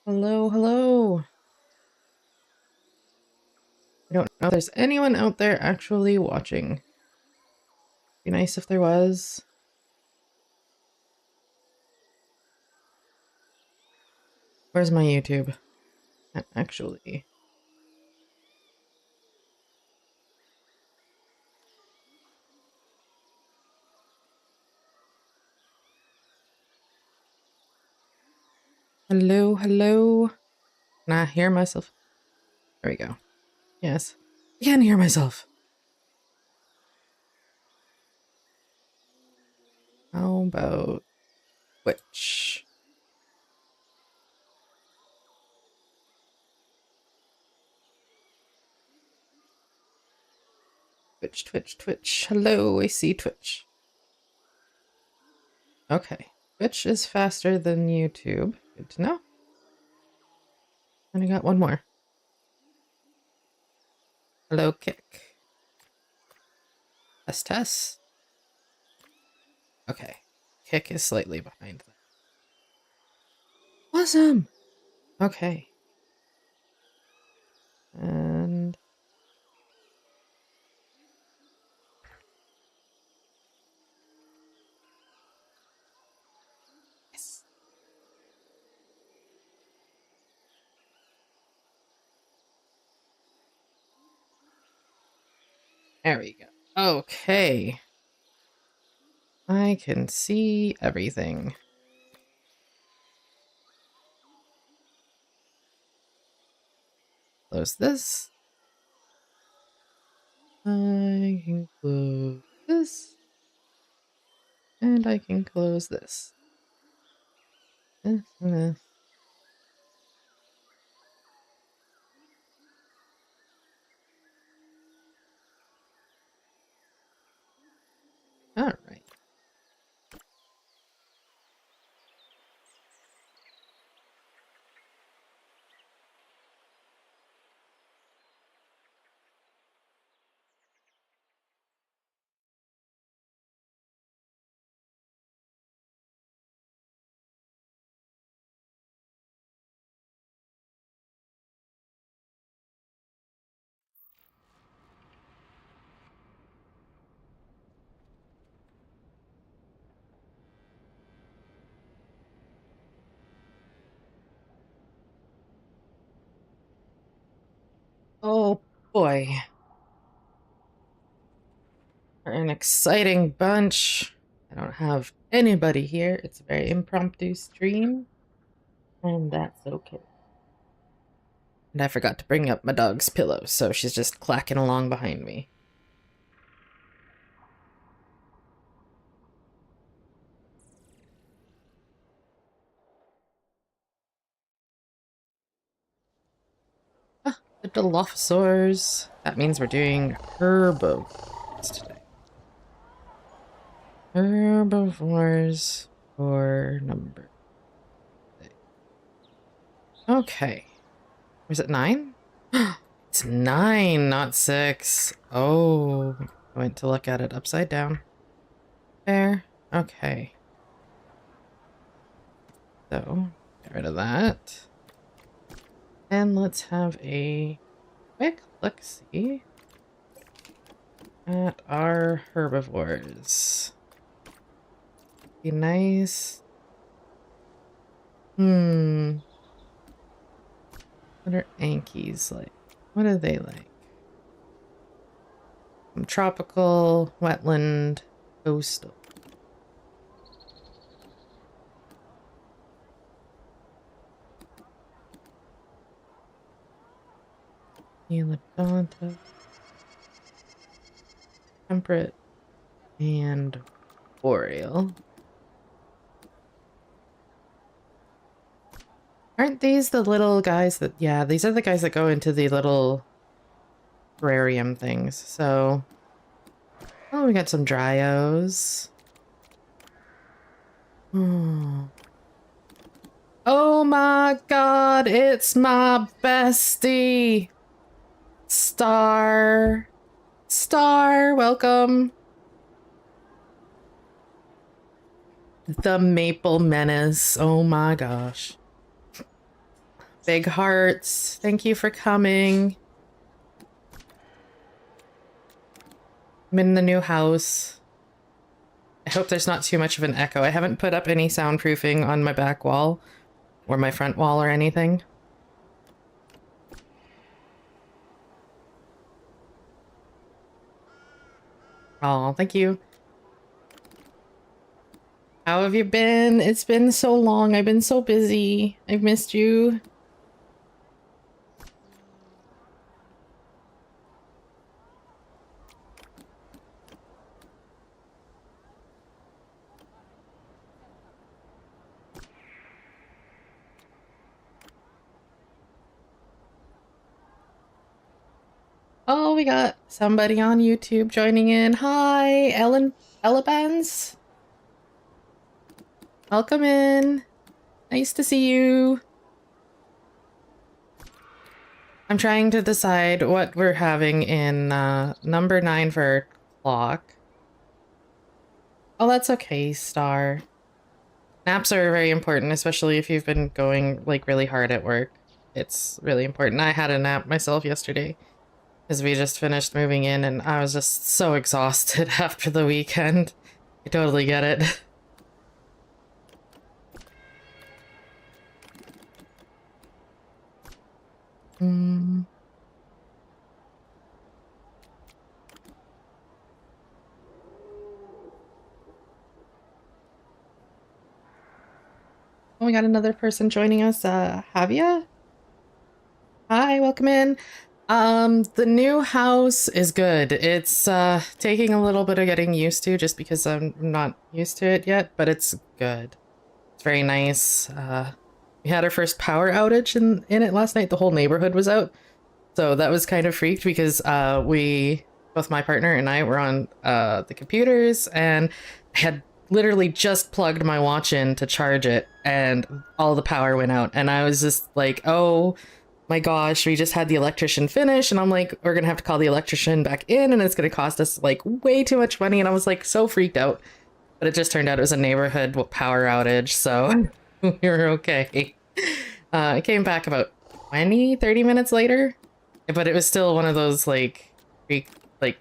Hello, hello. I don't know if there's anyone out there actually watching. Be nice if there was. Where's my YouTube? Actually. Hello, hello. Can I hear myself? There we go. Yes. I can hear myself. How about Twitch? Twitch, Twitch, Twitch. Hello, I see Twitch. Okay. Twitch is faster than YouTube. Good to know. And I got one more. Hello, Kick. Test, test. Okay. Kick is slightly behind that. Awesome! Okay. And yes. There we go. Okay. I can see everything. Close this. I can close this. And I can close this. This and this. All right. Oh boy. We're an exciting bunch. I don't have anybody here. It's a very impromptu stream. And that's okay. And I forgot to bring up my dog's pillow, so she's just clacking along behind me. Ah, the Dilophosaurs. That means we're doing herbivores today. Herbivores for number 6. Okay. Was it 9? It's 9, not 6. Oh, I went to look at it upside down. There. Okay. So, get rid of that. And let's have a quick look-see at our herbivores. Be nice. What are Ankies like? What are they like? Tropical, wetland, coastal. Elephanto, temperate, and boreal. Aren't these the little guys that, yeah, these are the guys that go into the little terrarium things. So, oh, we got some Dryos. Oh my god, it's my bestie! Star. Star, welcome. The Maple Menace. Oh my gosh. Big hearts. Thank you for coming. I'm in the new house. I hope there's not too much of an echo. I haven't put up any soundproofing on my back wall or my front wall or anything. Oh, thank you. How have you been? It's been so long. I've been so busy. I've missed you. Oh, we got somebody on YouTube joining in. Hi, Elabans. Welcome in. Nice to see you. I'm trying to decide what we're having in number 9 for clock. Oh, that's okay, Star. Naps are very important, especially if you've been going like really hard at work. It's really important. I had a nap myself yesterday because we just finished moving in and I was just so exhausted after the weekend. I totally get it. Hmm. Oh, we got another person joining us. Javia? Hi, welcome in. The new house is good. It's taking a little bit of getting used to just because I'm not used to it yet, but it's good. It's very nice. We had our first power outage in it last night. The whole neighborhood was out. So that was kind of freaked because both my partner and I were on the computers and I had literally just plugged my watch in to charge it and all the power went out. And I was just like, oh my gosh, we just had the electrician finish. And I'm like, we're going to have to call the electrician back in and it's going to cost us like way too much money. And I was like so freaked out. But it just turned out it was a neighborhood power outage. So we were okay. It came back about 20, 30 minutes later. But it was still one of those like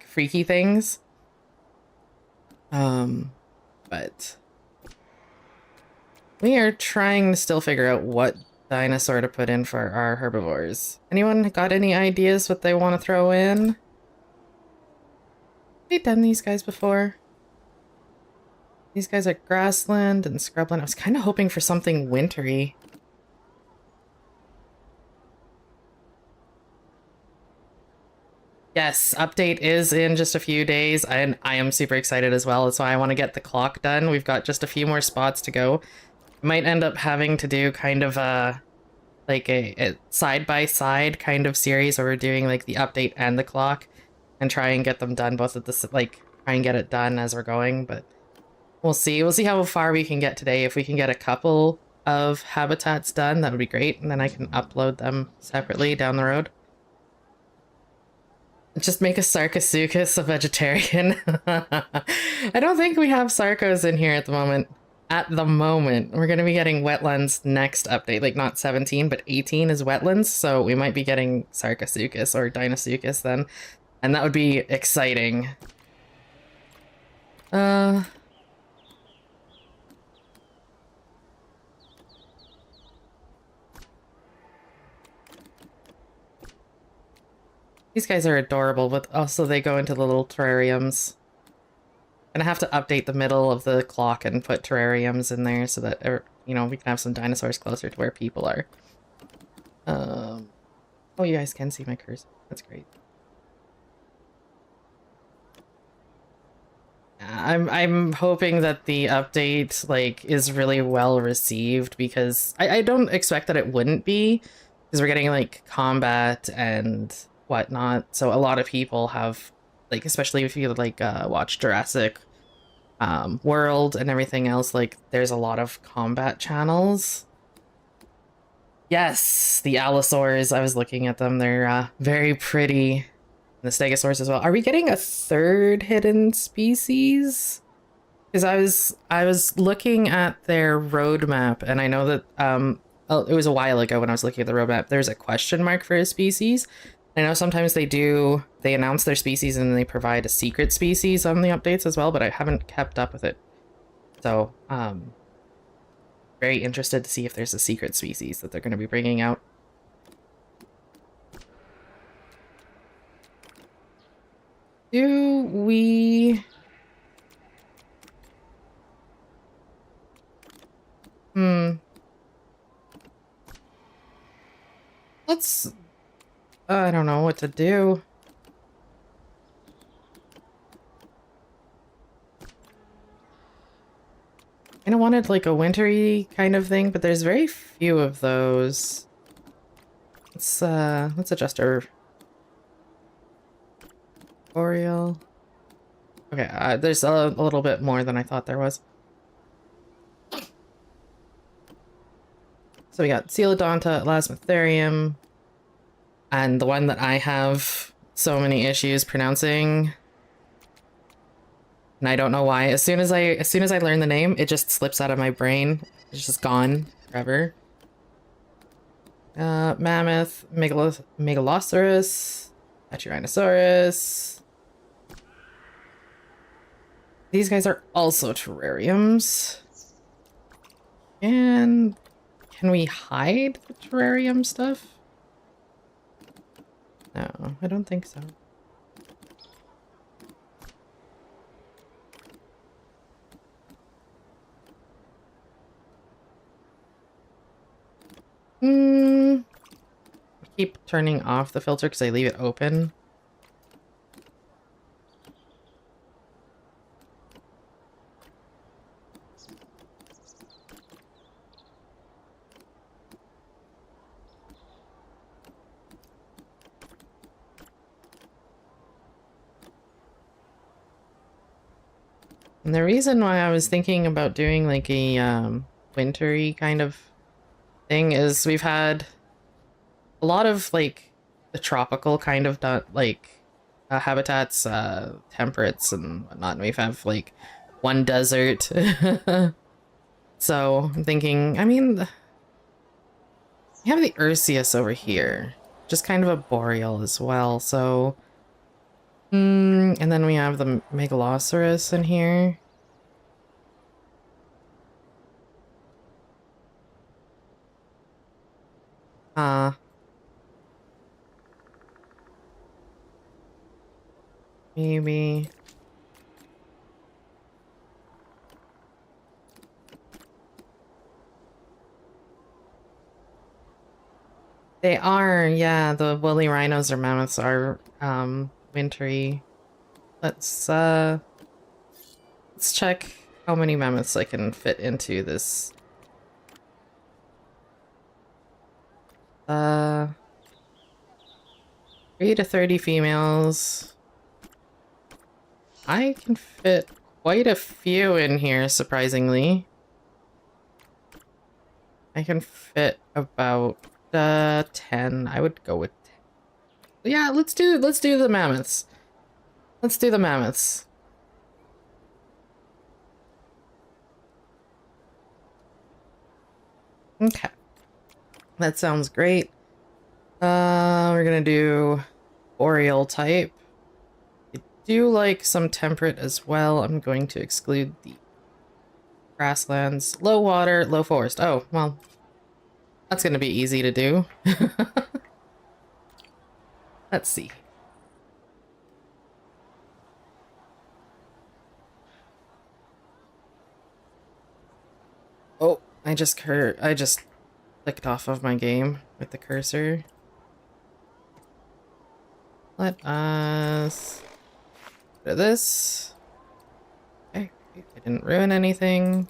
freaky things. But we are trying to still figure out what dinosaur to put in for our herbivores. Anyone got any ideas what they want to throw in? We've done these guys before. These guys are grassland and scrubland. I was kind of hoping for something wintry. Yes, update is in just a few days, and I am super excited as well. That's why I want to get the clock done. We've got just a few more spots to go. Might end up having to do kind of a side-by-side kind of series where we're doing like the update and the clock and try and get them done both at the try and get it done as we're going, but we'll see. We'll see how far we can get today. If we can get a couple of habitats done, that would be great, and then I can upload them separately down the road. Just make a Sarcosuchus a vegetarian. I don't think we have Sarcos in here at the moment. At the moment, we're going to be getting wetlands next update. Like not 17, but 18 is wetlands. So we might be getting Sarcosuchus or Deinosuchus then. And that would be exciting. These guys are adorable, but also they go into the little terrariums. Gonna have to update the middle of the clock and put terrariums in there so that, we can have some dinosaurs closer to where people are. Oh, you guys can see my cursor. That's great. I'm hoping that the update is really well received because I don't expect that it wouldn't be because we're getting like combat and whatnot. So a lot of people have especially if you watch Jurassic World and everything else, there's a lot of combat channels. Yes, the Allosaurs. I was looking at them. They're very pretty. The Stegosaurus as well. Are we getting a third hidden species? Because I was looking at their roadmap, and I know that oh, it was a while ago when I was looking at the roadmap. There's a question mark for a species. I know sometimes they announce their species and then they provide a secret species on the updates as well, but I haven't kept up with it. So, very interested to see if there's a secret species that they're going to be bringing out. Do we... Let's... I don't know what to do. I wanted like a wintry kind of thing, but there's very few of those. Let's adjust our Boreal. Okay, there's a little bit more than I thought there was. So we got Coelodonta, Elasmotherium, and the one that I have so many issues pronouncing. And I don't know why. As soon as I learn the name, it just slips out of my brain. It's just gone forever. Mammoth, Megaloceros, Tyrannosaurus. These guys are also terrariums. And can we hide the terrarium stuff? No, I don't think so. Keep turning off the filter because I leave it open. And the reason why I was thinking about doing like a wintry kind of thing is we've had a lot of like the tropical kind of habitats, temperates and whatnot. And we've have like one desert. So I'm thinking, I mean, we have the Ursius over here, just kind of a boreal as well. So, and then we have the Megaloceros in here. Maybe. They are, yeah, the woolly rhinos or mammoths are wintry. Let's check how many mammoths I can fit into this. 3 to 30 females. I can fit quite a few in here, surprisingly. I can fit about 10. I would go with 10. Yeah, let's do the mammoths. Let's do the mammoths. Okay. That sounds great. We're gonna do boreal type. I do like some temperate as well. I'm going to exclude the grasslands. Low water, low forest. Oh, well, that's gonna be easy to do. Let's see. Oh, I just clicked off of my game with the cursor. Let us do this. Okay, I didn't ruin anything.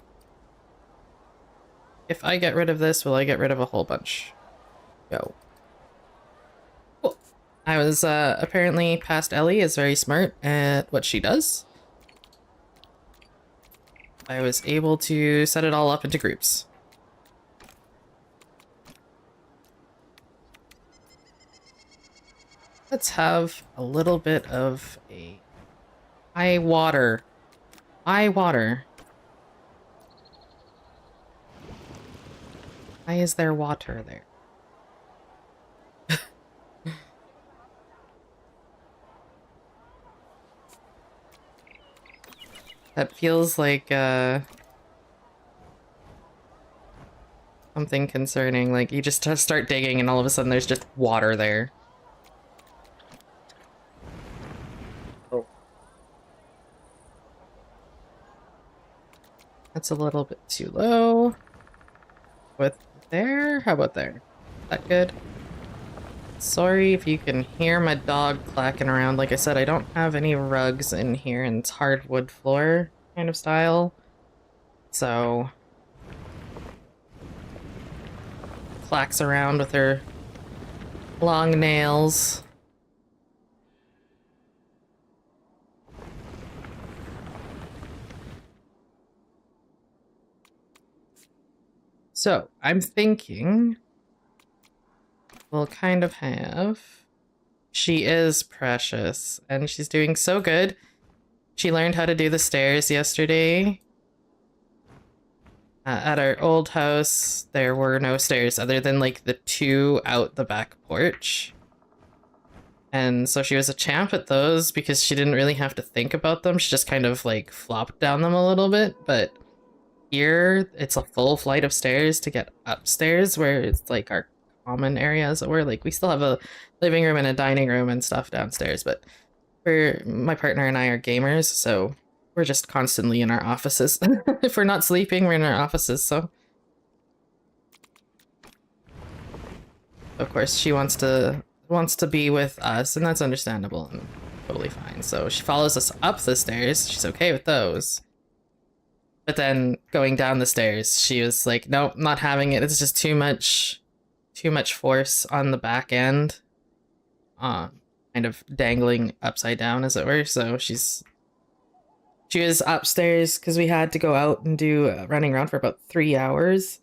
If I get rid of this, will I get rid of a whole bunch? Go. Cool. I was apparently past Ellie is very smart at what she does. I was able to set it all up into groups. Let's have a little bit of a high water. High water. Why is there water there? That feels like something concerning. Like you just start digging and all of a sudden there's just water there. Oh. That's a little bit too low. With there? How about there? Is that good? Sorry if you can hear my dog clacking around. Like I said, I don't have any rugs in here and it's hardwood floor kind of style. So clacks around with her long nails. So I'm thinking we'll kind of have... She is precious and she's doing so good. She learned how to do the stairs yesterday. At our old house, there were no stairs other than like the two out the back porch. And so she was a champ at those because she didn't really have to think about them. She just kind of like flopped down them a little bit. But here, it's a full flight of stairs to get upstairs where it's like our common area, as it were. Like we still have a living room and a dining room and stuff downstairs, but my partner and I are gamers, so we're just constantly in our offices. If we're not sleeping, we're in our offices, so. Of course, she wants to be with us, and that's understandable and totally fine. So she follows us up the stairs. She's okay with those. But then going down the stairs, she was like, nope, not having it. It's just too much force on the back end. Kind of dangling upside down, as it were. So she was upstairs because we had to go out and do running around for about 3 hours.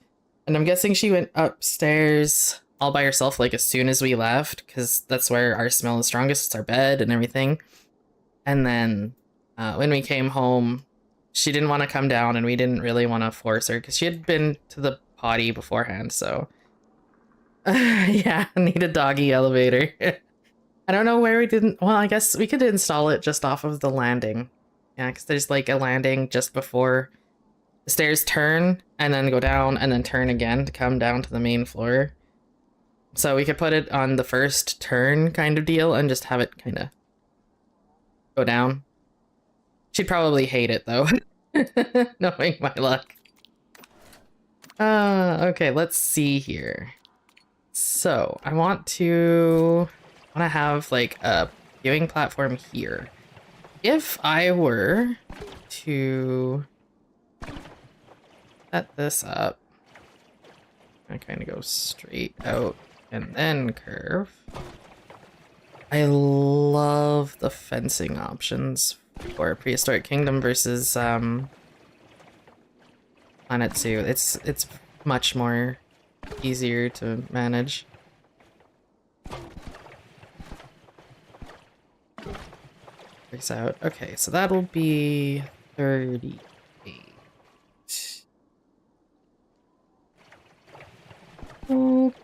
And I'm guessing she went upstairs all by herself, like as soon as we left, because that's where our smell is strongest. It's our bed and everything. And then when we came home, she didn't want to come down and we didn't really want to force her because she had been to the potty beforehand. So yeah, need a doggy elevator. I don't know where we didn't. Well, I guess we could install it just off of the landing. Yeah, because there's like a landing just before the stairs turn and then go down and then turn again to come down to the main floor. So we could put it on the first turn kind of deal and just have it kind of go down. She'd probably hate it though, knowing my luck. Okay, let's see here. So I want to have like a viewing platform here. If I were to set this up, I kind of go straight out and then curve. I love the fencing options for Prehistoric Kingdom versus Planet Zoo. It's much more easier to manage. Works out. Okay, so that'll be 38. Okay.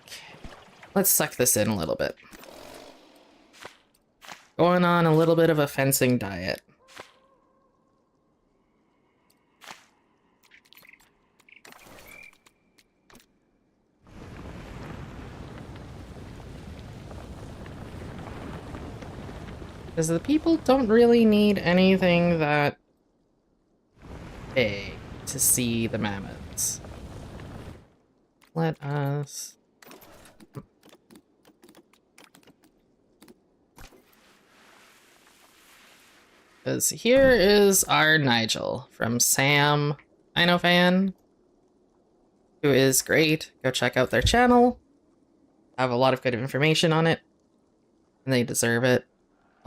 Let's suck this in a little bit. Going on a little bit of a fencing diet. Because the people don't really need anything that big to see the mammoths. Let us... Because here is our Nigel from Sam Fan, who is great. Go check out their channel. I have a lot of good information on it, and they deserve it.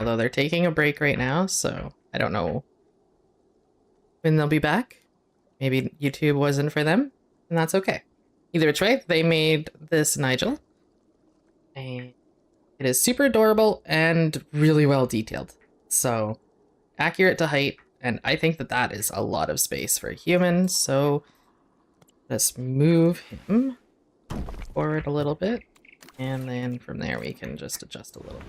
Although they're taking a break right now, so I don't know when they'll be back. Maybe YouTube wasn't for them, and that's okay. Either which way, they made this Nigel. And it is super adorable and really well detailed. So, accurate to height, and I think that that is a lot of space for a human, so let's move him forward a little bit, and then from there we can just adjust a little bit.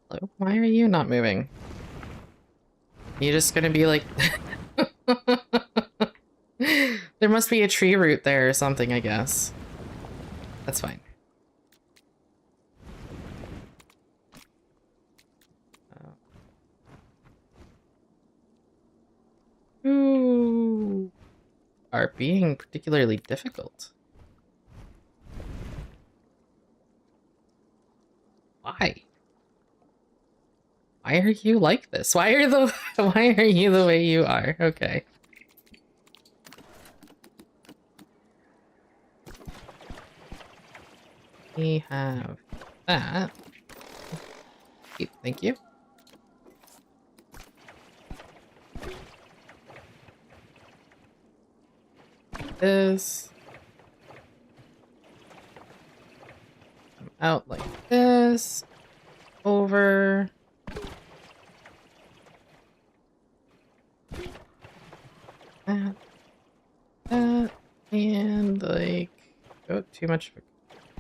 Hello? Why are you not moving? You just gonna be like... There must be a tree root there or something, I guess. That's fine. Ooh. Are being particularly difficult. Why? Why are you like this? Why are you the way you are? Okay. We have that. Thank you. This. Out like this. Over. That. That. And like, oh, too much of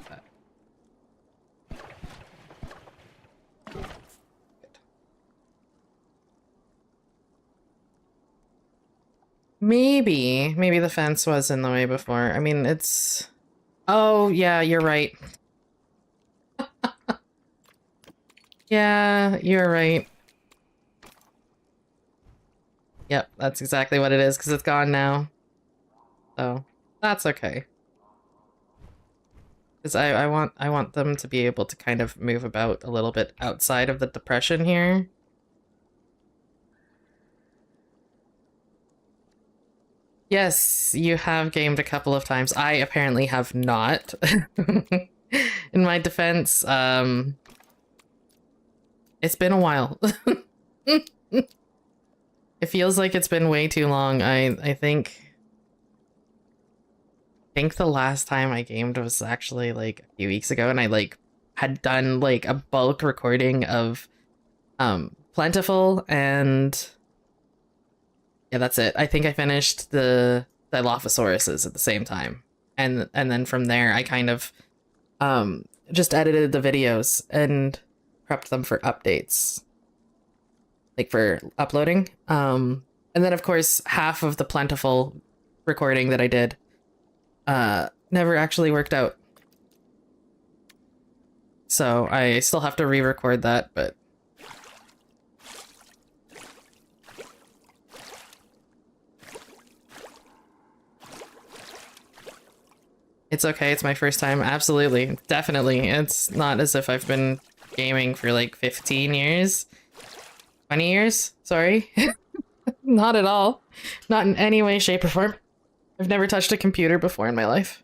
that. Good. Maybe the fence was in the way before. I mean, it's... Oh, yeah, you're right. Yeah, you're right. Yep, that's exactly what it is, because it's gone now. So, that's okay. Because I want them to be able to kind of move about a little bit outside of the depression here. Yes, you have gamed a couple of times. I apparently have not. In my defense, it's been a while. It feels like it's been way too long. I think the last time I gamed was actually like a few weeks ago, and I like had done like a bulk recording of Plentiful, and yeah, that's it. I think I finished the Dilophosaurus at the same time. And then from there I kind of just edited the videos and prepped them for updates. Like for uploading. And then of course half of the Plentiful recording that I did never actually worked out. So I still have to re-record that, but it's okay. It's my first time. Absolutely. Definitely. It's not as if I've been gaming for like 15 years. 20 years? Sorry. Not at all. Not in any way, shape, or form. I've never touched a computer before in my life.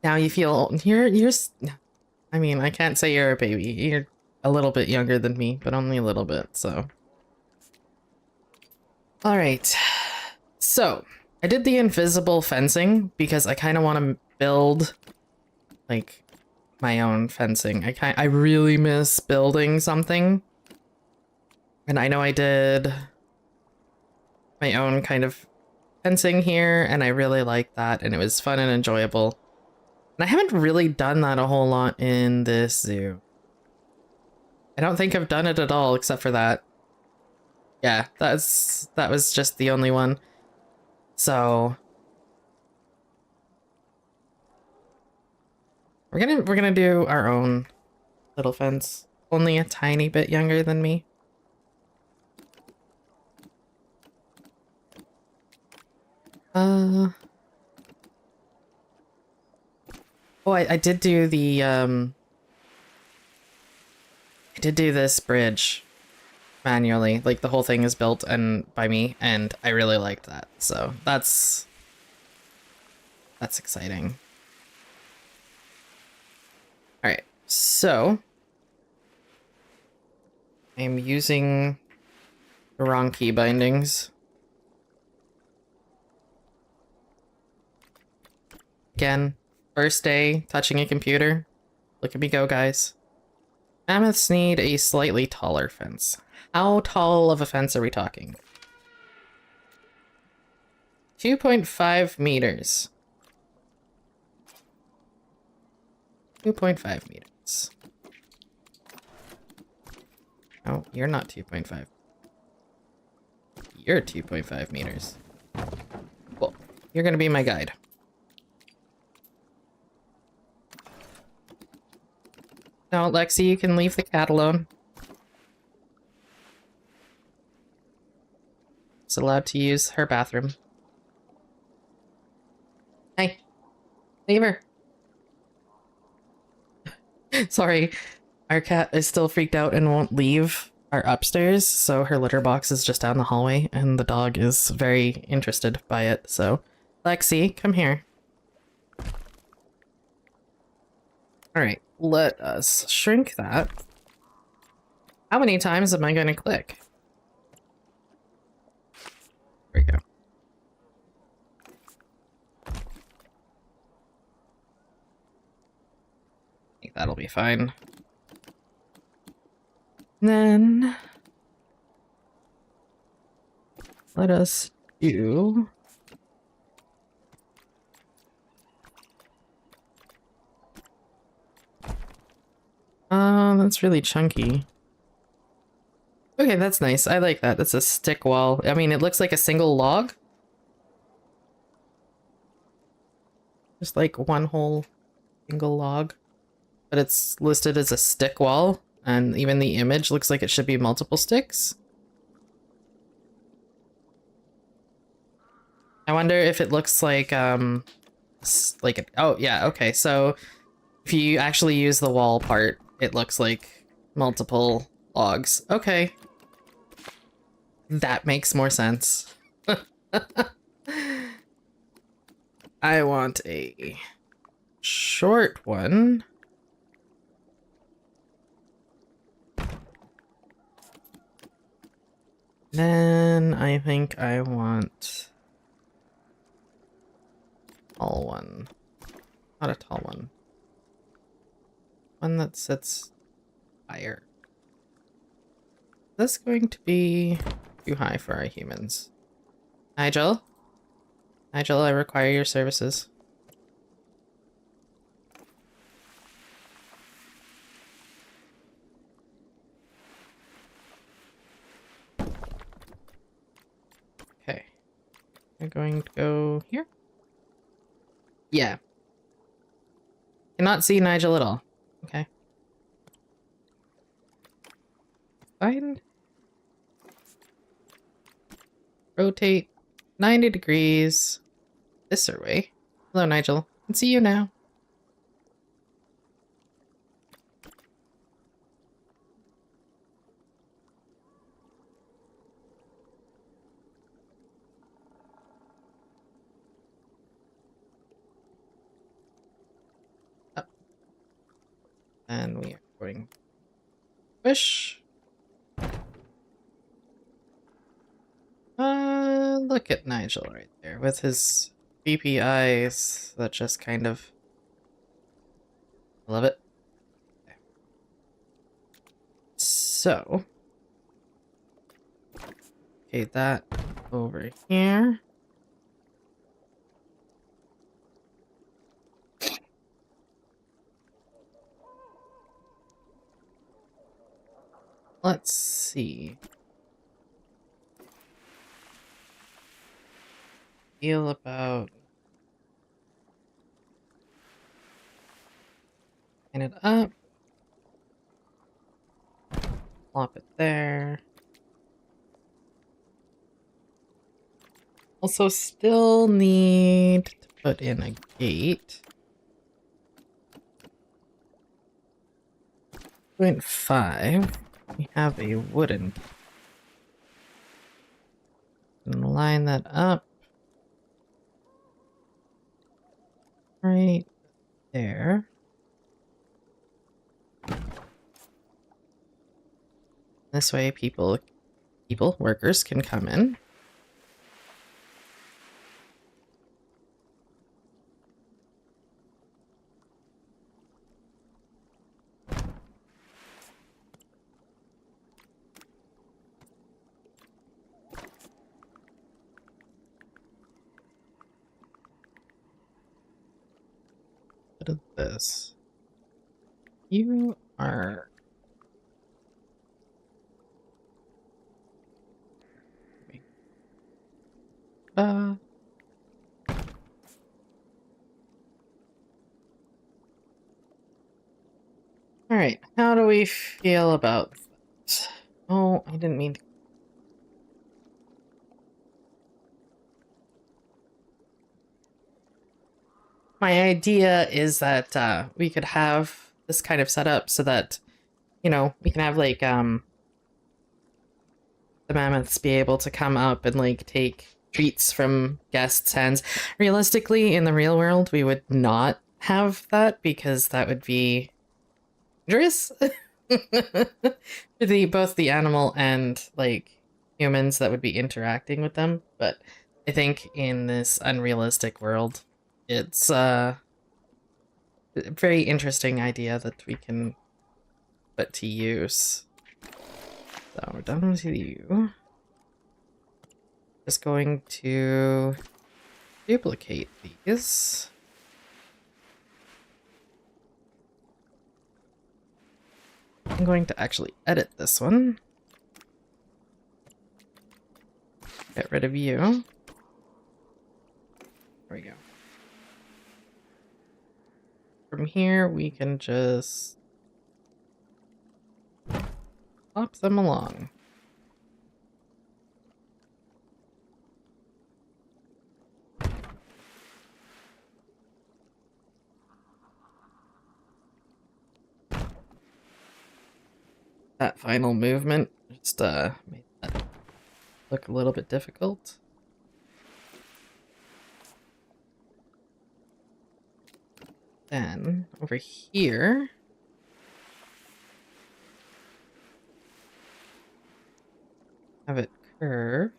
Now you feel I mean, I can't say you're a baby. You're a little bit younger than me, but only a little bit, so. All right. So, I did the invisible fencing because I kind of want to build like my own fencing. I really miss building something. And I know I did my own kind of fencing here, and I really liked that, and it was fun and enjoyable. And I haven't really done that a whole lot in this zoo. I don't think I've done it at all except for that. Yeah, that was just the only one. So we're gonna do our own little fence. Only a tiny bit younger than me. Oh, I did do the I did do this bridge manually. Like the whole thing is built and by me, and I really liked that. So that's exciting. All right, so I'm using the wrong key bindings. Again, first day touching a computer. Look at me go, guys. Mammoths need a slightly taller fence. How tall of a fence are we talking? 2.5 meters. 2.5 meters. Oh, you're not 2.5. You're 2.5 meters. Well, you're gonna be my guide. No, Lexi, you can leave the cat alone. She's allowed to use her bathroom. Hey, leave her. Sorry, our cat is still freaked out and won't leave our upstairs, so her litter box is just down the hallway, and the dog is very interested by it, so... Lexi, come here. Alright, let us shrink that. How many times am I going to click? There we go. I think that'll be fine. Then... let us do... that's really chunky. Okay, that's nice. I like that. That's a stick wall. I mean, it looks like a single log. Just like one whole single log. But it's listed as a stick wall, and even the image looks like it should be multiple sticks. I wonder if it looks like, oh yeah, okay, so if you actually use the wall part, it looks like multiple logs. Okay. That makes more sense. I want a short one. Then I think I want a tall one. Not a tall one. One that sits higher. Is this going to be too high for our humans? Nigel? Nigel, I require your services. Okay. I'm going to go here. Yeah. Cannot see Nigel at all. Okay. Fine. Rotate 90 degrees this way. Hello, Nigel. I can see you now. Up. And we are going push. Look at Nigel right there with his beepy eyes that just kind of... love it. Okay. So... okay, that over here. Let's see. Feel about line it up, plop it there. Also still need to put in a gate. 0.5. We have a wooden. And line that up. Right there. This way workers can come in. What is this? You are... Alright, how do we feel about that? Oh, I didn't mean to... My idea is that we could have this kind of setup so that, you know, we can have like the mammoths be able to come up and like take treats from guests' hands. Realistically, in the real world, we would not have that because that would be dangerous to both the animal and like humans that would be interacting with them. But I think in this unrealistic world, it's a very interesting idea that we can put to use. So we're done with you. Just going to duplicate these. I'm going to actually edit this one. Get rid of you. There we go. From here, we can just pop them along. That final movement just made that look a little bit difficult. Then over here, have it curve.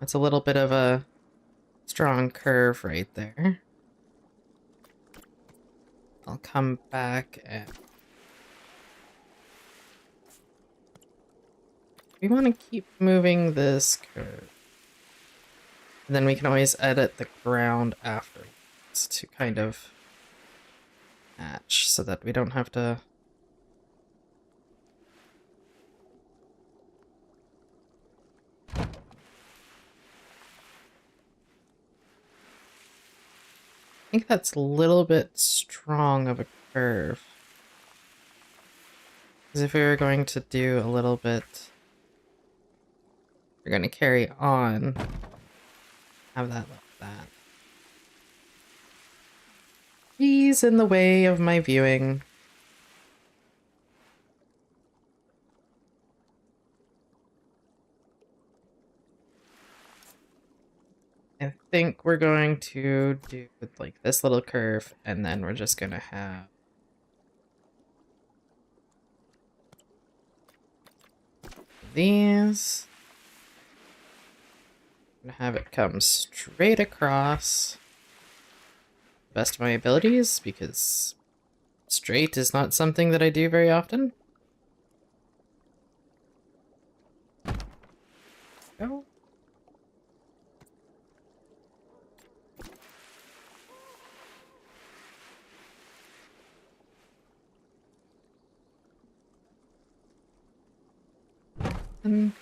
That's a little bit of a strong curve right there. I'll come back and we want to keep moving this curve. And then we can always edit the ground afterwards to kind of match so that we don't have to... I think that's a little bit strong of a curve. Because if we were going to do a little bit... We're going to carry on... Have that like that. He's in the way of my viewing. I think we're going to do like this little curve, and then we're just gonna have these. Have it come straight across. Best of my abilities, because straight is not something that I do very often. Go. And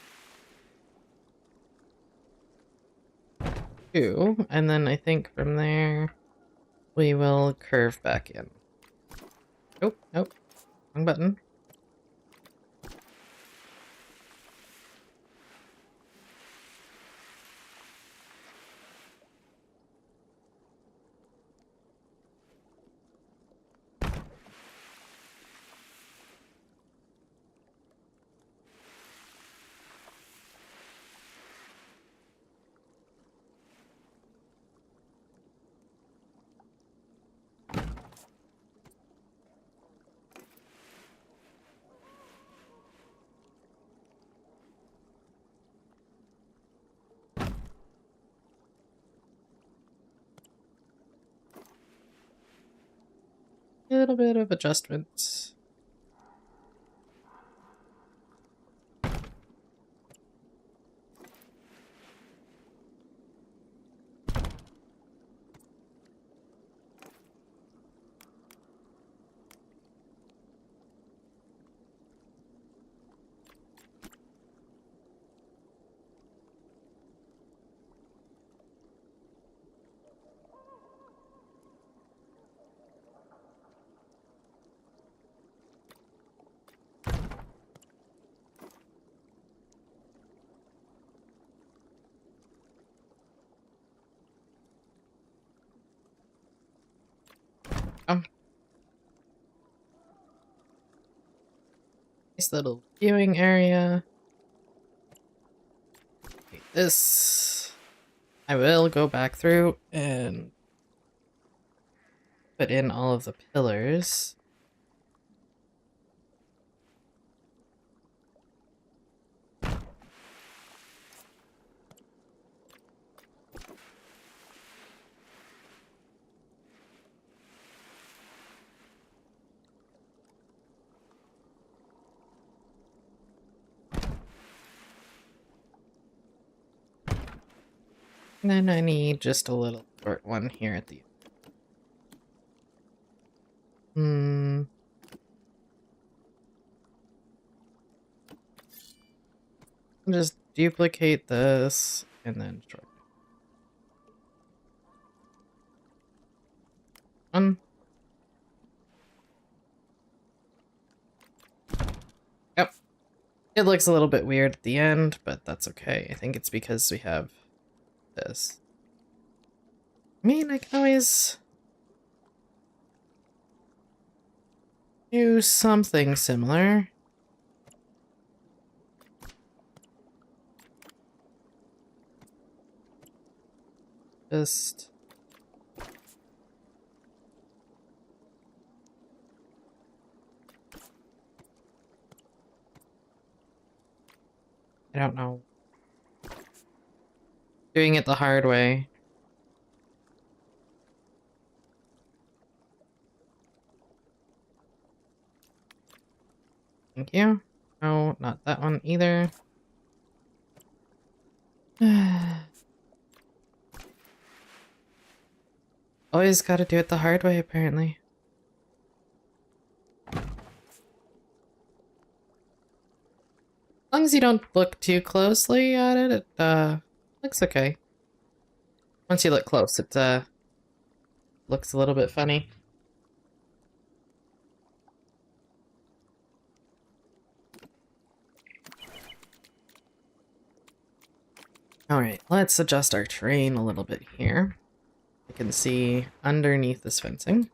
two, and then I think from there we will curve back in. Nope, nope, wrong button. little bit of adjustments. Nice little viewing area. Okay, this I will go back through and put in all of the pillars. And then I need just a little short one here at the end. Just duplicate this and then short. One. Yep. It looks a little bit weird at the end, but that's okay. I think it's because we have this. I mean, I can always do something similar. Just... I don't know. Doing it the hard way. Thank you. No, not that one either. Always gotta do it the hard way, apparently. As long as you don't look too closely at it, it looks okay. Once you look close, it looks a little bit funny. Alright, let's adjust our terrain a little bit here. You can see underneath this fencing.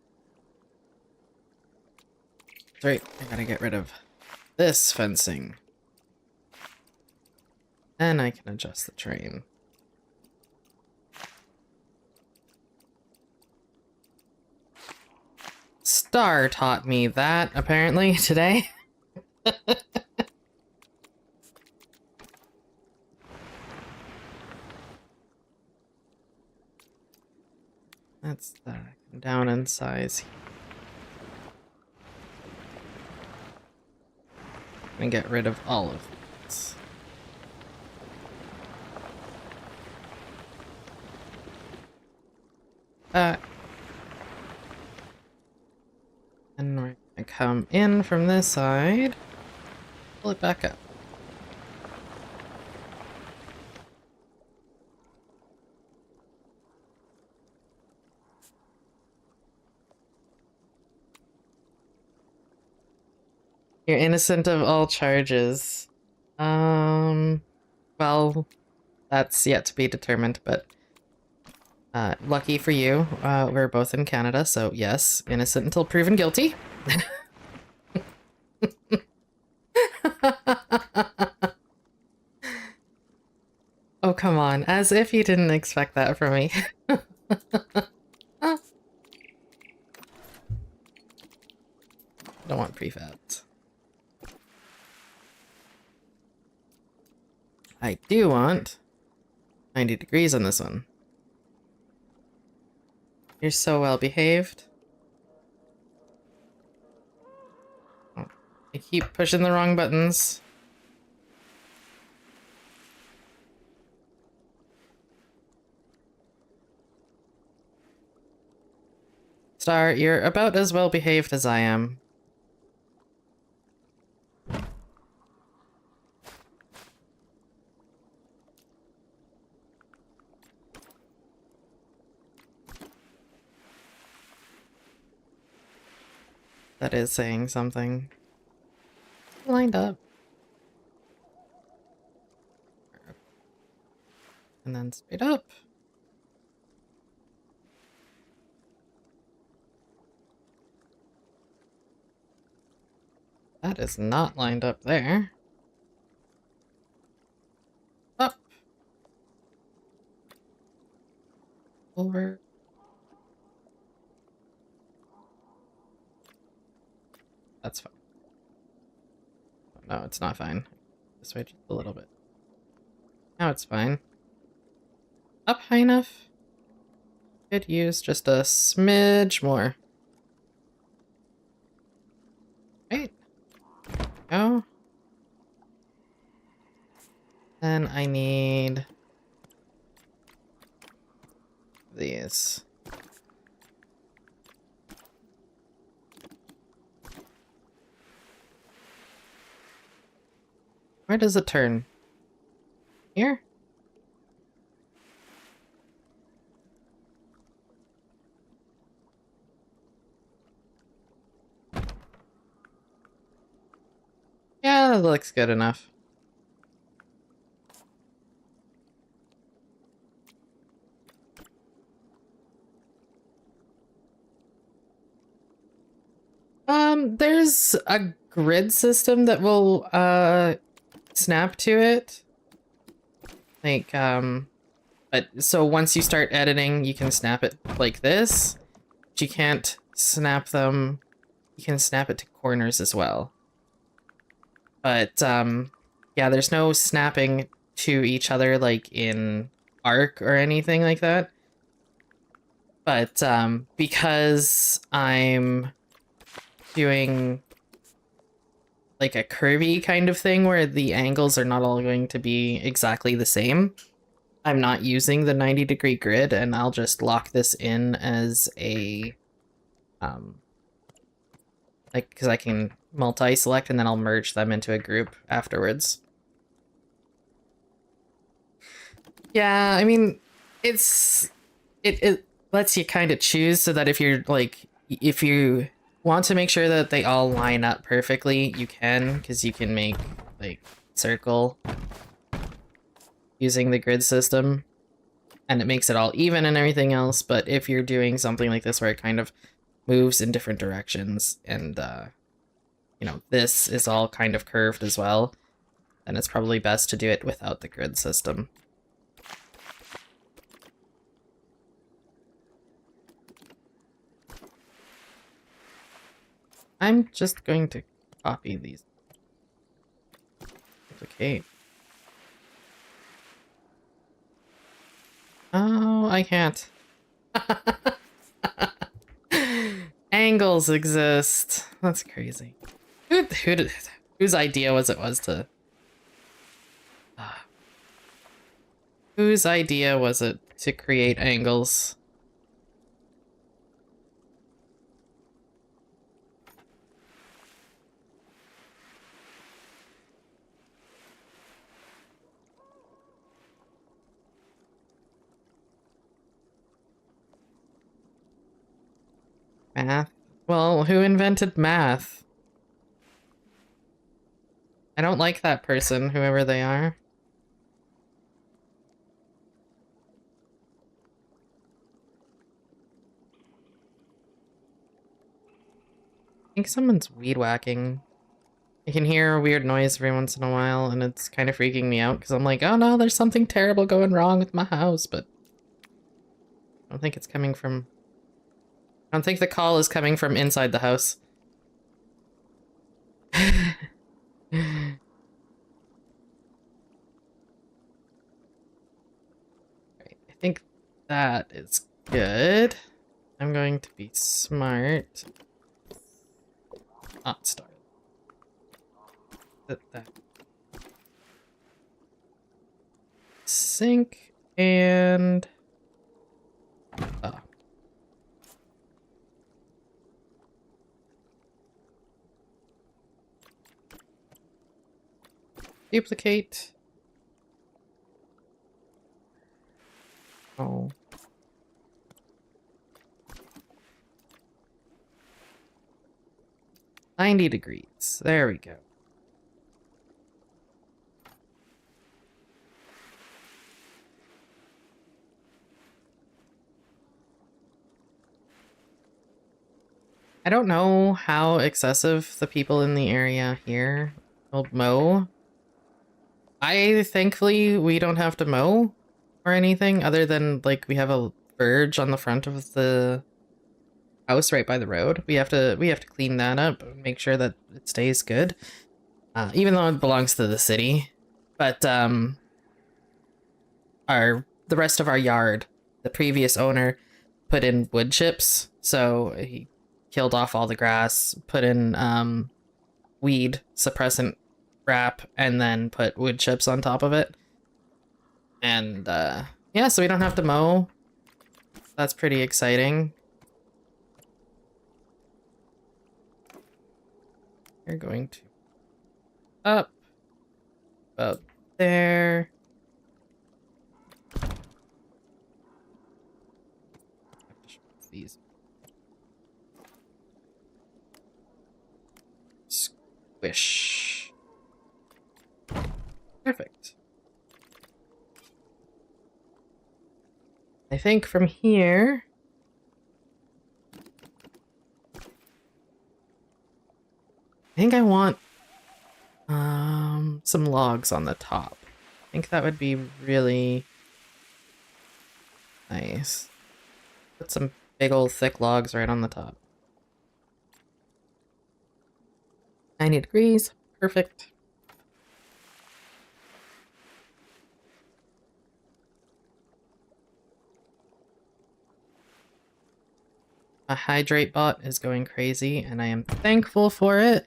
That's right, I gotta get rid of this fencing. Then I can adjust the terrain. Star taught me that, apparently, today. That's down in size. And get rid of all of this. And we're gonna come in from this side, pull it back up. You're innocent of all charges. Well, that's yet to be determined, but lucky for you, we're both in Canada, so yes, innocent until proven guilty. Oh, come on, as if you didn't expect that from me. Don't want prefabs. I do want 90 degrees on this one. You're so well behaved. I keep pushing the wrong buttons. Star, you're about as well behaved as I am. That is saying something. Lined up. And then straight up. That is not lined up there. Up. Over. That's fine. No, it's not fine. This way just a little bit. Now it's fine. Up high enough. Could use just a smidge more. Right. Go. Then I need these. Where does it turn? Here? Yeah, that looks good enough. There's a grid system that will snap to it. Like, but so once you start editing, you can snap it like this. But you can't snap them. You can snap it to corners as well. But, yeah, there's no snapping to each other like in Arc or anything like that. But, because I'm doing like a curvy kind of thing where the angles are not all going to be exactly the same, I'm not using the 90-degree grid, and I'll just lock this in as a, like, because I can multi-select and then I'll merge them into a group afterwards. Yeah, I mean, it lets you kind of choose so that if you're like, if you want to make sure that they all line up perfectly, you can, because you can make like circle using the grid system and it makes it all even and everything else. But if you're doing something like this where it kind of moves in different directions and you know, this is all kind of curved as well, then it's probably best to do it without the grid system. I'm just going to copy these. Duplicate. Oh, I can't. Angles exist. That's crazy. Whose idea was to... whose idea was it to create angles? Math? Well, who invented math? I don't like that person, whoever they are. I think someone's weed whacking. I can hear a weird noise every once in a while, and it's kind of freaking me out, because I'm like, oh no, there's something terrible going wrong with my house, but I don't think it's coming from... I don't think the call is coming from inside the house. Right, I think that is good. I'm going to be smart. Not start. that sink and duplicate. Oh. $90. There we go. I don't know how excessive the people in the area here will mow. Thankfully, we don't have to mow or anything other than, like, we have a verge on the front of the house right by the road. We have to clean that up and make sure that it stays good. Even though it belongs to the city. But, the rest of our yard, the previous owner put in wood chips, so he killed off all the grass, put in weed suppressant wrap, and then put wood chips on top of it. And yeah, so we don't have to mow. That's pretty exciting. We're going to up about there. These squish. Perfect. I think from here I think I want some logs on the top. I think that would be really nice. Put some big old thick logs right on the top. 90 degrees. Perfect. A hydrate bot is going crazy, and I am thankful for it.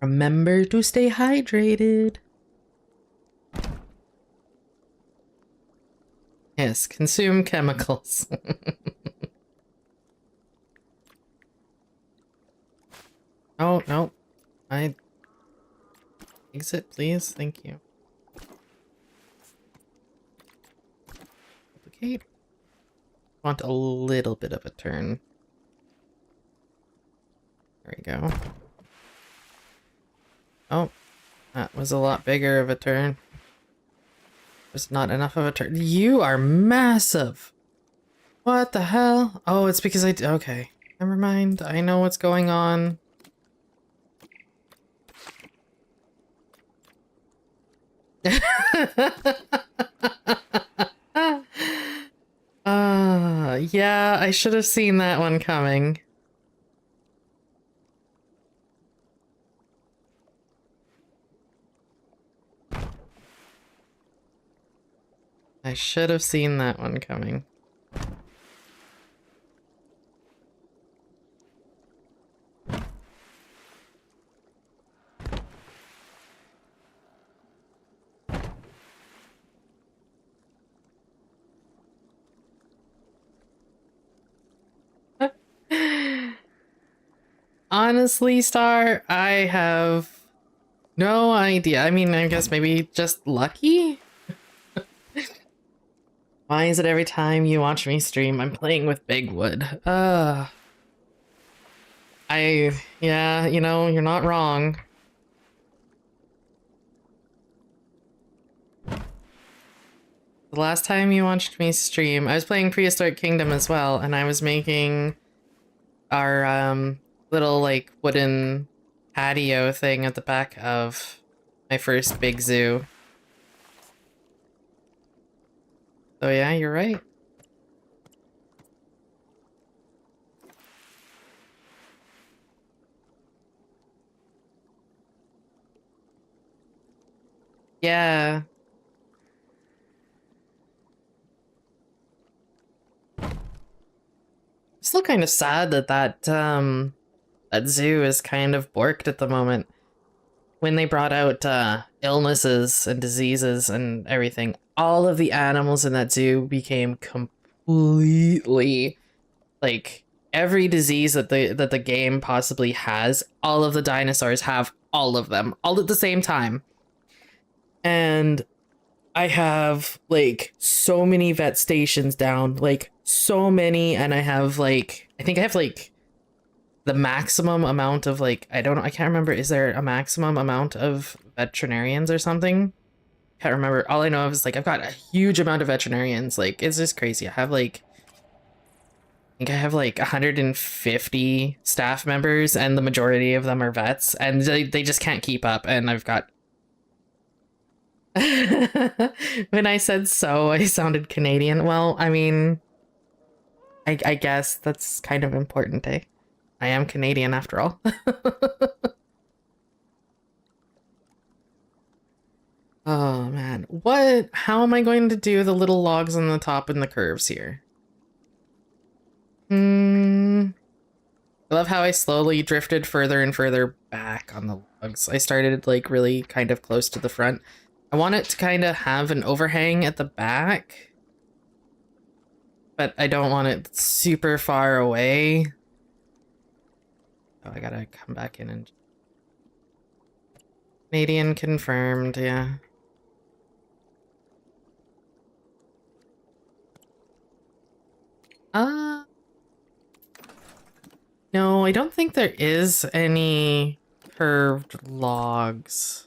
Remember to stay hydrated. Yes, consume chemicals. Oh, no. Exit, please. Thank you. Duplicate. Want a little bit of a turn. There we go. Oh, that was a lot bigger of a turn. There's not enough of a turn. You are massive! What the hell? Oh, it's because okay. Never mind. I know what's going on. Yeah, I should have seen that one coming. I should have seen that one coming. Honestly, Star, I have no idea. I mean, I guess maybe just lucky? Why is it every time you watch me stream, I'm playing with big wood? Yeah, you know, you're not wrong. The last time you watched me stream, I was playing Prehistoric Kingdom as well, and I was making our, little, like, wooden patio thing at the back of my first big zoo. So yeah, you're right. Yeah. Still kind of sad that that zoo is kind of borked at the moment. When they brought out illnesses and diseases and everything, all of the animals in that zoo became completely like every disease that the game possibly has. All of the dinosaurs have all of them all at the same time, and I have like so many vet stations down, like so many, and I have like I think I have like the maximum amount of like I don't know, I can't remember, is there a maximum amount of veterinarians or something? Can't remember. All I know is like I've got a huge amount of veterinarians. Like it's just crazy. I have like I think I have like 150 staff members and the majority of them are vets and they just can't keep up, and I've got when I said so, I sounded Canadian. Well, I mean, I guess that's kind of important, eh? I am Canadian after all. Oh man, how am I going to do the little logs on the top and the curves here? I love how I slowly drifted further and further back on the logs. I started like really kind of close to the front. I want it to kind of have an overhang at the back, but I don't want it super far away. Oh, I gotta come back in and... Canadian confirmed, yeah. No, I don't think there is any curved logs.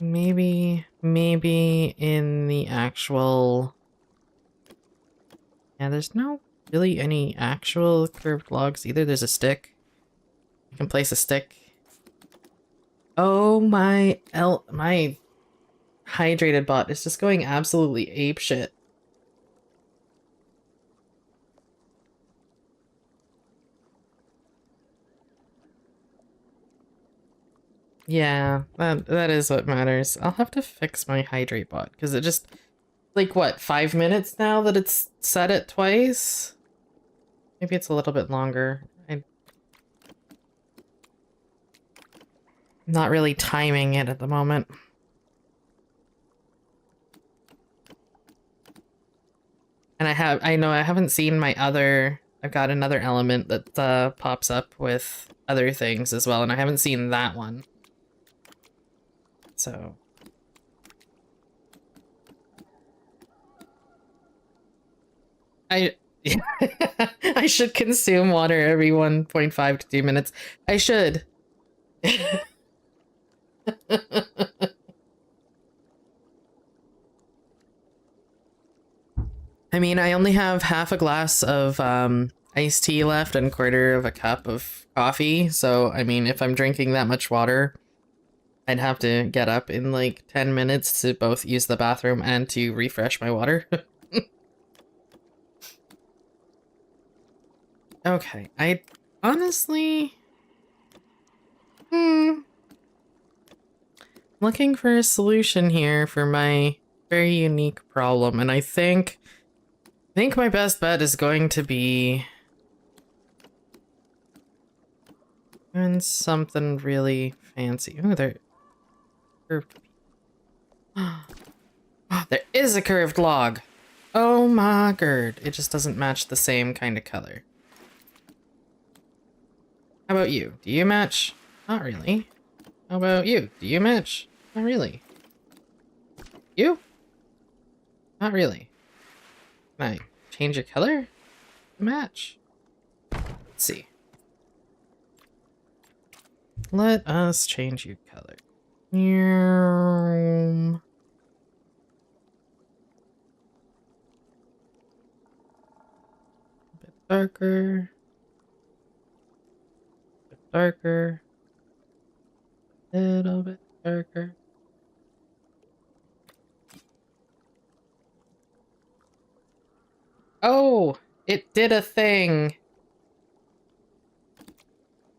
Maybe in the actual... Yeah, there's no really any actual curved logs either. There's a stick. You can place a stick. Oh, my hydrated bot is just going absolutely apeshit. Yeah, that is what matters. I'll have to fix my hydrate bot because it just like what, 5 minutes now that it's set it twice? Maybe it's a little bit longer. I'm not really timing it at the moment. And I know I haven't seen my other, I've got another element that pops up with other things as well, and I haven't seen that one. So I I should consume water every 1.5 to 2 minutes. I should. I mean, I only have half a glass of iced tea left and a quarter of a cup of coffee. So, I mean, if I'm drinking that much water, I'd have to get up in like 10 minutes to both use the bathroom and to refresh my water. Okay, I honestly... looking for a solution here for my very unique problem, and I think my best bet is going to be doing something really fancy. Ooh, they're curved. There is a curved log. Oh my god. It just doesn't match the same kind of color. How about you? Do you match? Not really. How about you? Do you match? Not really. You? Not really. Can I change your color? Match. Let's see. Let us change your color. A bit darker. A bit darker. A little bit darker. Oh, it did a thing.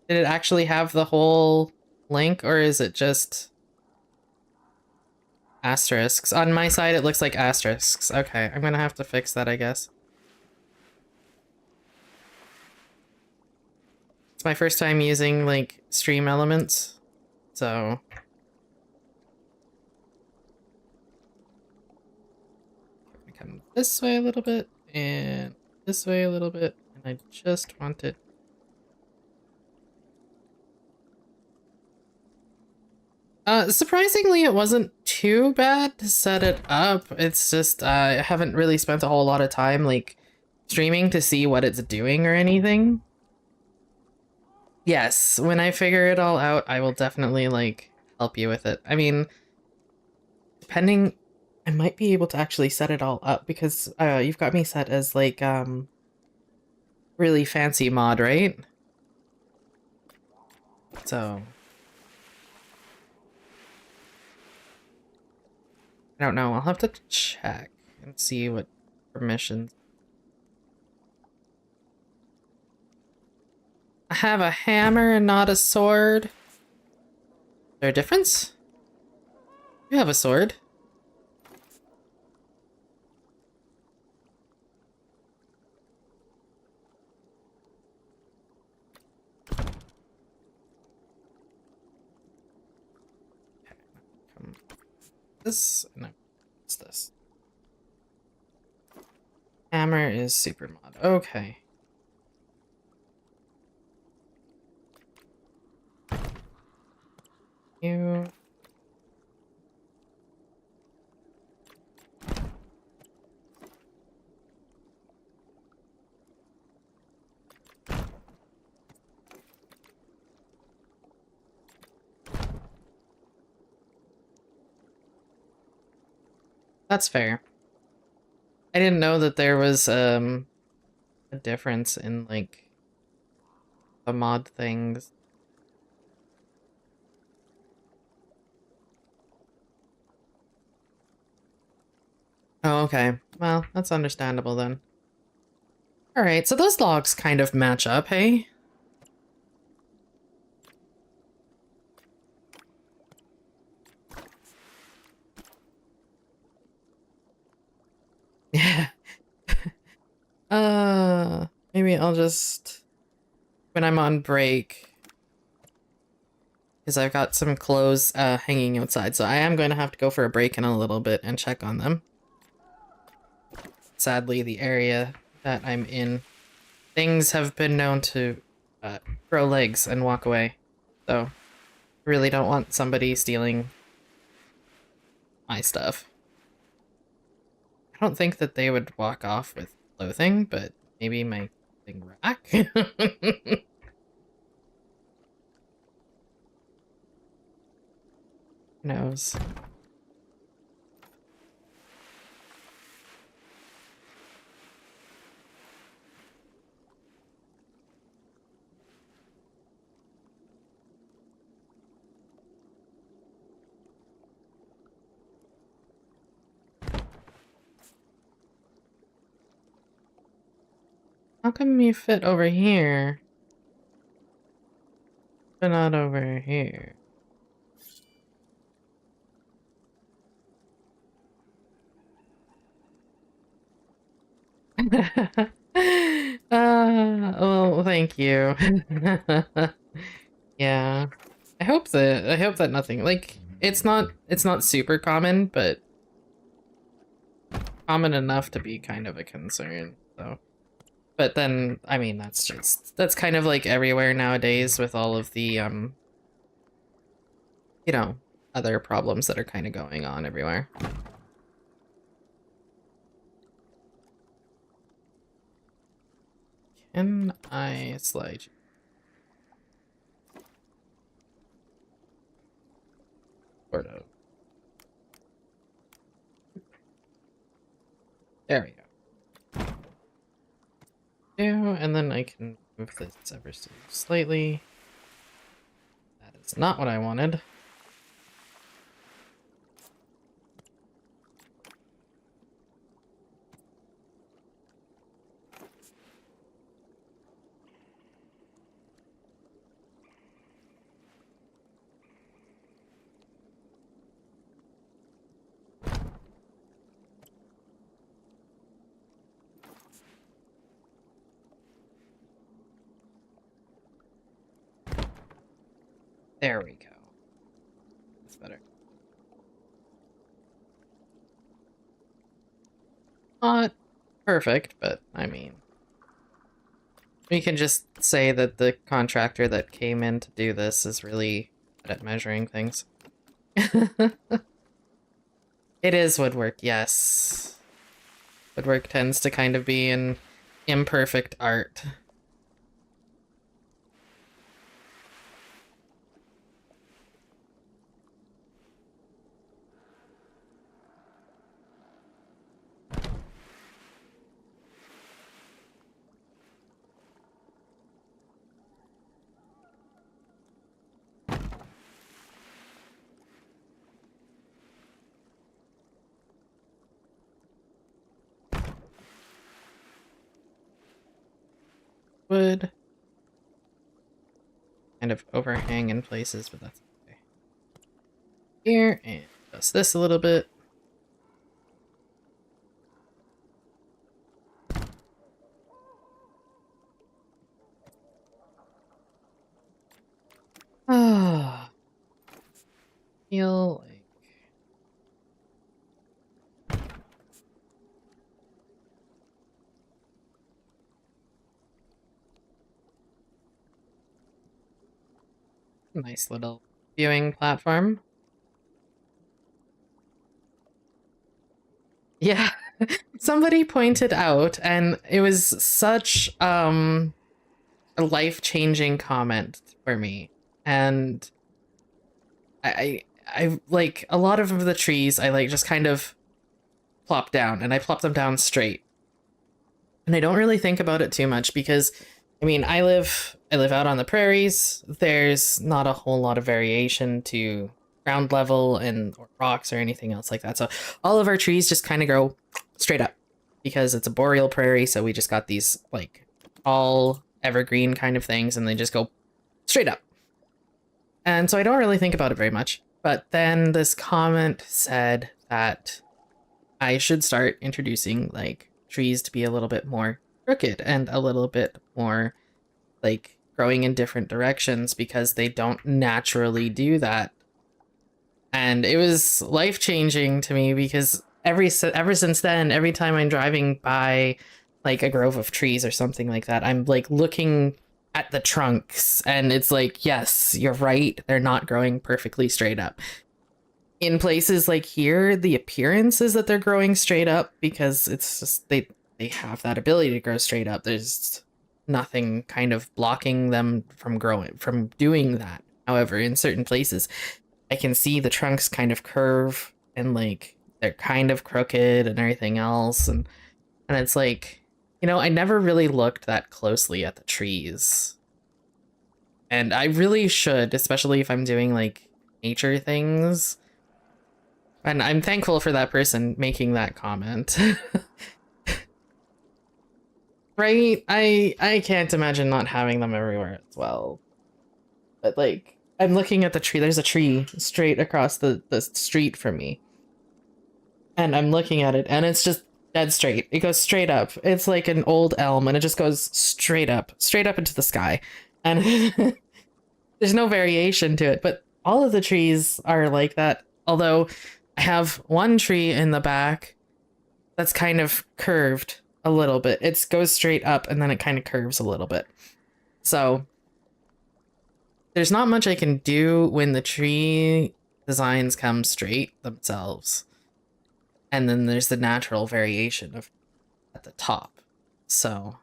Did it actually have the whole link, or is it just asterisks? On my side, it looks like asterisks. Okay, I'm gonna have to fix that, I guess. It's my first time using, like, stream elements, so... come this way a little bit, and this way a little bit, and I just want it... surprisingly, it wasn't too bad to set it up. It's just, I haven't really spent a whole lot of time, like, streaming to see what it's doing or anything. Yes, when I figure it all out, I will definitely, like, help you with it. I mean, depending, I might be able to actually set it all up because, you've got me set as, like, really fancy mod, right? So... I don't know. I'll have to check and see what permissions. I have a hammer and not a sword. Is there a difference? You have a sword. Come this? No, what's this? Hammer is super mod. Okay. You. That's fair. I didn't know that there was a difference in like the mod things. Oh, okay. Well, that's understandable then. All right, so those logs kind of match up, hey? Yeah. Maybe I'll just, when I'm on break, because I've got some clothes hanging outside, so I am going to have to go for a break in a little bit and check on them. Sadly, the area that I'm in, things have been known to grow legs and walk away, so I really don't want somebody stealing my stuff. I don't think that they would walk off with clothing, but maybe my thing rack? Who knows? How come you fit over here, but not over here? Well, thank you. Yeah. I hope that nothing, like, it's not super common, but common enough to be kind of a concern, so. But then, I mean, that's kind of like everywhere nowadays with all of the, you know, other problems that are kind of going on everywhere. Can I slide you? Sort of. There we go. And then I can move this ever so slightly. That is not what I wanted. There we go. That's better. Not perfect, but I mean, we can just say that the contractor that came in to do this is really good at measuring things. It is woodwork, yes. Woodwork tends to kind of be an imperfect art. Wood kind of overhang in places, but that's okay. Here, and adjust this a little bit. Ah, feel like nice little viewing platform. Yeah, somebody pointed out, and it was such a life-changing comment for me. And I like a lot of the trees I like just kind of plop down, and I plop them down straight. And I don't really think about it too much because I mean, I live out on the prairies. There's not a whole lot of variation to ground level and or rocks or anything else like that. So all of our trees just kind of grow straight up because it's a boreal prairie, so we just got these like all evergreen kind of things and they just go straight up. And so I don't really think about it very much. But then this comment said that I should start introducing like trees to be a little bit more crooked and a little bit more like growing in different directions because they don't naturally do that. And it was life-changing to me because ever since then, every time I'm driving by like a grove of trees or something like that, I'm like looking at the trunks and it's like, yes, you're right, they're not growing perfectly straight up. In places like here, the appearance is that they're growing straight up because it's just they have that ability to grow straight up. There's nothing kind of blocking them from doing that. However, in certain places, I can see the trunks kind of curve and like they're kind of crooked and everything else, and it's like, you know, I never really looked that closely at the trees. And I really should, especially if I'm doing like nature things. And I'm thankful for that person making that comment. Right? I can't imagine not having them everywhere as well. But like I'm looking at the tree. There's a tree straight across the street from me. And I'm looking at it and it's just dead straight. It goes straight up. It's like an old elm and it just goes straight up into the sky. And there's no variation to it, but all of the trees are like that. Although I have one tree in the back that's kind of curved a little bit. It goes straight up and then it kind of curves a little bit. So there's not much I can do when the tree designs come straight themselves. And then there's the natural variation of at the top. So,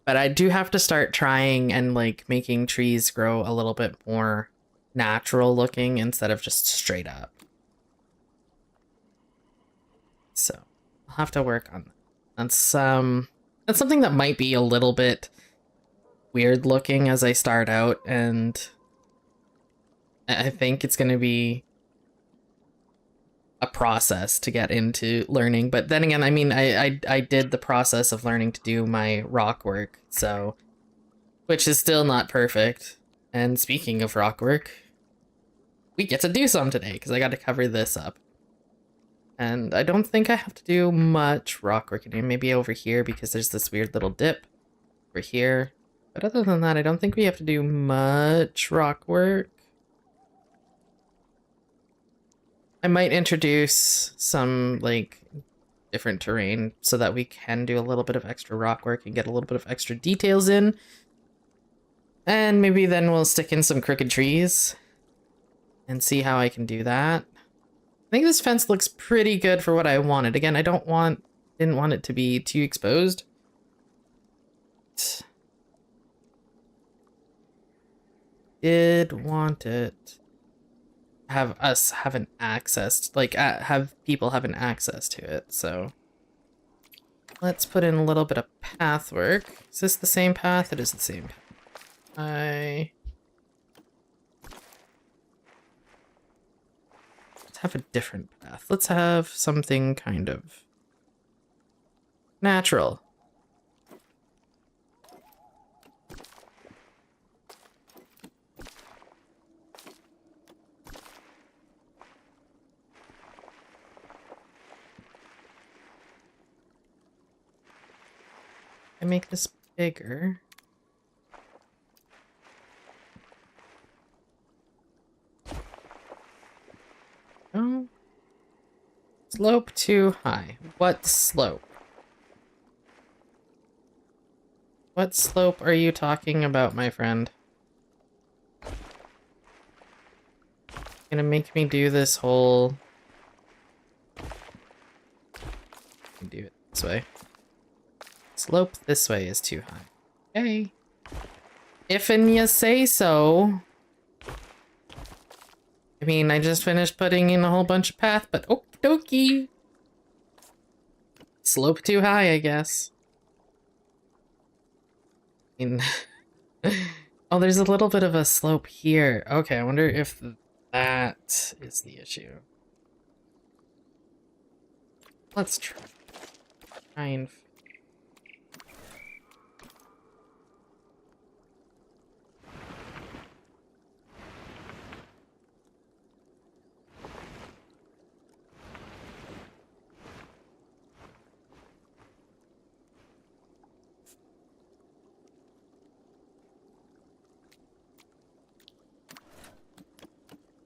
but I do have to start trying and like making trees grow a little bit more natural looking instead of just straight up. So I'll have to work on that. That's something that might be a little bit weird looking as I start out, and I think it's going to be a process to get into learning. But then again, I mean, I did the process of learning to do my rock work, so which is still not perfect. And speaking of rock work, we get to do some today because I got to cover this up. And I don't think I have to do much rock work. Maybe over here because there's this weird little dip over here. But other than that, I don't think we have to do much rock work. I might introduce some, like, different terrain so that we can do a little bit of extra rock work and get a little bit of extra details in. And maybe then we'll stick in some crooked trees and see how I can do that. I think this fence looks pretty good for what I wanted. Again, I didn't want it to be too exposed. Did want it have us have an access, like have people have an access to it. So let's put in a little bit of path work. Is this the same path? It is the same path. Let's have a different path. Let's have something kind of natural. I make this bigger. Oh. Slope too high. What slope? What slope are you talking about, my friend? Gonna make me do this whole... do it this way. Slope this way is too high. Okay. If and you say so. I mean, I just finished putting in a whole bunch of path, but okie dokie. Slope too high, I guess. I mean, oh, there's a little bit of a slope here. Okay, I wonder if that is the issue. Let's try and...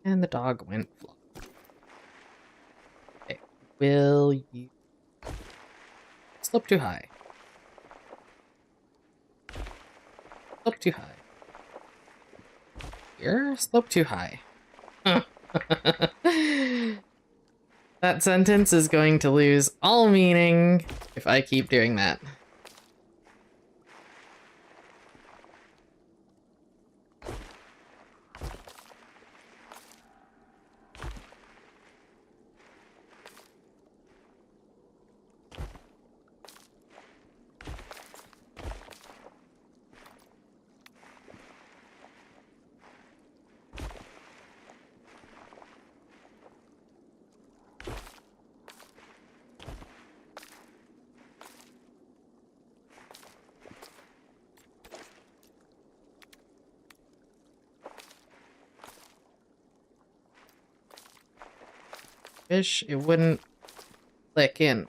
And the dog went flop. Okay, will you... Slope too high. Slope too high. Here? Slope too high. That sentence is going to lose all meaning if I keep doing that. Wish it wouldn't click in.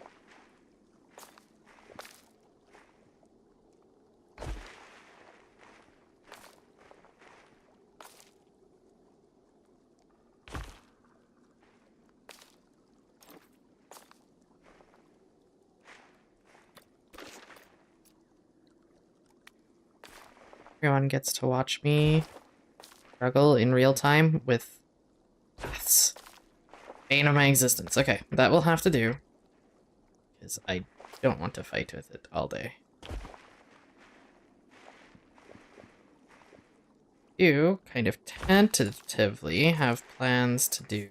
Everyone gets to watch me struggle in real time with paths. Bane of my existence. Okay, that will have to do. Because I don't want to fight with it all day. You kind of tentatively have plans to do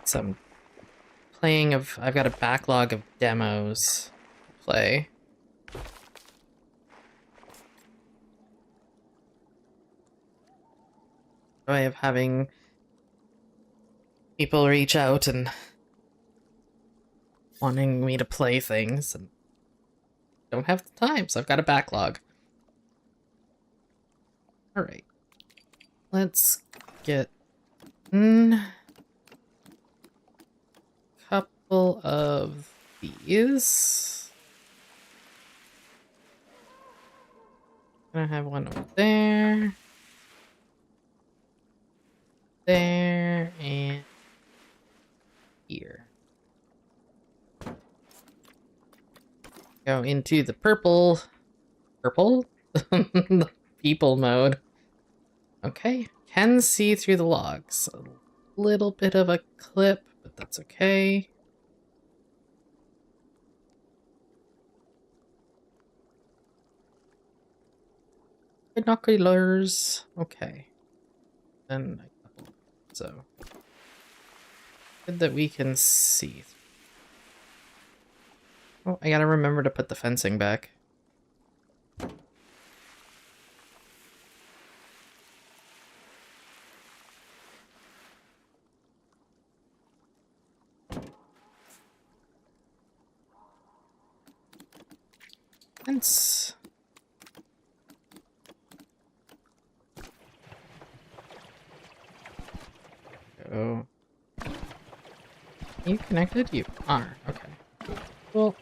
some playing of... I've got a backlog of demos to play. Way of having people reach out and wanting me to play things, and don't have the time, so I've got a backlog. Alright. Let's get a couple of these. I have one over there. There and here. Go into the purple. Purple? The people mode. Okay. Can see through the logs. A little bit of a clip, but that's okay. Binoculars. Okay. Then a couple. So good that we can see. Oh, I gotta remember to put the fencing back. Fence. Go. You connected? You are. Okay. Cool.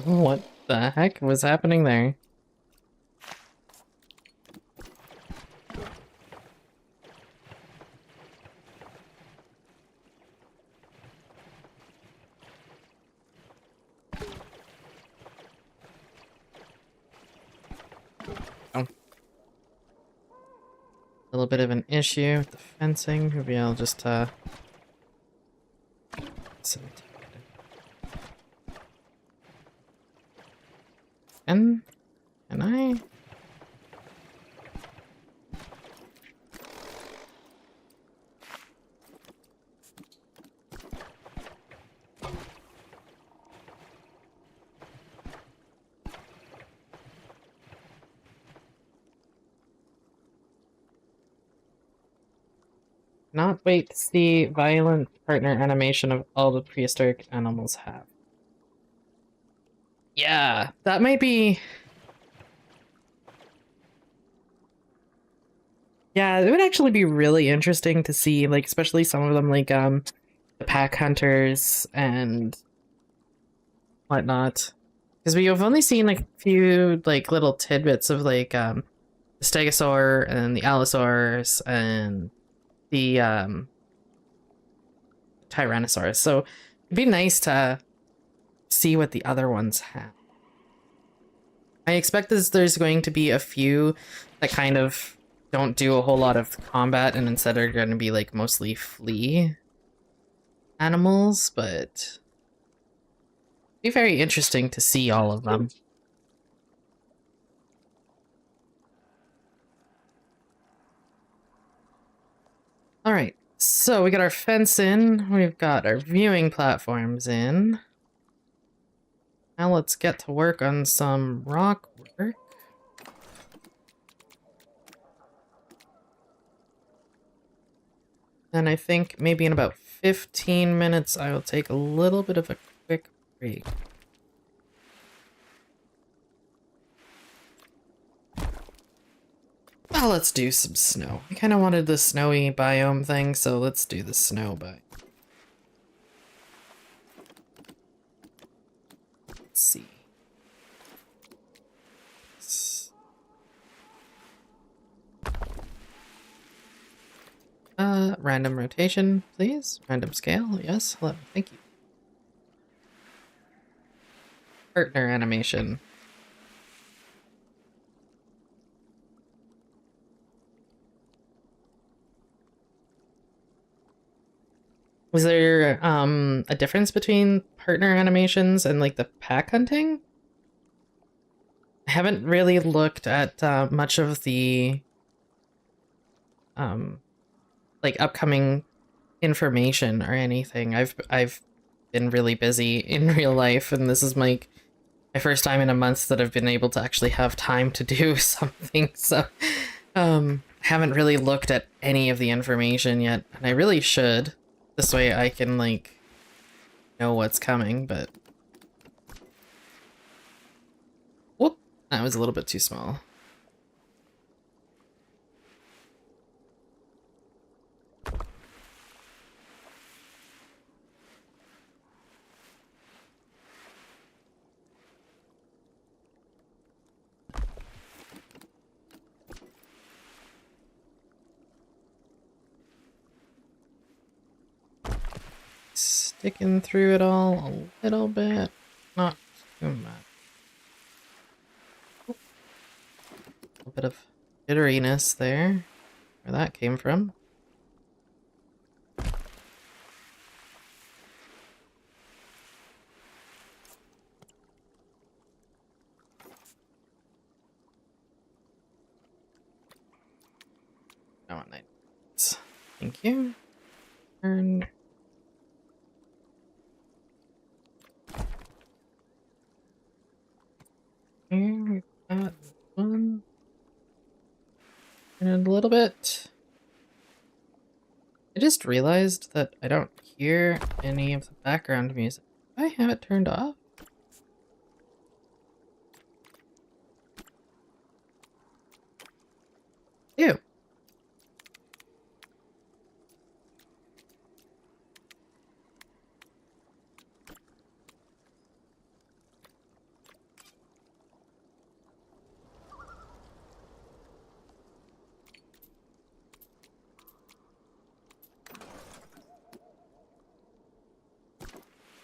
What the heck was happening there? Oh. A little bit of an issue with the fencing. Maybe I'll just and can I? Not wait to see violent partner animation of all the prehistoric animals have. Yeah, that might be... Yeah, it would actually be really interesting to see, like, especially some of them, like, the pack hunters and whatnot. Because we have only seen, like, a few, like, little tidbits of, like, the Stegosaur and the Allosaurus and the, Tyrannosaurus. So it'd be nice to see what the other ones have. I expect there's going to be a few that kind of don't do a whole lot of combat and instead are going to be like mostly flea animals, but it'd be very interesting to see all of them. All right, so we got our fence in, we've got our viewing platforms in. Now let's get to work on some rock work. And I think maybe in about 15 minutes I will take a little bit of a quick break. Well, let's do some snow. I kind of wanted the snowy biome thing, so let's do the snow biome. Let's see. Random rotation, please. Random scale, yes. Hello, thank you. Partner animation. Was there a difference between partner animations and like the pack hunting? I haven't really looked at much of the like upcoming information or anything. I've been really busy in real life, and this is my first time in a month that I've been able to actually have time to do something. So haven't really looked at any of the information yet, and I really should. This way I can, like, know what's coming, but... Whoop! That was a little bit too small. Sticking through it all a little bit, not too much. A little bit of jitteriness there, where that came from. Oh, nice. Thank you. Turn. Here we've got one. And a little bit. I just realized that I don't hear any of the background music. Do I have it turned off? Ew.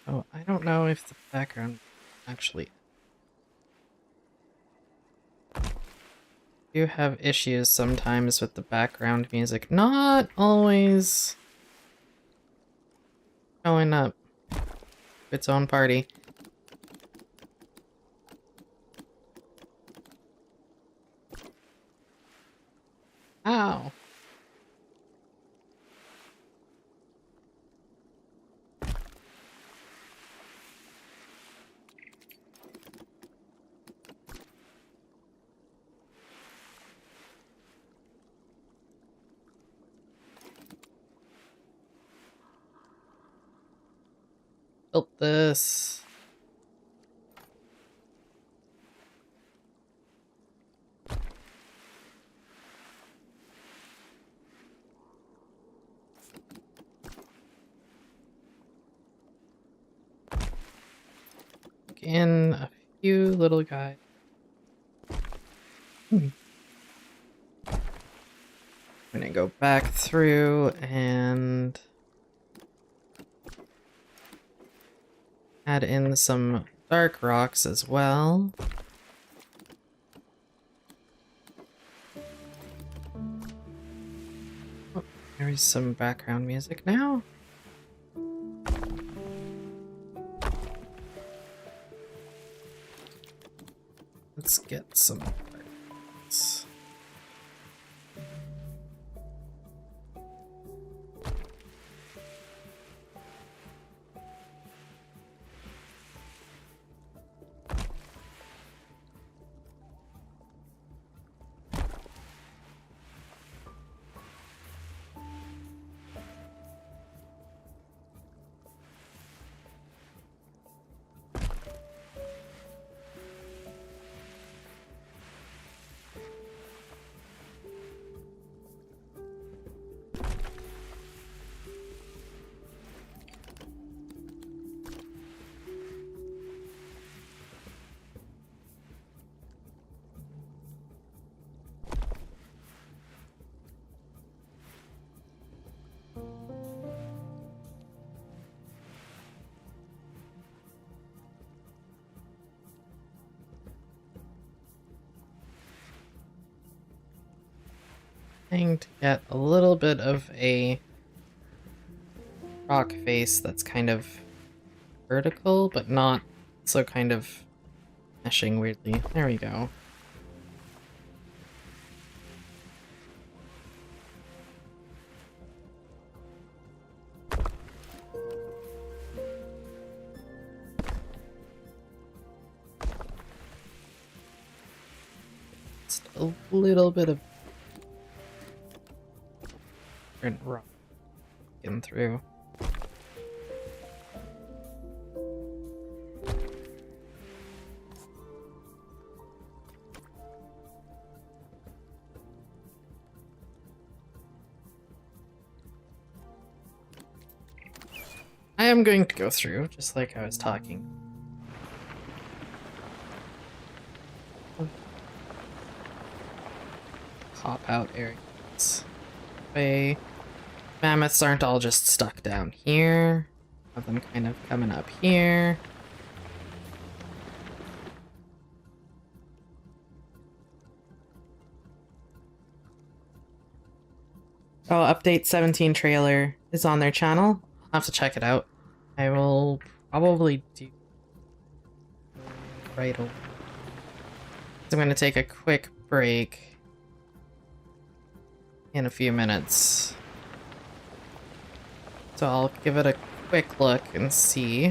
Oh, I don't know if the background actually... You have issues sometimes with the background music. Not always showing up its own party. Ow. Built this. In a few little guys. I'm gonna go back through and add in some dark rocks as well. Oh, there's some background music now. Let's get some parts. Trying to get a little bit of a rock face that's kind of vertical, but not so kind of meshing weirdly. There we go. Just a little bit of rock in through. am going to go through, just like I was talking. Pop out areas. Way mammoths aren't all just stuck down here. Have them kind of coming up here. Oh, Update 17 trailer is on their channel. I'll have to check it out. I will probably do right away. I'm going to take a quick break in a few minutes. So I'll give it a quick look and see.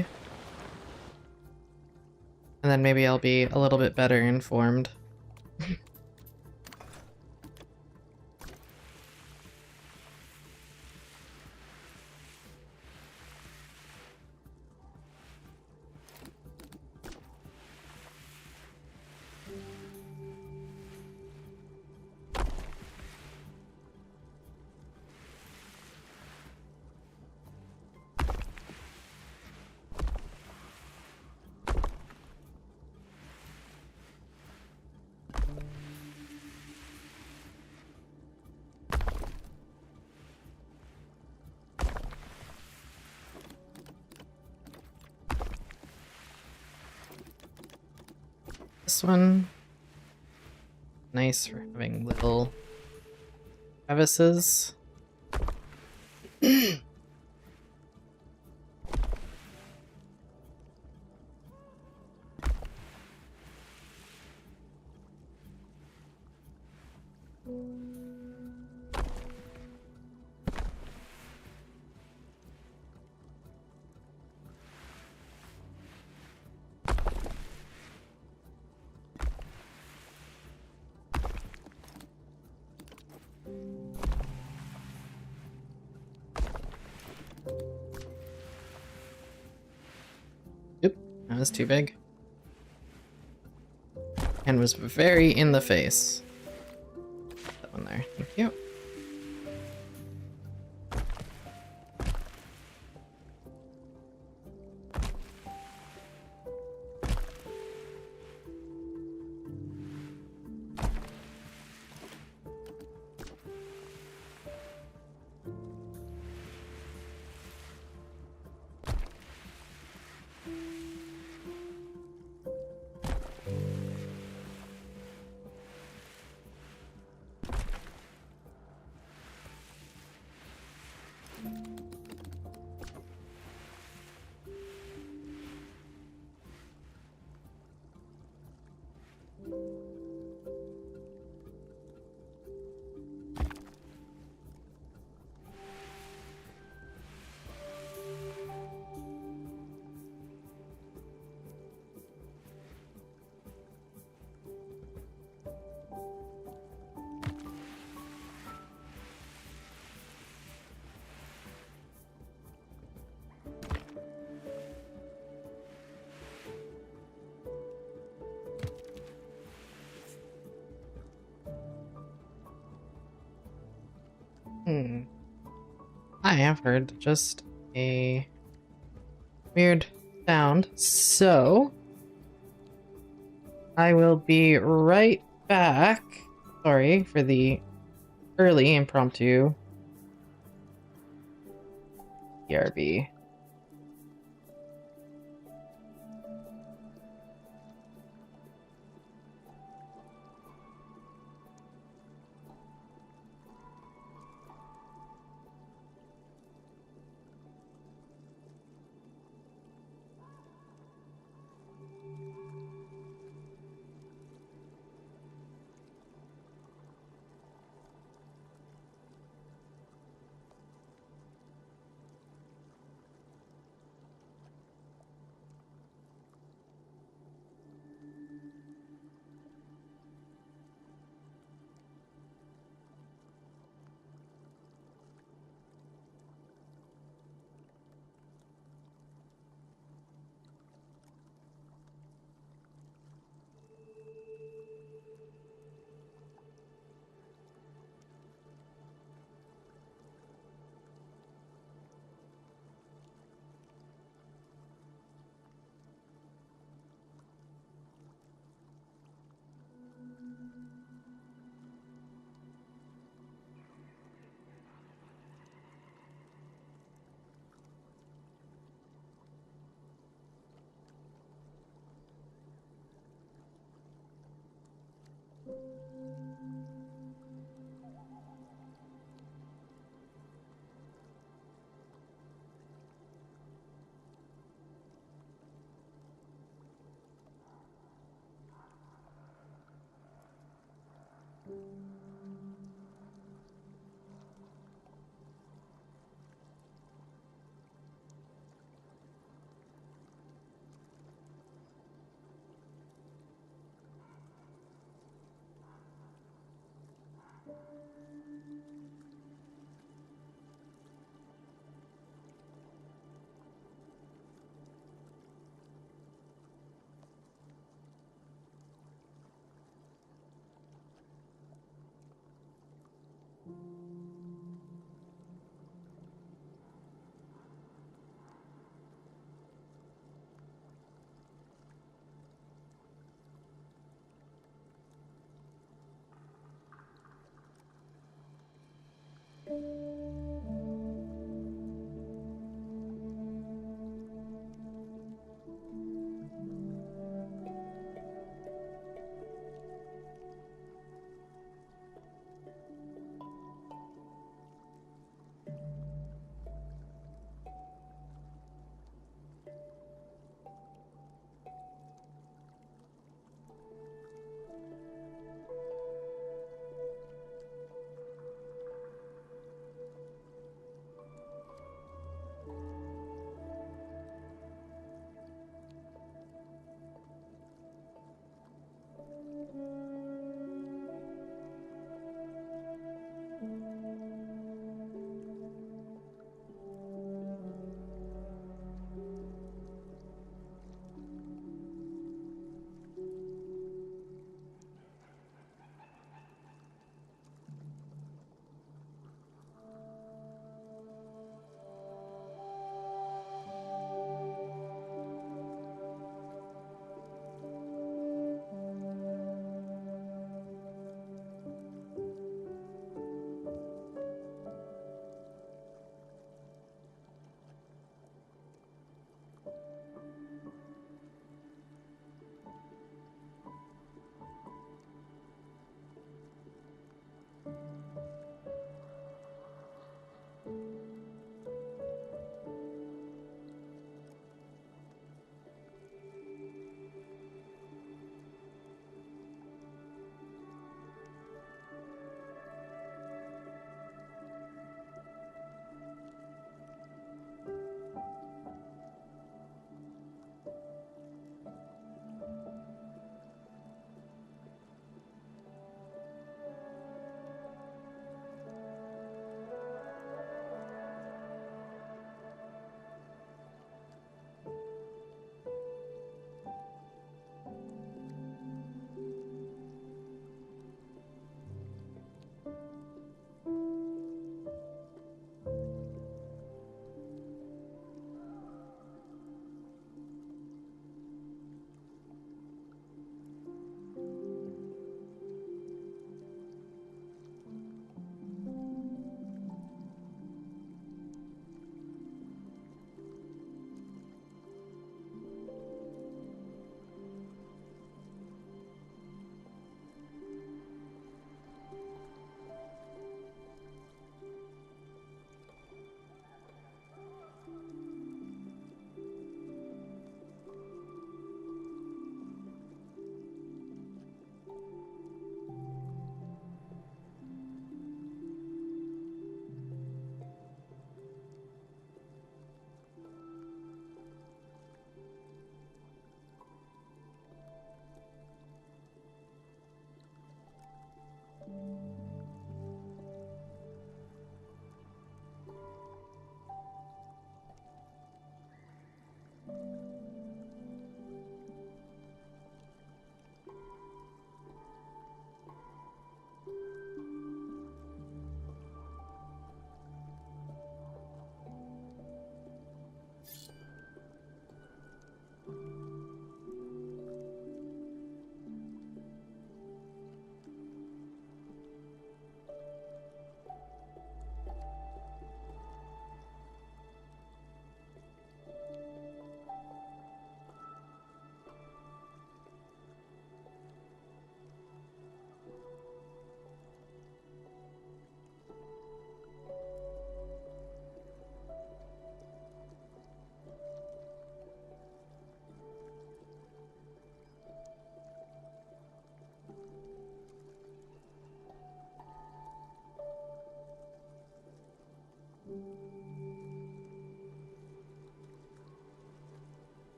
And then maybe I'll be a little bit better informed. This one, nice for having little crevices. Oop, that was too big. And was very in the face. That one there, thank you. I have heard just a weird sound, so I will be right back. Sorry for the early impromptu BRB.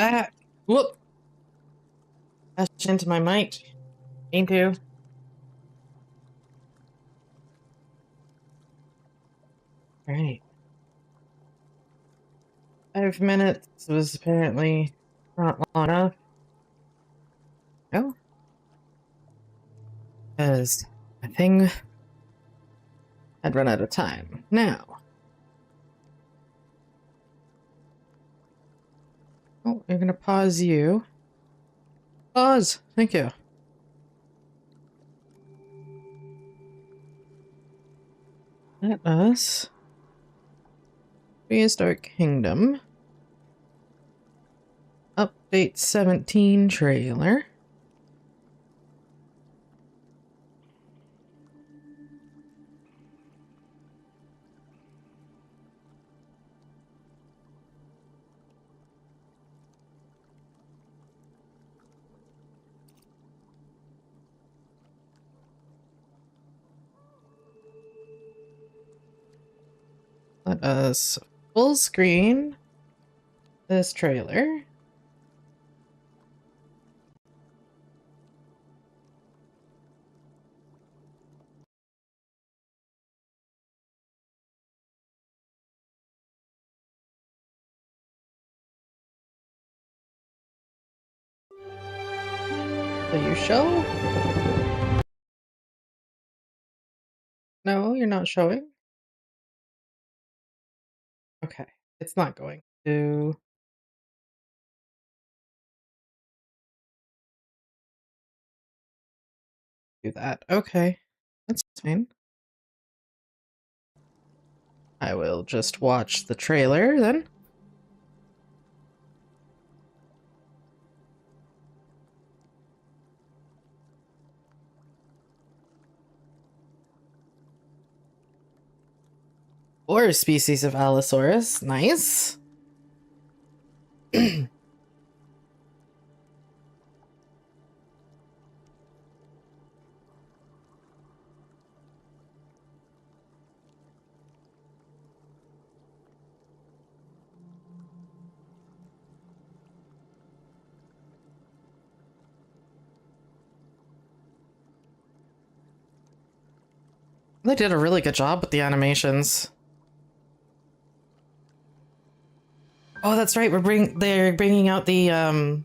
back. Whoop. Dash into my mic. Thank you. All right. 5 minutes was apparently not long enough. No. Because I think I'd run out of time. Now. Oh, you're gonna pause you. Pause. Thank you. Let us. Prehistoric Kingdom. Update 17 trailer. Let us full screen this trailer. Will you show? No, you're not showing? Okay, it's not going to do that. Okay, that's fine. I will just watch the trailer then. Or a species of Allosaurus. Nice. They did a really good job with the animations. Oh, that's right. They're bringing out the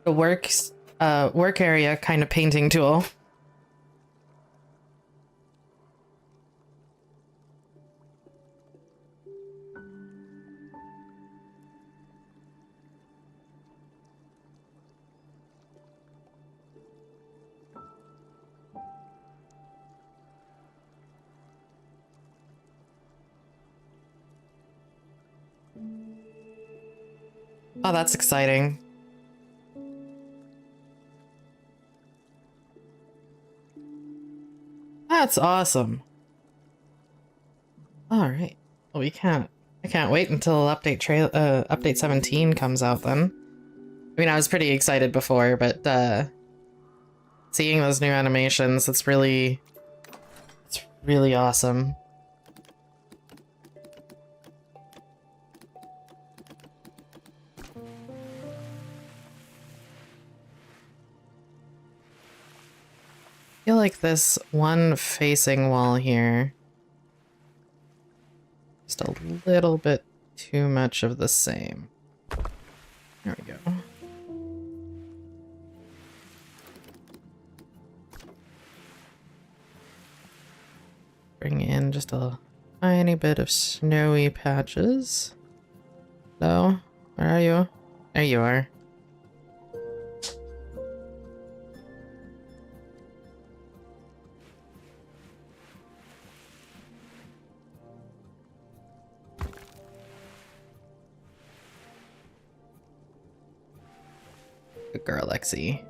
work area kind of painting tool. Oh, that's exciting. That's awesome. All right. Well, I can't wait until update 17 comes out then. I mean, I was pretty excited before, but seeing those new animations, it's really awesome. I feel like this one facing wall here, just a little bit too much of the same. There we go. Bring in just a tiny bit of snowy patches. Hello? Where are you? There you are. Good girl, Lexi.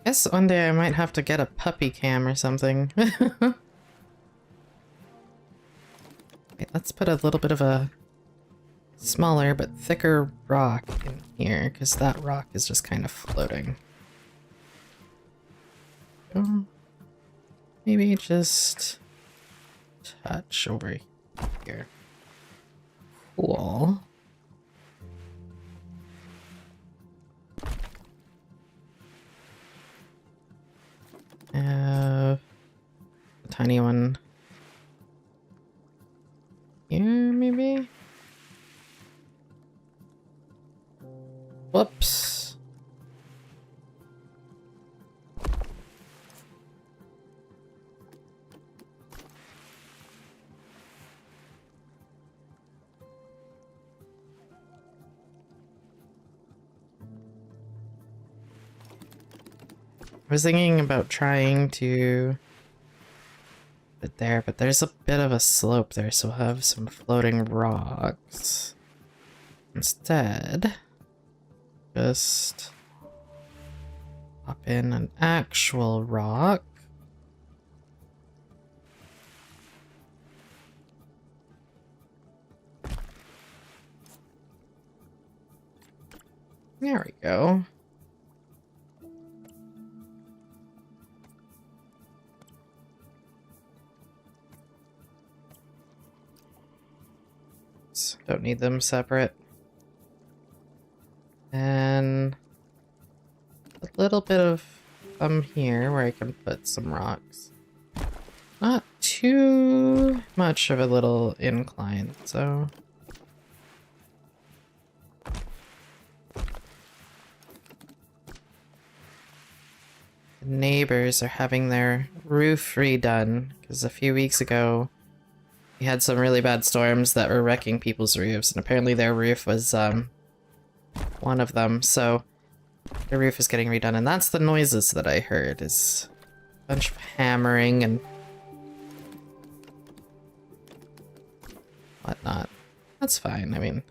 Guess one day I might have to get a puppy cam or something. Wait, let's put a little bit of a smaller but thicker rock in here, because that rock is just kind of floating. maybe just touch over here. Cool. A tiny one here, maybe? Whoops. I was thinking about trying to put it there, but there's a bit of a slope there, so we'll have some floating rocks. Instead, just pop in an actual rock. There we go. Don't need them separate. And a little bit of here where I can put some rocks. Not too much of a little incline, so. The neighbors are having their roof redone because a few weeks ago we had some really bad storms that were wrecking people's roofs, and apparently their roof was one of them, so the roof is getting redone, and that's the noises that I heard, is a bunch of hammering and whatnot. That's fine, I mean,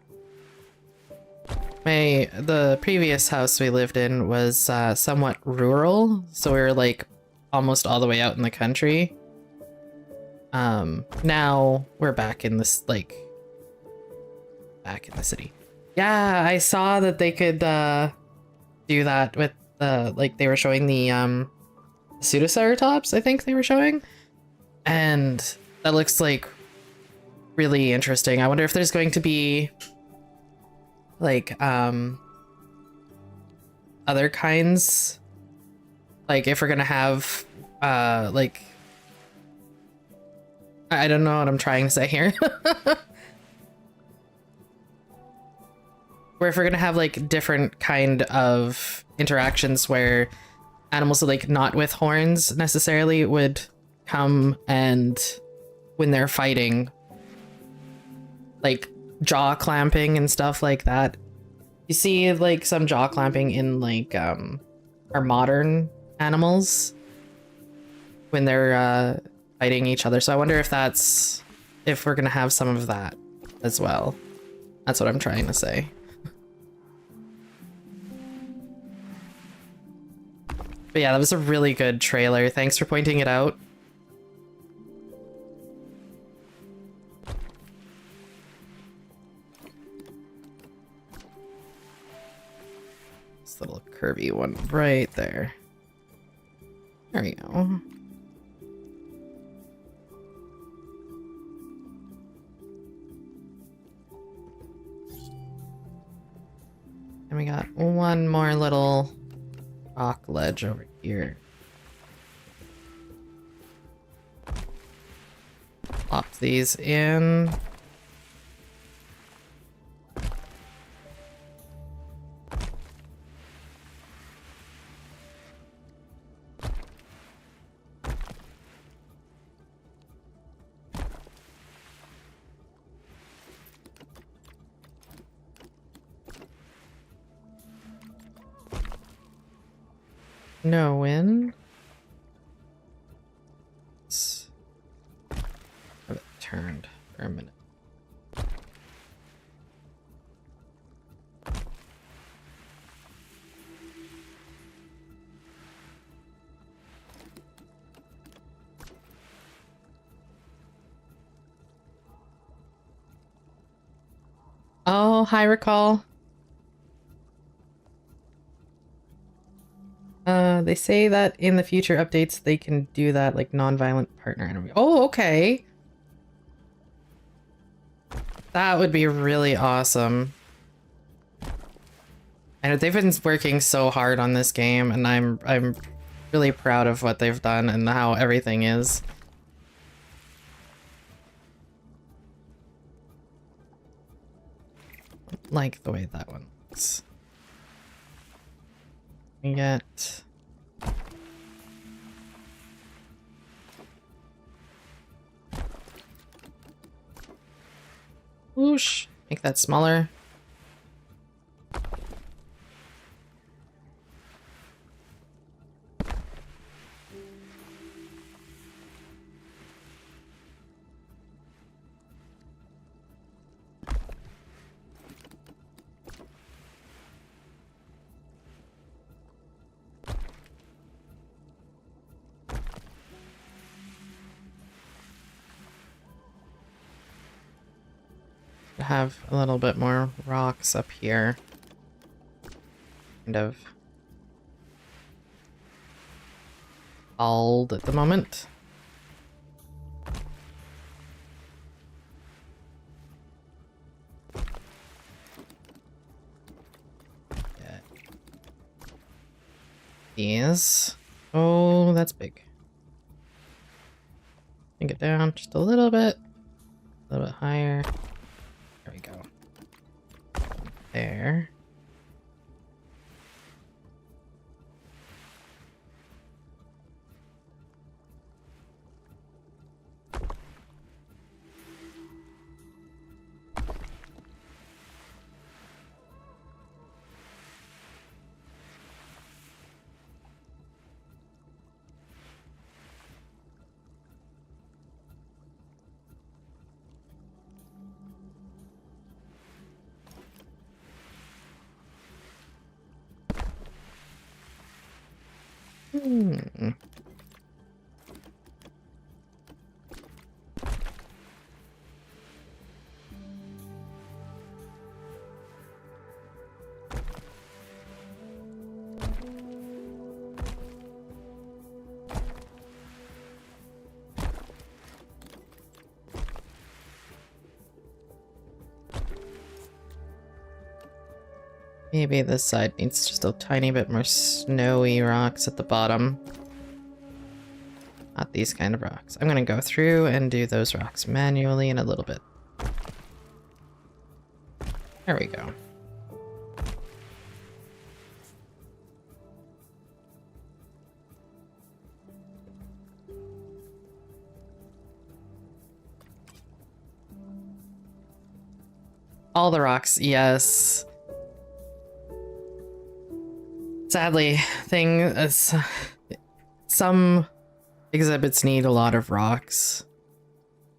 the previous house we lived in was somewhat rural, so we were like almost all the way out in the country. Now we're back in this, like, back in the city. Yeah, I saw that they could do that with the, like, they were showing the pseudoceratops, I think they were showing, and that looks like really interesting. I wonder if there's going to be like other kinds, like if we're gonna have like, I don't know what I'm trying to say here. Where if we're gonna have like different kind of interactions where animals like not with horns necessarily would come and when they're fighting, like jaw clamping and stuff like that. You see like some jaw clamping in like our modern animals when they're fighting each other. So I wonder if that's, if we're gonna have some of that as well. That's what I'm trying to say. But yeah, that was a really good trailer. Thanks for pointing it out. This little curvy one right there. There we go. And we got one more little rock ledge over here. Plop these in. No win. Let's have it turned for a minute. Oh, hi, Recall. They say that in the future updates they can do that, like non-violent partner enemy. Oh, okay. That would be really awesome. And they've been working so hard on this game, and I'm really proud of what they've done and how everything is. Like the way that one looks. We get whoosh. Make that smaller. Have a little bit more rocks up here. Kind of bald at the moment. Yeah. These. Oh, that's big. Bring it down just a little bit higher. There we go. There. Hmm. Maybe this side needs just a tiny bit more snowy rocks at the bottom. Not these kind of rocks. I'm gonna go through and do those rocks manually in a little bit. There we go. All the rocks, yes. Sadly, some exhibits need a lot of rocks.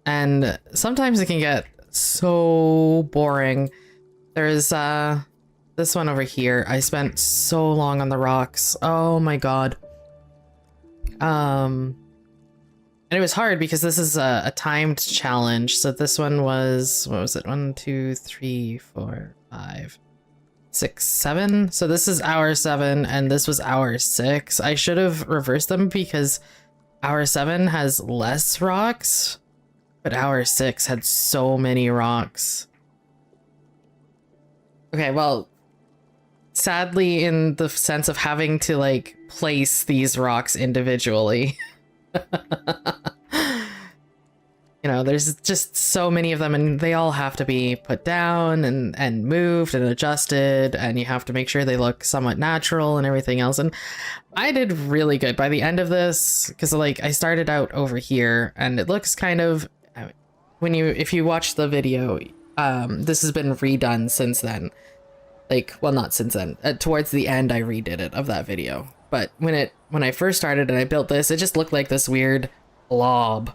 And sometimes it can get so boring. There's this one over here. I spent so long on the rocks. Oh my god. And it was hard because this is a timed challenge. So this one was, what was it? 1, 2, 3, 4, 5, 6, 7. So this is hour 7 and this was hour 6. I should have reversed them because hour 7 has less rocks, but hour 6 had so many rocks. Okay, well, sadly in the sense of having to like place these rocks individually. You know, there's just so many of them and they all have to be put down and moved and adjusted, and you have to make sure they look somewhat natural and everything else. And I did really good by the end of this because like I started out over here and it looks kind of, if you watch the video, this has been redone since then. Like, well, not since then. Towards the end, I redid it of that video. But when I first started and I built this, it just looked like this weird blob.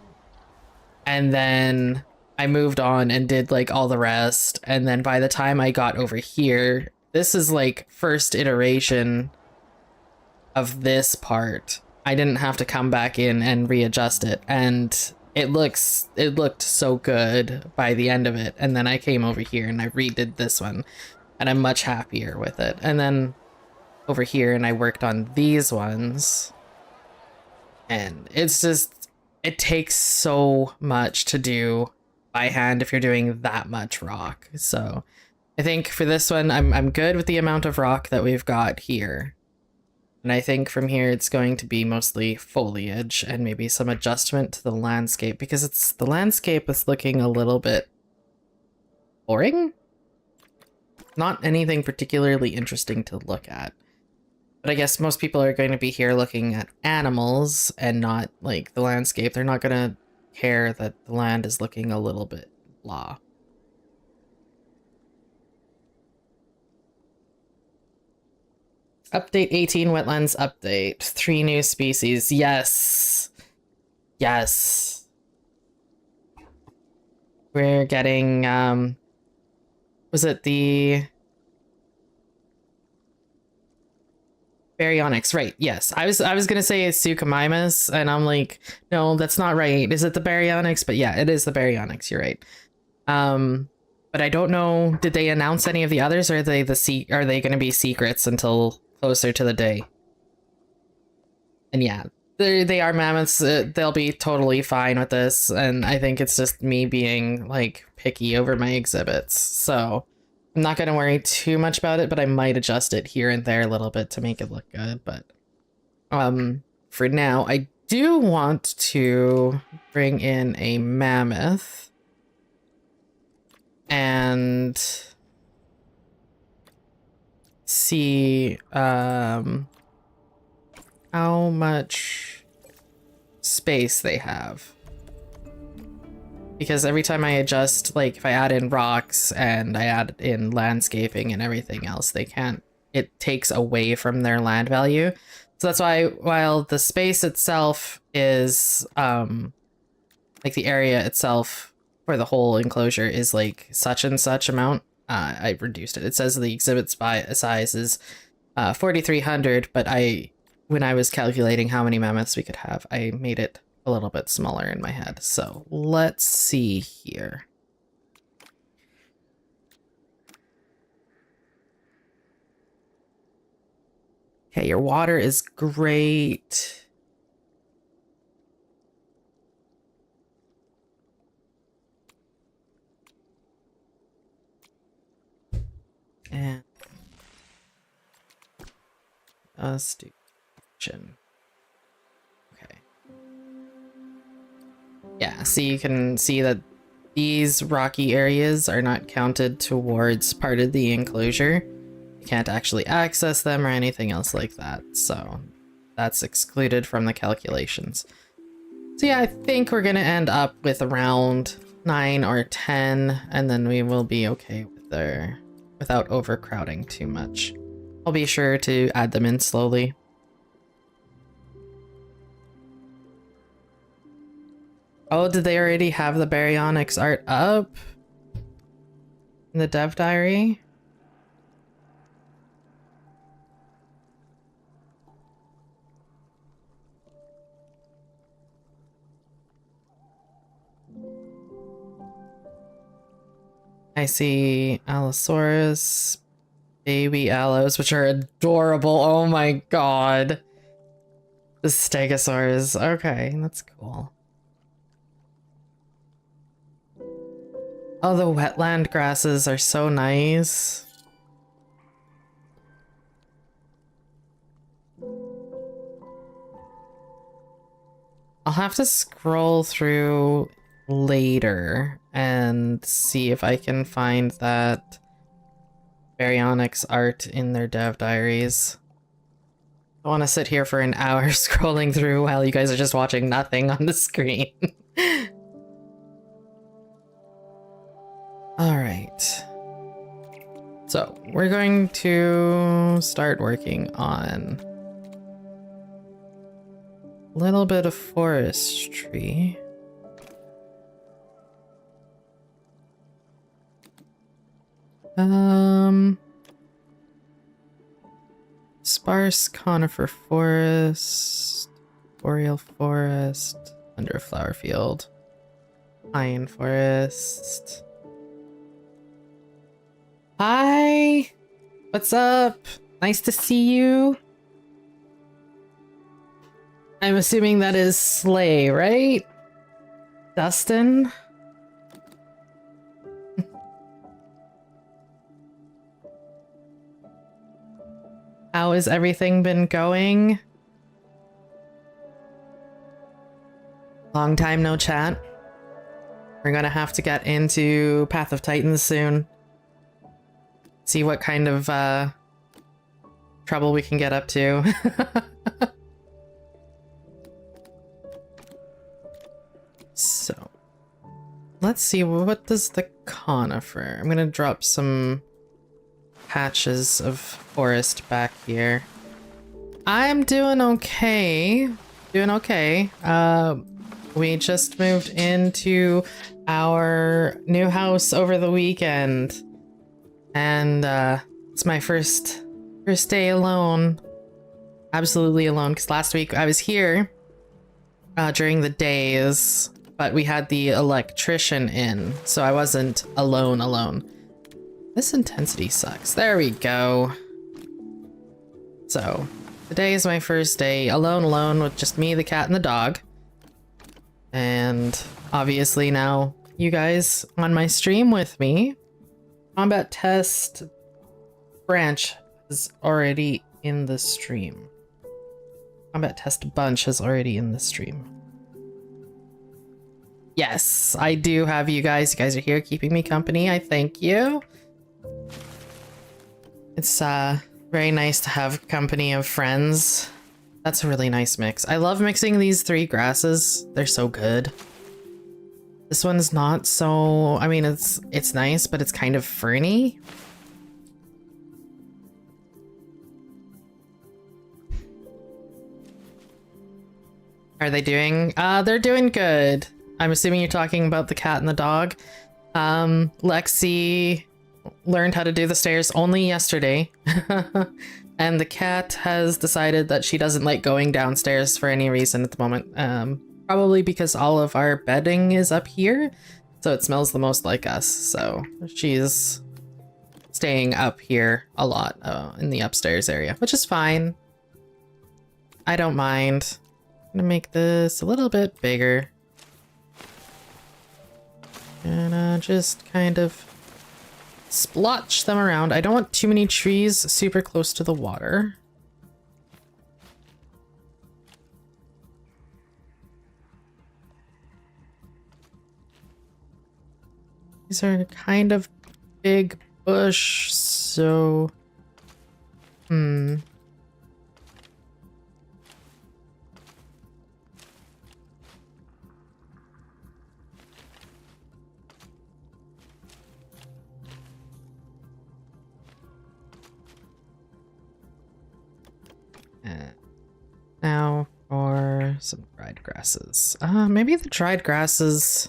And then I moved on and did like all the rest. And then by the time I got over here, this is like first iteration of this part. I didn't have to come back in and readjust it. And it looked so good by the end of it. And then I came over here and I redid this one. And I'm much happier with it. And then over here and I worked on these ones. And it's just, it takes so much to do by hand if you're doing that much rock. So I think for this one, I'm good with the amount of rock that we've got here. And I think from here it's going to be mostly foliage and maybe some adjustment to the landscape, because the landscape is looking a little bit boring. Not anything particularly interesting to look at. But I guess most people are going to be here looking at animals and not like the landscape. They're not going to care that the land is looking a little bit blah. Update 18 wetlands update. 3 new species. Yes. Yes. We're getting, was it the Baryonyx, right? Yes, I was gonna say it's Suchomimus, and I'm like, no, that's not right. Is it the Baryonyx? But yeah, it is the Baryonyx. You're right. But I don't know. Did they announce any of the others, or are they Are they going to be secrets until closer to the day? And yeah, they are mammoths. They'll be totally fine with this, and I think it's just me being like picky over my exhibits. So I'm not going to worry too much about it, but I might adjust it here and there a little bit to make it look good. But for now, I do want to bring in a mammoth and see how much space they have. Because every time I adjust, like if I add in rocks and I add in landscaping and everything else, it takes away from their land value. So that's why, while the space itself is, like the area itself for the whole enclosure is like such and such amount, I reduced it. It says the exhibit size is 4,300, but when I was calculating how many mammoths we could have, I made it a little bit smaller in my head. So let's see here. Okay, your water is great. And let's do kitchen. Okay. Yeah, so you can see that these rocky areas are not counted towards part of the enclosure. You can't actually access them or anything else like that, so that's excluded from the calculations. So yeah, I think we're gonna end up with around 9 or 10, and then we will be okay with without overcrowding too much. I'll be sure to add them in slowly. Oh, did they already have the Baryonyx art up in the dev diary? I see Allosaurus, baby Allos, which are adorable. Oh my god. The Stegosaurs. Okay, that's cool. Oh, the wetland grasses are so nice. I'll have to scroll through later and see if I can find that Baryonyx art in their dev diaries. I want to sit here for an hour scrolling through while you guys are just watching nothing on the screen. All right. So we're going to start working on a little bit of forestry. Sparse conifer forest, boreal forest, underflower field, pine forest. Hi! What's up? Nice to see you. I'm assuming that is Slay, right? Dustin? How has everything been going? Long time no chat. We're gonna have to get into Path of Titans soon. See what kind of trouble we can get up to. So, let's see, what does the conifer? I'm gonna drop some patches of forest back here. I'm doing okay. Doing okay. We just moved into our new house over the weekend. And it's my first day alone. Absolutely alone, because last week I was here during the days, but we had the electrician in, so I wasn't alone. This intensity sucks. There we go. So, today is my first day alone with just me, the cat, and the dog. And obviously now you guys on my stream with me. Combat test branch is already in the stream. Combat test bunch is already in the stream. Yes, I do have you guys. You guys are here keeping me company. I thank you. It's very nice to have company of friends. That's a really nice mix. I love mixing these three grasses. They're so good. This one's not so, I mean, it's nice, but it's kind of ferny. How are they doing? They're doing good. I'm assuming you're talking about the cat and the dog. Lexi learned how to do the stairs only yesterday. And the cat has decided that she doesn't like going downstairs for any reason at the moment. Probably because all of our bedding is up here, so it smells the most like us. So she's staying up here a lot in the upstairs area, which is fine. I don't mind. I'm gonna make this a little bit bigger. And just kind of splotch them around. I don't want too many trees super close to the water. These are kind of big bush, so... Now for some dried grasses. Maybe the dried grasses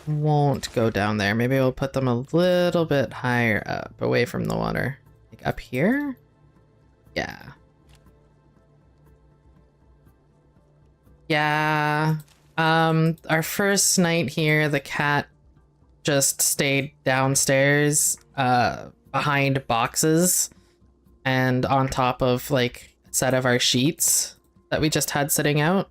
won't go down there. Maybe we'll put them a little bit higher up, away from the water. Like up here? Yeah. Yeah. Our first night here, the cat just stayed downstairs, behind boxes and on top of like set of our sheets that we just had sitting out.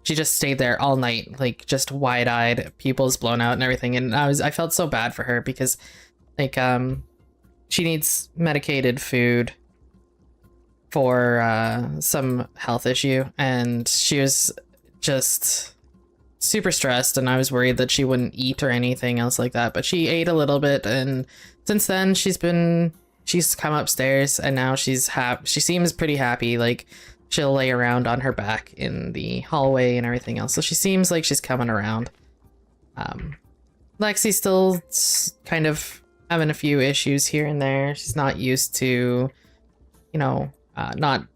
She just stayed there all night, like just wide-eyed, pupils blown out and everything. And I felt so bad for her because like she needs medicated food for some health issue, and she was just super stressed, and I was worried that she wouldn't eat or anything else like that. But she ate a little bit, and since then she's come upstairs, and now she seems pretty happy. Like she'll lay around on her back in the hallway and everything else, so she seems like she's coming around. Lexi's still kind of having a few issues here and there. She's not used to, you know, not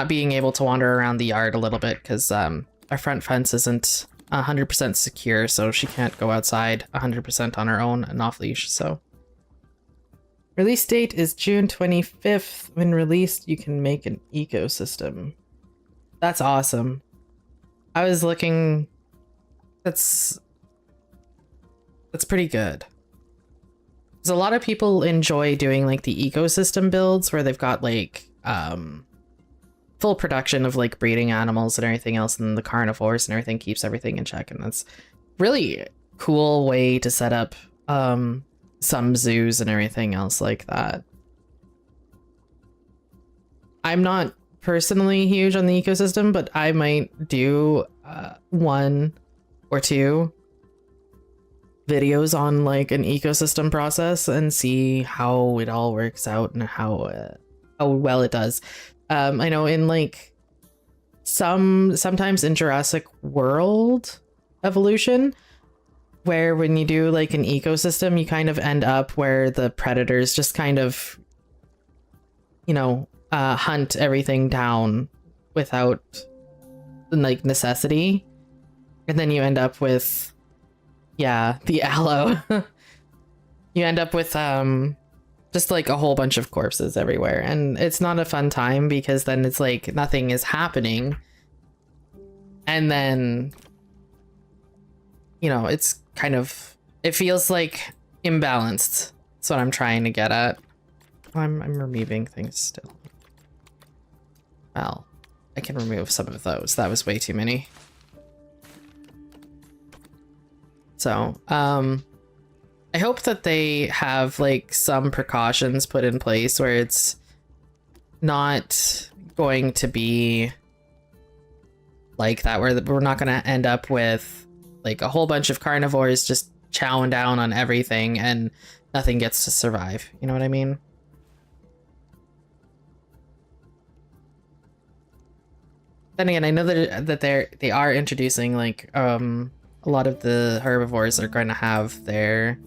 being able to wander around the yard a little bit, because our front fence isn't 100% secure, so she can't go outside 100% on her own and off leash. So release date is June 25th. When released, you can make an ecosystem. That's awesome. I was looking. That's pretty good. Because a lot of people enjoy doing like the ecosystem builds where they've got like full production of like breeding animals and everything else, and the carnivores and everything keeps everything in check, and that's really cool way to set up some zoos and everything else like that. I'm not personally huge on the ecosystem, but I might do 1 or 2 videos on like an ecosystem process and see how it all works out and how well it does. I know in like sometimes in Jurassic World Evolution, where when you do like an ecosystem, you kind of end up where the predators just kind of, you know, hunt everything down without like necessity. And then you end up with, yeah, the aloe. You end up with just like a whole bunch of corpses everywhere, and it's not a fun time because then it's like nothing is happening, and then, you know, it's kind of, it feels like imbalanced. That's what I'm trying to get at. I'm removing things still. Well, I can remove some of those. That was way too many. So I hope that they have like some precautions put in place where it's not going to be like that, where we're not going to end up with like a whole bunch of carnivores just chowing down on everything and nothing gets to survive. You know what I mean? Then again, I know that they are introducing like a lot of the herbivores are going to have their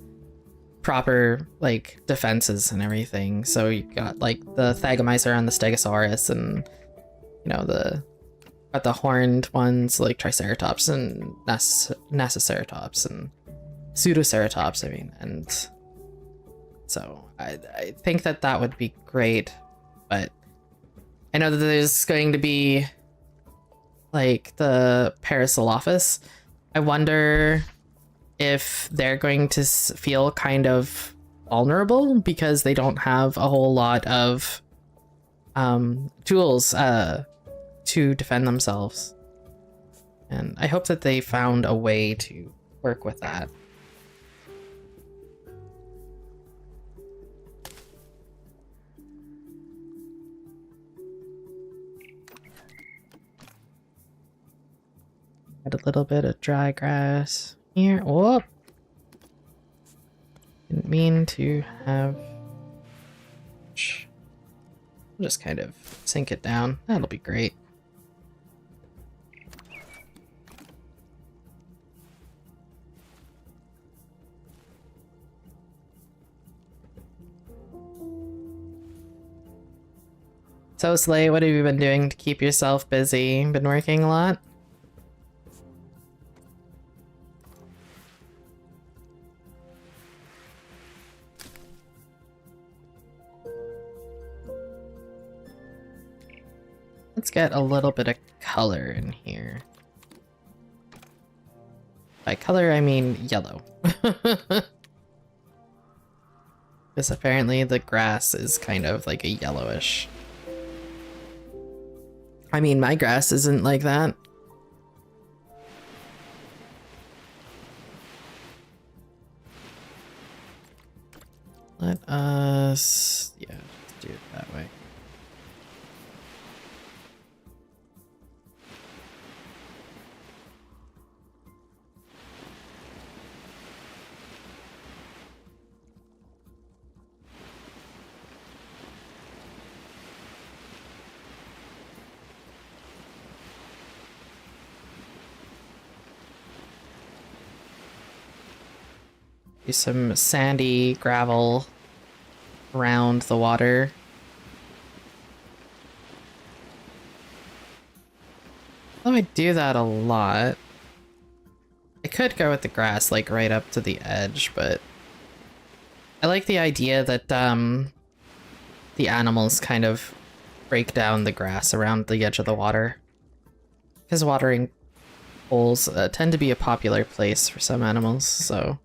proper like defenses and everything. So you got like the Thagomizer and the Stegosaurus, and you know got the horned ones like Triceratops and Nasiceratops and Pseudoceratops. I mean, and so I think that would be great, but I know that there's going to be like the Parasaurolophus. I wonder if they're going to feel kind of vulnerable because they don't have a whole lot of tools to defend themselves. And I hope that they found a way to work with that. Add a little bit of dry grass here. Oh, didn't mean to have. Just kind of sink it down. That'll be great. So Slay, what have you been doing to keep yourself busy? Been working a lot? Let's get a little bit of color in here. By color, I mean yellow. Because apparently the grass is kind of like a yellowish. I mean, my grass isn't like that. Let us, yeah, do it that way. Do some sandy gravel around the water. Though I do that a lot. I could go with the grass like right up to the edge, but I like the idea that the animals kind of break down the grass around the edge of the water. Because watering holes tend to be a popular place for some animals, so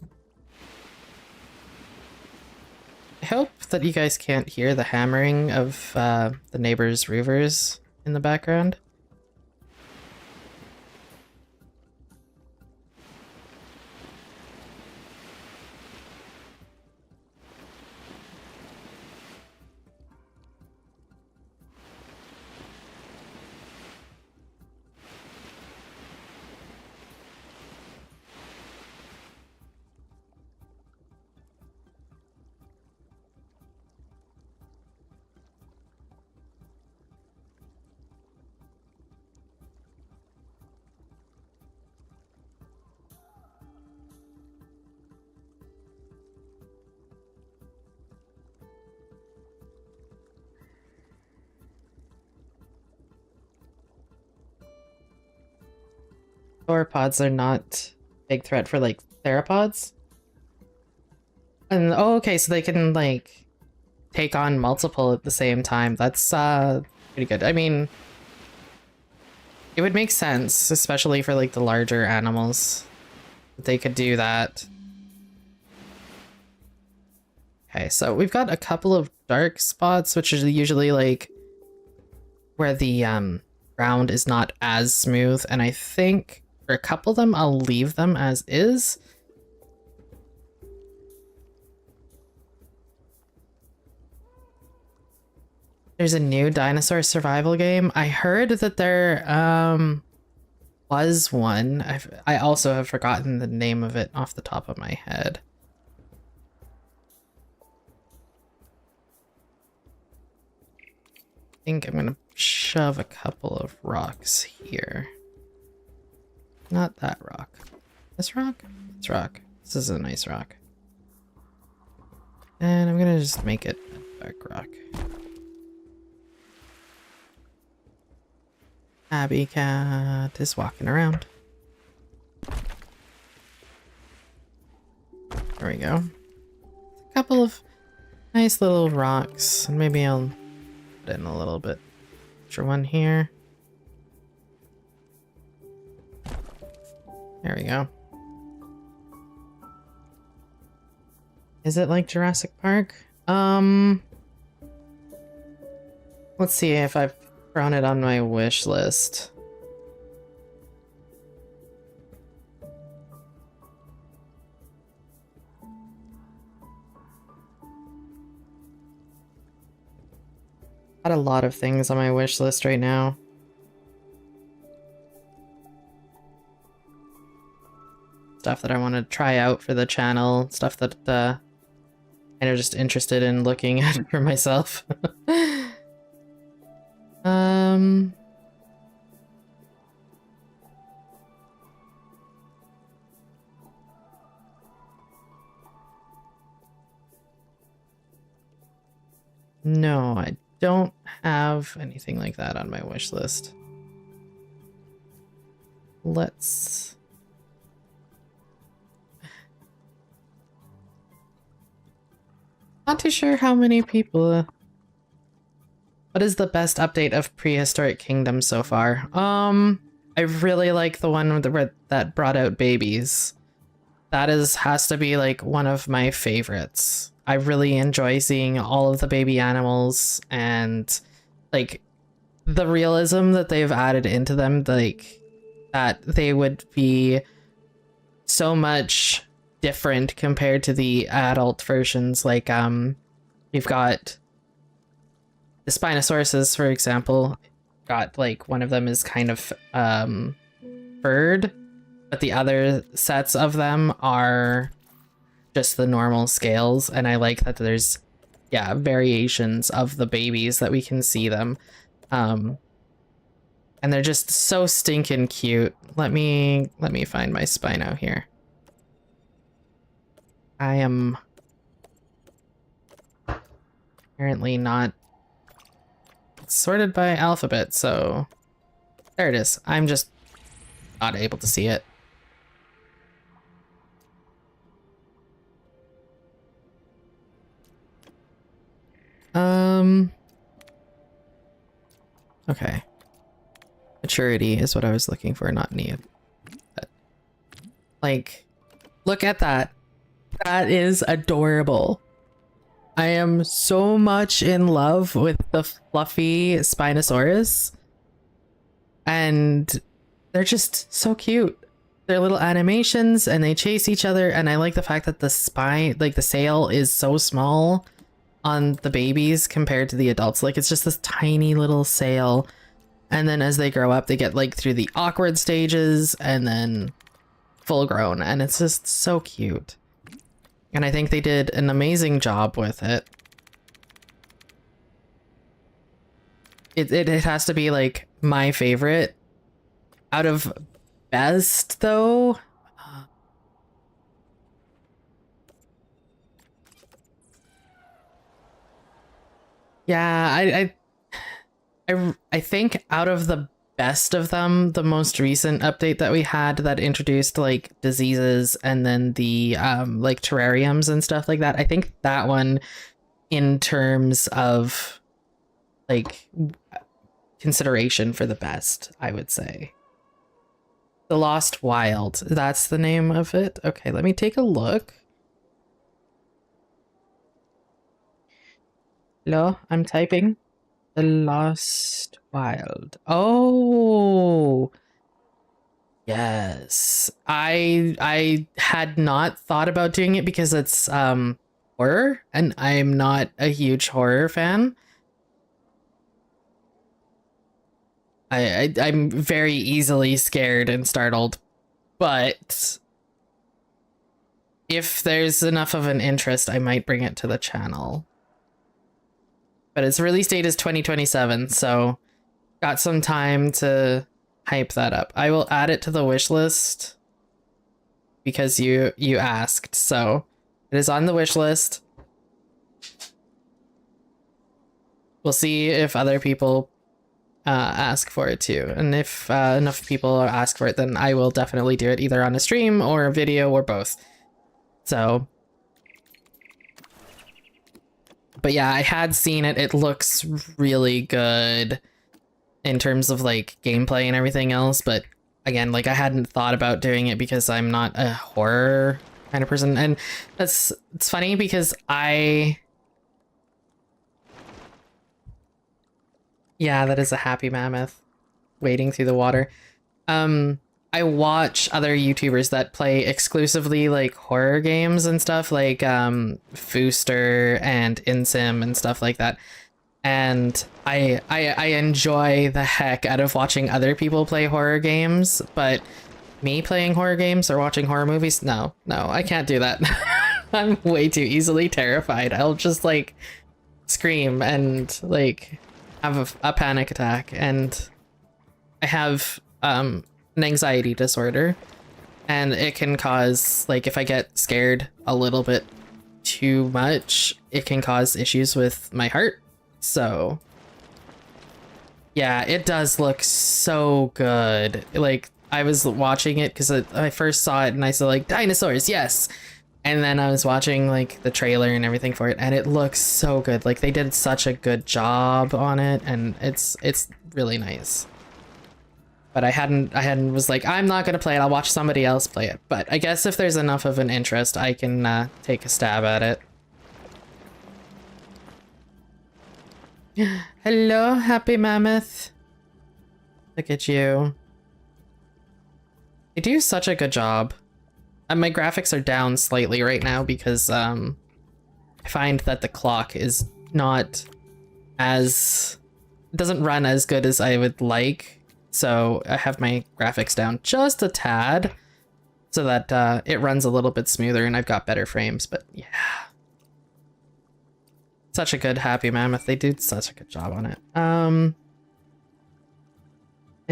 I hope that you guys can't hear the hammering of the neighbor's roofers in the background. Sauropods are not a big threat for like theropods. And oh, okay, so they can like take on multiple at the same time. That's pretty good. I mean, it would make sense, especially for like the larger animals, that they could do that. Okay, so we've got a couple of dark spots, which is usually like where the ground is not as smooth, and I think for a couple of them, I'll leave them as is. There's a new dinosaur survival game. I heard that there was one. I also have forgotten the name of it off the top of my head. I think I'm gonna shove a couple of rocks here. Not that rock. This rock? This rock. This is a nice rock. And I'm gonna just make it a dark rock. Abby Cat is walking around. There we go. A couple of nice little rocks, and maybe I'll put in a little bit extra one here. There we go. Is it like Jurassic Park? Let's see if I've thrown it on my wish list. Got a lot of things on my wish list right now. Stuff that I want to try out for the channel, stuff that I'm just interested in looking at for myself. No, I don't have anything like that on my wish list. Let's... Not too sure how many people... What is the best update of Prehistoric Kingdom so far? I really like the one that brought out babies. That has to be like one of my favorites. I really enjoy seeing all of the baby animals and like the realism that they've added into them, like that they would be so much different compared to the adult versions. Like you've got the Spinosauruses, for example, got like one of them is kind of furred, but the other sets of them are just the normal scales, and I like that there's variations of the babies that we can see them. And they're just so stinking cute. Let me find my Spino here. I am apparently not sorted by alphabet, so there it is. I'm just not able to see it. Okay. Maturity is what I was looking for, not need. Like, look at that. That is adorable. I am so much in love with the fluffy Spinosaurus, and they're just so cute. They're little animations and they chase each other, and I like the fact that the spine, like the sail, is so small on the babies compared to the adults. Like it's just this tiny little sail, and then as they grow up they get like through the awkward stages and then full grown, and it's just so cute. And I think they did an amazing job with it. It has to be like my favorite out of best though. Yeah, I think out of the best of them, the most recent update that we had that introduced like diseases and then the like terrariums and stuff like that, I think that one, in terms of like consideration for the best, I would say. The Lost Wild, that's the name of it. Okay, let me take a look. Hello, I'm typing. The Lost Wild. Oh, yes. I had not thought about doing it because it's horror, and I'm not a huge horror fan. I'm very easily scared and startled, but if there's enough of an interest, I might bring it to the channel. But its release date is 2027, so got some time to hype that up. I will add it to the wish list because you asked, so it is on the wish list. We'll see if other people ask for it too, and if enough people ask for it, then I will definitely do it either on a stream or a video or both. So, but yeah, I had seen it. It looks really good in terms of like gameplay and everything else, but again, like I hadn't thought about doing it because I'm not a horror kind of person. And it's funny because yeah, that is a happy mammoth wading through the water. I watch other YouTubers that play exclusively like horror games and stuff, like Fooster and Insim and stuff like that. And I enjoy the heck out of watching other people play horror games, but me playing horror games or watching horror movies, no, I can't do that. I'm way too easily terrified. I'll just like scream and like have a panic attack, and I have an anxiety disorder, and it can cause, like, if I get scared a little bit too much, it can cause issues with my heart. So yeah, it does look so good. Like, I was watching it because I first saw it and I saw like dinosaurs, yes, and then I was watching like the trailer and everything for it, and it looks so good. Like they did such a good job on it, and it's really nice. But I was like, I'm not gonna play it, I'll watch somebody else play it. But I guess if there's enough of an interest, I can take a stab at it. Hello, happy mammoth. Look at you. They do such a good job. And my graphics are down slightly right now because I find that the clock is not as... it doesn't run as good as I would like. So I have my graphics down just a tad so that it runs a little bit smoother and I've got better frames. But yeah. Such a good happy mammoth. They did such a good job on it. I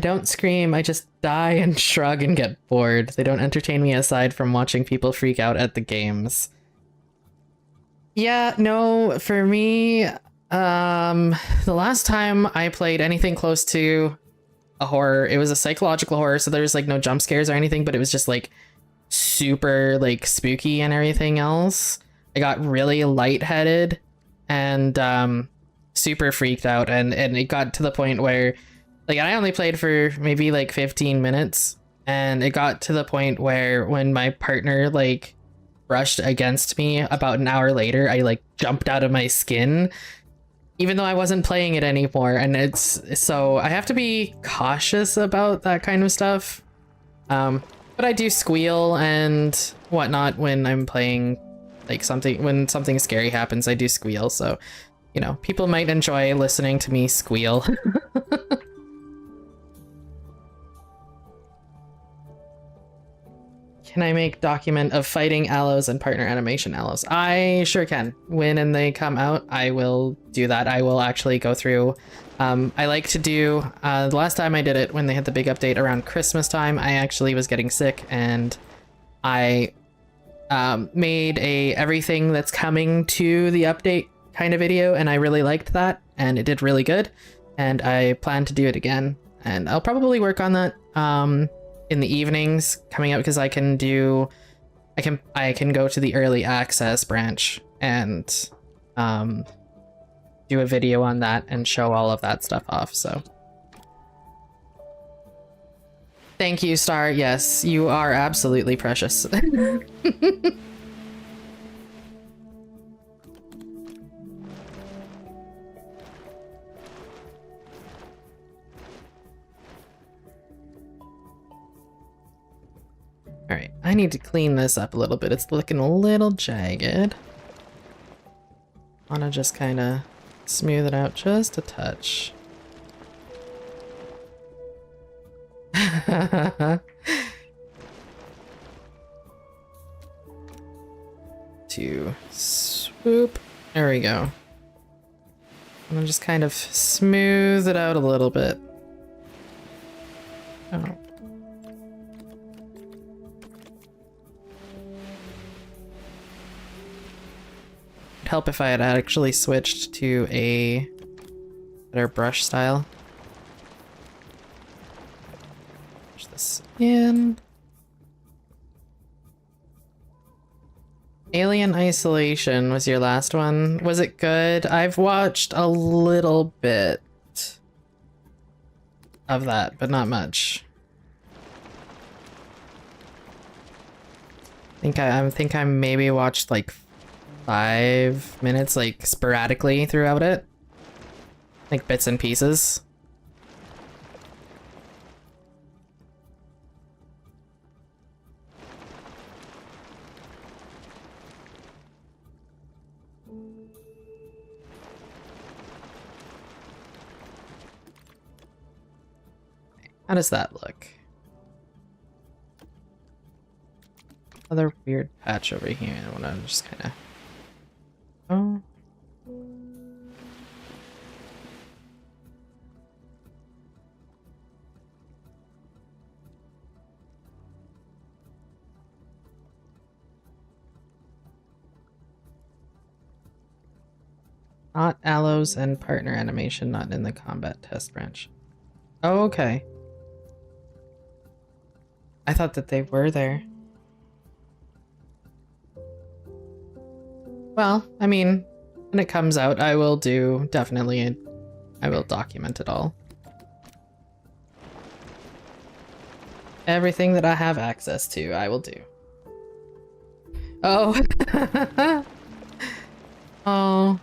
don't scream, I just die and shrug and get bored. They don't entertain me aside from watching people freak out at the games. Yeah, no, for me, the last time I played anything close to a horror, it was a psychological horror, so there was like no jump scares or anything, but it was just like super like spooky and everything else. I got really lightheaded and super freaked out, and it got to the point where like I only played for maybe like 15 minutes, and it got to the point where when my partner like brushed against me about an hour later, I like jumped out of my skin, even though I wasn't playing it anymore. And so I have to be cautious about that kind of stuff. But I do squeal and whatnot when I'm playing, like when something scary happens, I do squeal. So, you know, people might enjoy listening to me squeal. Can I make document of fighting aloes and partner animation aloes? I sure can. When and they come out, I will do that. I will actually go through. I like to do, the last time I did it when they had the big update around Christmas time, I actually was getting sick and I made a everything that's coming to the update kind of video, and I really liked that and it did really good. And I plan to do it again, and I'll probably work on that in the evenings coming up, because I can go to the early access branch and do a video on that and show all of that stuff off. So thank you, Star. Yes, you are absolutely precious. All right, I need to clean this up a little bit. It's looking a little jagged. I want to just kind of smooth it out just a touch. To swoop. There we go. I'm gonna just kind of smooth it out a little bit. Oh. It'd help if I had actually switched to a better brush style. Push this in. Alien Isolation was your last one. Was it good? I've watched a little bit of that, but not much. I think I maybe watched like 5 minutes, like sporadically throughout it, like bits and pieces. How does that look? Another weird patch over here. I want to just kind of... Oh. Not aloes and partner animation, not in the combat test branch. Oh, okay. I thought that they were there. Well, I mean, when it comes out, I will definitely, I will document it all. Everything that I have access to, I will do. Oh. Oh.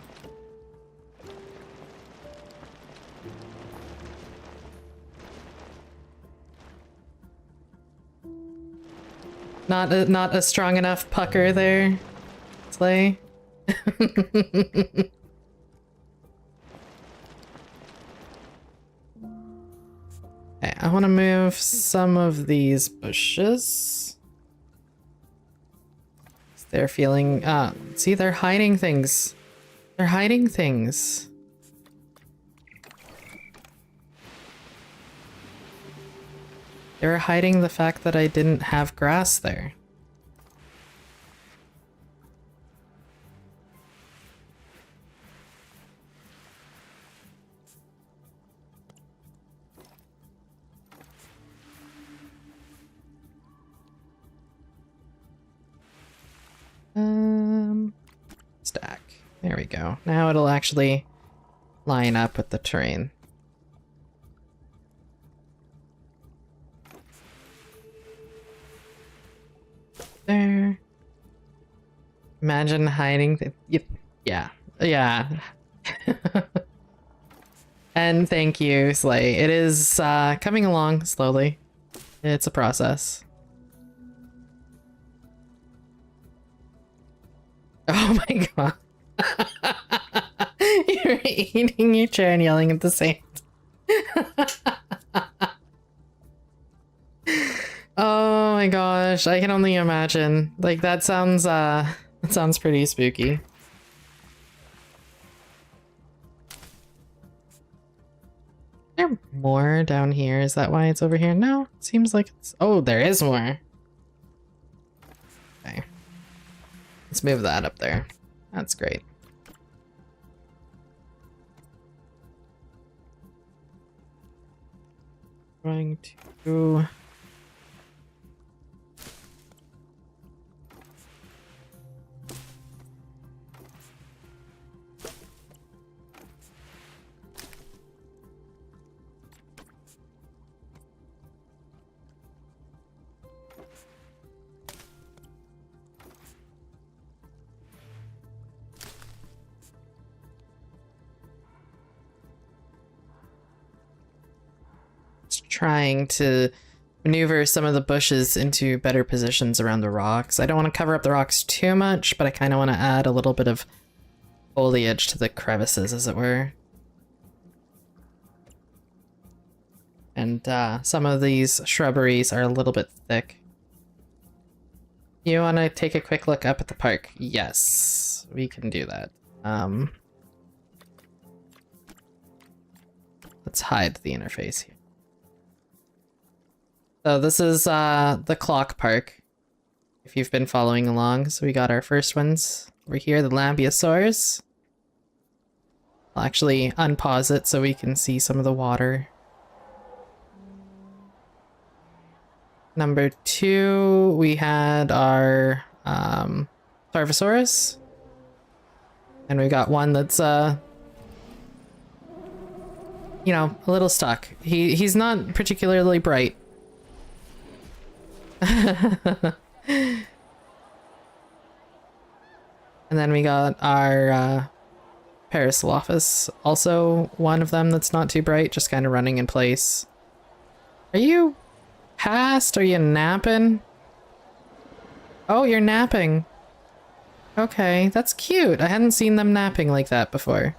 Not a strong enough pucker there, Slay. Okay, I want to move some of these bushes. They're feeling, see, they're hiding things. They're hiding things. They were hiding the fact that I didn't have grass there. Stack. There we go. Now it'll actually line up with the terrain. There. Imagine hiding. Yeah. Yeah. And thank you, Slay. It is coming along slowly. It's a process. Oh my god. You're eating your chair and yelling at the same time. Oh my gosh, I can only imagine. Like that sounds pretty spooky. Is there more down here? Is that why it's over here? No, it seems like it's... Oh, there is more. Okay. Let's move that up there. That's great. Going to... trying to maneuver some of the bushes into better positions around the rocks. I don't want to cover up the rocks too much, but I kind of want to add a little bit of foliage to the crevices, as it were. And some of these shrubberies are a little bit thick. You want to take a quick look up at the park? Yes, we can do that. Let's hide the interface here. So this is the clock park, if you've been following along. So we got our first ones over here, the Lambeosaurus. I'll actually unpause it so we can see some of the water. Number 2, we had our Sarvosaurus. And we got one that's you know, a little stuck. He's not particularly bright. And then we got our Parasaurolophus, also one of them that's not too bright, just kind of running in place. Are you past? Are you napping? Oh, you're napping. Okay, that's cute. I hadn't seen them napping like that before.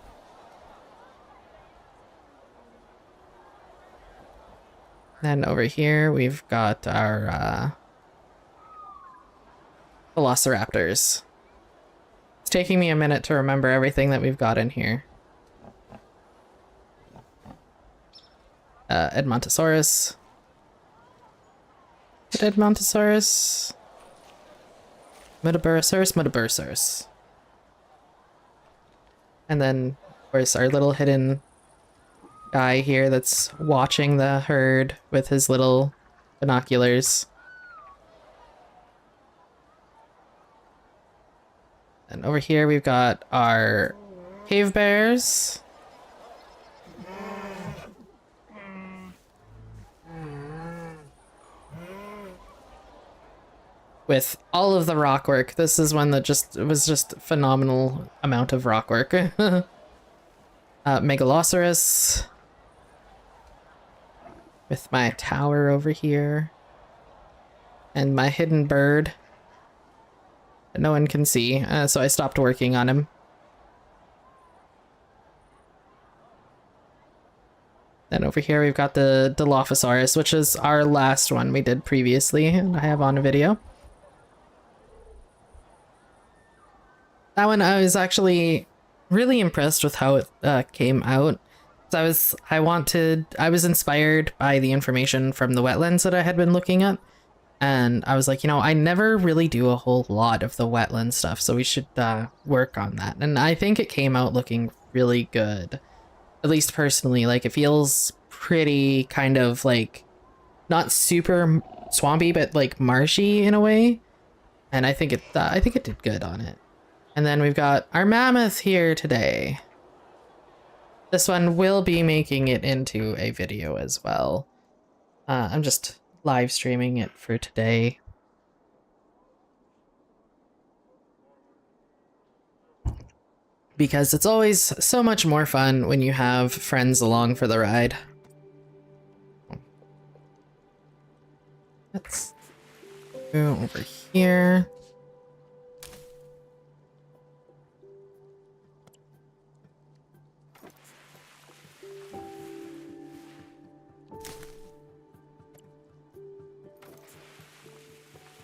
Then over here, we've got our Velociraptors. It's taking me a minute to remember everything that we've got in here. Edmontosaurus. Edmontosaurus. Muttaburrasaurus. And then, of course, our little hidden guy here that's watching the herd with his little binoculars. And over here we've got our cave bears. With all of the rock work. This is one that was just phenomenal amount of rock work. Megalosaurus. With my tower over here. And my hidden bird. That no one can see, so I stopped working on him. Then over here we've got the Dilophosaurus, which is our last one we did previously, and I have on a video. That one I was actually really impressed with how it came out. So I was inspired by the information from the wetlands that I had been looking at. And I was like, you know, I never really do a whole lot of the wetland stuff, so we should work on that. And I think it came out looking really good. At least personally, like it feels pretty kind of like not super swampy, but like marshy in a way. And I think it did good on it. And then we've got our mammoth here today. This one will be making it into a video as well. I'm just live streaming it for today. because it's always so much more fun when you have friends along for the ride. Let's go over here.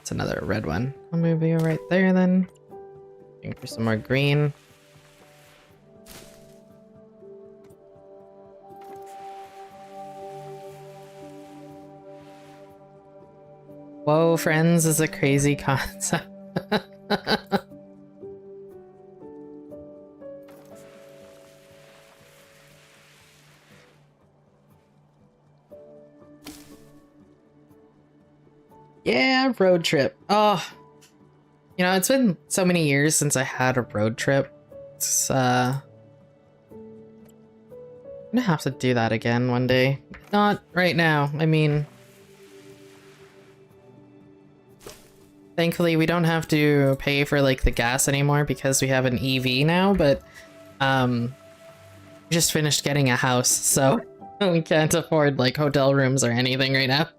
It's another red one. I'll move you right there then. Looking for some more green. Whoa, friends is a crazy concept. Yeah, road trip. Oh, you know, it's been so many years since I had a road trip. It's, I'm gonna have to do that again one day. Not right now. I mean, thankfully we don't have to pay for like the gas anymore because we have an EV now, but we just finished getting a house, so we can't afford like hotel rooms or anything right now.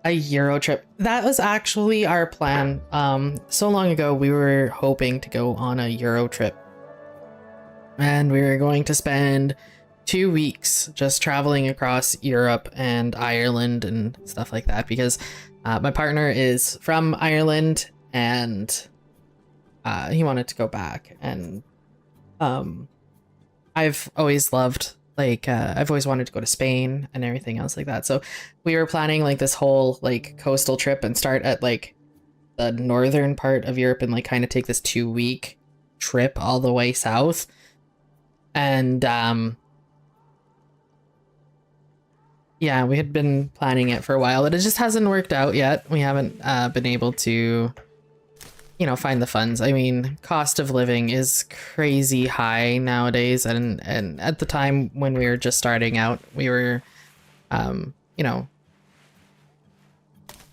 A Euro trip. That was actually our plan. So long ago, we were hoping to go on a Euro trip. And we were going to spend 2 weeks just traveling across Europe and Ireland and stuff like that because my partner is from Ireland and he wanted to go back. And I've always loved I've always wanted to go to Spain and everything else like that. So we were planning like this whole like coastal trip and start at like the northern part of Europe and like kind of take this 2-week trip all the way south. And yeah, we had been planning it for a while, but it just hasn't worked out yet. We haven't been able to, you know, find the funds. I mean, cost of living is crazy high nowadays, and at the time when we were just starting out, we were, you know,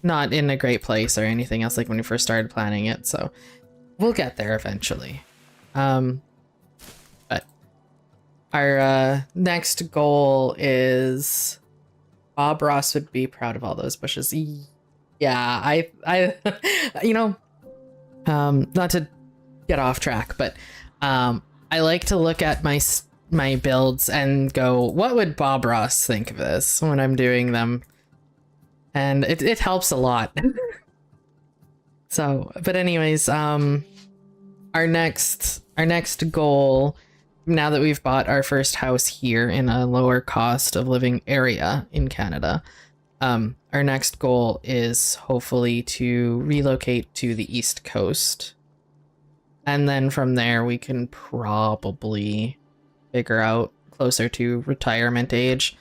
not in a great place or anything else like when we first started planning it. So we'll get there eventually. But our next goal is Bob Ross would be proud of all those bushes. Yeah, I, you know. Not to get off track, but I like to look at my builds and go, what would Bob Ross think of this when I'm doing them? And it helps a lot. So, but anyways, our next goal, now that we've bought our first house here in a lower cost of living area in Canada, our next goal is hopefully to relocate to the East Coast. And then from there, we can probably figure out closer to retirement age,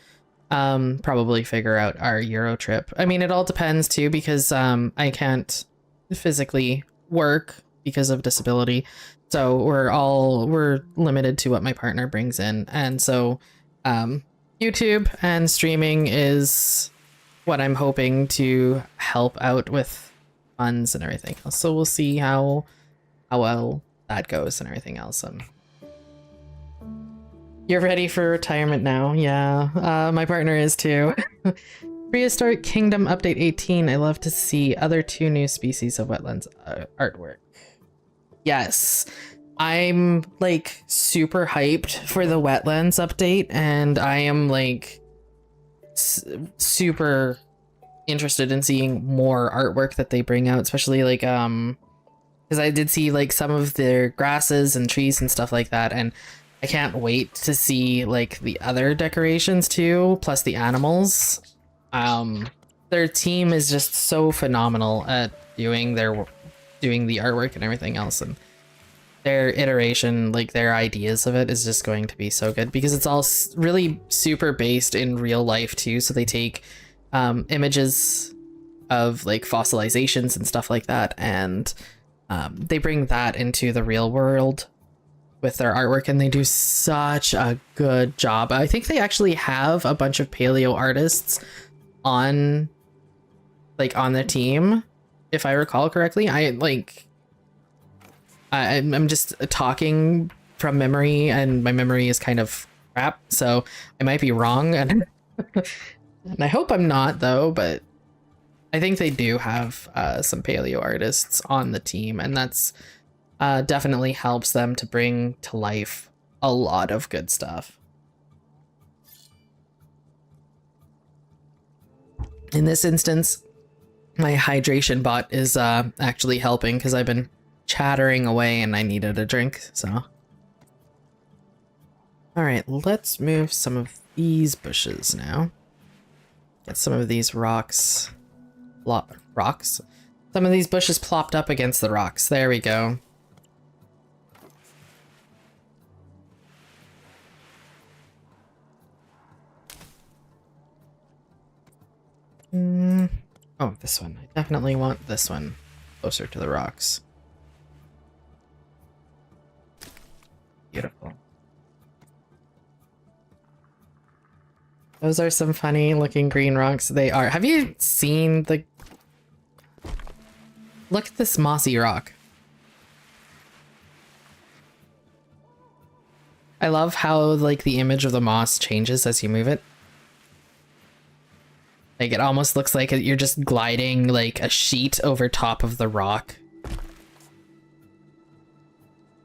probably figure out our Euro trip. I mean, it all depends too, because I can't physically work because of disability. So we're limited to what my partner brings in. And so YouTube and streaming is what I'm hoping to help out with funds and everything else. So we'll see how well that goes and everything else. You're ready for retirement now? Yeah, my partner is too. Prehistoric Kingdom Update 18. I love to see other 2 new species of wetlands artwork. Yes, I'm like super hyped for the wetlands update, and I am like super interested in seeing more artwork that they bring out, especially like because I did see like some of their grasses and trees and stuff like that, and I can't wait to see like the other decorations too, plus the animals. Their team is just so phenomenal at doing the artwork and everything else, and their iteration, like their ideas of it, is just going to be so good because it's all really super based in real life too. So they take images of like fossilizations and stuff like that, and they bring that into the real world with their artwork, and they do such a good job. I think they actually have a bunch of paleo artists on their team, if I recall correctly. I'm just talking from memory, and my memory is kind of crap, so I might be wrong, and and I hope I'm not though. But I think they do have some paleo artists on the team, and that's definitely helps them to bring to life a lot of good stuff. In this instance, my hydration bot is actually helping because I've been chattering away and I needed a drink, so. All right, let's move some of these bushes now. Get some of these rocks. Rocks? Some of these bushes plopped up against the rocks. There we go. Oh, this one. I definitely want this one closer to the rocks. Beautiful. Those are some funny looking green rocks. They are. Have you seen the... Look at this mossy rock. I love how like the image of the moss changes as you move it. Like it almost looks like you're just gliding like a sheet over top of the rock.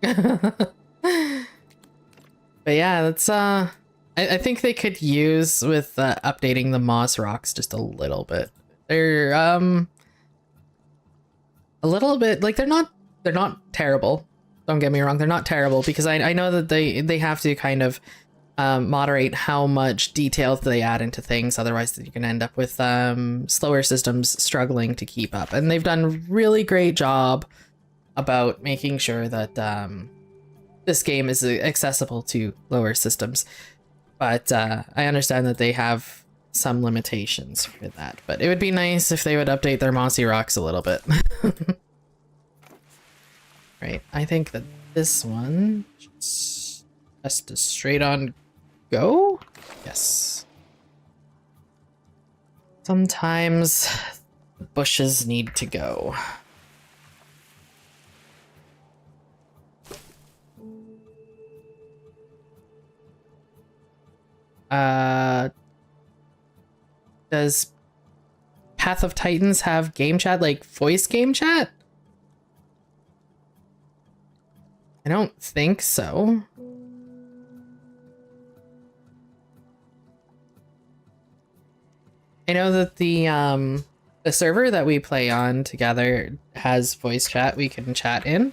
But yeah, that's I think they could use with updating the moss rocks just a little bit. They're a little bit like they're not terrible. Don't get me wrong, they're not terrible, because I know that they have to kind of moderate how much detail they add into things, otherwise you can end up with slower systems struggling to keep up. And they've done a really great job about making sure that this game is accessible to lower systems. But I understand that they have some limitations for that. But it would be nice if they would update their mossy rocks a little bit. Right, I think that this one just has to straight on go? Yes. Sometimes the bushes need to go. Does Path of Titans have game chat, like voice game chat? I don't think so. I know that the server that we play on together has voice chat we can chat in.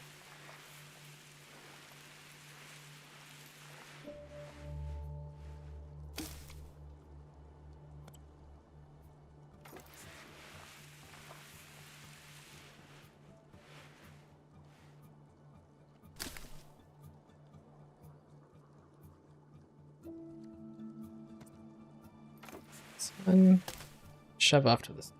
And shove off to this.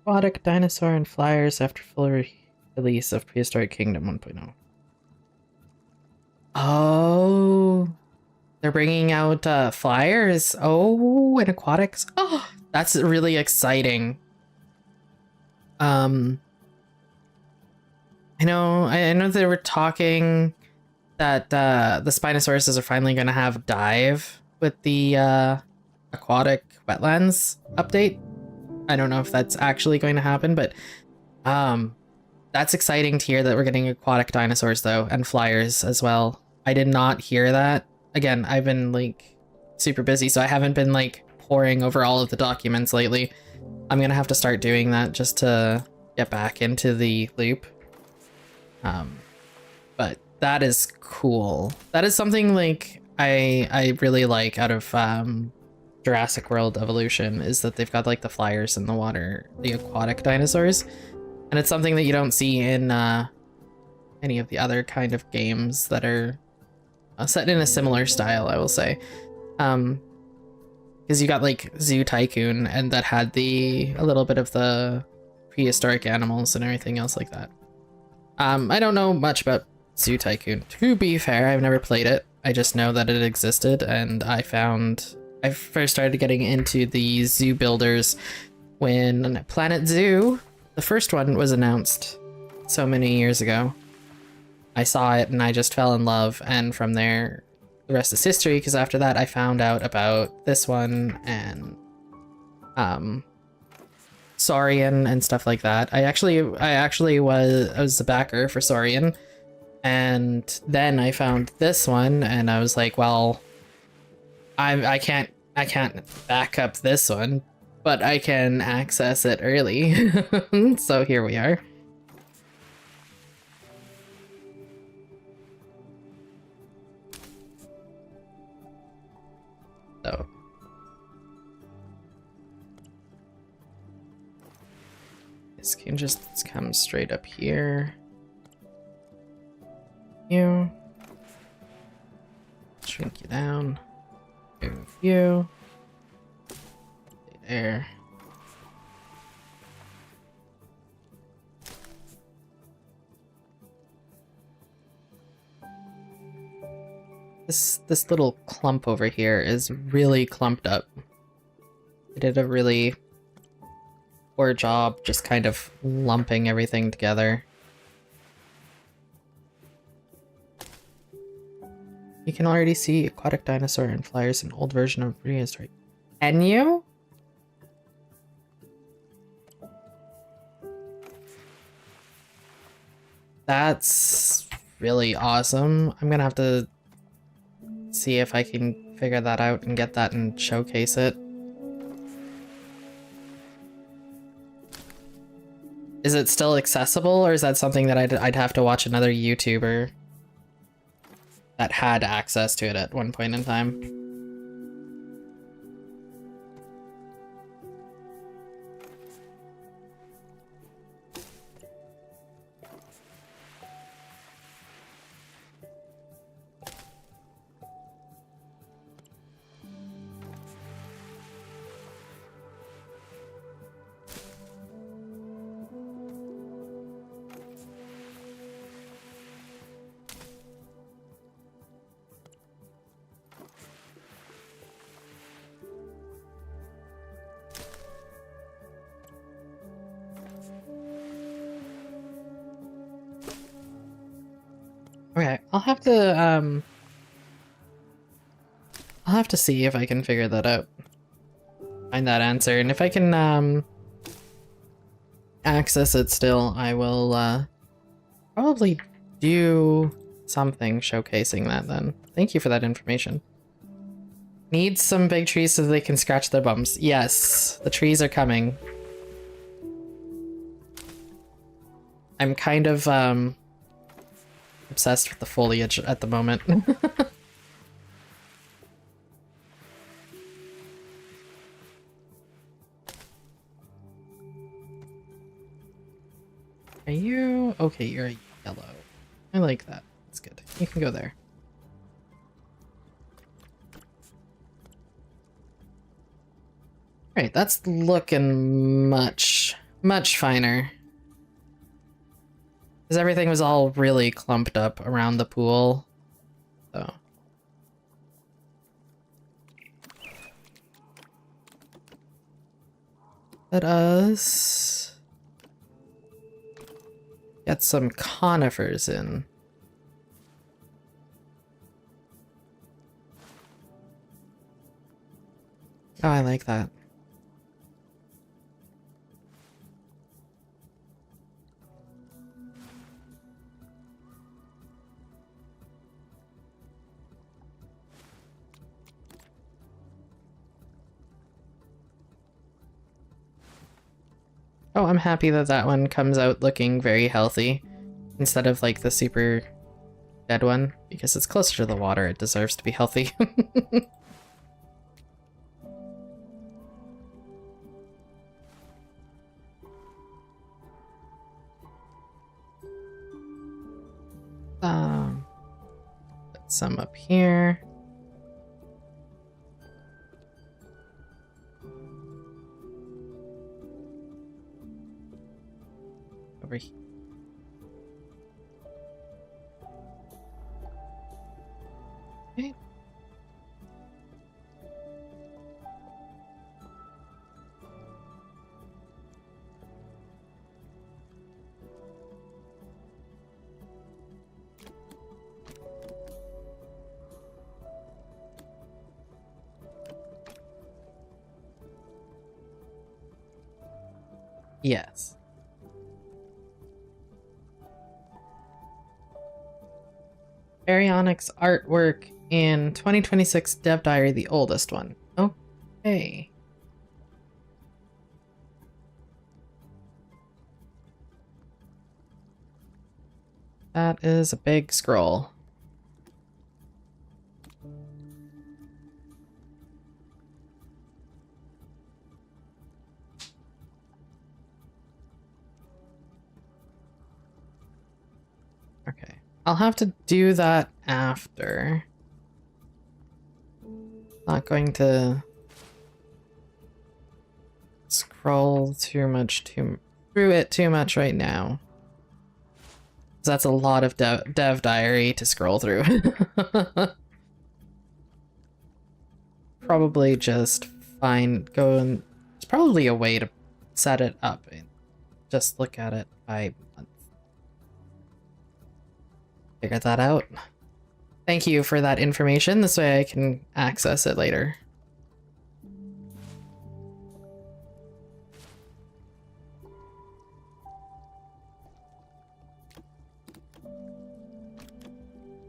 Aquatic dinosaur and flyers after full release of Prehistoric Kingdom 1.0. Oh, they're bringing out flyers. Oh, and aquatics. Oh, that's really exciting. I know they were talking that the Spinosauruses are finally going to have dive with the aquatic wetlands update. I don't know if that's actually going to happen, but that's exciting to hear that we're getting aquatic dinosaurs though, and flyers as well. I did not hear that. Again, I've been like super busy, so I haven't been like poring over all of the documents lately. I'm gonna have to start doing that just to get back into the loop. But that is cool. That is something like I really like out of Jurassic World Evolution, is that they've got like the flyers in the water, the aquatic dinosaurs, and it's something that you don't see in any of the other kind of games that are set in a similar style, I will say. Because you got like Zoo Tycoon, and that had a little bit of the prehistoric animals and everything else like that. I don't know much about Zoo Tycoon. To be fair, I've never played it. I just know that it existed, and I first started getting into the zoo builders when Planet Zoo, the first one, was announced so many years ago. I saw it and I just fell in love, and from there, the rest is history, because after that I found out about this one and Saurian and stuff like that. I actually was a backer for Saurian, and then I found this one and I was like, well, I can't back up this one, but I can access it early. So here we are. So this can just come straight up here. You shrink you down. Move you. There. This little clump over here is really clumped up. I did a really poor job just kind of lumping everything together. You can already see aquatic dinosaur and flyers, an old version of Prehistoric. Can you? That's really awesome. I'm gonna have to see if I can figure that out and get that and showcase it. Is it still accessible, or is that something that I'd have to watch another YouTuber that had access to it at one point in time? Okay, I'll have to see if I can figure that out. Find that answer, and if I can access it still, I will probably do something showcasing that then. Thank you for that information. Needs some big trees so they can scratch their bums. Yes, the trees are coming. I'm kind of obsessed with the foliage at the moment. Are you? Okay, you're a yellow. I like that. That's good. You can go there. Alright, that's looking much finer. Because everything was all really clumped up around the pool. So. Let us get some conifers in. Oh, I like that. Oh, I'm happy that that one comes out looking very healthy instead of like the super dead one, because it's closer to the water. It deserves to be healthy. Put some up here. Over here. Yes. Baryonyx artwork in 2026 Dev Diary, the oldest one. Okay. That is a big scroll. Okay. I'll have to do that after. Not going to scroll through it too much right now. That's a lot of dev diary to scroll through. Probably just go and there's probably a way to set it up and just look at it by month. Figure that out. Thank you for that information. This way I can access it later.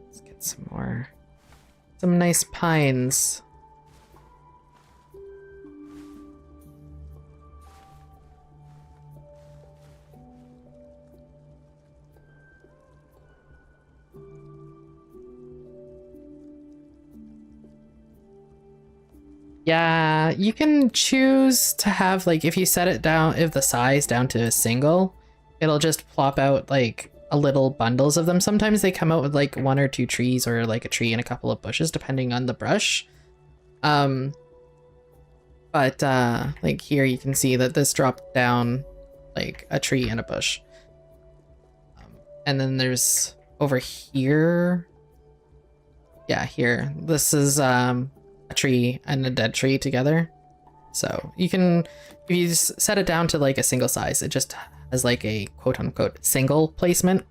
Let's get some nice pines. Yeah, you can choose to have, like, if you set it down, if the size down to a single, it'll just plop out, like, a little bundles of them. Sometimes they come out with, like, 1 or 2 trees or, like, a tree and a couple of bushes, depending on the brush. But, like, here you can see that this dropped down, like, a tree and a bush. And then there's over here. Yeah, here. This is, a tree and a dead tree together. So you can, if you set it down to like a single size, it just has like a quote unquote single placement.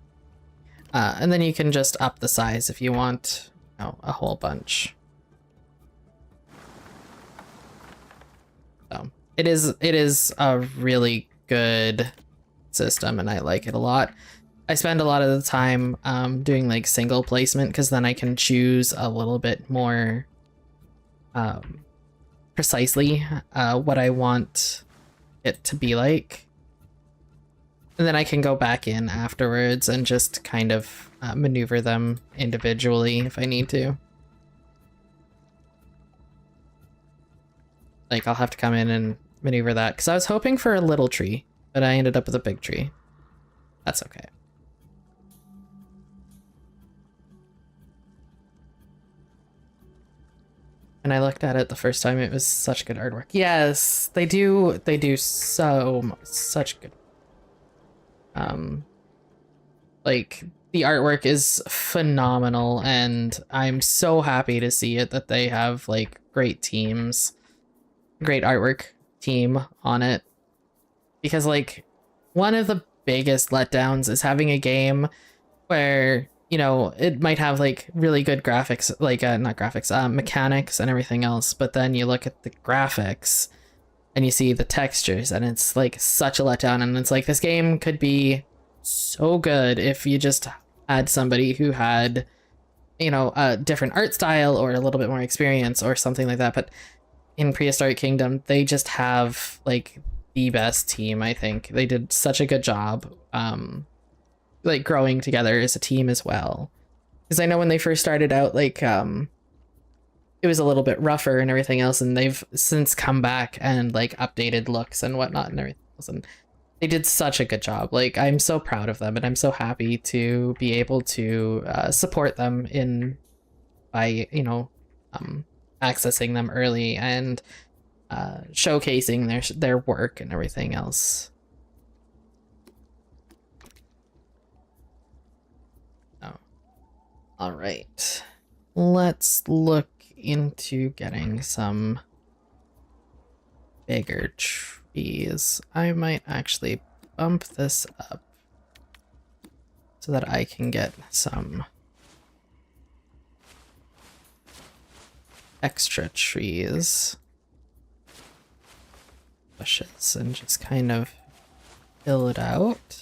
And then you can just up the size if you want, you know, a whole bunch. So it is a really good system and I like it a lot. I spend a lot of the time doing like single placement because then I can choose a little bit more precisely what I want it to be like. And then I can go back in afterwards and just kind of maneuver them individually if I need to. Like, I'll have to come in and maneuver that because I was hoping for a little tree, but I ended up with a big tree. That's okay. And I looked at it the first time, it was such good artwork. Yes, they do such good. Like, the artwork is phenomenal and I'm so happy to see it that they have like great teams, great artwork team on it. Because like one of the biggest letdowns is having a game where, you know, it might have like really good graphics, like not graphics, mechanics and everything else, but then you look at the graphics and you see the textures and it's like such a letdown. And it's like, this game could be so good if you just had somebody who had, you know, a different art style or a little bit more experience or something like that. But in Prehistoric Kingdom, they just have like the best team. I think they did such a good job like growing together as a team as well, because I know when they first started out, like it was a little bit rougher and everything else, and they've since come back and like updated looks and whatnot and everything else, and they did such a good job. Like, I'm so proud of them and I'm so happy to be able to support them in by, you know, accessing them early and showcasing their work and everything else. All right, let's look into getting some bigger trees. I might actually bump this up so that I can get some extra trees, bushes, and just kind of fill it out.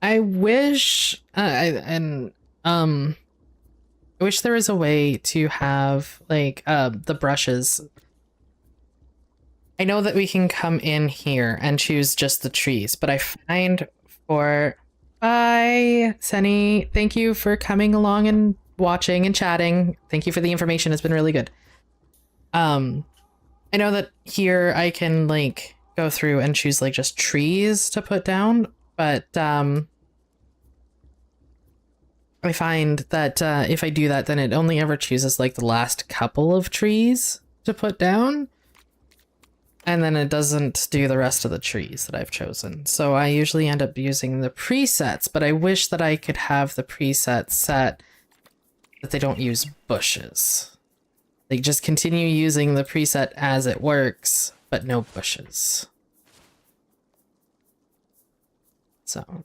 I wish, I wish there was a way to have like the brushes. I know that we can come in here and choose just the trees, but I find for bye, Sunny. Thank you for coming along and watching and chatting. Thank you for the information. It's been really good. I know that here I can like go through and choose like just trees to put down, but I find that if I do that, then it only ever chooses like the last couple of trees to put down. And then it doesn't do the rest of the trees that I've chosen. So I usually end up using the presets, but I wish that I could have the presets set that they don't use bushes. They just continue using the preset as it works, but no bushes. So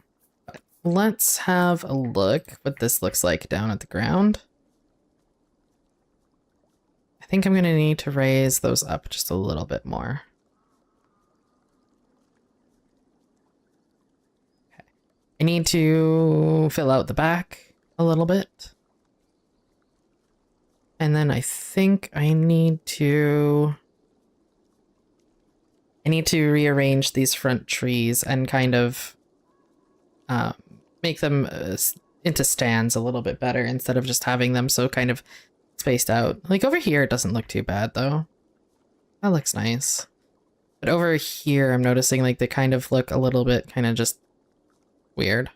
let's have a look what this looks like down at the ground. I think I'm gonna need to raise those up just a little bit more. Okay. I need to fill out the back a little bit. And then I think I need to rearrange these front trees and kind of make them into stands a little bit better instead of just having them so kind of spaced out. Like over here, it doesn't look too bad though. That looks nice. But over here, I'm noticing like they kind of look a little bit kind of just weird.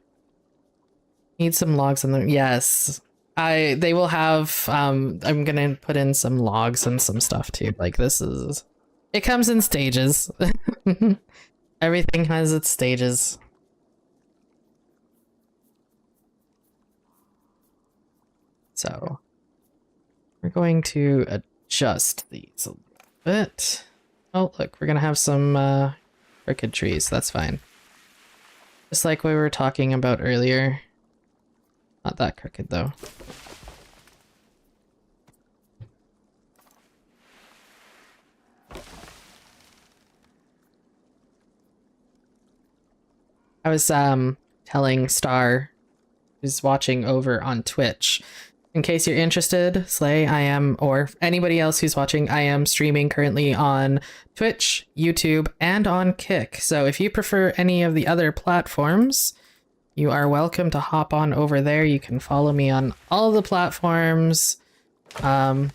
Need some logs in them. Yes. They will have, I'm gonna put in some logs and some stuff too. Like it comes in stages. Everything has its stages. So we're going to adjust these a little bit. Oh, look, we're gonna have some crooked trees. That's fine. Just like we were talking about earlier. Not that crooked though. I was telling Star, who's watching over on Twitch, in case you're interested, Slay, I am, or anybody else who's watching, I am streaming currently on Twitch, YouTube, and on Kick. So if you prefer any of the other platforms, you are welcome to hop on over there. You can follow me on all the platforms. I'm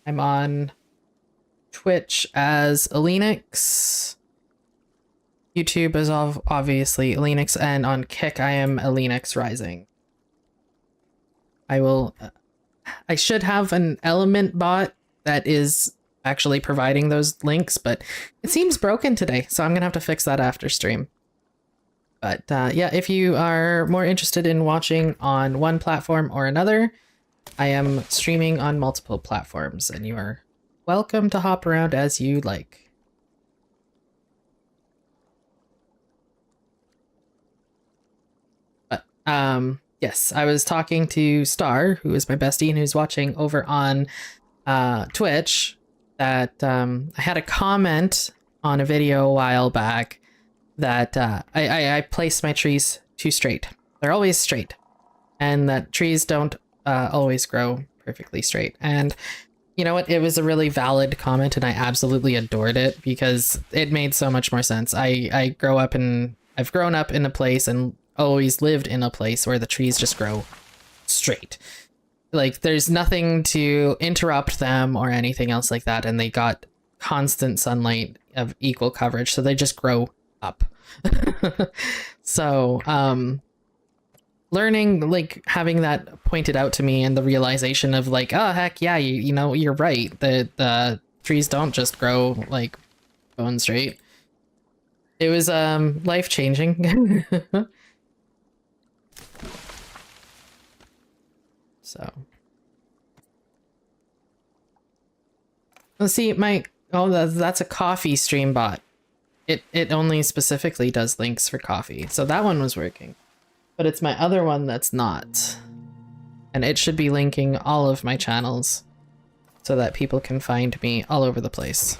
on Twitch as Elenix. YouTube is obviously Elenix, and on Kick I am Elenix Rising. I should have an element bot that is actually providing those links, but it seems broken today, so I'm gonna have to fix that after stream. But yeah, if you are more interested in watching on one platform or another, I am streaming on multiple platforms, and you are welcome to hop around as you like. But yes, I was talking to Star, who is my bestie and who's watching over on Twitch, that I had a comment on a video a while back that I placed my trees too straight. They're always straight, and that trees don't always grow perfectly straight. And you know what? It was a really valid comment, and I absolutely adored it because it made so much more sense. I've grown up in a place and always lived in a place where the trees just grow straight. Like there's nothing to interrupt them or anything else like that, and they got constant sunlight of equal coverage, so they just grow up. So learning, like having that pointed out to me, and the realization of like, oh heck yeah, you know, you're right, the trees don't just grow like bone straight. It was life-changing. So let's see, my that's a coffee stream bot. It only specifically does links for coffee. So that one was working. But it's my other one that's not. And it should be linking all of my channels so that people can find me all over the place.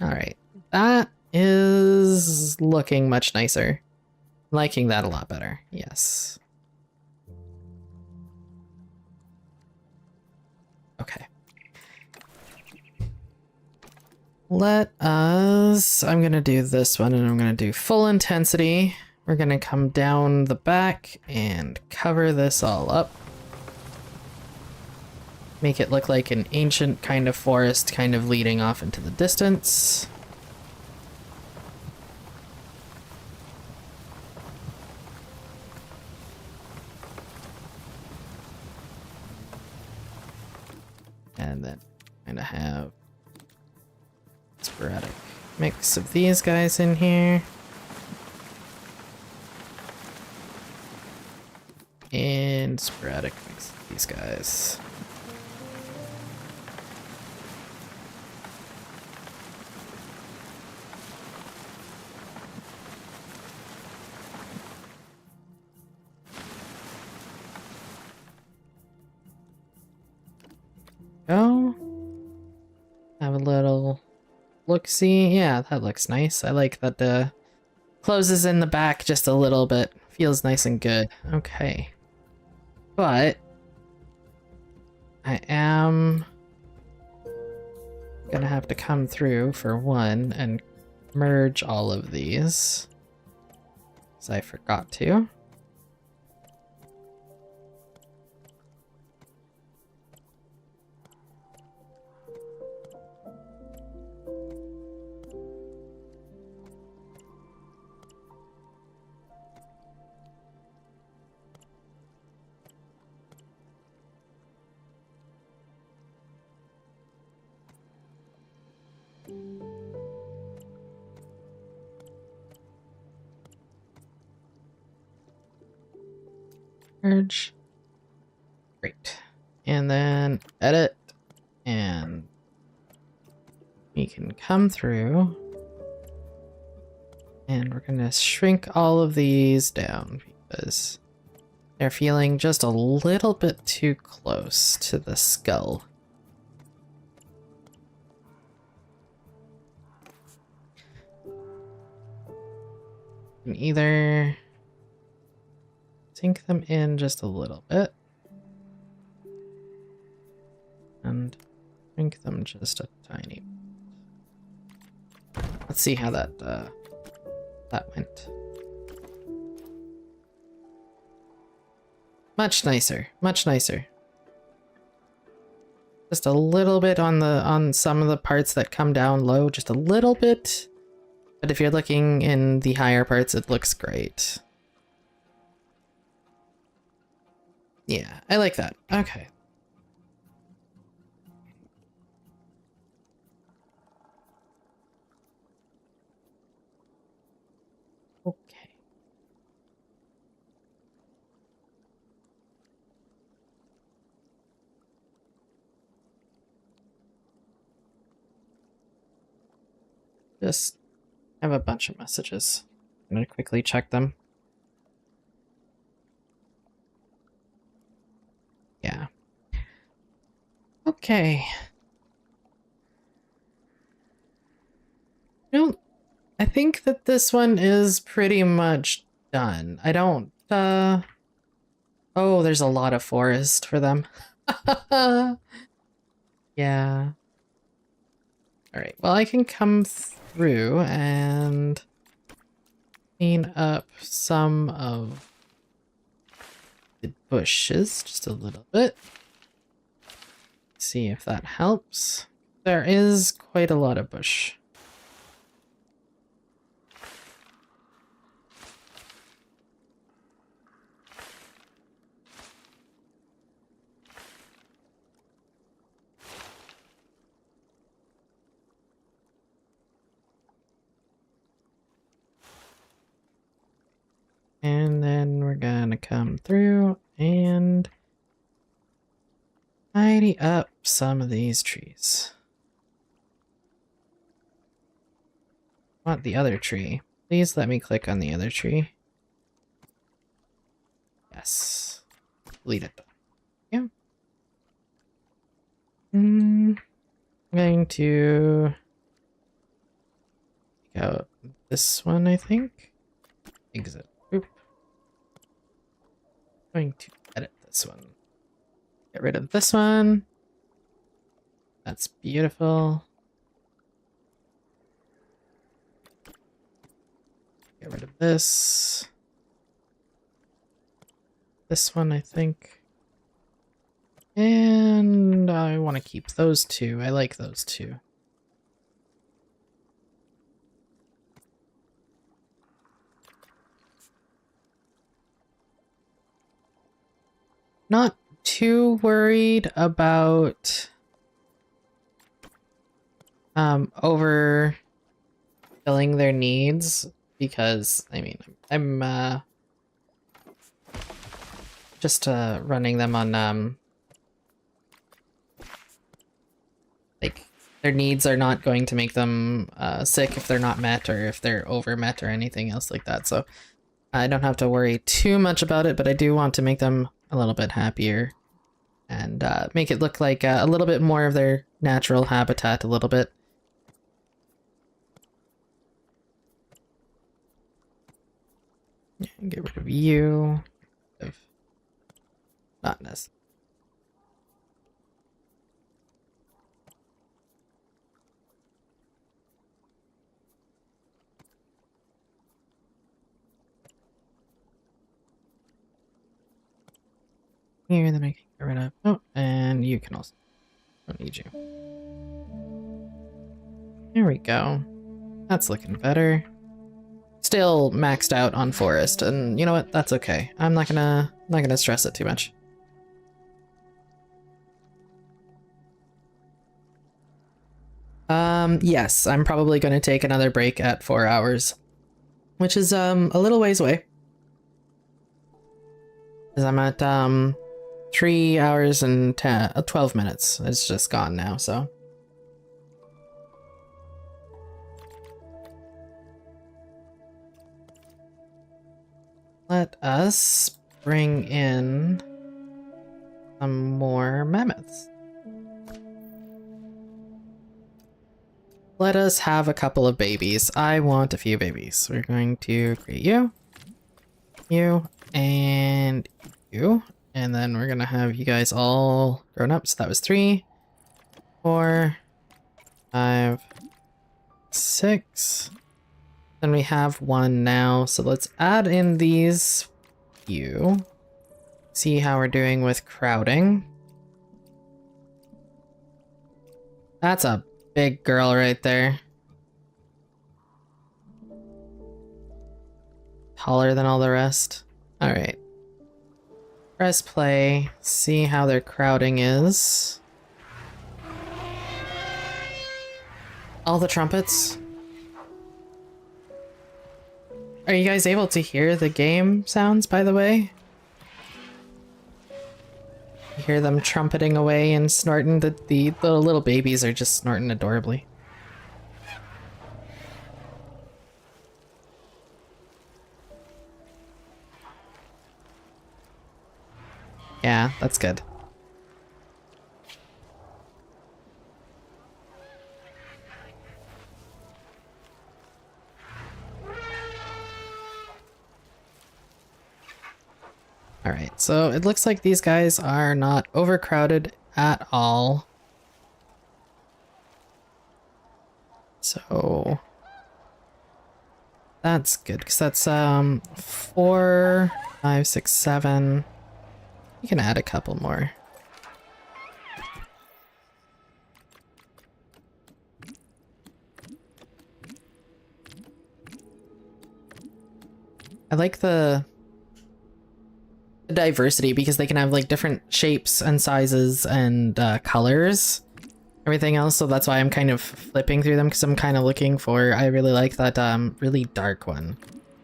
All right. That is looking much nicer. Liking that a lot better. Yes. Okay. I'm gonna do this one and I'm gonna do full intensity. We're gonna come down the back and cover this all up. Make it look like an ancient kind of forest kind of leading off into the distance. And then kind of have sporadic mix of these guys in here. And sporadic mix of these guys. Go. Have a little look-see. Yeah, that looks nice. I like that the closes in the back just a little bit. Feels nice and good. Okay. But I am gonna have to come through for one and merge all of these. Because I forgot to. Merge. Great. And then edit. And we can come through. And we're gonna shrink all of these down because they're feeling just a little bit too close to the skull. And either sink them in just a little bit and shrink them just a tiny bit. Let's see how that went. Much nicer, much nicer. Just a little bit on some of the parts that come down low, just a little bit. But if you're looking in the higher parts, it looks great. Yeah, I like that. Okay. Okay. Just have a bunch of messages. I'm gonna quickly check them. Yeah. Okay. I think that this one is pretty much done. I don't, oh, there's a lot of forest for them. Yeah. Alright, well, I can come through and clean up some of the bushes just a little bit. See if that helps. There is quite a lot of bush. gonna come through and tidy up some of these trees. I want the other tree. Please let me click on the other tree. Yes. Delete it. Yeah. I'm going to take out this one, I think. Exit. Oop. Going to edit this one. Get rid of this one. That's beautiful. Get rid of this. This one, I think. And I want to keep those two. I like those two. Not too worried about over filling their needs, because I mean I'm just running them on like their needs are not going to make them sick if they're not met or if they're over met or anything else like that, so I don't have to worry too much about it, but I do want to make them a little bit happier and make it look like a little bit more of their natural habitat a little bit. Get rid of you. Not necessary. Here, then I can get rid of. Oh, and you can also. Don't need you. There we go. That's looking better. Still maxed out on forest, and you know what? That's okay. I'm not gonna stress it too much. Yes, I'm probably gonna take another break at 4 hours, which is a little ways away. Because I'm at 3 hours and 12 minutes. It's just gone now, so. Let us bring in some more mammoths. Let us have a couple of babies. I want a few babies. We're going to create you, and you. And then we're gonna have you guys all grown up. So that was 3, 4, 5, 6. Then we have 1 now. So let's add in these few. See how we're doing with crowding. That's a big girl right there. Taller than all the rest. All right. Press play, see how their crowding is. All the trumpets. Are you guys able to hear the game sounds, by the way? You hear them trumpeting away and snorting. The little babies are just snorting adorably. Yeah, that's good. Alright, so it looks like these guys are not overcrowded at all. So that's good, because that's 4, 5, 6, 7. You can add a couple more. I like the diversity because they can have like different shapes and sizes and colors, everything else. So that's why I'm kind of flipping through them, because I'm kind of looking for, I really like that really dark one.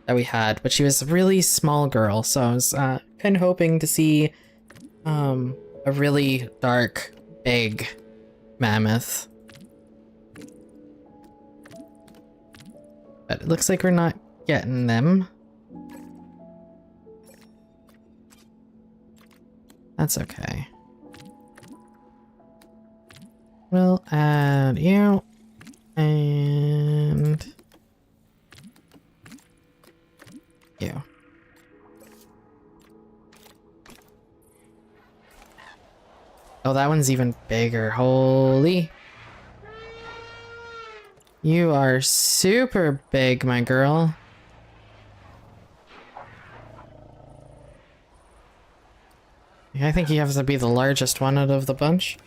that we had, but she was a really small girl, so I was kind of hoping to see a really dark, big mammoth. But it looks like we're not getting them. That's okay. We'll add you and you. Oh, that one's even bigger. Holy. You are super big, my girl. I think you have to be the largest one out of the bunch.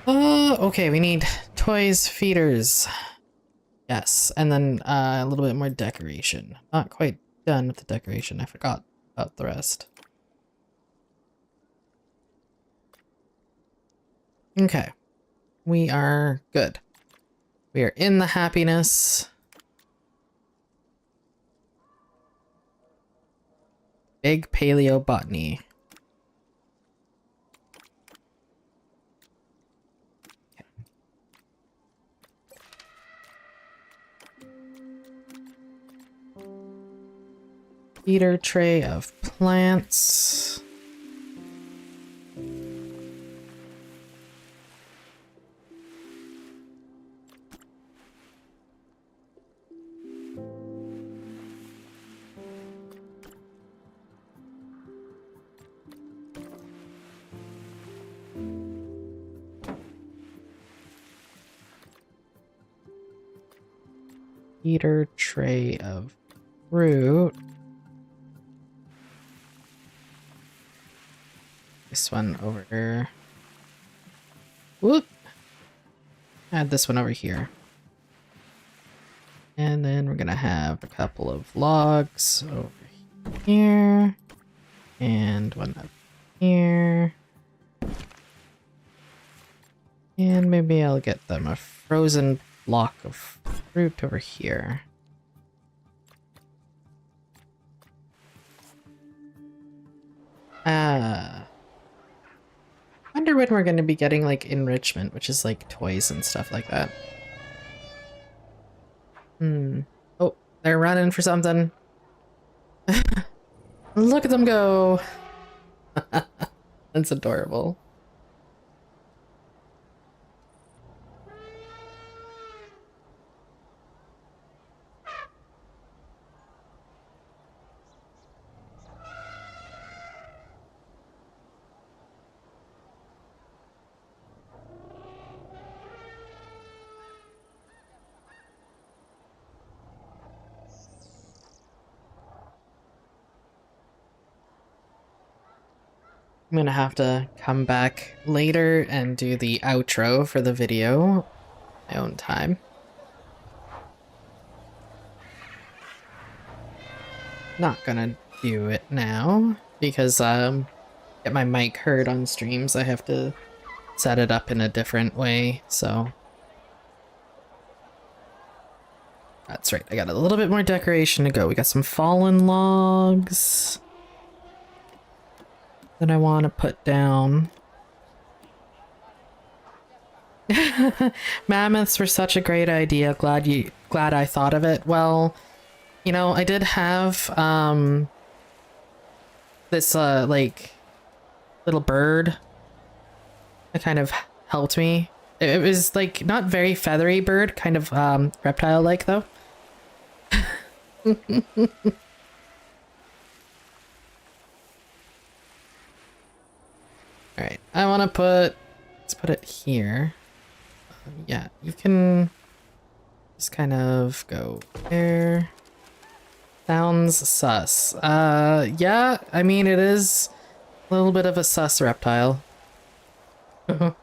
Okay, we need toys, feeders. Yes, and then a little bit more decoration. Not quite done with the decoration. I forgot about the rest. Okay, we are good. We are in the happiness. Big paleobotany. Feeder tray of plants. Feeder tray of fruit. This one over here. Whoop! Add this one over here. And then we're gonna have a couple of logs over here. And one up here. And maybe I'll get them a frozen block of fruit over here. Wonder when we're going to be getting like enrichment, which is like toys and stuff like that. Oh, they're running for something. Look at them go. That's adorable. I'm gonna have to come back later and do the outro for the video my own time. Not gonna do it now because get my mic heard on streams, I have to set it up in a different way, so that's right. I got a little bit more decoration to go. We got some fallen logs that I want to put down. Mammoths were such a great idea. Glad I thought of it. Well, you know, I did have this like little bird that kind of helped me. It was like not very feathery bird, kind of reptile like though. All right, I want to let's put it here. Yeah, you can just kind of go there. Sounds sus. Yeah, I mean, it is a little bit of a sus reptile. I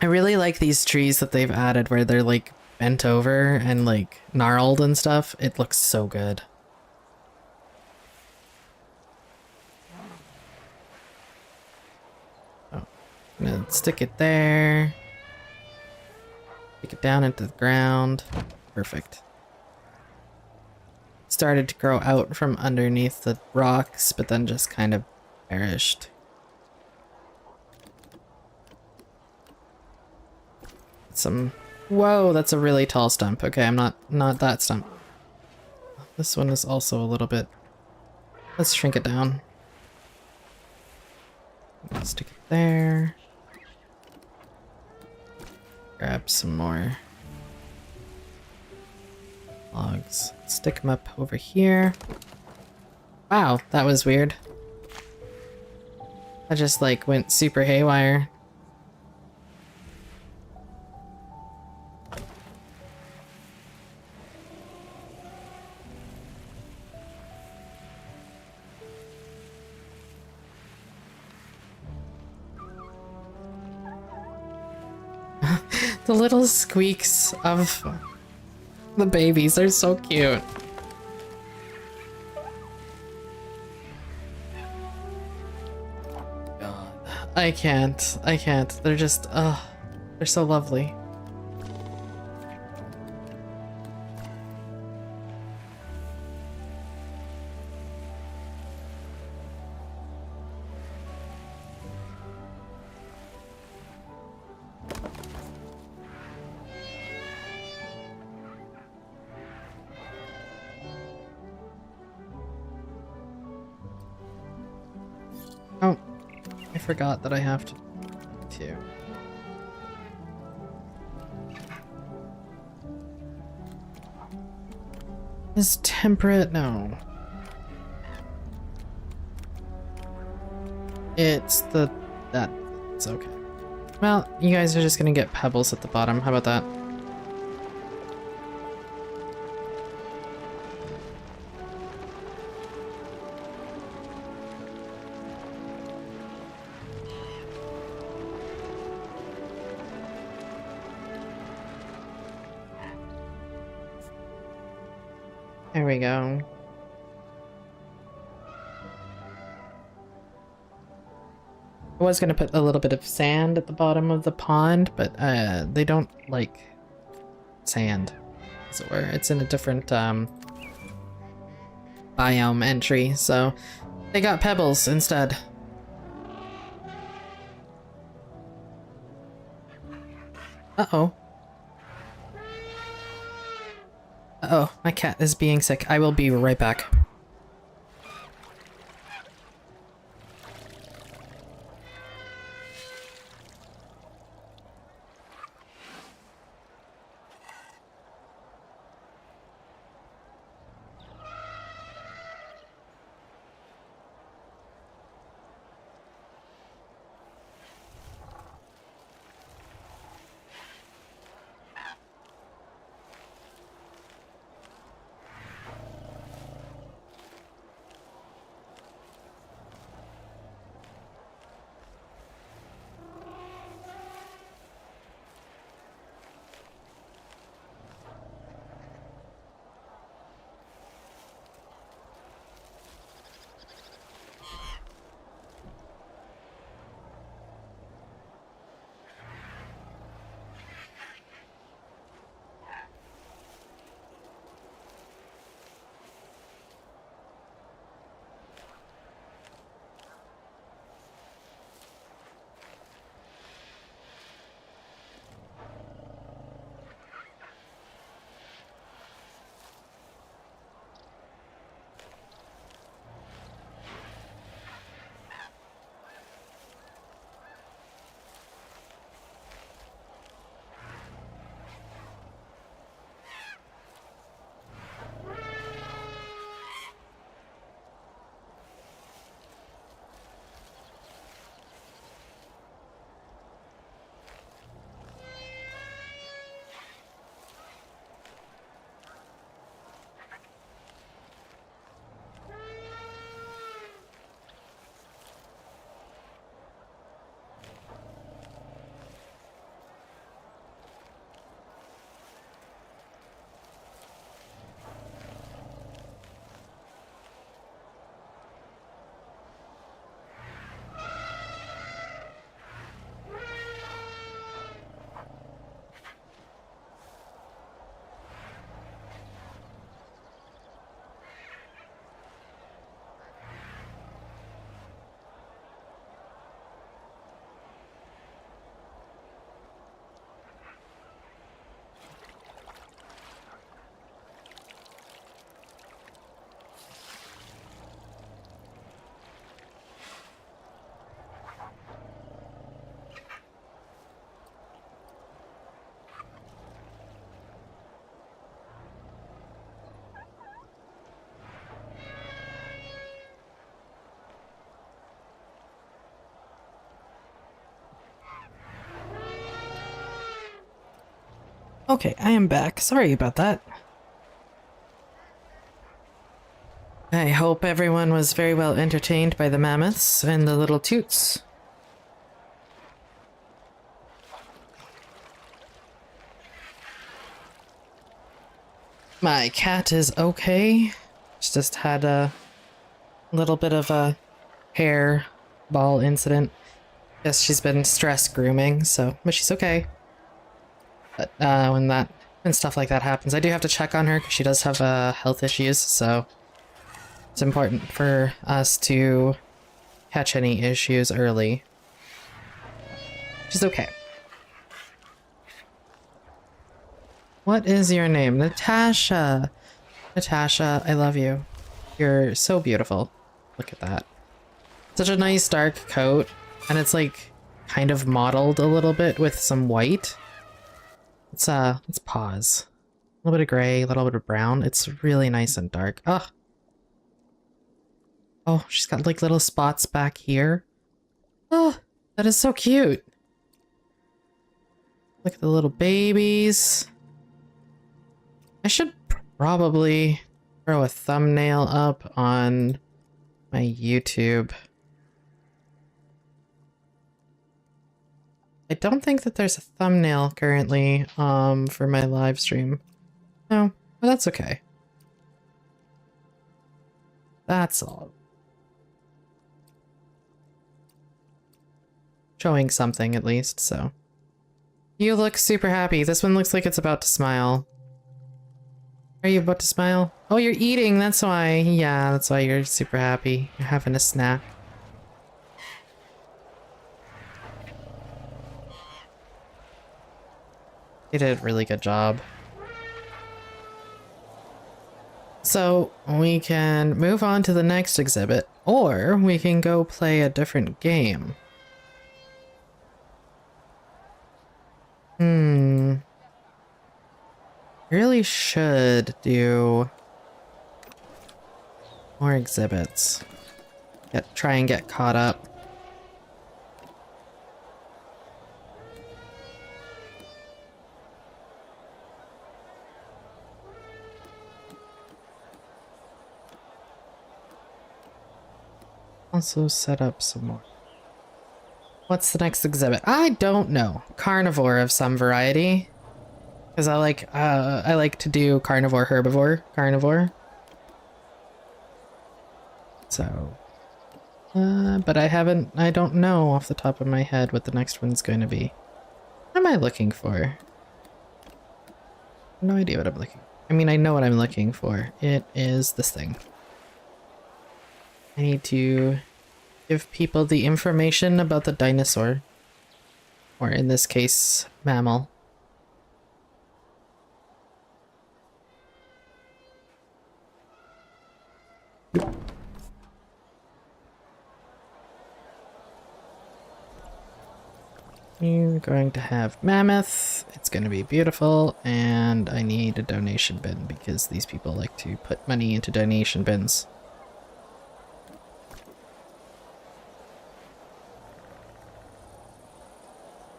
really like these trees that they've added where they're like bent over and like gnarled and stuff. It looks so good. Oh, I'm gonna stick it there. Take it down into the ground. Perfect. Started to grow out from underneath the rocks, but then just kind of perished. Some... Whoa, that's a really tall stump. Okay, I'm not that stump. This one is also a little bit... Let's shrink it down. Stick it there. Grab some more logs. Stick them up over here. Wow, that was weird. I just like went super haywire. The little squeaks of the babies are so cute. God, I can't. They're just, they're so lovely. Oh, I forgot that I have to. Is temperate? No. It's the... that... it's okay. Well, you guys are just gonna get pebbles at the bottom. How about that? There we go. I was gonna put a little bit of sand at the bottom of the pond, but they don't like sand, as it were. It's in a different biome entry, so they got pebbles instead. Uh-oh. Uh-oh, my cat is being sick. I will be right back. Okay, I am back. Sorry about that. I hope everyone was very well entertained by the mammoths and the little toots. My cat is okay. She's just had a little bit of a hair ball incident. Guess she's been stress grooming, but she's okay. But when stuff like that happens, I do have to check on her because she does have health issues, so it's important for us to catch any issues early. She's okay. What is your name? Natasha. Natasha, I love you. You're so beautiful. Look at that. Such a nice dark coat, and it's like kind of mottled a little bit with some white. Let's pause. A little bit of gray, a little bit of brown. It's really nice and dark. Oh. Oh, she's got like little spots back here. Oh, that is so cute. Look at the little babies. I should probably throw a thumbnail up on my YouTube. I don't think that there's a thumbnail currently for my live stream. No, but that's okay. That's all. Showing something at least, so. You look super happy. This one looks like it's about to smile. Are you about to smile? Oh, you're eating, that's why. Yeah, that's why you're super happy. You're having a snack. They did a really good job. So, we can move on to the next exhibit, or we can go play a different game. Really should do more exhibits. Try and get caught up. Also set up some more. What's the next exhibit? I don't know. Carnivore of some variety. Because I like to do carnivore, herbivore, carnivore. So, but I don't know off the top of my head what the next one's going to be. What am I looking for? No idea what I'm looking for. I mean, I know what I'm looking for. It is this thing. I need to give people the information about the dinosaur. Or in this case, mammal. You're going to have mammoth. It's going to be beautiful, and I need a donation bin because these people like to put money into donation bins.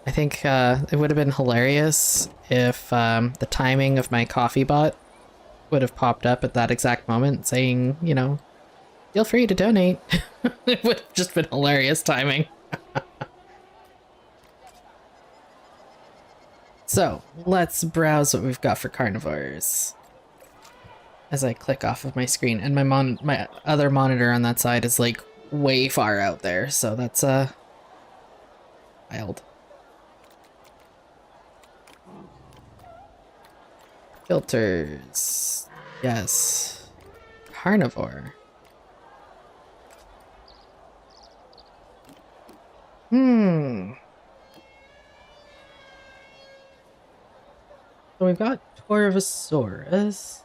I think it would have been hilarious if the timing of my coffee bot would have popped up at that exact moment saying, you know, feel free to donate. It would have just been hilarious timing. So, let's browse what we've got for carnivores. As I click off of my screen, and my other monitor on that side is like way far out there, so that's wild. Filters. Yes. Carnivore. So we've got Torvosaurus.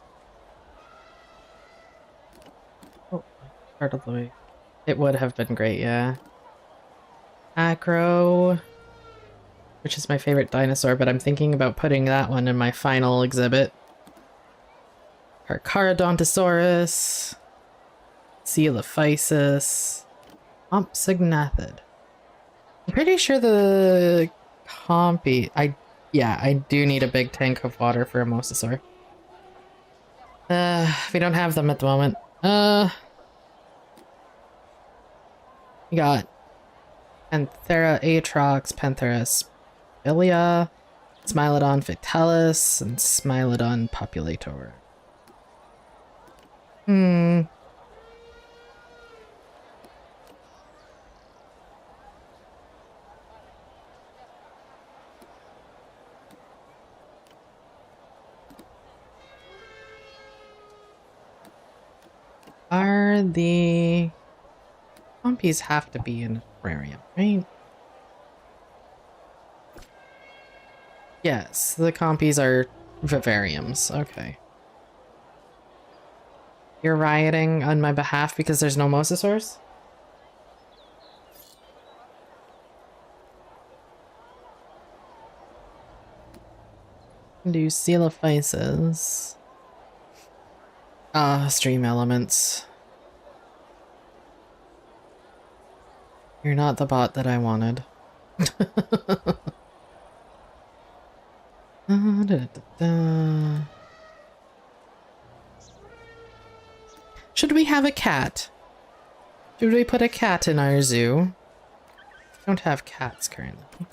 Oh, part of the way. It would have been great, yeah. Acro, which is my favorite dinosaur, but I'm thinking about putting that one in my final exhibit. Carcharodontosaurus, Coelophysis, Compsognathid. I'm pretty sure the Compy, Yeah, I do need a big tank of water for a mosasaur. We don't have them at the moment. We got Panthera atrox, Panthera spilia, Smilodon vitalis, and Smilodon populator. Are the compies have to be in an aquarium, right? Yes, the compies are vivariums. Okay. You're rioting on my behalf because there's no mosasaurs? Do coelophysis. Stream elements. You're not the bot that I wanted. Should we have a cat? Should we put a cat in our zoo? We don't have cats currently.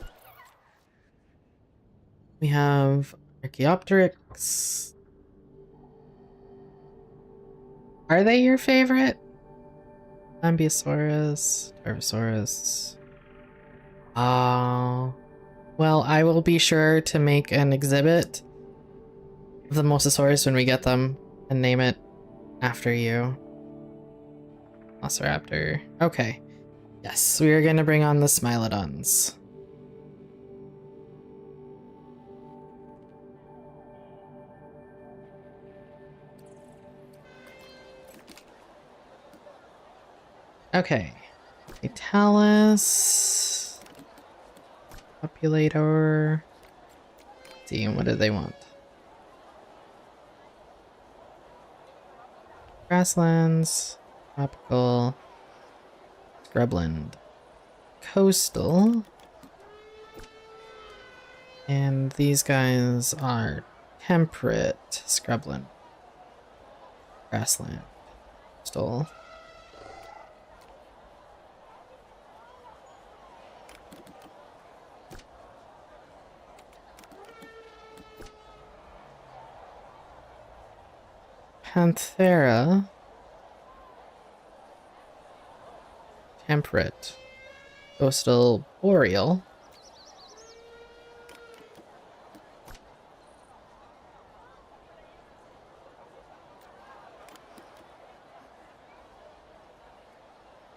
We have Archaeopteryx. Are they your favorite? Ambiosaurus, Tarbosaurus. Oh. Well, I will be sure to make an exhibit of the Mosasaurus when we get them and name it after you. Velociraptor. Okay. Yes, we are going to bring on the Smilodons. Okay. Vitalis. Populator. Let's see, what do they want? Grasslands. Tropical. Scrubland. Coastal. And these guys are temperate. Scrubland. Grassland. Coastal. Panthera. Temperate. Coastal boreal.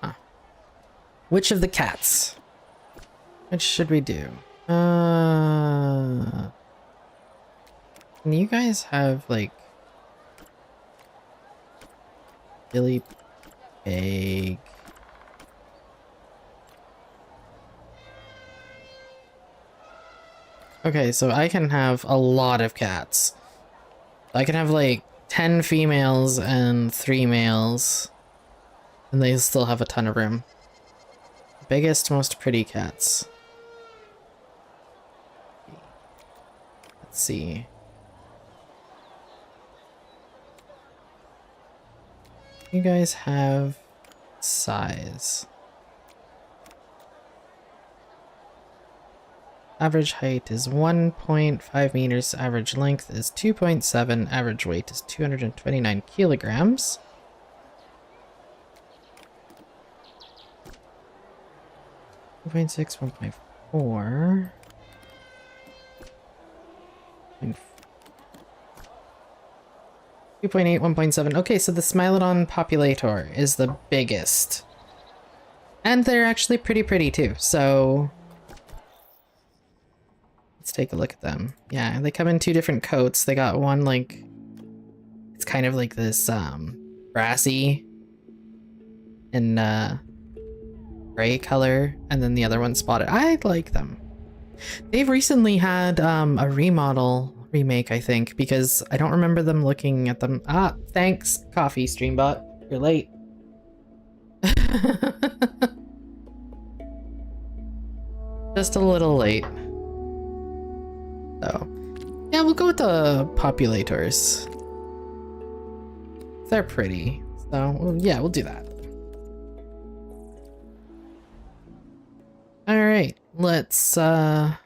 Huh. Which of the cats? Which should we do? Can you guys have like really big? Okay, so I can have a lot of cats. I can have like 10 females and 3 males. And they still have a ton of room. Biggest, most pretty cats. Let's see. You guys have size. Average height is 1.5 meters, average length is 2.7, average weight is 229 kilograms. One point 6, 1.4. 2.8, 1.7. Okay, so the Smilodon populator is the biggest. And they're actually pretty pretty too, so let's take a look at them. Yeah, they come in 2 different coats. They got one like, it's kind of like this brassy and gray color, and then the other one spotted. I like them. They've recently had a remake, I think, because I don't remember them looking at them. Ah, thanks, coffee streambot. You're late. Just a little late. want populators. They're pretty. So, well, yeah, we'll do that. All right, let's how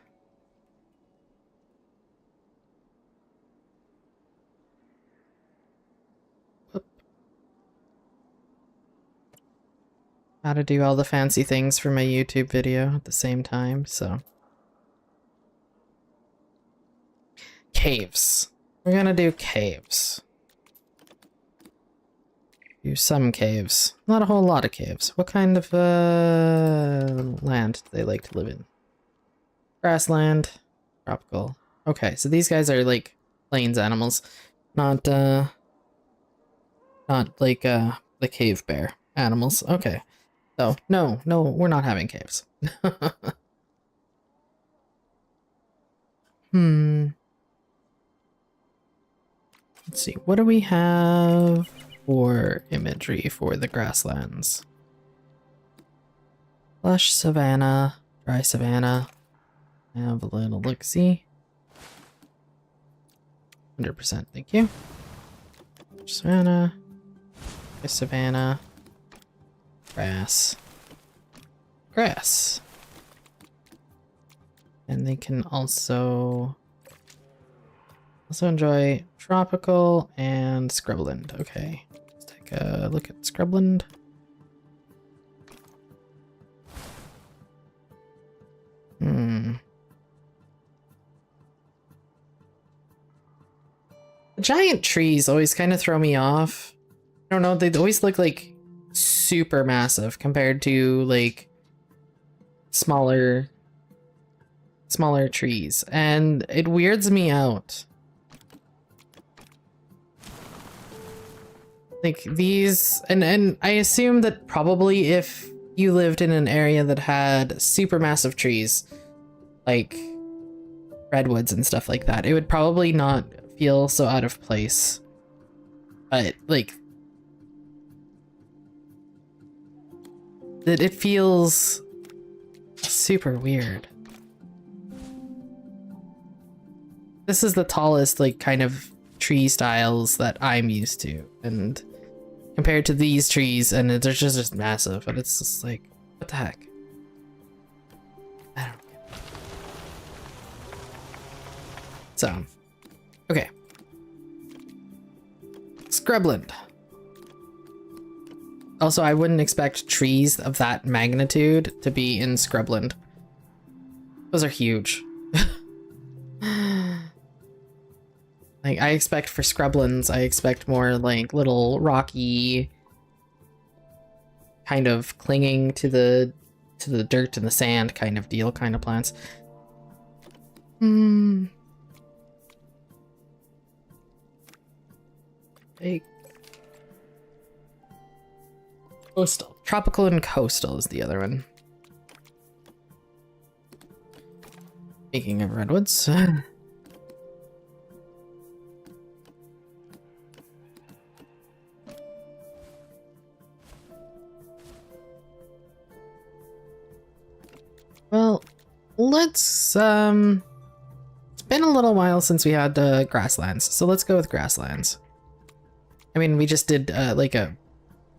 to do all the fancy things for my YouTube video at the same time, so. Caves. We're gonna do caves. Do some caves. Not a whole lot of caves. What kind of land do they like to live in? Grassland. Tropical. Okay, so these guys are like plains animals. Not like the cave bear animals. Okay. So no, we're not having caves. Let's see, what do we have for imagery for the grasslands? Lush savanna, dry savanna. Have a little look-see. 100%, thank you. Savanna, dry savanna, grass, grass. And they can also enjoy tropical and scrubland. Okay, let's take a look at scrubland. The giant trees always kind of throw me off. I don't know, they always look like super massive compared to like smaller trees, and it weirds me out. Like these, and I assume that probably if you lived in an area that had super massive trees, like redwoods and stuff like that, it would probably not feel so out of place. But like, it feels super weird. This is the tallest, like, kind of tree styles that I'm used to, and compared to these trees, and they're just massive, but it's just like, what the heck? I don't get it. So, okay. Scrubland. Also, I wouldn't expect trees of that magnitude to be in scrubland. Those are huge. Like, I expect for scrublands, I expect more like little rocky, kind of clinging to the dirt and the sand kind of deal, kind of plants. Like, coastal. Tropical and coastal is the other one. Speaking of redwoods. Well, let's, it's been a little while since we had grasslands, so let's go with grasslands. I mean, we just did like a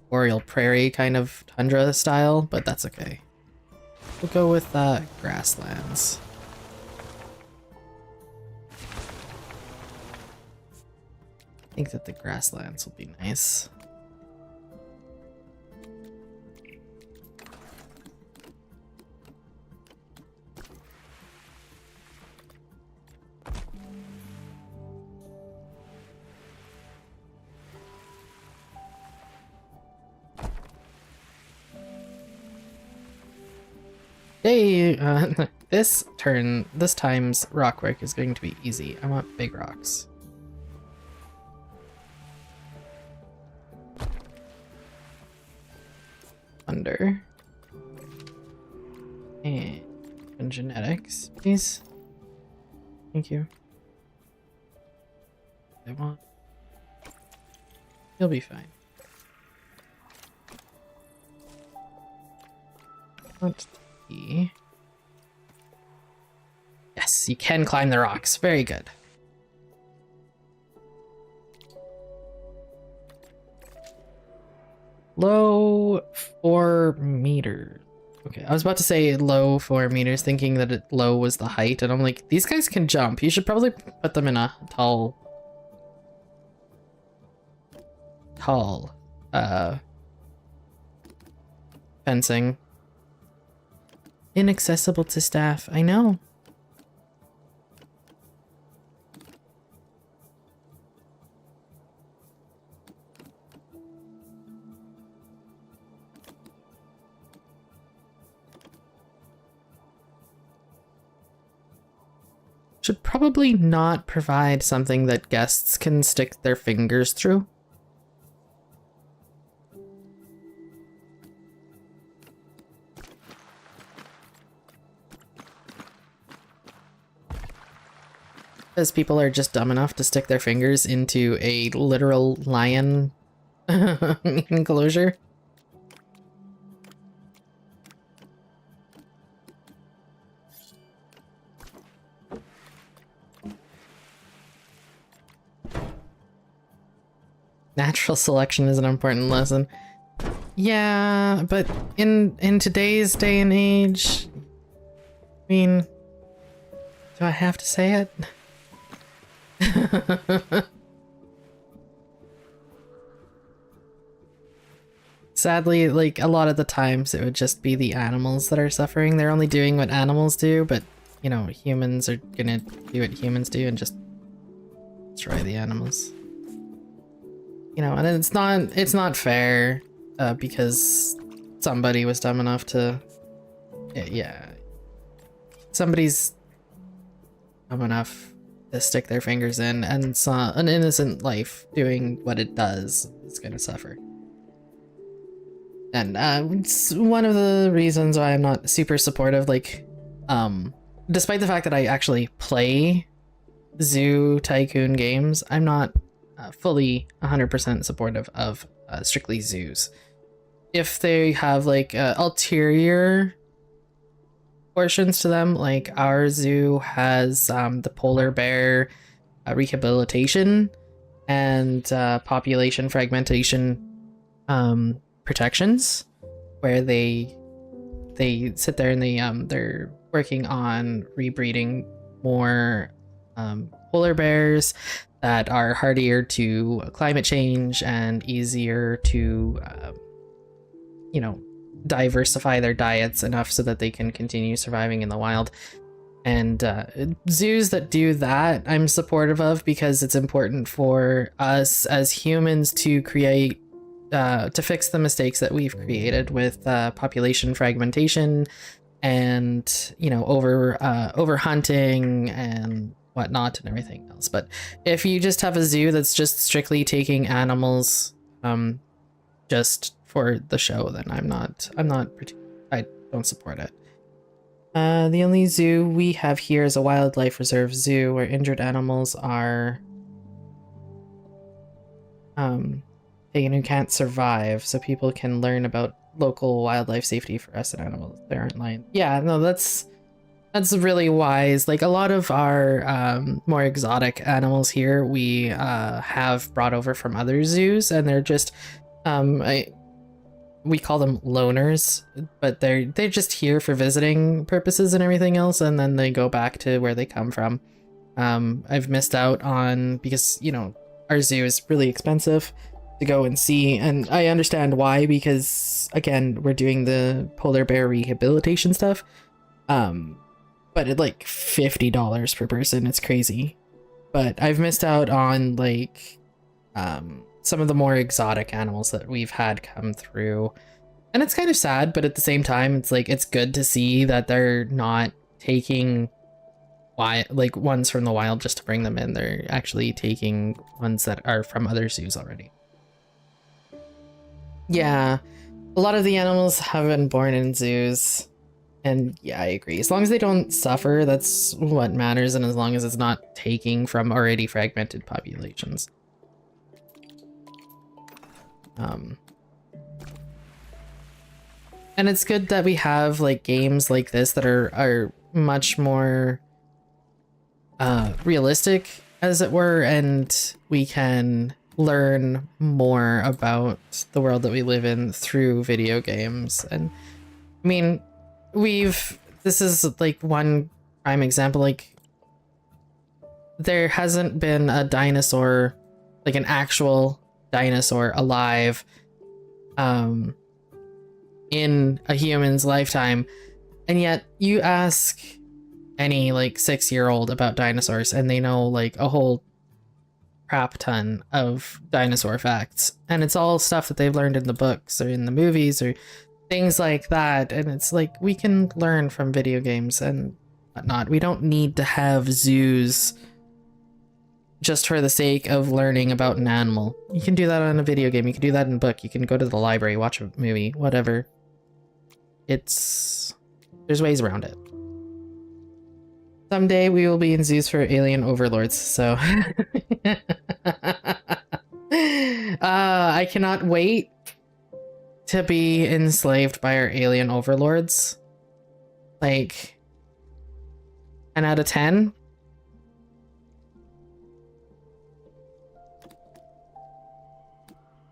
boreal prairie kind of tundra style, but that's okay. We'll go with grasslands. I think that the grasslands will be nice. Hey, this time's rock work is going to be easy. I want big rocks. Thunder. And genetics, please. Thank you. I want. You'll be fine. Let's see. Yes, you can climb the rocks. Very good. Low 4 meters. Okay, I was about to say low 4 meters, thinking that low was the height, and I'm like, these guys can jump. You should probably put them in a tall, fencing. Inaccessible to staff, I know. Should probably not provide something that guests can stick their fingers through. Because people are just dumb enough to stick their fingers into a literal lion enclosure. Natural selection is an important lesson. Yeah, but in today's day and age, I mean, do I have to say it? Sadly, like, a lot of the times it would just be the animals that are suffering. They're only doing what animals do, but, you know, humans are gonna do what humans do and just destroy the animals. You know, and it's not fair, because somebody was dumb enough to, yeah, somebody's dumb enough to stick their fingers in, and saw an innocent life doing what it does is gonna suffer. And it's one of the reasons why I'm not super supportive, like, despite the fact that I actually play Zoo Tycoon games, I'm not fully 100% supportive of strictly zoos. If they have like ulterior portions to them, like our zoo has the polar bear rehabilitation and population fragmentation protections, where they sit there and they're working on rebreeding more polar bears that are hardier to climate change and easier to, you know, diversify their diets enough so that they can continue surviving in the wild. And zoos that do that, I'm supportive of, because it's important for us as humans to create, to fix the mistakes that we've created with population fragmentation and, you know, over hunting and whatnot and everything else. But if you just have a zoo that's just strictly taking animals just for the show, then I don't support it. The only zoo we have here is a wildlife reserve zoo where injured animals are taken who can't survive, so people can learn about local wildlife safety for us and animals. They aren't lying. Yeah, no, that's really wise. Like, a lot of our more exotic animals here we have brought over from other zoos, and they're just we call them loners, but they're just here for visiting purposes and everything else, and then they go back to where they come from. I've missed out on, because, you know, our zoo is really expensive to go and see, and I understand why, because again, we're doing the polar bear rehabilitation stuff. But at like $50 per person, it's crazy. But I've missed out on like some of the more exotic animals that we've had come through, and it's kind of sad, but at the same time, it's like, it's good to see that they're not taking like ones from the wild just to bring them in. They're actually taking ones that are from other zoos already. Yeah, a lot of the animals have been born in zoos. And yeah, I agree. As long as they don't suffer, that's what matters, and as long as it's not taking from already fragmented populations. And it's good that we have like games like this that are much more realistic, as it were, and we can learn more about the world that we live in through video games. And I mean, this is like one prime example. Like, there hasn't been a dinosaur, like an actual dinosaur alive in a human's lifetime, and yet you ask any like 6-year-old about dinosaurs and they know like a whole crap ton of dinosaur facts, and it's all stuff that they've learned in the books or in the movies or things like that. And it's like, we can learn from video games and whatnot. We don't need to have zoos just for the sake of learning about an animal. You can do that on a video game. You can do that in a book. You can go to the library, watch a movie, whatever. There's ways around it. Someday we will be in zoos for alien overlords, so I cannot wait to be enslaved by our alien overlords. Like, 10 out of 10.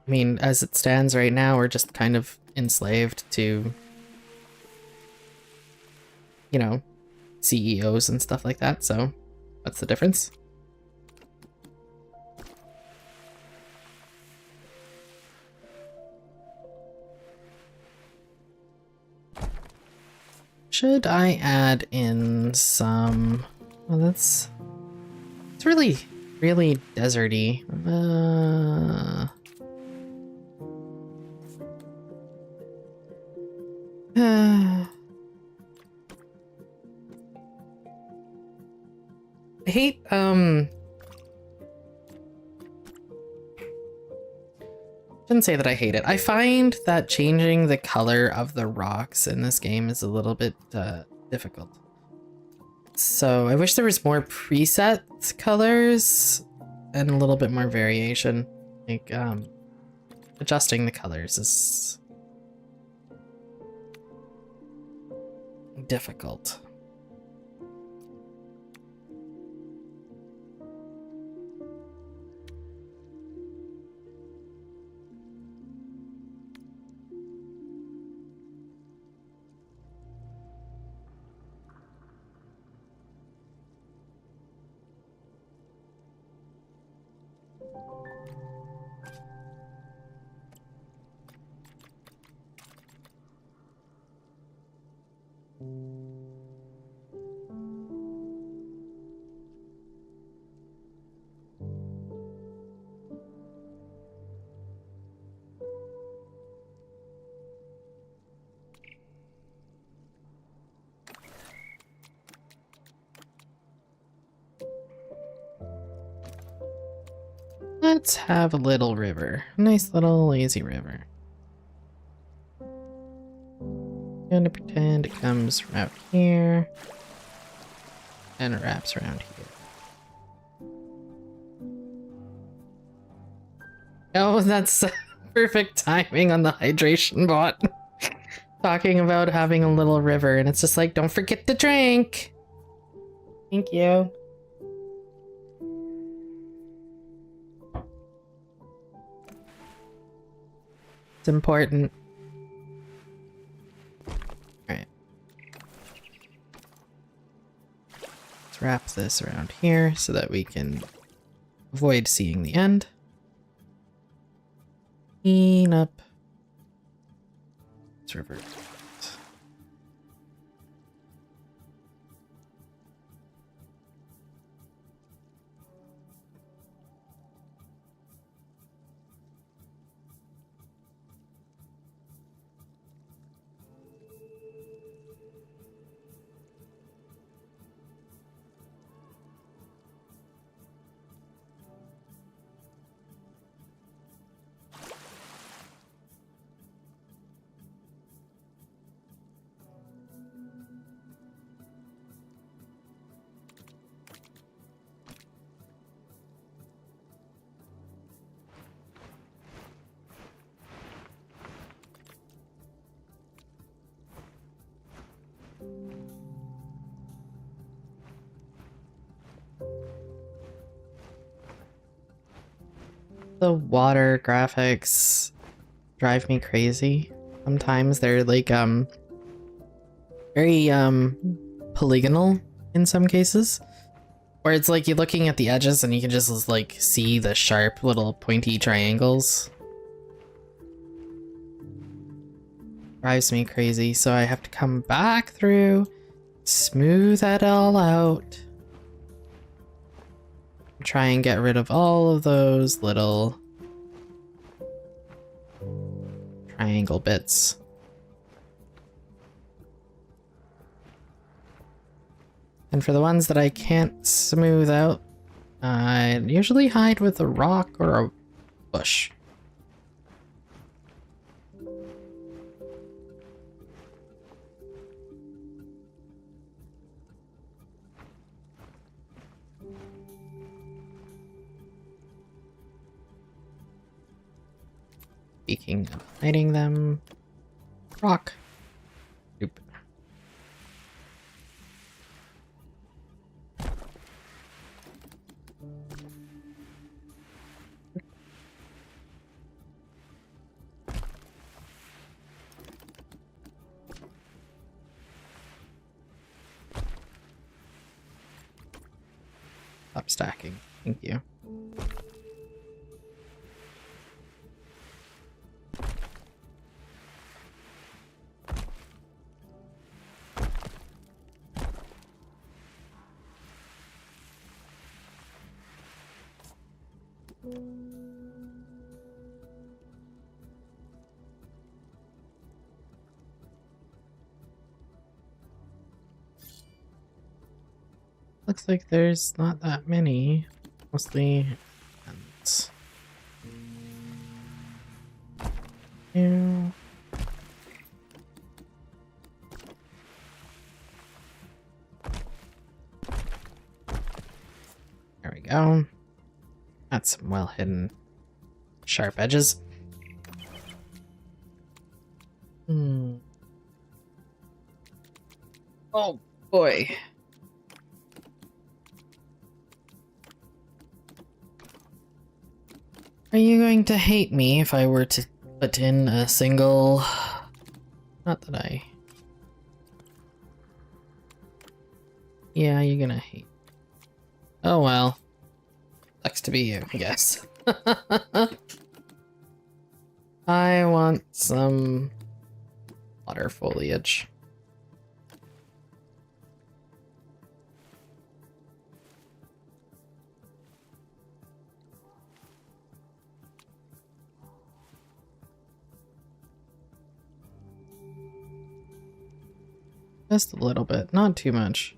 I mean, as it stands right now, we're just kind of enslaved to, you know, CEOs and stuff like that, so what's the difference? Should I add in some... Well, it's really, really deserty. I hate, shouldn't say that I hate it. I find that changing the color of the rocks in this game is a little bit difficult. So I wish there was more preset colors and a little bit more variation. Like, adjusting the colors is difficult. Let's have a little river. A nice little lazy river. I'm gonna pretend it comes from out here and it wraps around here. Oh, that's perfect timing on the hydration bot. Talking about having a little river, and it's just like, don't forget to drink. Thank you. It's important. Alright. Let's wrap this around here so that we can avoid seeing the end. Clean up this river. The water graphics drive me crazy. Sometimes they're like very polygonal in some cases. Where it's like you're looking at the edges and you can just like see the sharp little pointy triangles. Drives me crazy, so I have to come back through, smooth that all out. Try and get rid of all of those little triangle bits. And for the ones that I can't smooth out, I usually hide with a rock or a bush. Speaking of hiding them, rock. Oop. Stop stacking. Thank you. Looks like there's not that many. Mostly ants. Ew. There we go. That's some well hidden sharp edges. Oh boy. Are you going to hate me if I were to put in a single... Not that I... Yeah, you're gonna hate. Oh well. Sucks to be you, I guess. I want some water foliage. Just a little bit, not too much.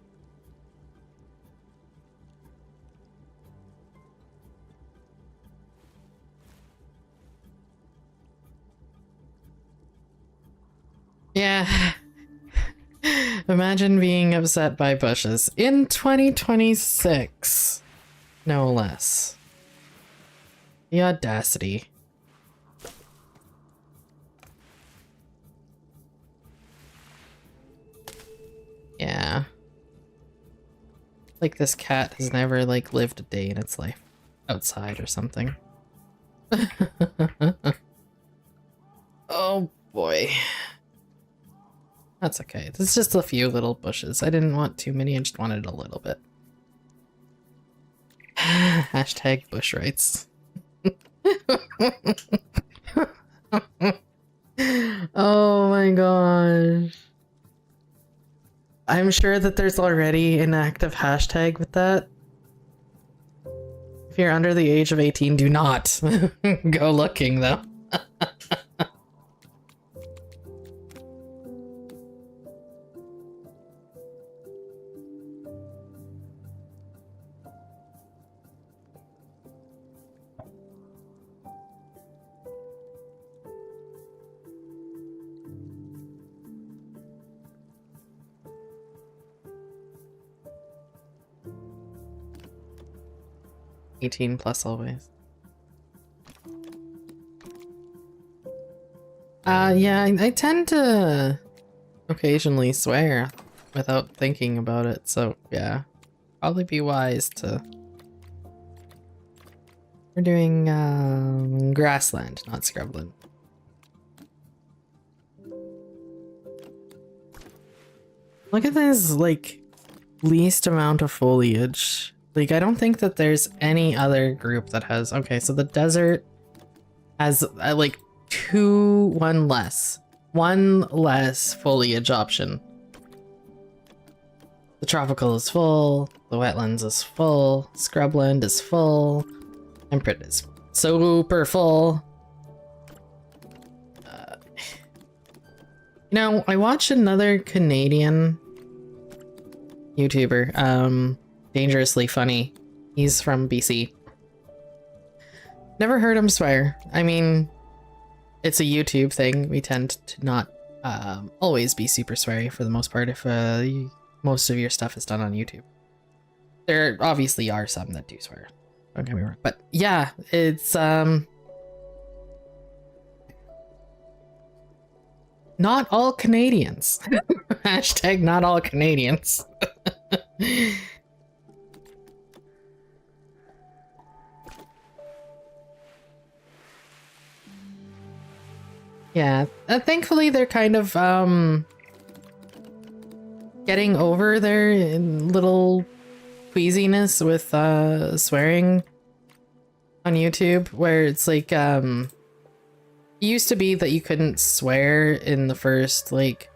Yeah. Imagine being upset by bushes in 2026. No less. The audacity. Yeah. Like this cat has never like lived a day in its life outside or something. Oh boy. That's okay. There's just a few little bushes. I didn't want too many, I just wanted a little bit. Hashtag bush rights. Oh my gosh. I'm sure that there's already an active hashtag with that. If you're under the age of 18, do not go looking though. 18 plus always. Yeah, I tend to occasionally swear without thinking about it, so yeah. Probably be wise to We're doing grassland, not scrubland. Look at this, like, least amount of foliage. Like, I don't think that there's any other group that has... Okay, so the desert has, like, one less. One less foliage option. The tropical is full, the wetlands is full, scrubland is full, temperate is super full. You know, I watched another Canadian YouTuber, Dangerously Funny. He's from BC. Never heard him swear. I mean, it's a YouTube thing. We tend to not always be super sweary for the most part if most of your stuff is done on YouTube. There obviously are some that do swear. Don't get me wrong. But yeah, it's not all Canadians. Hashtag not all Canadians. Yeah, thankfully they're kind of getting over their little queasiness with swearing on YouTube, where it's like it used to be that you couldn't swear in the first like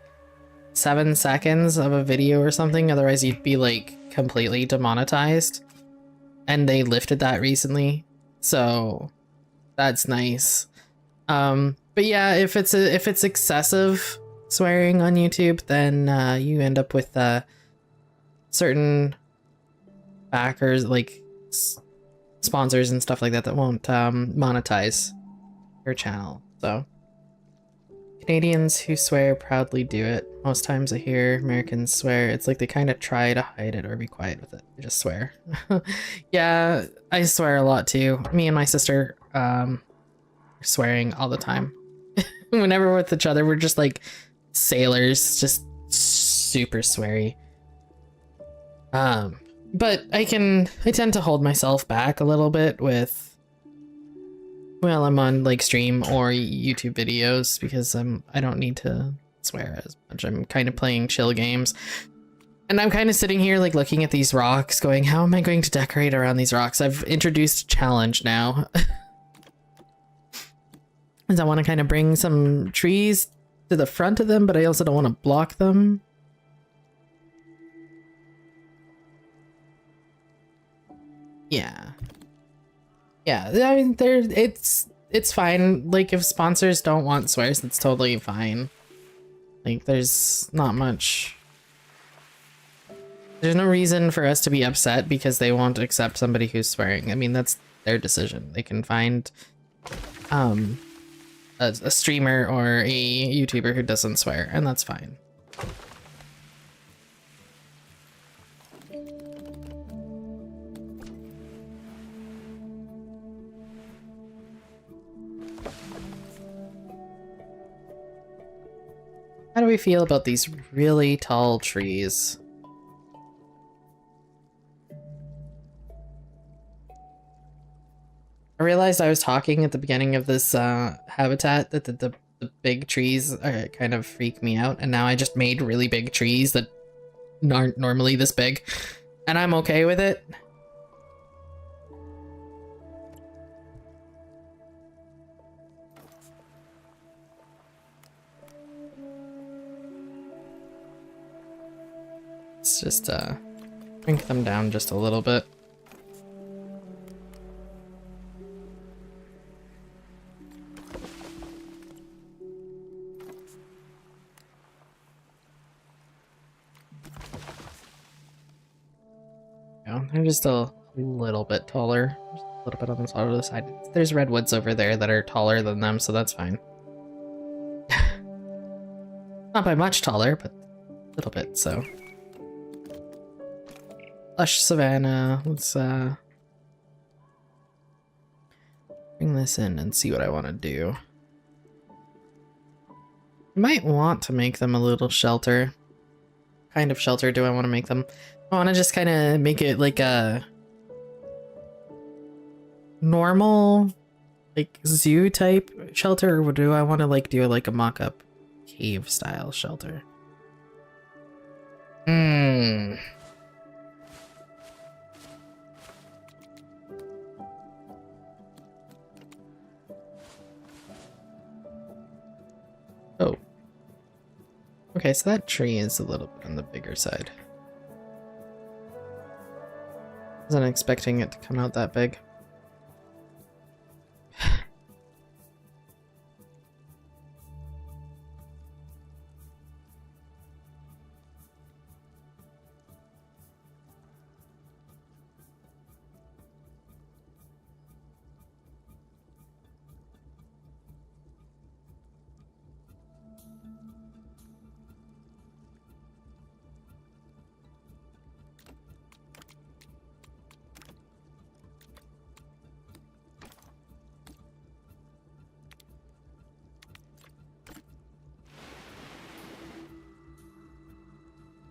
7 seconds of a video or something, otherwise you'd be like completely demonetized, and they lifted that recently, so that's nice. But yeah, if it's excessive swearing on YouTube, then you end up with certain backers, like sponsors and stuff like that, that won't monetize your channel. So Canadians who swear proudly do it. Most times I hear Americans swear, it's like they kind of try to hide it or be quiet with it. They just swear. Yeah, I swear a lot too. Me and my sister are swearing all the time. Whenever we're with each other, we're just like sailors, just super sweary. But I tend to hold myself back a little bit with, well, I'm on like stream or YouTube videos, because I don't need to swear as much. I'm kind of playing chill games. And I'm kind of sitting here like looking at these rocks going, how am I going to decorate around these rocks? I've introduced a challenge now. Because I want to kind of bring some trees to the front of them, but I also don't want to block them. Yeah. Yeah, I mean, it's fine. Like, if sponsors don't want swears, that's totally fine. Like, there's not much... There's no reason for us to be upset because they won't accept somebody who's swearing. I mean, that's their decision. They can find a streamer or a YouTuber who doesn't swear, and that's fine. How do we feel about these really tall trees? I realized I was talking at the beginning of this habitat that the big trees kind of freak me out, and now I just made really big trees that aren't normally this big, and I'm okay with it. Let's just shrink them down just a little bit. They're just a little bit taller, just a little bit on the other side. There's redwoods over there that are taller than them, so that's fine. Not by much taller, but a little bit, so. Lush savanna, let's bring this in and see what I want to do. I might want to make them a little shelter. What kind of shelter do I want to make them? I want to just kind of make it like a normal, like, zoo type shelter, or do I want to, like, do, like, a mock-up cave style shelter? Hmm. Oh. Okay, so that tree is a little bit on the bigger side. Wasn't expecting it to come out that big.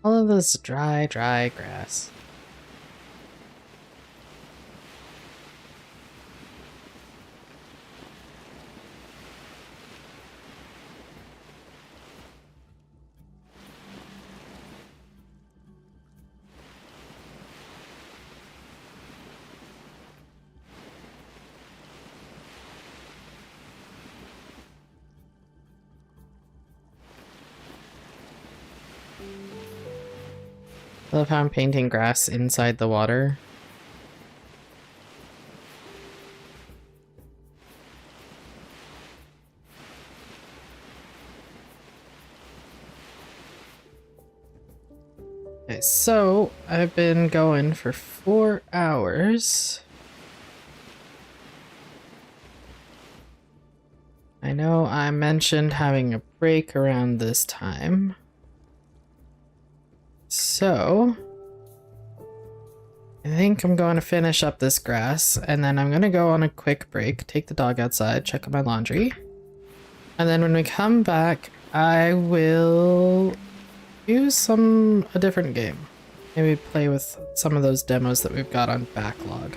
All of this dry grass. I love how I'm painting grass inside the water. Okay, so I've been going for 4 hours. I know I mentioned having a break around this time. So I think I'm going to finish up this grass, and then I'm going to go on a quick break, take the dog outside, check on my laundry. And then when we come back, I will use a different game. Maybe play with some of those demos that we've got on backlog.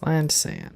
Land sand.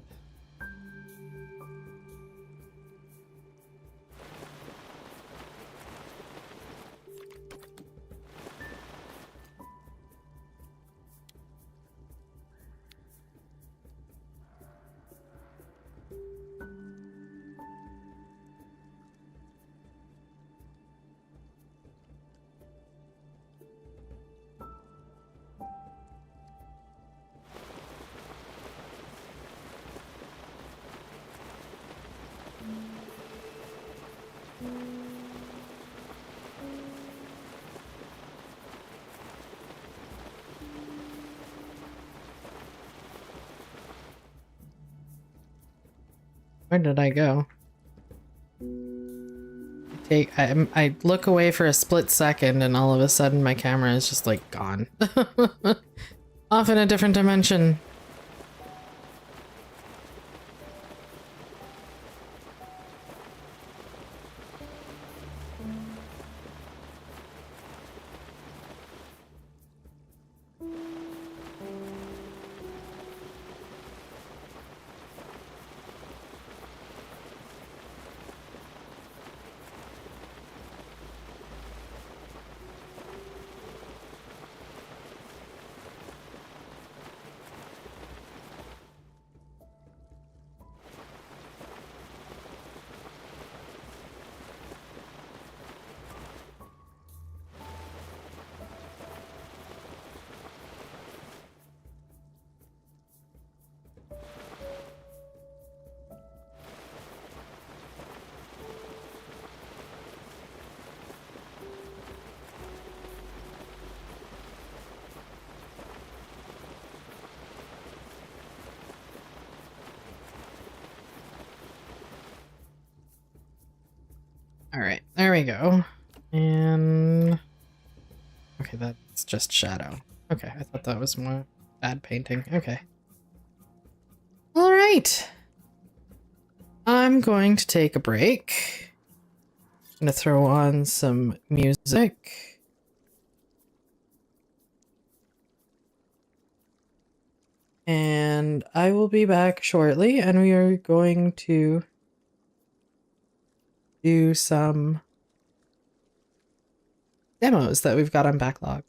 Where did I go? I look away for a split second and all of a sudden my camera is just like gone. Off in a different dimension. Alright, there we go. And... okay, that's just shadow. Okay, I thought that was more bad painting. Okay. Alright! I'm going to take a break. I'm going to throw on some music. And I will be back shortly, and we are going to do some demos that we've got on backlog.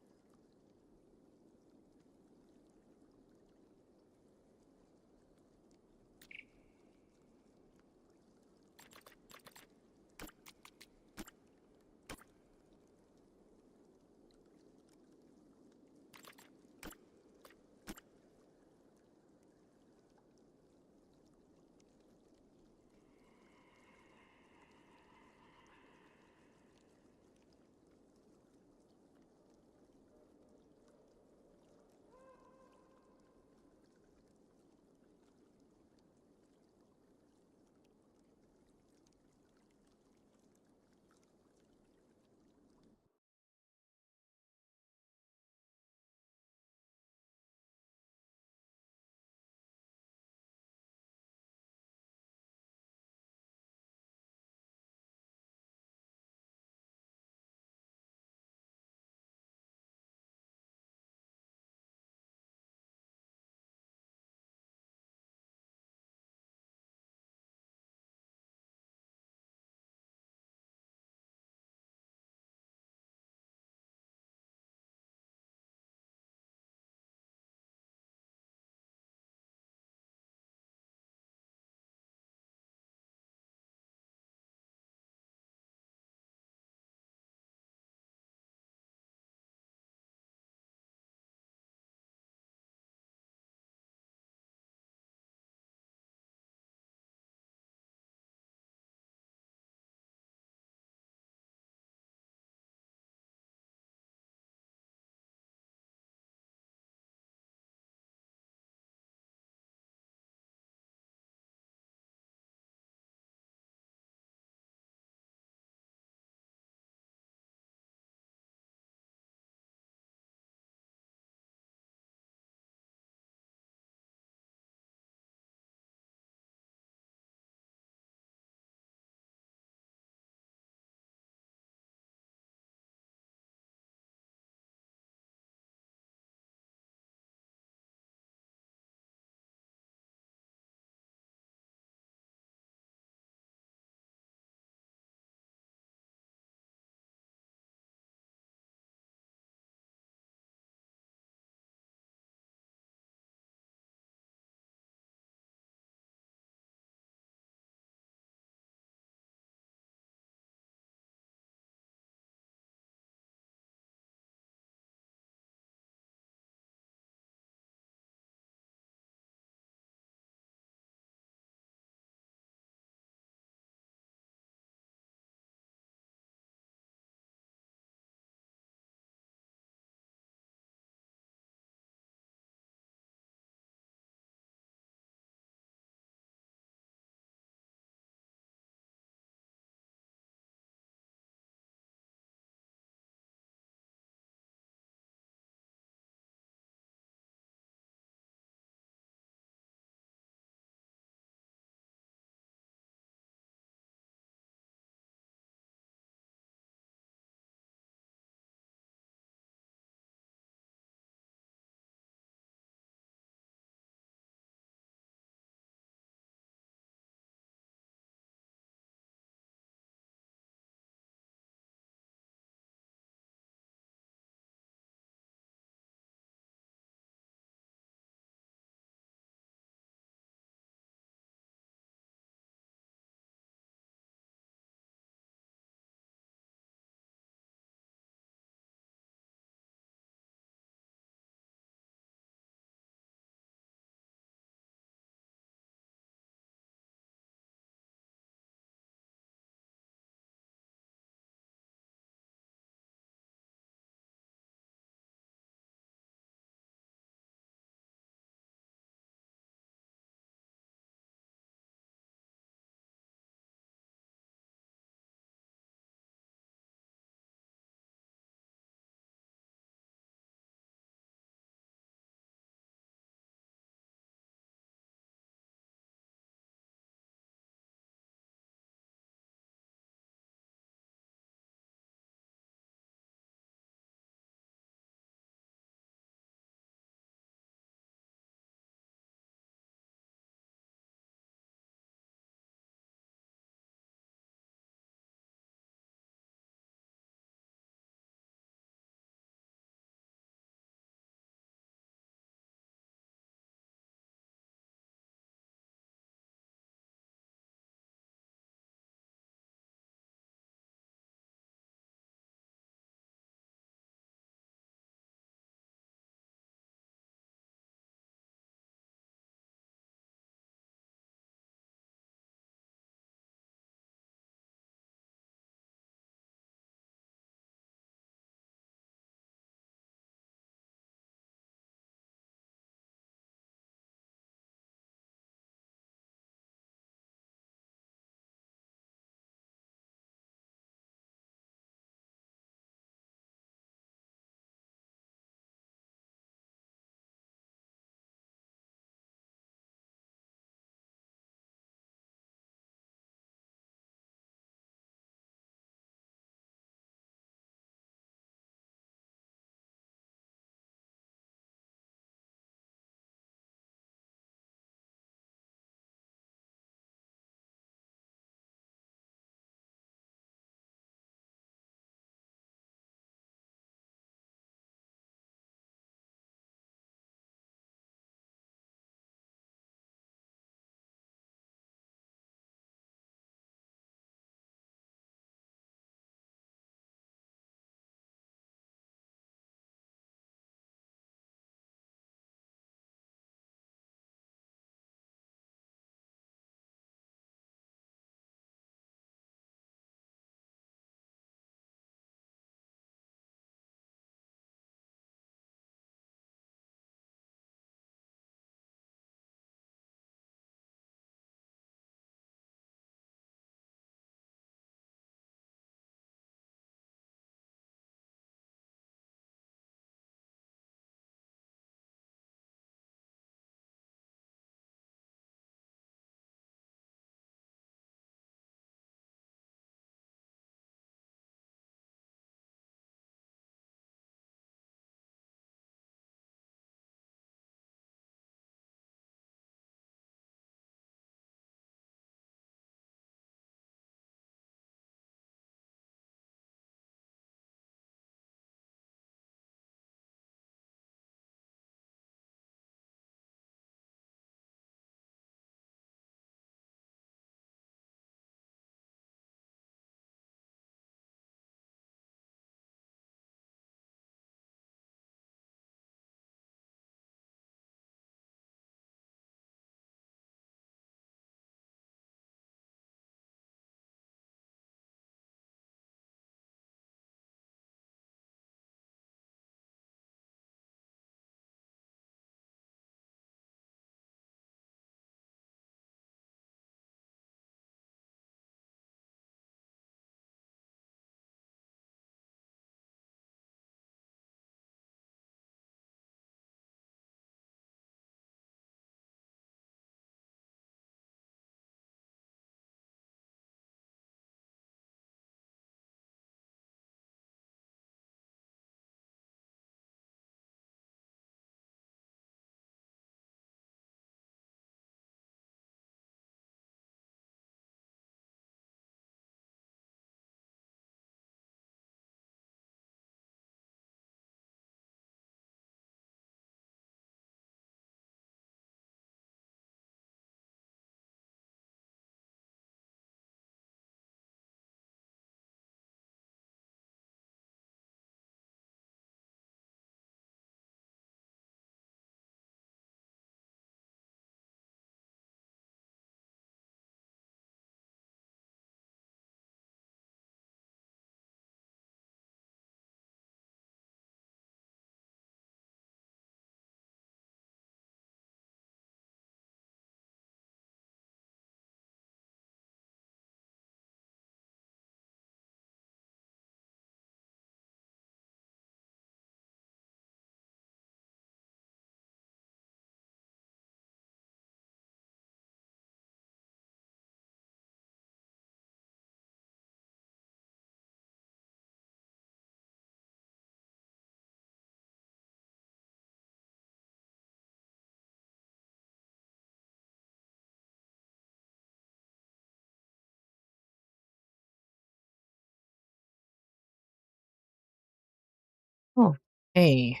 Hey,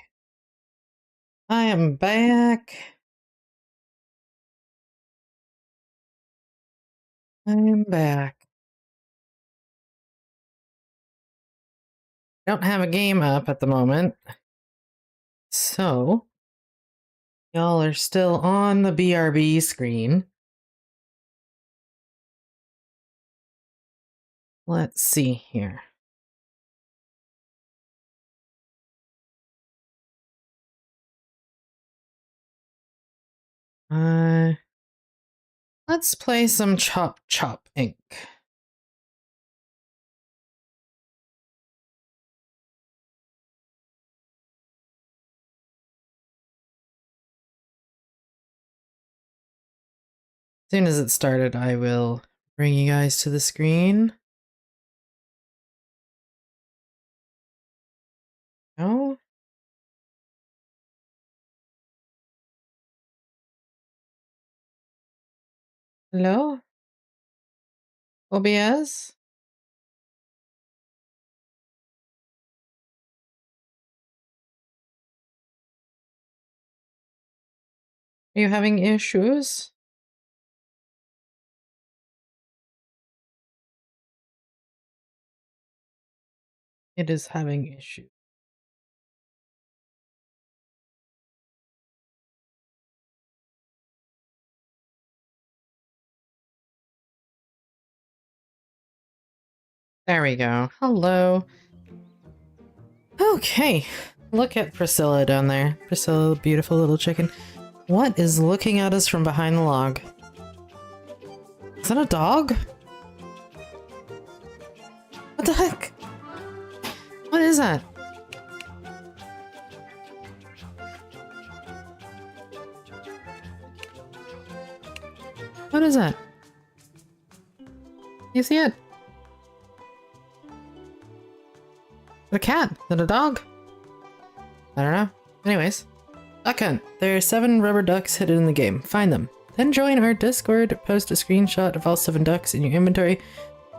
I am back. I am back. Don't have a game up at the moment. So, y'all are still on the BRB screen. Let's see here. Let's play some Chop Chop Inc. As soon as it started, I will bring you guys to the screen. Oh? Hello? OBS? Are you having issues? It is having issues. There we go. Hello. Okay. Look at Priscilla down there. Priscilla, the beautiful little chicken. What is looking at us from behind the log? Is that a dog? What the heck? What is that? What is that? You see it? A cat? Is that a dog? I don't know. Anyways. Duck hunt. There are 7 rubber ducks hidden in the game. Find them. Then join our Discord, post a screenshot of all 7 ducks in your inventory,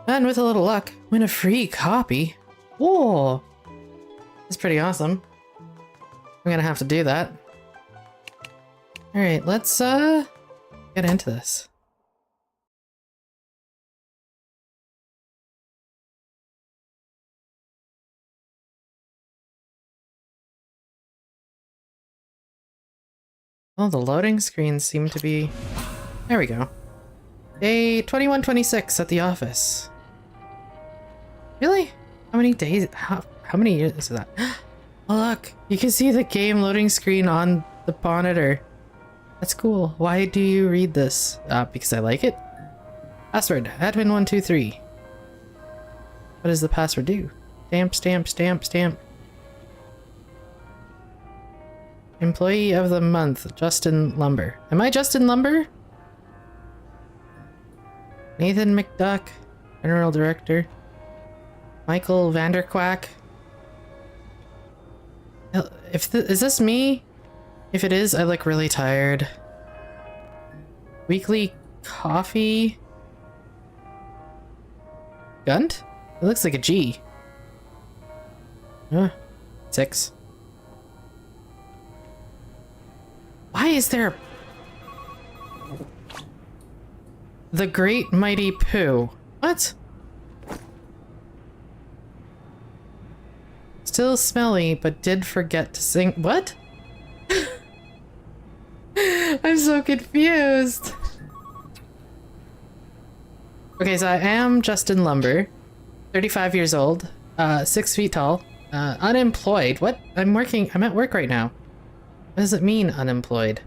and with a little luck, win a free copy. Whoa! That's pretty awesome. I'm gonna have to do that. Alright, let's get into this. Oh, the loading screens seem to be... There we go. Day 2126 at the office. Really? How many days? How many years is that? Oh, look! You can see the game loading screen on the monitor. That's cool. Why do you read this? Because I like it? Password, admin123. What does the password do? Stamp, stamp, stamp, stamp. Employee of the month, Justin Lumber. Am I Justin Lumber? Nathan McDuck, General Director. Michael Vanderquack. Is this me? If it is, I look really tired. Weekly coffee. Gunt? It looks like a G. 6. Why is there the Great Mighty Pooh? What? Still smelly, but did forget to sing. What? I'm so confused. Okay, so I am Justin Lumber, 35 years old, 6 feet tall, unemployed. What? I'm at work right now. What does it mean, unemployed?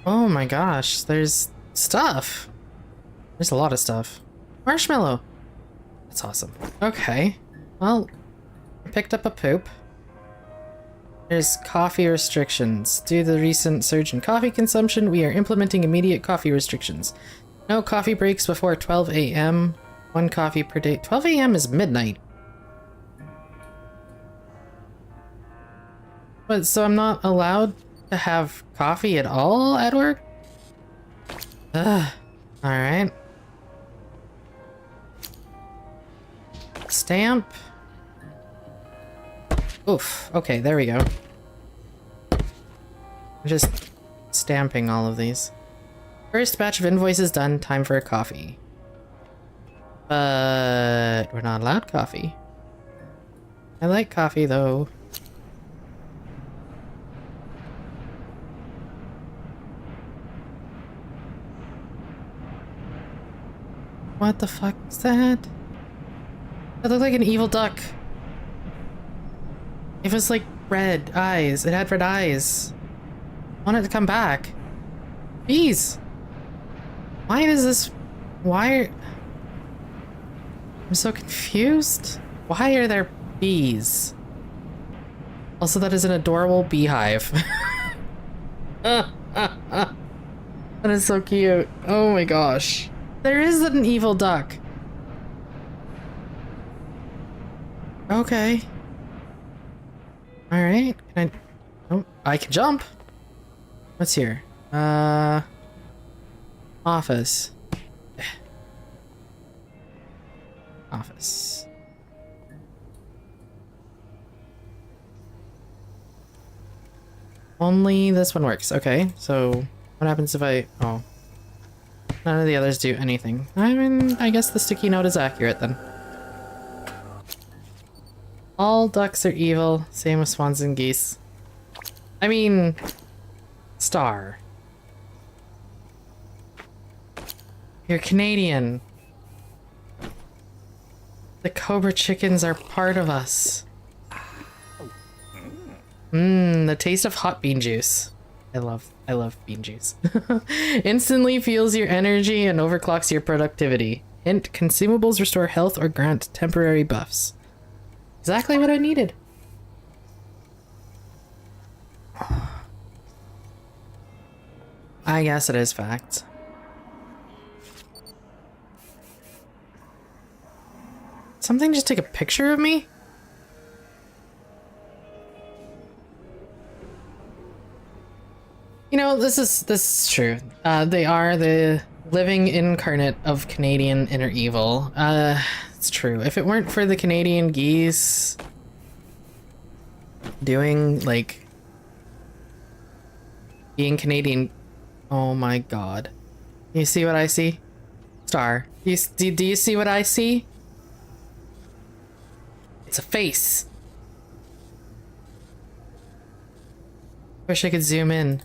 Oh my gosh, there's stuff. There's a lot of stuff. Marshmallow. That's awesome. Okay. Well, I picked up a poop. There's coffee restrictions. Due to the recent surge in coffee consumption, we are implementing immediate coffee restrictions. No coffee breaks before 12 a.m. 1 coffee per day. 12 a.m. is midnight. But so I'm not allowed to have coffee at all at work? Ugh. Alright. Stamp. Oof. Okay, there we go. I'm just stamping all of these. First batch of invoices done. Time for a coffee. But we're not allowed coffee. I like coffee though. What the fuck is that? That looked like an evil duck. It was like red eyes. It had red eyes. I want it to come back. Jeez. Why is this... Why... I'm so confused. Why are there bees? Also, that is an adorable beehive. That is so cute. Oh my gosh. There is an evil duck. Okay. Alright. Can I... Oh, I can jump. What's here? Office. Office. Only this one works. Okay, so what happens if I... Oh. None of the others do anything. I mean, I guess the sticky note is accurate then. All ducks are evil. Same with swans and geese. I mean... Star. You're Canadian. The cobra chickens are part of us. Mmm, the taste of hot bean juice. I love bean juice. Instantly fuels your energy and overclocks your productivity. Hint, consumables restore health or grant temporary buffs. Exactly what I needed. I guess it is fact. Something just take a picture of me? You know, this is true. They are the living incarnate of Canadian inner evil. It's true. If it weren't for the Canadian geese doing, like, being Canadian... Oh my god. You see what I see? Star. Do you see what I see? It's a face. Wish I could zoom in.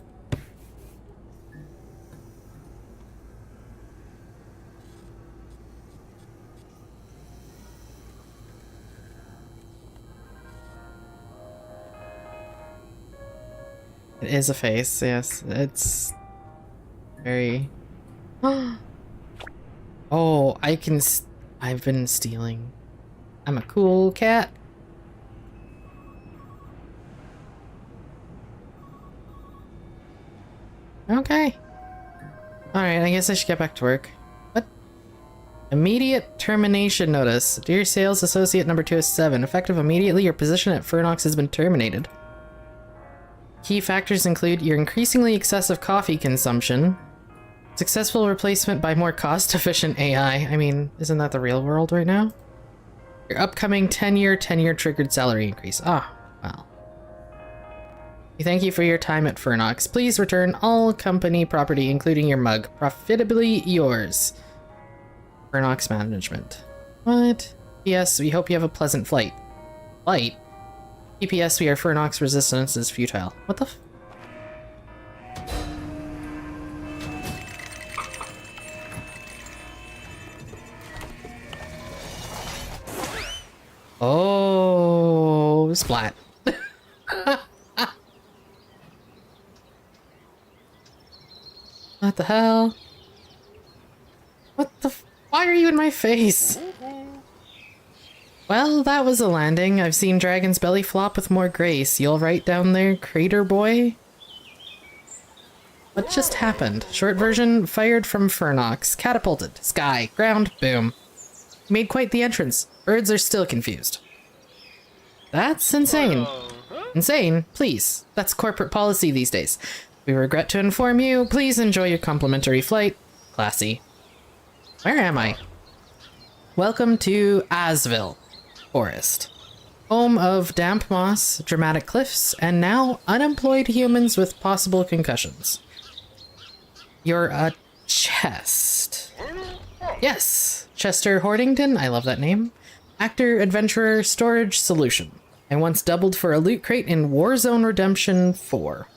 It is a face, yes. It's very... Oh, I've been stealing. I'm a cool cat. Okay. Alright, I guess I should get back to work. What? Immediate termination notice. Dear sales associate number 207, effective immediately, your position at Fernox has been terminated. Key factors include your increasingly excessive coffee consumption, successful replacement by more cost-efficient AI. I mean, isn't that the real world right now? Your upcoming 10-year triggered salary increase. Ah, well. We thank you for your time at Fernox. Please return all company property, including your mug. Profitably yours. Fernox Management. What? P.S. We hope you have a pleasant flight. Flight? P.P.S. We are Fernox. Resistance is futile. What the f- Oh, splat. What the hell? What the f- Why are you in my face? Well, that was a landing. I've seen dragons belly flop with more grace. You all right down there, crater boy? What just happened? Short version, fired from Fernox. Catapulted. Sky. Ground. Boom. Made quite the entrance. Birds are still confused. That's insane. Insane? Please. That's corporate policy these days. We regret to inform you. Please enjoy your complimentary flight. Classy. Where am I? Welcome to Asville. Forest. Home of damp moss, dramatic cliffs, and now unemployed humans with possible concussions. You're a chest. Yes, Chester Hordington, I love that name. Actor, adventurer, storage solution. I once doubled for a loot crate in Warzone Redemption 4.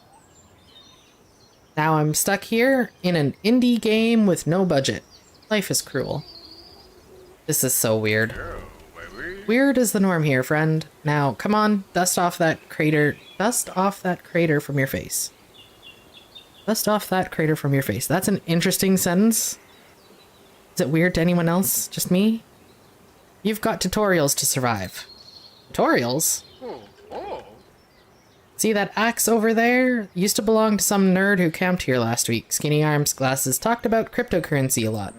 Now I'm stuck here in an indie game with no budget. Life is cruel. This is so weird. Weird is the norm here, friend. Now, come on, dust off that crater. Dust off that crater from your face. Dust off that crater from your face. That's an interesting sentence. Is it weird to anyone else? Just me? You've got tutorials to survive. Tutorials? See that axe over there? Used to belong to some nerd who camped here last week. Skinny arms, glasses, talked about cryptocurrency a lot.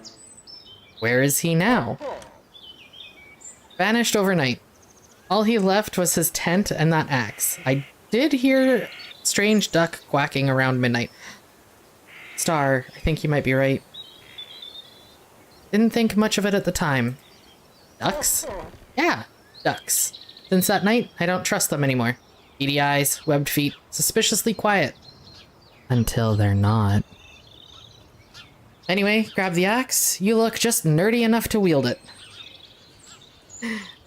Where is he now? Vanished overnight. All he left was his tent and that axe. I did hear strange duck quacking around midnight. Star, I think you might be right. Didn't think much of it at the time. Ducks? Yeah, ducks. Since that night, I don't trust them anymore. Beady eyes, webbed feet, suspiciously quiet. Until they're not. Anyway, grab the axe. You look just nerdy enough to wield it.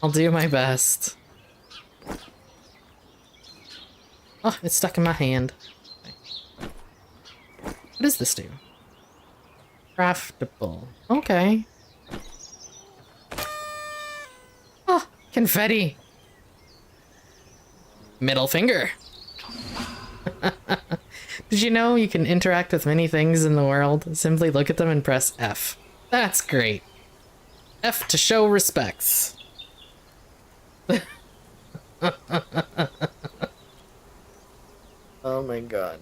I'll do my best. Oh, it's stuck in my hand. What does this do? Craftable. Okay. Oh, confetti. Middle finger. Did you know you can interact with many things in the world? Simply look at them and press F. That's great. F to show respects. Oh my god.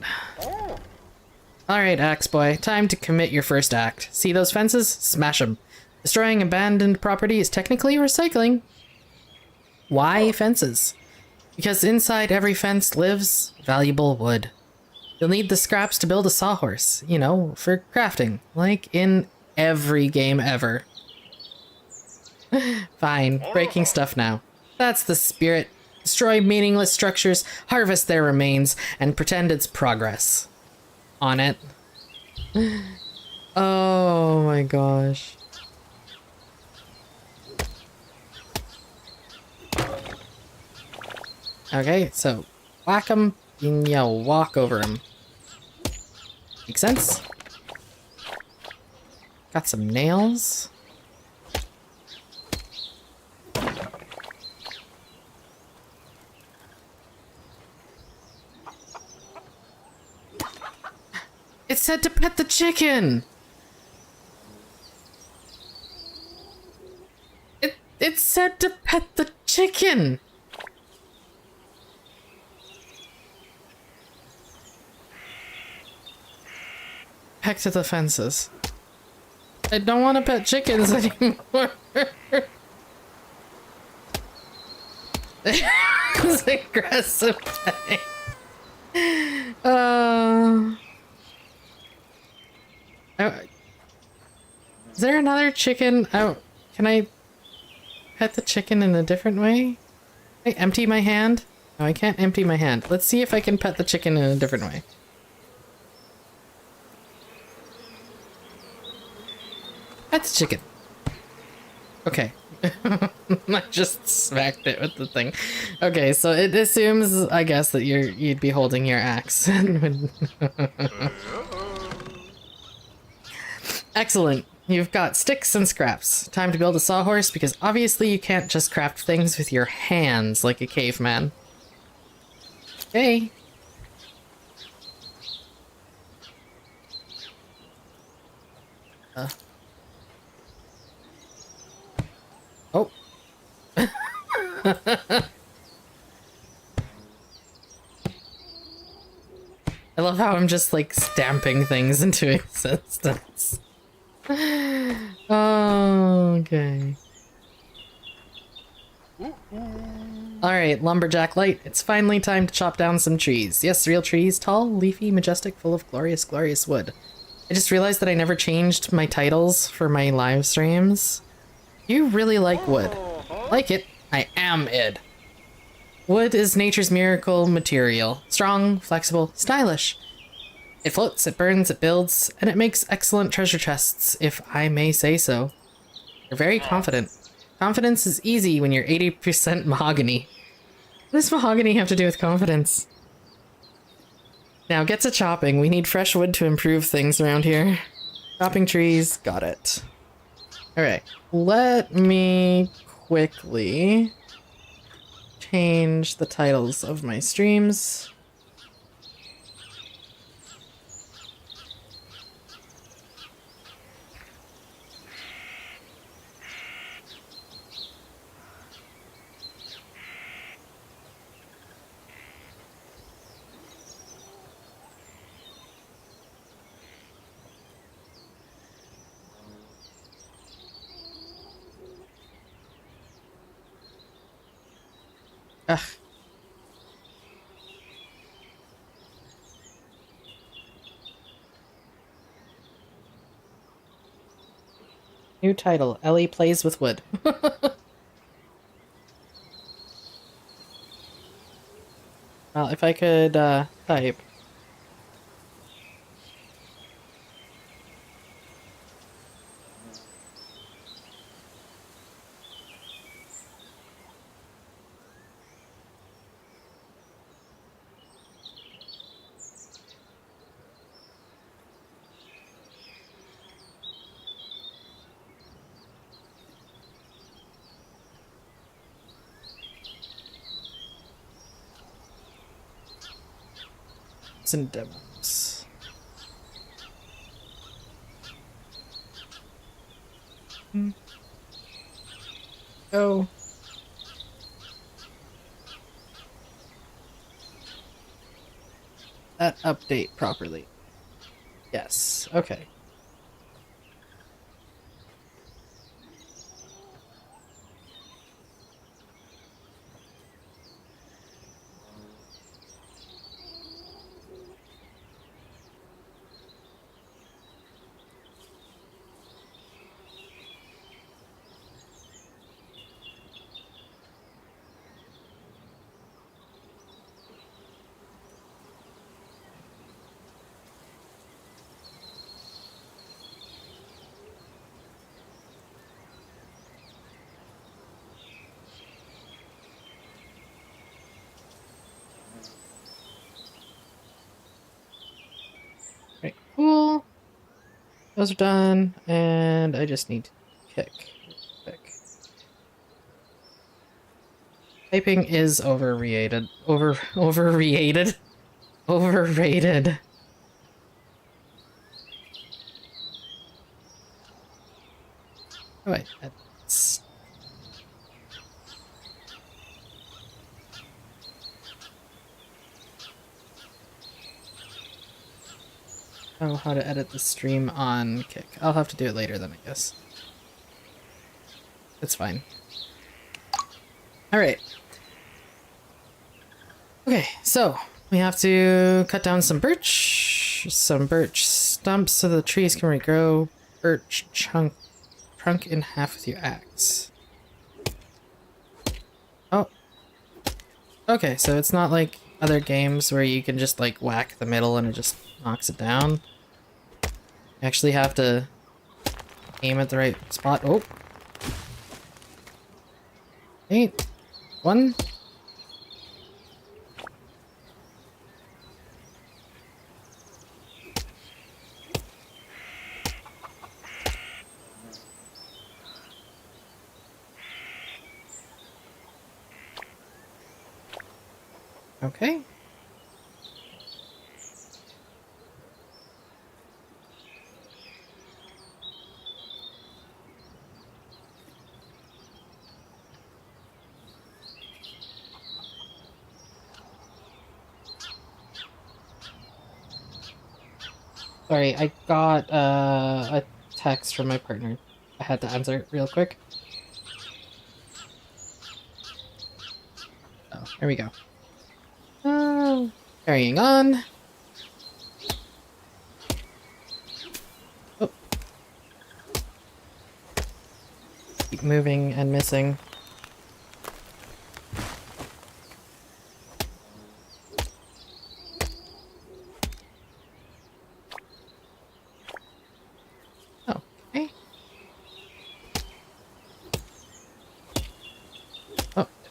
Alright, Axe Boy. Time to commit your first act. See those fences? Smash them. Destroying abandoned property is technically recycling. Why fences? Because inside every fence lives valuable wood. You'll need the scraps to build a sawhorse, you know, for crafting, like in every game ever. Fine, breaking stuff now. That's the spirit. Destroy meaningless structures, harvest their remains, and pretend it's progress. On it. Oh my gosh. Okay, so whack him, and you walk over him. Makes sense? Got some nails. It said to pet the chicken! It said to pet the chicken! Heck to the fences. I don't want to pet chickens anymore. It's aggressive petting. Is there another chicken? Oh, can I pet the chicken in a different way? Can I empty my hand? No, I can't empty my hand. Let's see if I can pet the chicken in a different way. Pet the chicken. Okay. I just smacked it with the thing. Okay, so it assumes, I guess, that you'd be holding your axe. Excellent. You've got sticks and scraps. Time to build a sawhorse, because obviously you can't just craft things with your hands like a caveman. Okay. Oh. I love how I'm just like stamping things into existence. Oh, okay. Alright, lumberjack light. It's finally time to chop down some trees. Yes, real trees. Tall, leafy, majestic, full of glorious, glorious wood. I just realized that I never changed my titles for my live streams. You really like wood. Like it. I am id. Wood is nature's miracle material. Strong, flexible, stylish. It floats, it burns, it builds, and it makes excellent treasure chests, if I may say so. You're very confident. Confidence is easy when you're 80% mahogany. What does mahogany have to do with confidence? Now get to chopping. We need fresh wood to improve things around here. Chopping trees, got it. Alright, let me quickly change the titles of my streams. Ugh. New title, Ellie plays with wood. Well, if I could type. And demos. Go. That update properly. Yes. Okay. Right, cool. Those are done, and I just need to kick. Typing is overrated. Overrated. Overrated. Oh wait, that's... Oh, how to edit the stream on Kick. I'll have to do it later then, I guess. It's fine. Alright. Okay, so we have to cut down some birch stumps so the trees can regrow. Birch trunk in half with your axe. Oh. Okay, so it's not like other games where you can just like whack the middle and it just knocks it down. You actually have to aim at the right spot. Oh. 8. 1. Okay. Sorry, I got a text from my partner. I had to answer it real quick. Oh, here we go. Carrying on. Oh. Keep moving and missing.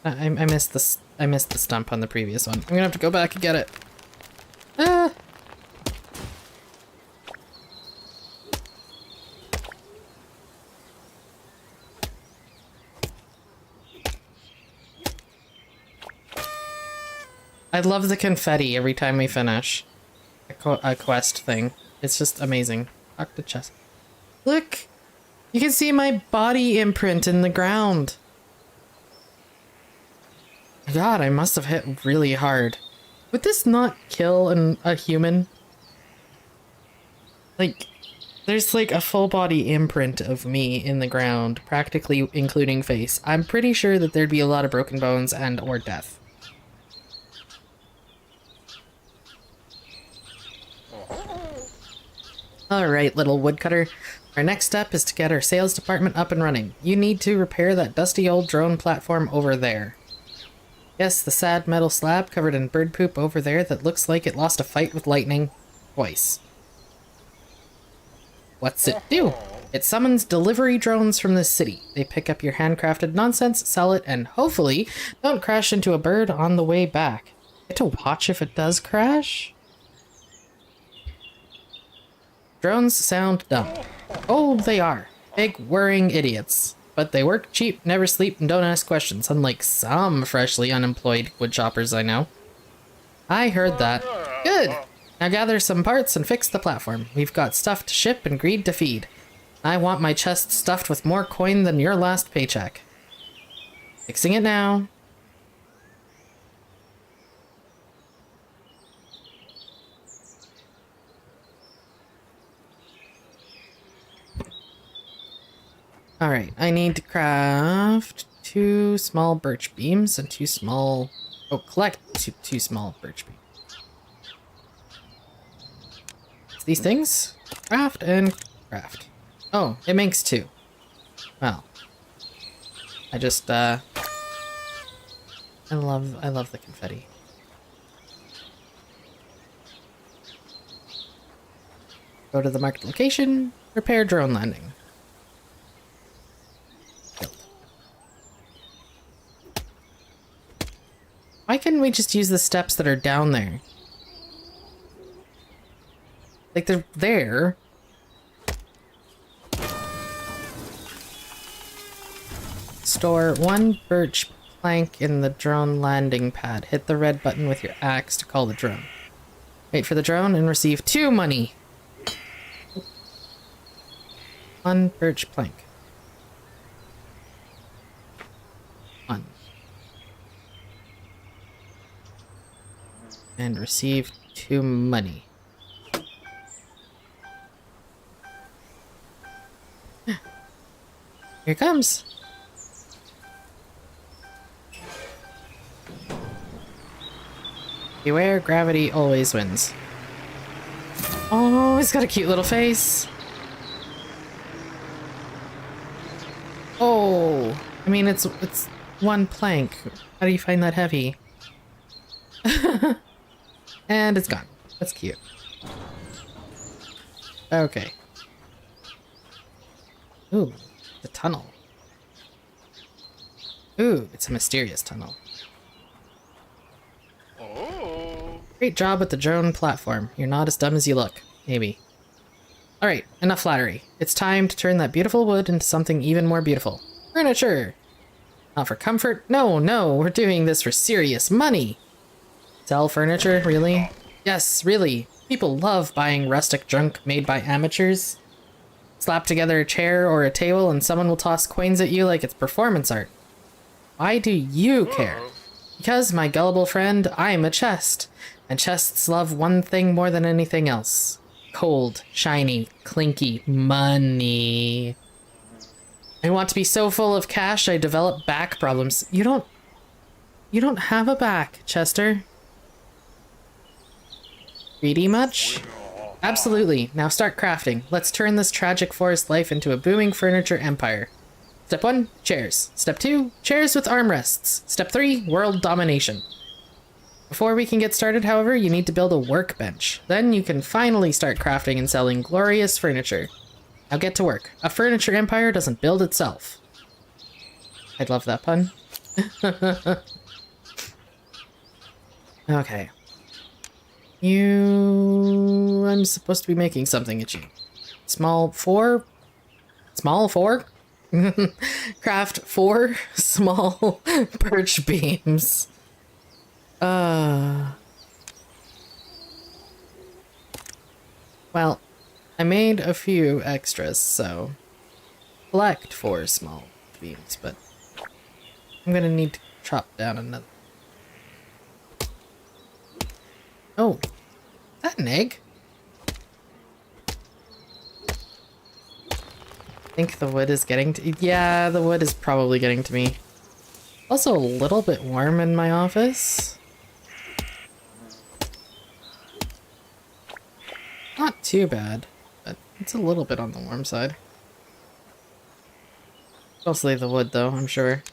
I missed I missed the stump on the previous one. I'm gonna have to go back and get it. Ah! I love the confetti every time we finish a quest thing. It's just amazing. Talk to chest. Look! You can see my body imprint in the ground. God, I must have hit really hard. Would this not kill a human? Like, there's like a full body imprint of me in the ground, practically including face. I'm pretty sure that there'd be a lot of broken bones and or death. Alright, little woodcutter. Our next step is to get our sales department up and running. You need to repair that dusty old drone platform over there. Yes, the sad metal slab covered in bird poop over there that looks like it lost a fight with lightning twice. What's it do? It summons delivery drones from the city. They pick up your handcrafted nonsense, sell it, and hopefully don't crash into a bird on the way back. Get to watch if it does crash? Drones sound dumb. Oh, they are. Big, worrying idiots. But they work cheap, never sleep, and don't ask questions, unlike some freshly unemployed woodchoppers I know. I heard that. Good! Now gather some parts and fix the platform. We've got stuff to ship and greed to feed. I want my chest stuffed with more coin than your last paycheck. Fixing it now. Alright, I need to craft 2 small birch beams and 2 small... Oh, collect two small birch beams. It's these things? Craft and craft. Oh, it makes 2. Well. I just, I love the confetti. Go to the market location, repair drone landing. Why couldn't we just use the steps that are down there? Like, they're there. Store 1 birch plank in the drone landing pad. Hit the red button with your axe to call the drone. Wait for the drone and receive 2 money. 1 birch plank. 1. And receive 2 money. Here it comes. Beware, gravity always wins. Oh, he's got a cute little face. Oh, I mean, it's 1 plank. How do you find that heavy? And it's gone. That's cute. Okay. Ooh, the tunnel. Ooh, it's a mysterious tunnel. Oh. Great job with the drone platform. You're not as dumb as you look. Maybe. Alright, enough flattery. It's time to turn that beautiful wood into something even more beautiful. Furniture! Not for comfort? No, we're doing this for serious money! Sell furniture? Really? Yes, really. People love buying rustic junk made by amateurs. Slap together a chair or a table and someone will toss coins at you like it's performance art. Why do you care? Because, my gullible friend, I'm a chest. And chests love one thing more than anything else. Cold, shiny, clinky money. I want to be so full of cash I develop back problems. You don't have a back, Chester. Greedy much? Absolutely. Now start crafting. Let's turn this tragic forest life into a booming furniture empire. Step 1, chairs. Step 2, chairs with armrests. Step 3, world domination. Before we can get started, however, you need to build a workbench. Then you can finally start crafting and selling glorious furniture. Now get to work. A furniture empire doesn't build itself. I'd love that pun. Okay. I'm supposed to be making something at you. Small four? Small four? Craft 4 small birch beams. Uh. Well, I made a few extras, so collect 4 small beams, but I'm gonna need to chop down another. Oh, is that an egg? I think the wood is getting to. Yeah, the wood is probably getting to me. Also, a little bit warm in my office. Not too bad, but it's a little bit on the warm side. Mostly the wood, though, I'm sure.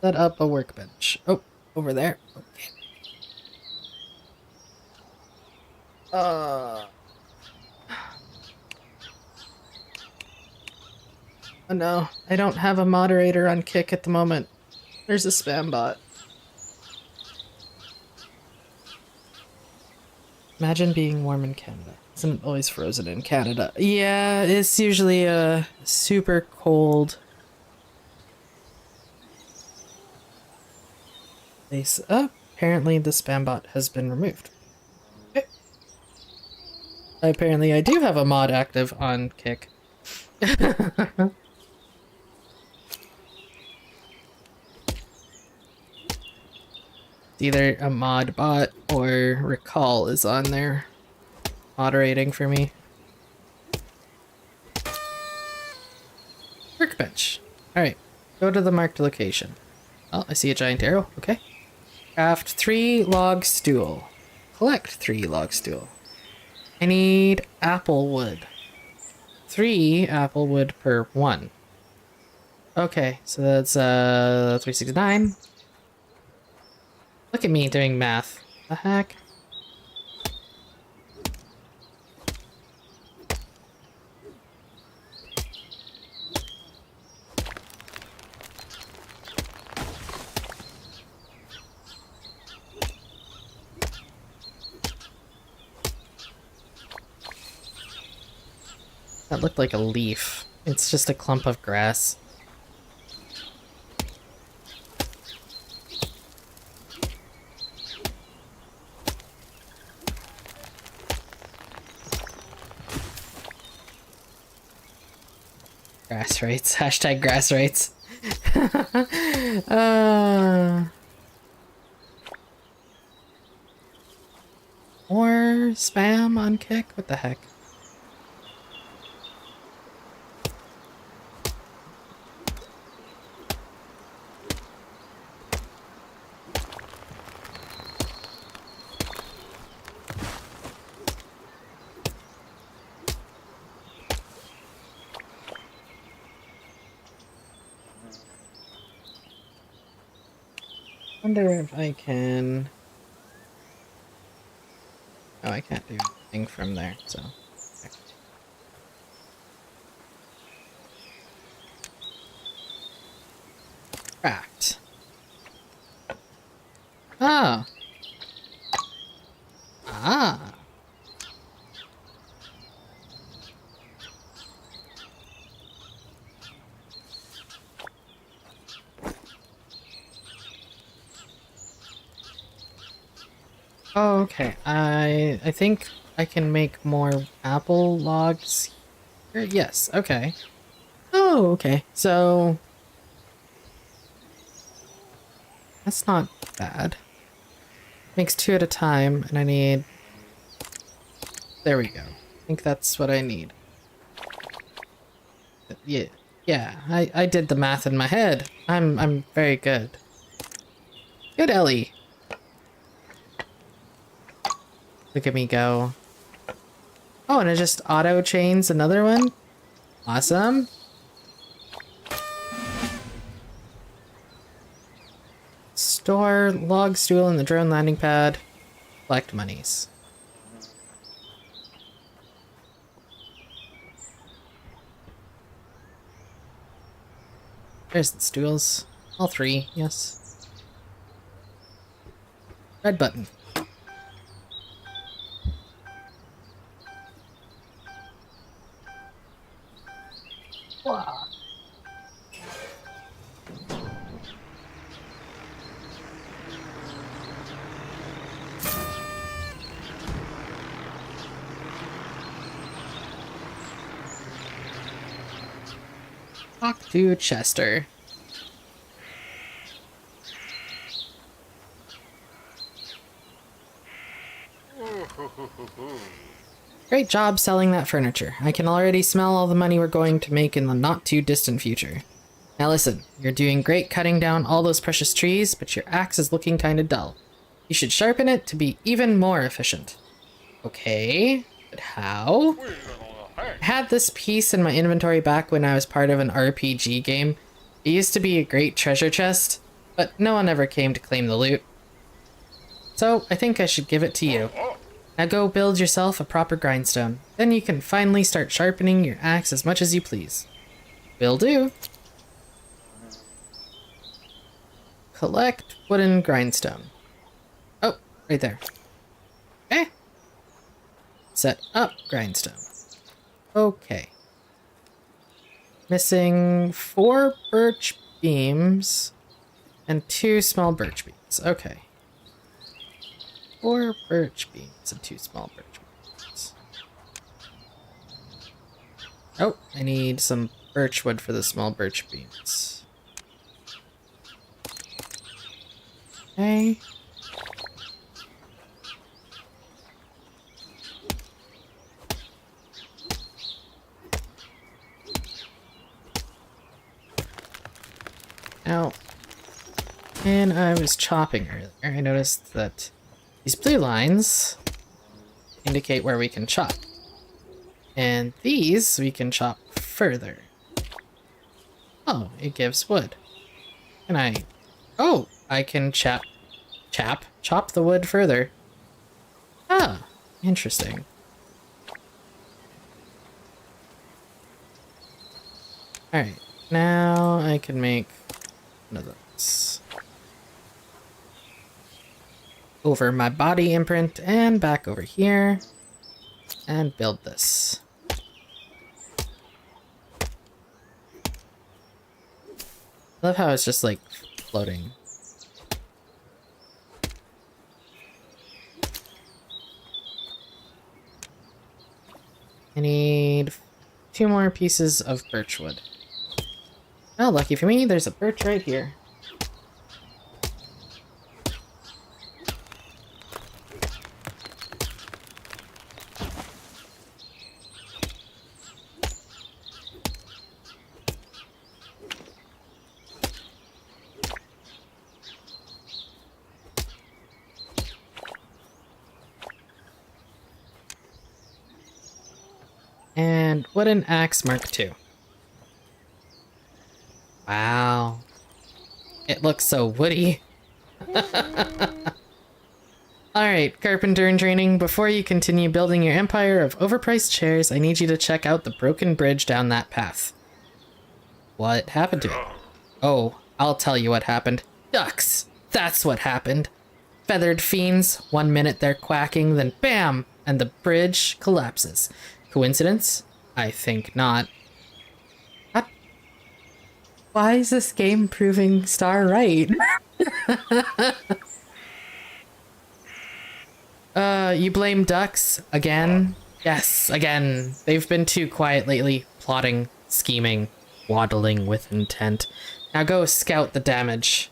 Set up a workbench. Oh, over there. Okay. Oh no, I don't have a moderator on Kick at the moment. There's a spam bot. Imagine being warm in Canada. Isn't it always frozen in Canada? Yeah, it's usually super cold place. Oh, apparently the spam bot has been removed. Okay. Apparently I do have a mod active on Kick. Either a mod bot or Recall is on there moderating for me. Workbench. Alright, go to the marked location. Oh, I see a giant arrow. Okay. Craft 3 log stool. Collect 3 log stool. I need apple wood. 3 apple wood per 1. Okay, so that's 369. Look at me doing math. The heck? That looked like a leaf. It's just a clump of grass. Grass rights. Hashtag grass rights. More spam on Kick? What the heck? Wonder if I can... Oh, I can't do anything from there, so... Cracked. Ah! Ah! Oh, okay. I think I can make more apple logs here. Yes, okay. Oh, okay. So that's not bad. Makes 2 at a time, and I need... There we go. I think that's what I need. Yeah, yeah. I did the math in my head. I'm very good. Good, Ellie. Look at me go. Oh, and it just auto chains another one? Awesome. Store log stool in the drone landing pad. Collect monies. There's the stools. All 3, yes. Red button. Wow. Talk to Chester. Great job selling that furniture. I can already smell all the money we're going to make in the not too distant future. Now listen, you're doing great cutting down all those precious trees, but your axe is looking kinda dull. You should sharpen it to be even more efficient. Okay, but how? I had this piece in my inventory back when I was part of an RPG game. It used to be a great treasure chest, but no one ever came to claim the loot. So I think I should give it to you. Now go build yourself a proper grindstone. Then you can finally start sharpening your axe as much as you please. Will do. Collect wooden grindstone. Oh, right there. Okay. Set up grindstone. Okay. Missing 4 birch beams and 2 small birch beams. Okay. 4 birch beams and 2 small birch beams. Oh, I need some birch wood for the small birch beams. Okay. Now, when I was chopping earlier, I noticed that these blue lines indicate where we can chop. And these we can chop further. Oh, it gives wood. Can I... Oh, I can chop the wood further. Ah, interesting. Alright, now I can make one of those. Over my body imprint and back over here. And build this. I love how it's just like floating. I need 2 more pieces of birch wood. Oh, lucky for me, there's a birch right here. And wooden axe Mark II. Wow. It looks so woody. Alright, carpenter in training, before you continue building your empire of overpriced chairs, I need you to check out the broken bridge down that path. What happened to it? Oh, I'll tell you what happened. Ducks! That's what happened. Feathered fiends, 1 minute they're quacking, then bam! And the bridge collapses. Coincidence? I think not. What? Why is this game proving Star right? You blame ducks? Again? Yes, again. They've been too quiet lately, plotting, scheming, waddling with intent. Now go scout the damage.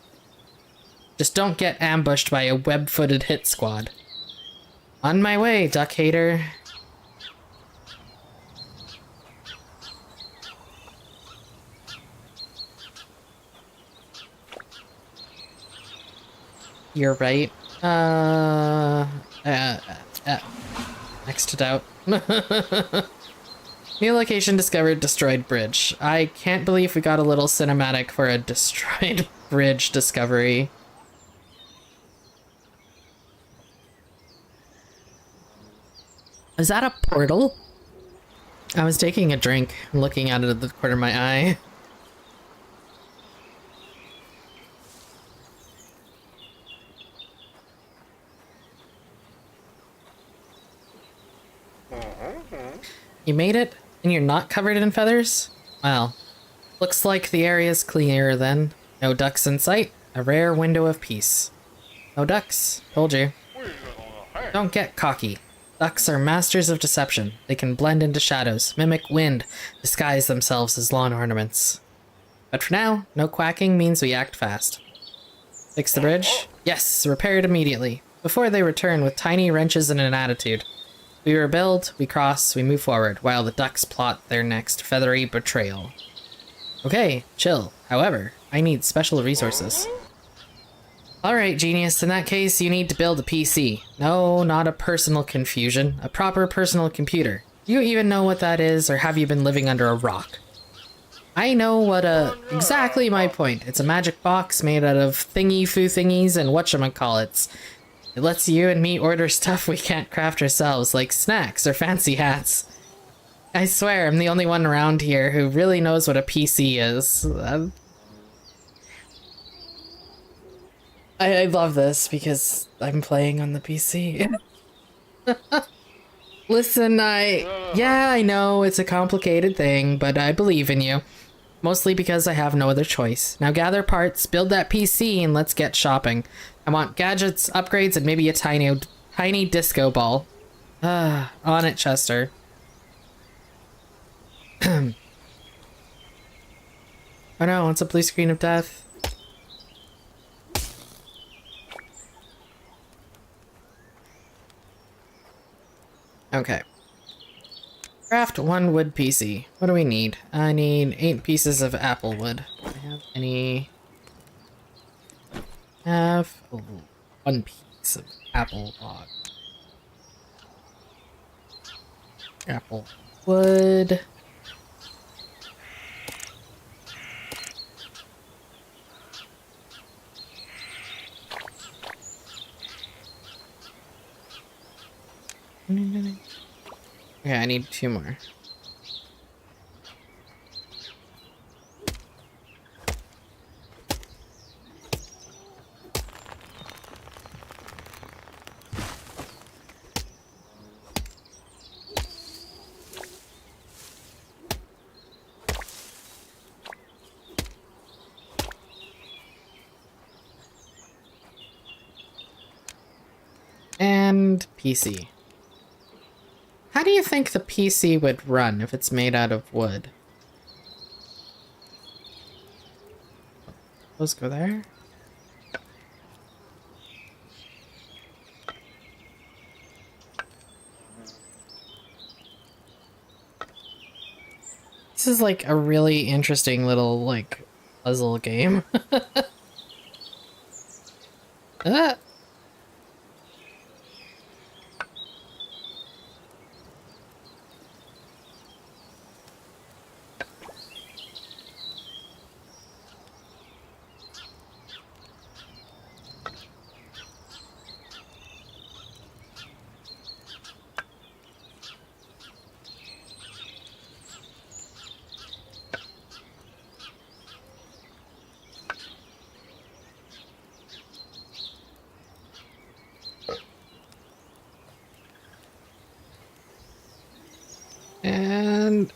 Just don't get ambushed by a web-footed hit squad. On my way, duck hater. You're right. Next to doubt. New location discovered, destroyed bridge. I can't believe we got a little cinematic for a destroyed bridge discovery. Is that a portal? I was taking a drink, looking at it at the corner of my eye. You made it, and you're not covered in feathers? Well, looks like the area's clearer then. No ducks in sight. A rare window of peace. No ducks. Told you. Don't get cocky. Ducks are masters of deception. They can blend into shadows, mimic wind, disguise themselves as lawn ornaments. But for now, no quacking means we act fast. Fix the bridge? Yes, repair it immediately, before they return with tiny wrenches and an attitude. We rebuild, we cross, we move forward, while the ducks plot their next feathery betrayal. Okay, chill. However, I need special resources. Alright, genius, in that case, you need to build a PC. No, not a personal confusion. A proper personal computer. Do you even know what that is, or have you been living under a rock? I know what exactly my point. It's a magic box made out of thingy-foo thingies and whatchamacallits. It lets you and me order stuff we can't craft ourselves, like snacks or fancy hats. I swear, I'm the only one around here who really knows what a PC is. I love this because I'm playing on the PC. Listen, yeah, I know it's a complicated thing, but I believe in you. Mostly because I have no other choice. Now gather parts, build that PC, and let's get shopping. I want gadgets, upgrades, and maybe a tiny disco ball. On it, Chester. Oh no, it's a blue screen of death. Okay. Craft one wood PC. What do we need? I need 8 pieces of apple wood. Do I have any? One piece of apple log. Apple wood. Okay, I need 2 more. And PC. How do you think the PC would run if it's made out of wood? Those go there. This is like a really interesting little like puzzle game. Ah. And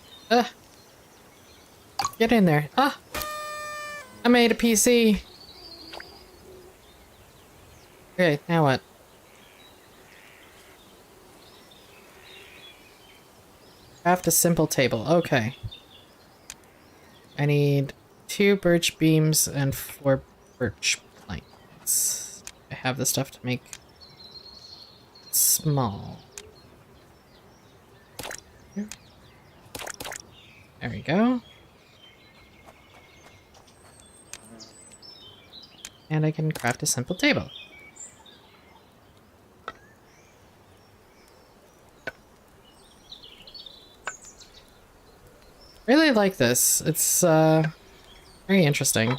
get in there. Ah, I made a PC. Okay, now what? Craft a simple table. Okay. I need 2 birch beams and 4 birch planks. I have the stuff to make it small. There we go. And I can craft a simple table. Really like this. It's very interesting.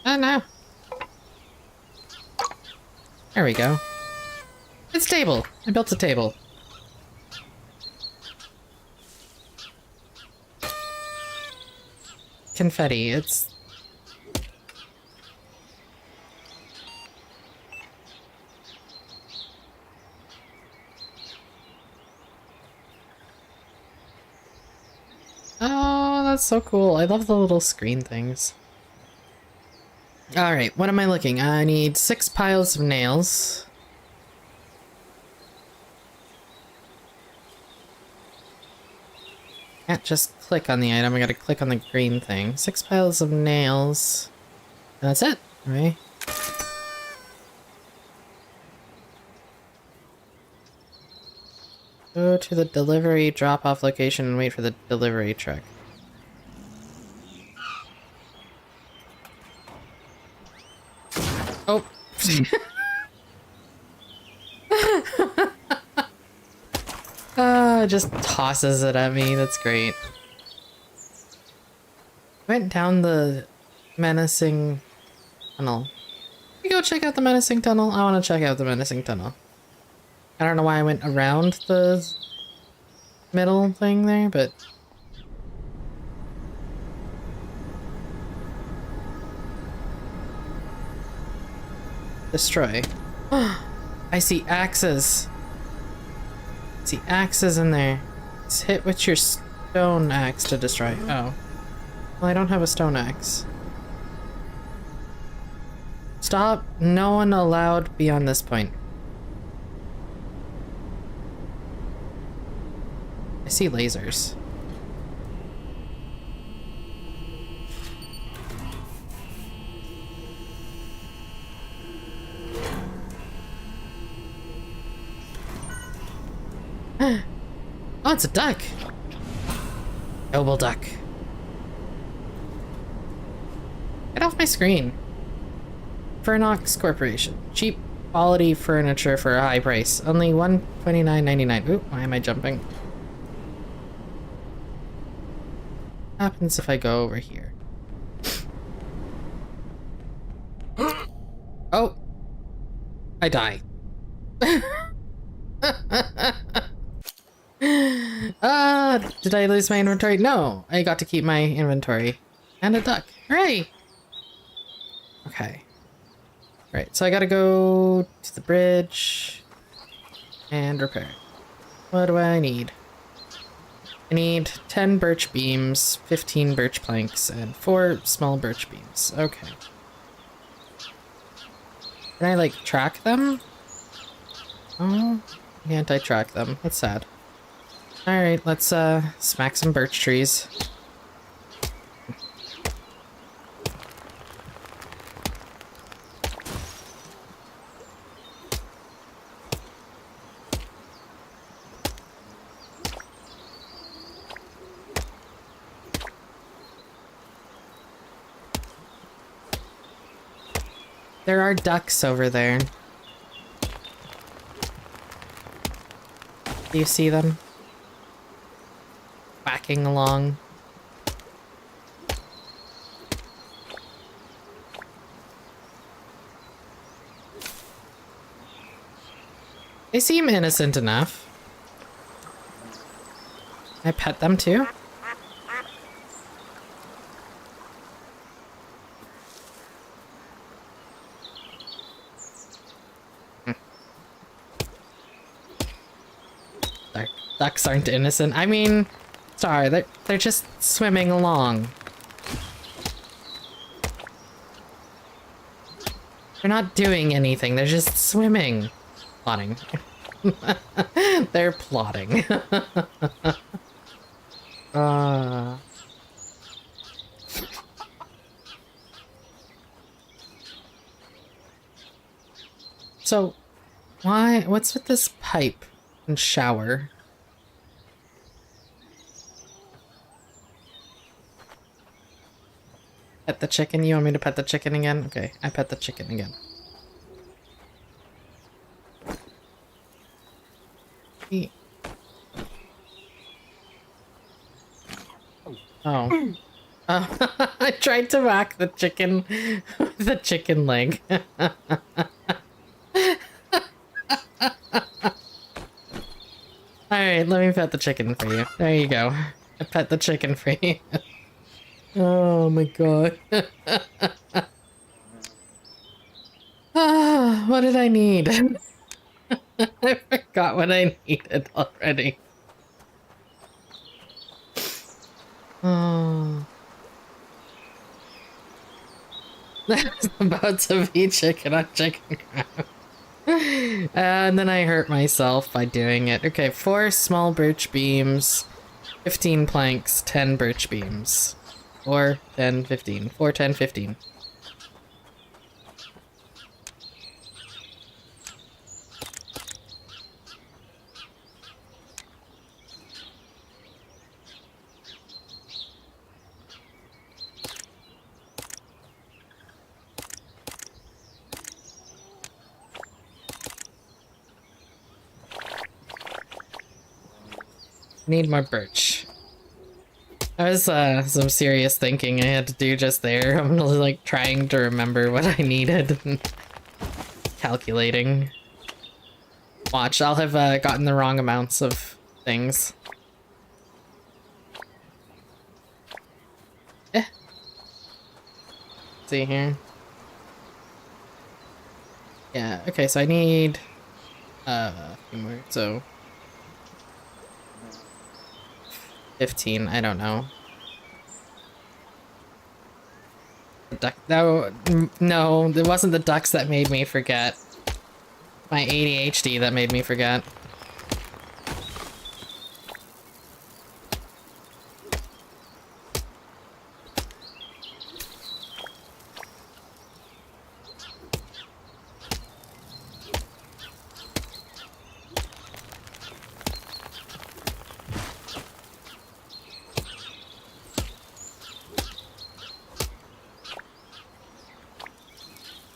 Oh no. There we go. It's a table. I built a table. Confetti. It's Oh, that's so cool. I love the little screen things. Alright, what am I looking? I need 6 piles of nails. Can't just click on the item, I gotta click on the green thing. 6 piles of nails. And that's it, right? Go to the delivery drop-off location and wait for the delivery truck. Oh. Just tosses it at me. That's great. Went down the menacing tunnel. We go check out the menacing tunnel. I want to check out the menacing tunnel. I don't know why I went around the middle thing there, but destroy. I see axes. I see axes in there. It's hit with your stone axe to destroy. Oh. Well, I don't have a stone axe. Stop. No one allowed beyond this point. I see lasers. Oh, it's a duck. Noble duck. Get off my screen. Fernox Corporation. Cheap quality furniture for a high price. Only $129.99. Ooh, why am I jumping? What happens if I go over here? Oh! I die. Did I lose my inventory? No, I got to keep my inventory. And a duck. Hooray! Okay. Right, so I gotta go to the bridge and repair. What do I need? I need 10 birch beams, 15 birch planks, and 4 small birch beams. Okay. Can I, like, track them? Oh, can't I track them? That's sad. Alright, let's, smack some birch trees. There are ducks over there. Do you see them? Whacking along. They seem innocent enough. Can I pet them too? Ducks aren't innocent. I mean, sorry, they're just swimming along. They're not doing anything, they're just swimming. Plotting. They're plotting. So, what's with this pipe and shower? Pet the chicken? You want me to pet the chicken again? Okay, I pet the chicken again. Oh. I tried to whack the chicken with the chicken leg. Alright, let me pet the chicken for you. There you go. I pet the chicken for you. Oh my god. What did I need? I forgot what I needed already. Oh. That's about to be chicken on chicken crab. And then I hurt myself by doing it. Okay, 4 small birch beams, 15 planks, 10 birch beams. 4, 10, 15. 4, 10, 15. Need more birch. That was some serious thinking I had to do just there. I'm like trying to remember what I needed. Calculating. Watch, I'll have gotten the wrong amounts of things. Let's see here. Yeah, okay, so I need a few more, so 15, I don't know. Duck, no, it wasn't the ducks that made me forget. My ADHD that made me forget.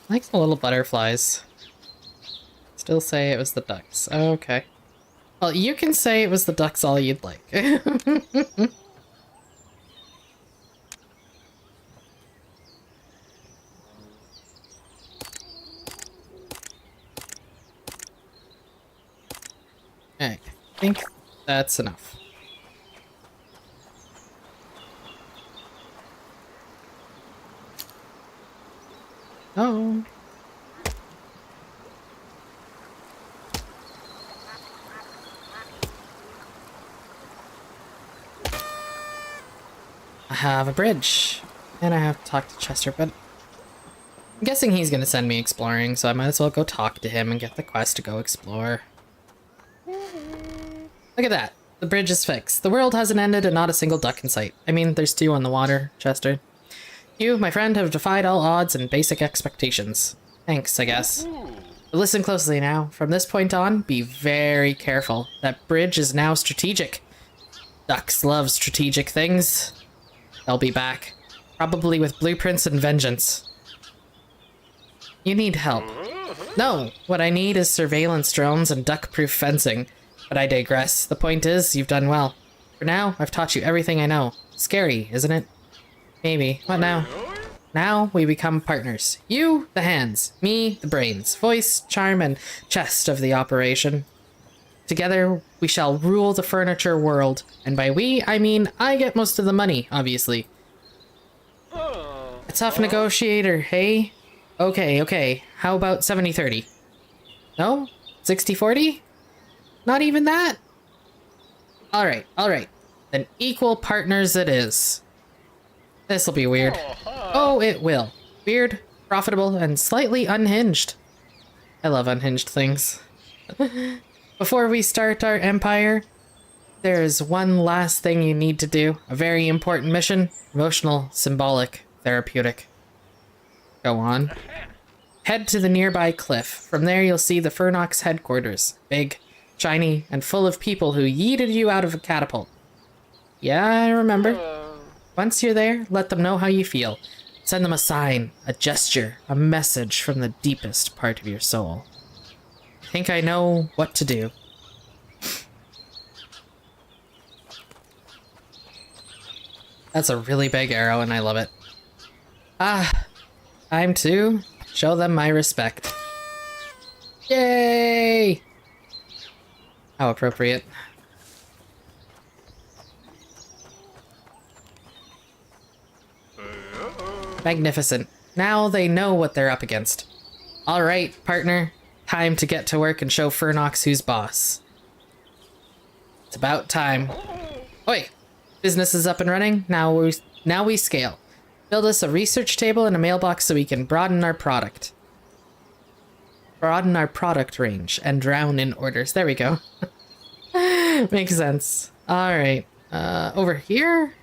I like the little butterflies. Still say it was the ducks. Oh, okay. Well, you can say it was the ducks all you'd like. Alright, I think that's enough. Oh. I have a bridge. And I have to talk to Chester, but I'm guessing he's gonna send me exploring, so I might as well go talk to him and get the quest to go explore. Look at that. The bridge is fixed. The world hasn't ended and not a single duck in sight. I mean, there's 2 on the water, Chester. You, my friend, have defied all odds and basic expectations. Thanks, I guess. But listen closely now. From this point on, be very careful. That bridge is now strategic. Ducks love strategic things. They'll be back. Probably with blueprints and vengeance. You need help. No, what I need is surveillance drones and duck-proof fencing. But I digress. The point is, you've done well. For now, I've taught you everything I know. Scary, isn't it? Maybe. What now? Now we become partners. You, the hands. Me, the brains. Voice, charm, and chest of the operation. Together, we shall rule the furniture world. And by we, I mean I get most of the money, obviously. A tough negotiator, hey? Okay. How about 70-30? No? 60-40? Not even that? Alright. Then equal partners it is. This'll be weird. Oh, it will. Weird, profitable, and slightly unhinged. I love unhinged things. Before we start our empire, there's one last thing you need to do. A very important mission. Emotional, symbolic, therapeutic. Go on. Head to the nearby cliff. From there you'll see the Fernox headquarters. Big, shiny, and full of people who yeeted you out of a catapult. Yeah, I remember. Once you're there, let them know how you feel. Send them a sign, a gesture, a message from the deepest part of your soul. I think I know what to do. That's a really big arrow and I love it. Time to show them my respect. Yay! How appropriate. Magnificent. Now they know what they're up against. Alright, partner. Time to get to work and show Fernox who's boss. It's about time. Oi! Business is up and running. Now we scale. Build us a research table and a mailbox so we can broaden our product. Broaden our product range and drown in orders. There we go. Makes sense. All right. Over here.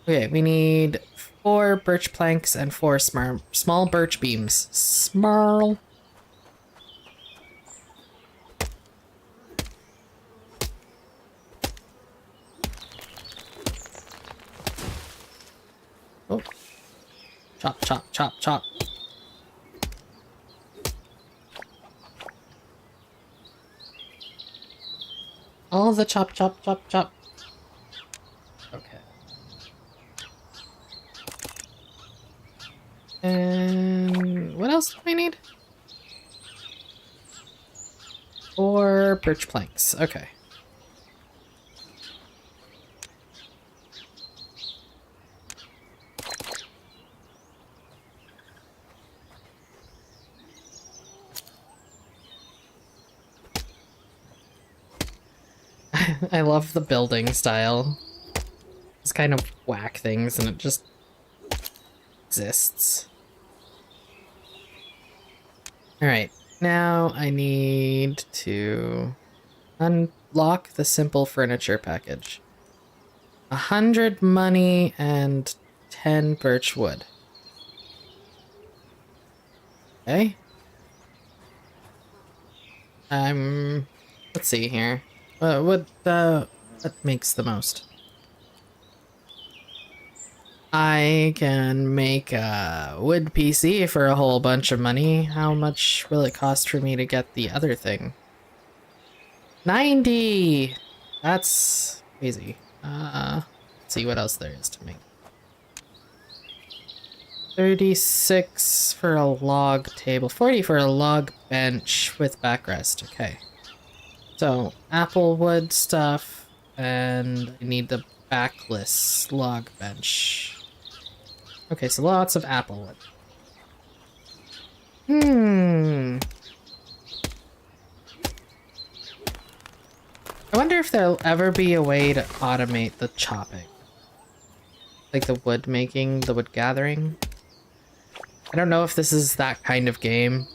Okay, we need 4 birch planks and 4 small birch beams. Small. Oh. Chop, chop, chop, chop. All the chop, chop, chop, chop. Okay. And what else do we need? 4 birch planks. Okay. I love the building style. It's kind of whack things and it just exists. Alright, now I need to unlock the simple furniture package. 100 money and 10 birch wood. Okay. Let's see here. What makes the most? I can make a wood PC for a whole bunch of money. How much will it cost for me to get the other thing? 90! That's crazy. Let's see what else there is to make. 36 for a log table. 40 for a log bench with backrest. Okay. So, apple wood stuff, and I need the backless log bench. Okay, so lots of apple wood. I wonder if there'll ever be a way to automate the chopping. Like the wood making, the wood gathering. I don't know if this is that kind of game.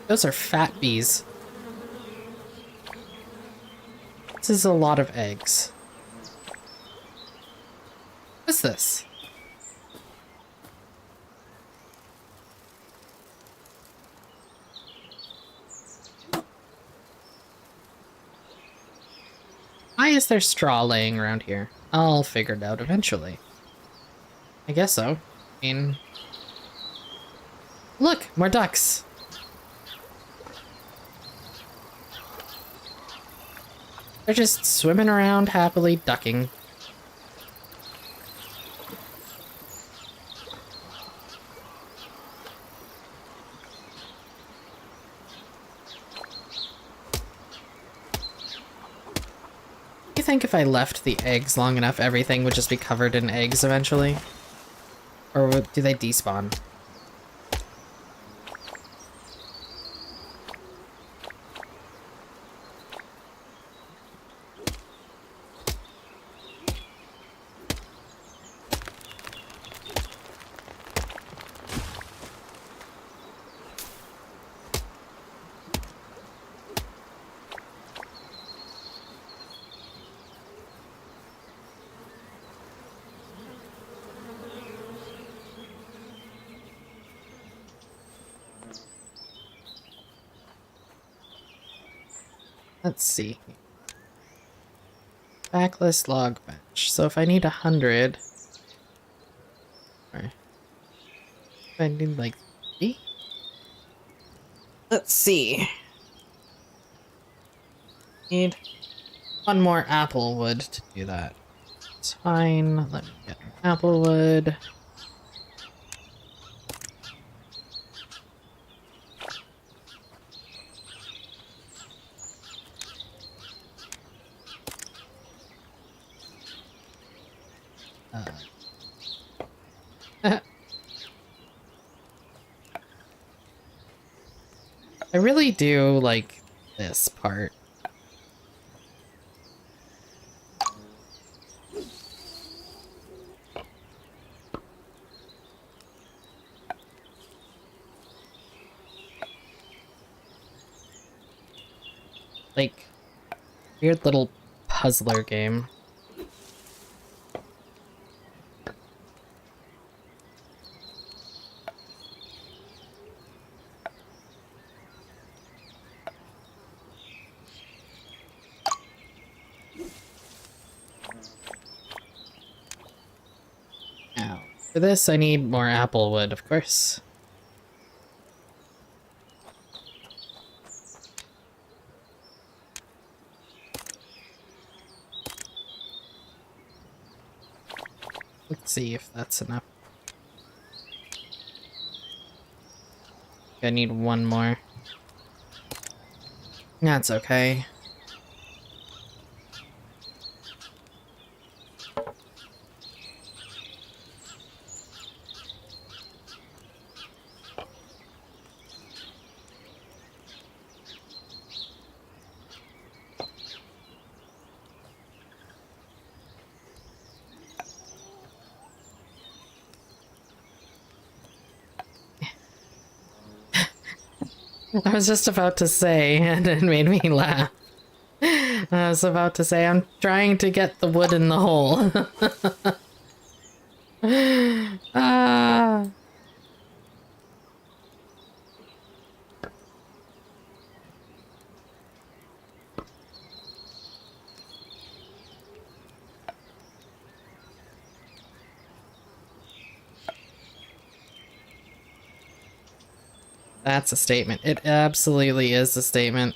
Those are fat bees. This is a lot of eggs. What's this? Why is there straw laying around here? I'll figure it out eventually. I guess so. I mean... Look! More ducks! They're just swimming around happily, ducking. You think if I left the eggs long enough, everything would just be covered in eggs eventually? Or do they despawn? Let's see. Backless log bench. So if I need 100... Or... If I need like 50? Let's see. Need 1 more apple wood to do that. It's fine. Let me get apple wood. I really do like this part. Like, weird little puzzler game. Now, for this I need more apple wood, of course. Let's see if that's enough. I need one more. That's okay. I was just about to say, and it made me laugh. I was about to say, I'm trying to get the wood in the hole. Ah. That's a statement. It absolutely is a statement.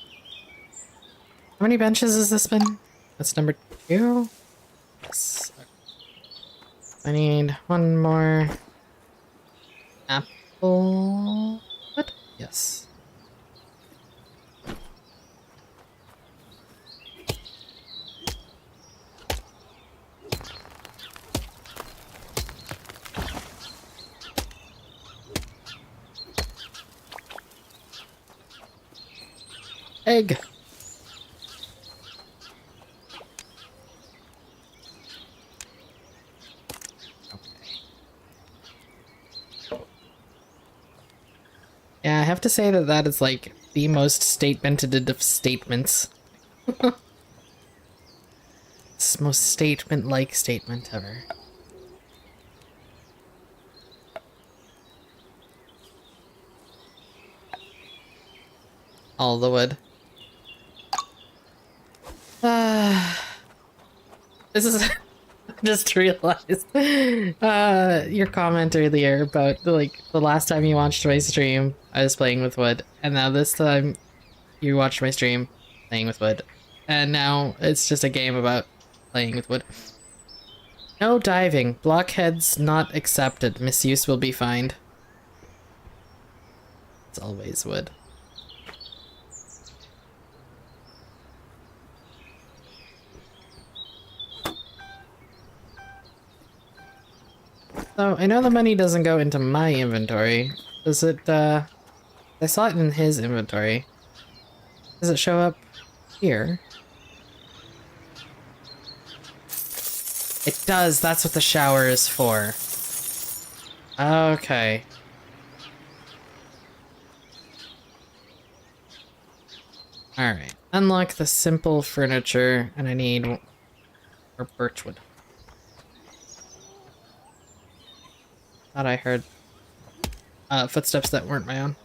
How many benches has this been? That's number 2? Yes. I need one more apple. What? Yes. Egg. Yeah, I have to say that that is like the most statemented of statements. It's the most statement-like statement ever. All the wood. This is just realized your comment earlier about like the last time you watched my stream, I was playing with wood, and now this time you watched my stream playing with wood, and now it's just a game about playing with wood. No diving. Blockheads not accepted. Misuse will be fined. It's always wood. So, I know the money doesn't go into my inventory. Does it, I saw it in his inventory. Does it show up here? It does, that's what the shower is for. Okay. Alright. Unlock the simple furniture, and I need more birchwood. Thought I heard footsteps that weren't my own.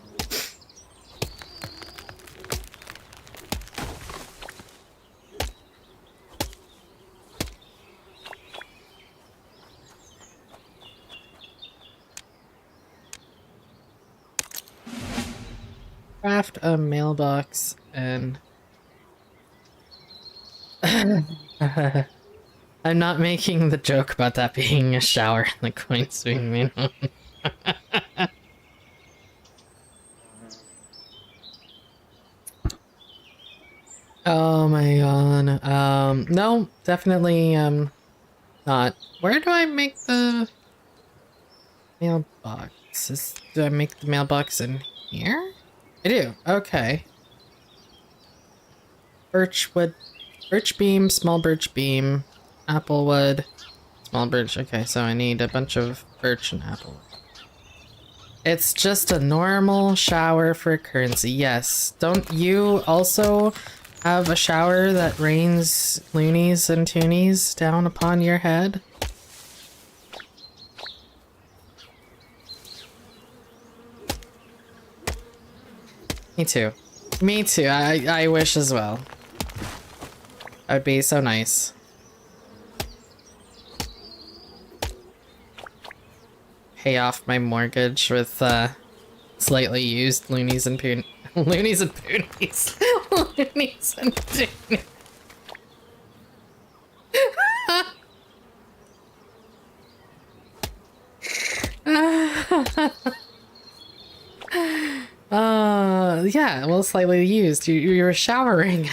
Craft a mailbox and... I'm not making the joke about that being a shower and the coins being made. Oh my god. No, definitely, not. Where do I make the mailbox? Do I make the mailbox in here? I do. Okay. Birch wood, birch beam, small birch beam, apple wood, small birch. Okay, so I need a bunch of birch and apple wood. It's just a normal shower for currency. Yes. Don't you also have a shower that rains loonies and toonies down upon your head? Me too. Me too. I wish as well. That would be so nice. Pay off my mortgage with slightly used loonies and poonies. Loonies and poonies. Loonies and toonies. Yeah, well, slightly used. You were showering.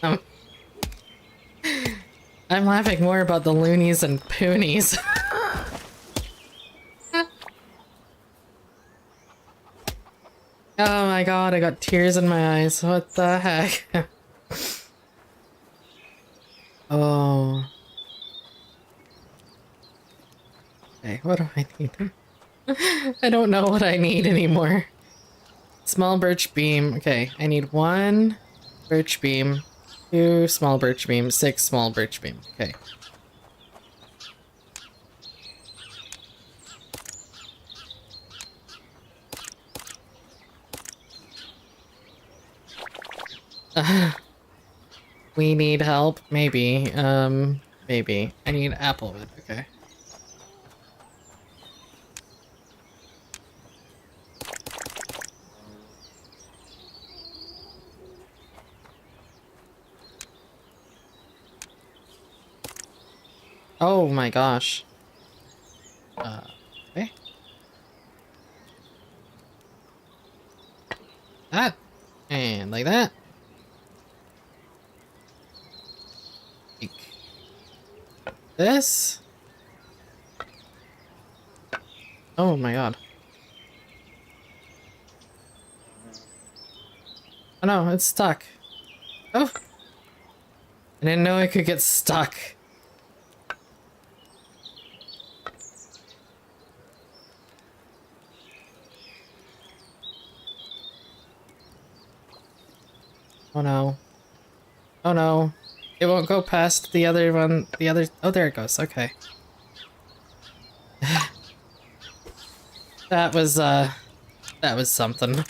I'm laughing more about the loonies and poonies. Oh my god, I got tears in my eyes. What the heck? Oh. Okay, what do I need? I don't know what I need anymore. Small birch beam. Okay, I need 1 birch beam, 2 small birch beam, 6 small birch beam. Okay. We need help? Maybe. Maybe. I need applewood. Okay. Oh my gosh. Okay. That. And like that. Like this. Oh my god. Oh no, it's stuck. Oh. I didn't know I could get stuck. Oh no. Oh no. It won't go past the other one. The other. Oh, there it goes. Okay. That was something.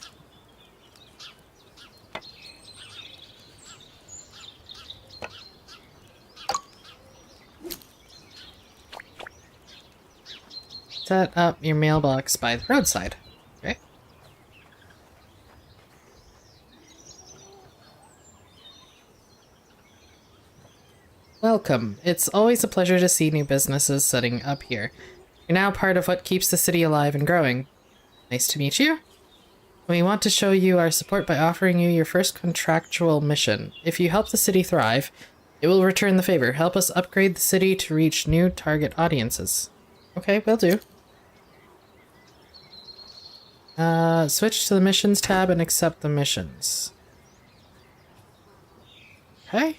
Set up your mailbox by the roadside. Okay. Welcome. It's always a pleasure to see new businesses setting up here. You're now part of what keeps the city alive and growing. Nice to meet you. We want to show you our support by offering you your first contractual mission. If you help the city thrive, it will return the favor. Help us upgrade the city to reach new target audiences. Okay, will do. Switch to the missions tab and accept the missions. Okay.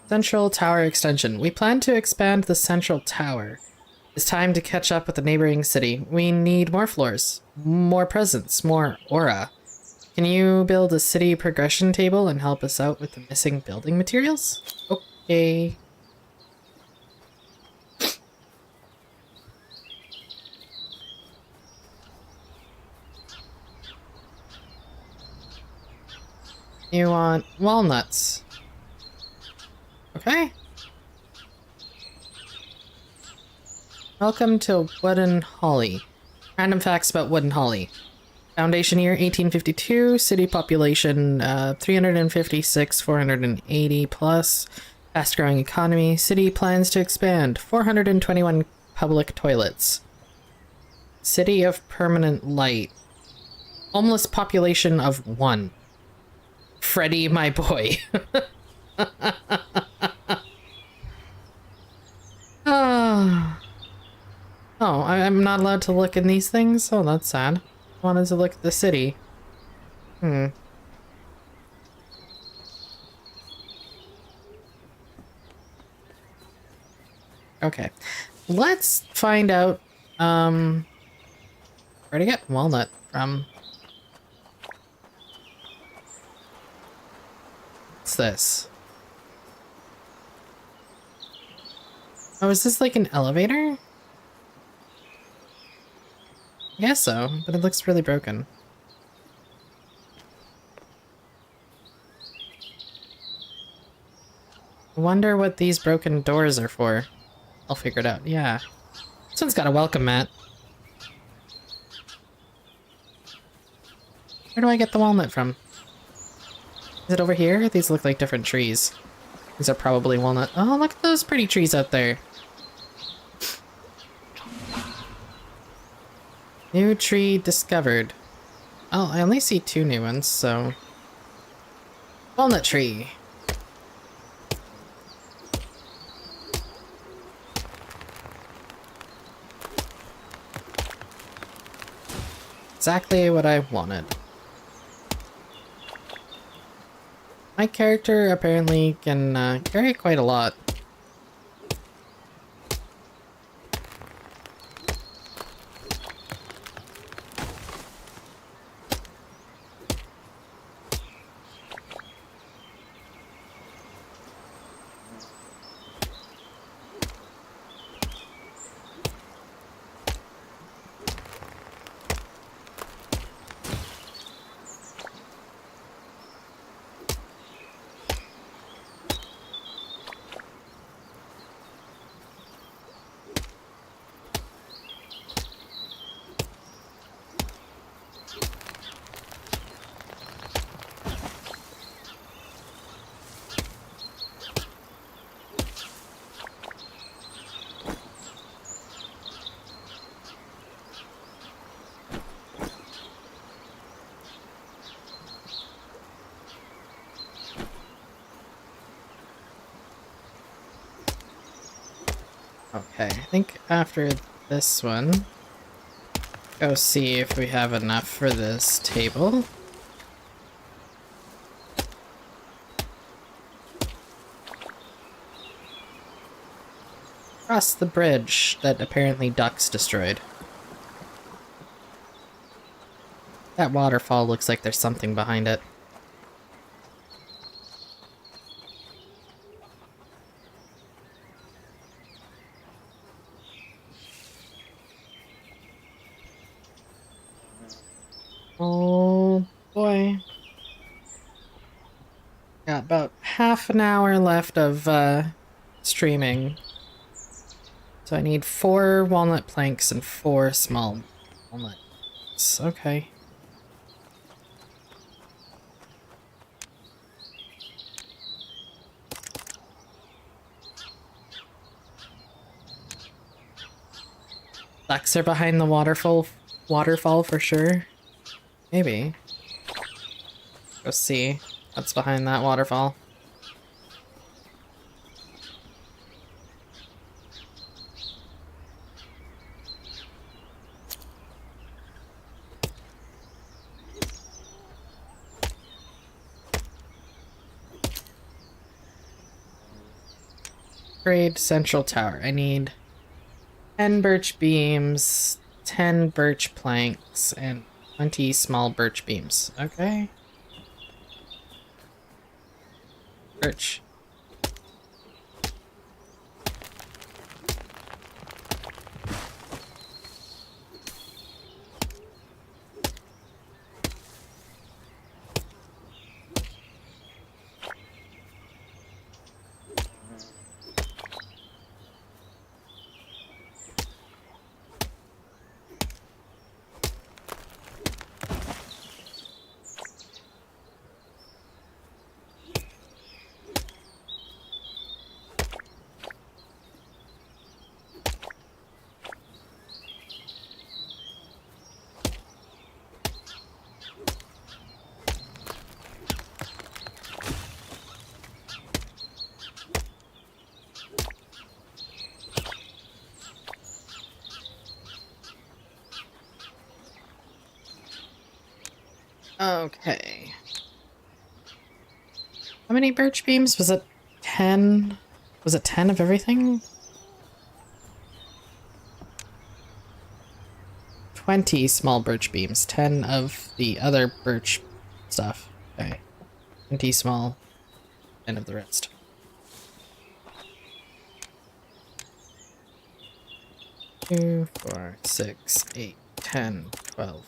Central Tower Extension. We plan to expand the Central Tower. It's time to catch up with the neighboring city. We need more floors, more presence, more aura. Can you build a city progression table and help us out with the missing building materials? Okay. You want walnuts. Okay. Welcome to Wooden Holly. Random facts about Wooden Holly. Foundation year 1852, city population 356, 480 plus, fast growing economy, city plans to expand, 421 public toilets. City of permanent light. Homeless population of 1. Freddy, my boy. I'm not allowed to look in these things? Oh, that's sad. I wanted to look at the city. Hmm. Okay. Let's find out, where to get walnut from. What's this? Oh, is this like an elevator? I guess so, but it looks really broken. I wonder what these broken doors are for. I'll figure it out. Yeah. This one's got a welcome mat. Where do I get the walnut from? Is it over here? These look like different trees. These are probably walnut. Oh, look at those pretty trees out there. New tree discovered. Oh, I only see 2 new ones, so... Walnut tree. Exactly what I wanted. My character apparently can carry quite a lot. Okay, I think after this one, go see if we have enough for this table. Cross the bridge that apparently ducks destroyed. That waterfall looks like there's something behind it. Oh boy. Got about half an hour left of streaming. So I need 4 walnut planks and 4 small walnuts. Okay. Ducks are behind the waterfall for sure. Maybe. Go see what's behind that waterfall. Upgrade central tower. I need 10 birch beams, 10 birch planks, and 20 small birch beams. Okay. Birch. Okay. How many birch beams? Was it 10? Was it 10 of everything? 20 small birch beams, 10 of the other birch stuff. Okay. 20 small, 10 of the rest. Two, 4, 6, 8, 10, 12,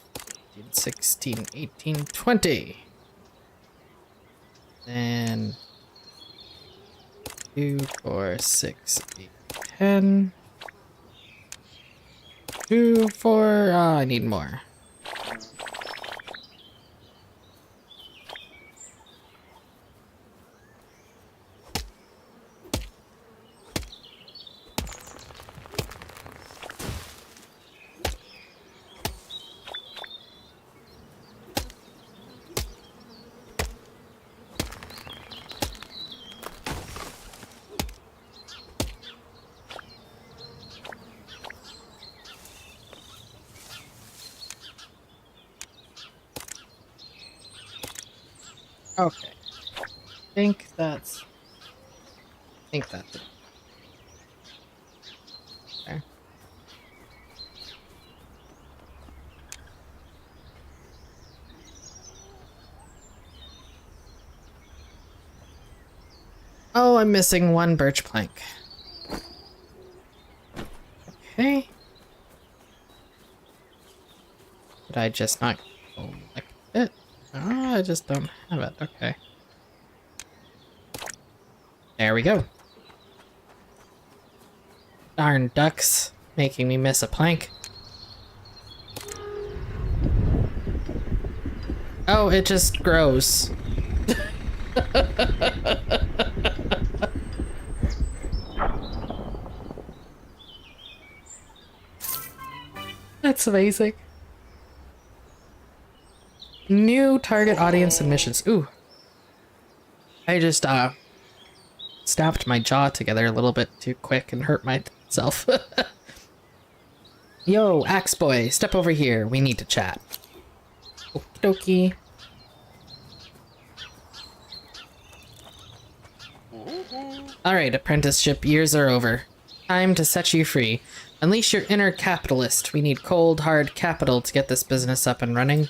15, 16, 18, 20. Then 2, 4, 6, 8, 10. 2, 4, I need more. Okay. I think that's it. There. Oh, I'm missing one birch plank. Okay. Did I just not collect it? Oh, I just don't have it. Okay. There we go. Darn ducks, making me miss a plank. Oh, it just grows. That's amazing. New target audience submissions. Ooh. I just, snapped my jaw together a little bit too quick and hurt myself. Yo, Axe Boy, step over here. We need to chat. Okie dokie. Alright, apprenticeship years are over. Time to set you free. Unleash your inner capitalist. We need cold, hard capital to get this business up and running.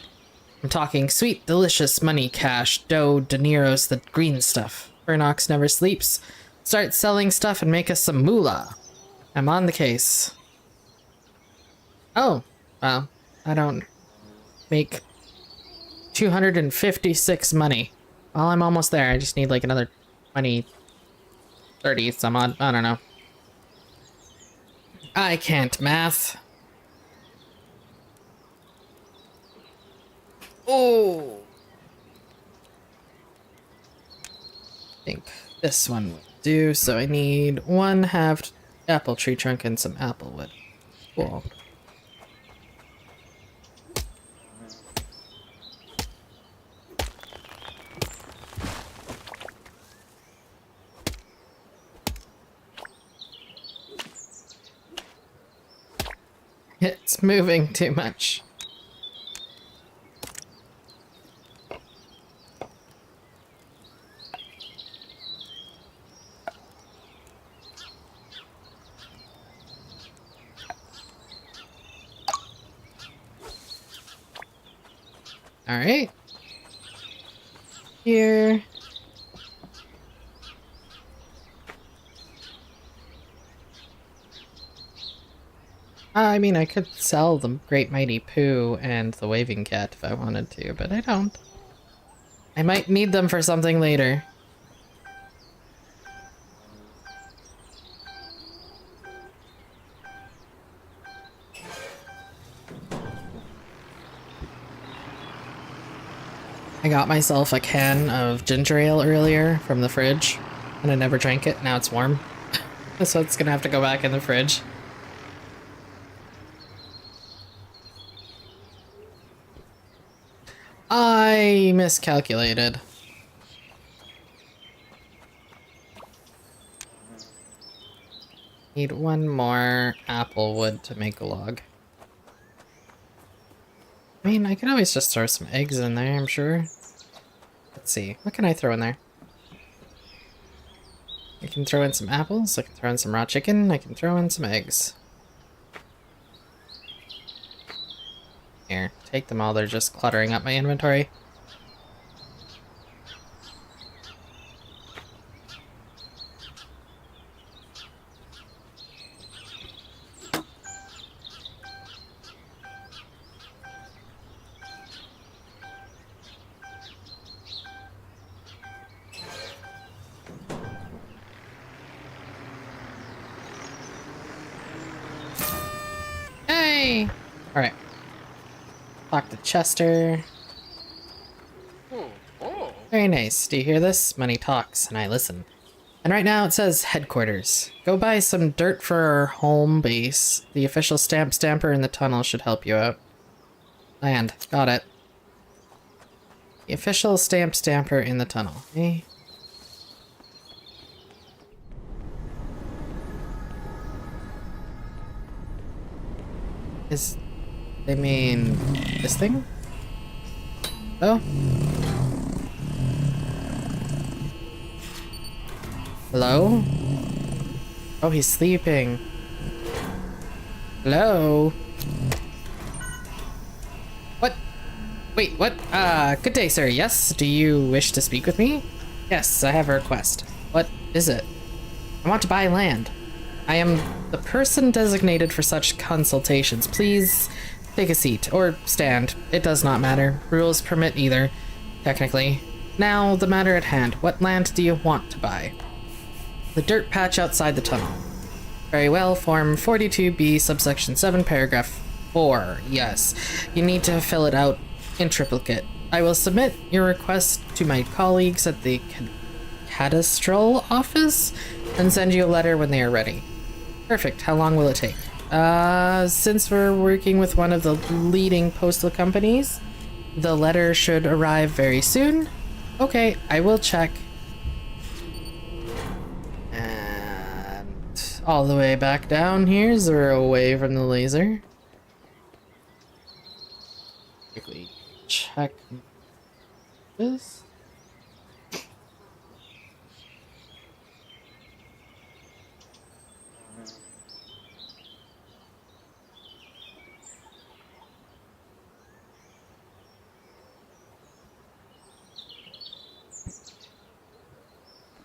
I'm talking sweet, delicious money, cash, dough, De Niro's, the green stuff. Burnox never sleeps. Start selling stuff and make us some moolah. I'm on the case. Oh, well, I don't make 256 money. Well, I'm almost there. I just need like another 20, 30 some odd. I don't know. I can't math. Oh. I think this one will do. So I need one halved apple tree trunk and some apple wood. Cool. It's moving too much. All right. Here. I mean, I could sell the Great Mighty Pooh and the Waving Cat if I wanted to, but I don't. I might need them for something later. I got myself a can of ginger ale earlier from the fridge, and I never drank it. Now it's warm. So it's gonna have to go back in the fridge. I miscalculated. Need one more apple wood to make a log. I mean, I could always just throw some eggs in there, I'm sure. Let's see. What can I throw in there? I can throw in some apples. I can throw in some raw chicken. I can throw in some eggs. Here, take them all. They're just cluttering up my inventory. Hey! Alright. Talk to Chester. Very nice. Do you hear this? Money talks, and I listen. And right now it says headquarters. Go buy some dirt for our home base. The official stamper in the tunnel should help you out. Land. Got it. The official stamper in the tunnel. Hey. I mean, this thing? Oh? Hello? Oh, he's sleeping. Hello? What? Wait, what? Good day, sir. Yes? Do you wish to speak with me? Yes, I have a request. What is it? I want to buy land. I am the person designated for such consultations. Please take a seat, or stand. It does not matter. Rules permit either, technically. Now, the matter at hand. What land do you want to buy? The dirt patch outside the tunnel. Very well, form 42B, subsection 7, paragraph 4. Yes, you need to fill it out in triplicate. I will submit your request to my colleagues at the cadastral office and send you a letter when they are ready. Perfect. How long will it take? Since we're working with one of the leading postal companies, the letter should arrive very soon. Okay, I will check. And all the way back down here, 0 away from the laser. Quickly check this.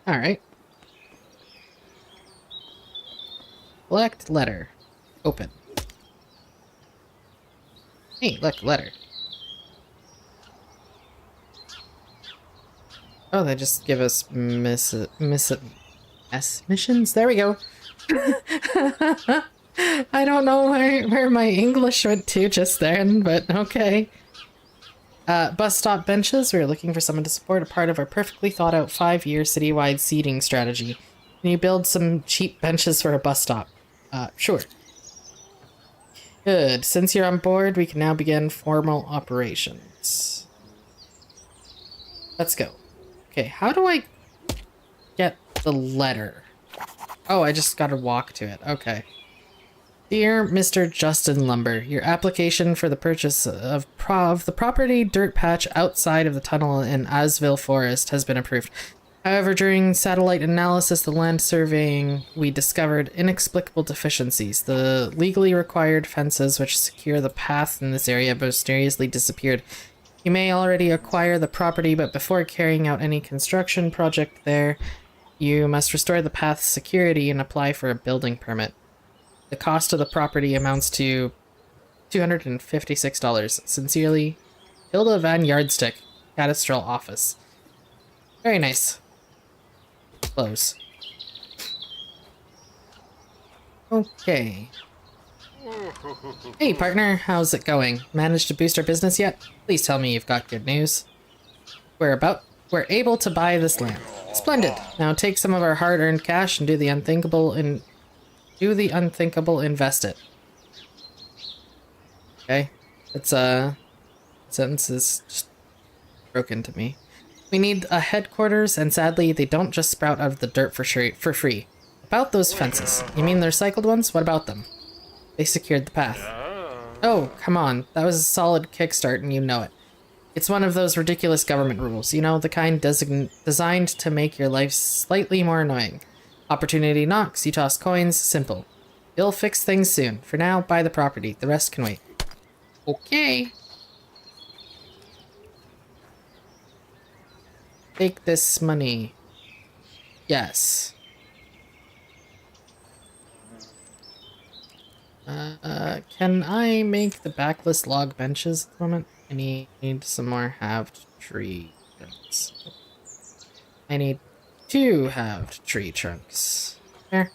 All right. Select letter. Open. Hey, look, letter. Oh, they just give us missions? There we go. I don't know where my English went to just then, but okay. Bus stop benches. We're looking for someone to support a part of our perfectly thought out 5-year citywide seating strategy. Can you build some cheap benches for a bus stop? Sure. Good. Since you're on board, we can now begin formal operations. Let's go. Okay, how do I get the letter? Oh, I just gotta walk to it. Okay. Dear Mr. Justin Lumber, your application for the purchase of the property dirt patch outside of the tunnel in Asville Forest has been approved. However, during satellite analysis, the land surveying, we discovered inexplicable deficiencies. The legally required fences which secure the path in this area mysteriously disappeared. You may already acquire the property, but before carrying out any construction project there, you must restore the path's security and apply for a building permit. The cost of the property amounts to $256. Sincerely, Hilda Van Yardstick, Cadastral Office. Very nice. Close. Okay. Hey partner, how's it going? Managed to boost our business yet? Please tell me you've got good news. We're able to buy this land. Splendid. Now take some of our hard-earned cash and do the unthinkable, invest it. Okay. It's sentence is just broken to me. We need a headquarters, and sadly, they don't just sprout out of the dirt for free. About those fences. You mean the recycled ones? What about them? They secured the path. Oh, come on. That was a solid kickstart and you know it. It's one of those ridiculous government rules, you know, the kind designed to make your life slightly more annoying. Opportunity knocks, you toss coins, simple. You'll fix things soon. For now, buy the property. The rest can wait. Okay. Take this money. Yes. Can I make the backless log benches at the moment? I need some more halved tree trunks. I need 2 halved tree trunks. There.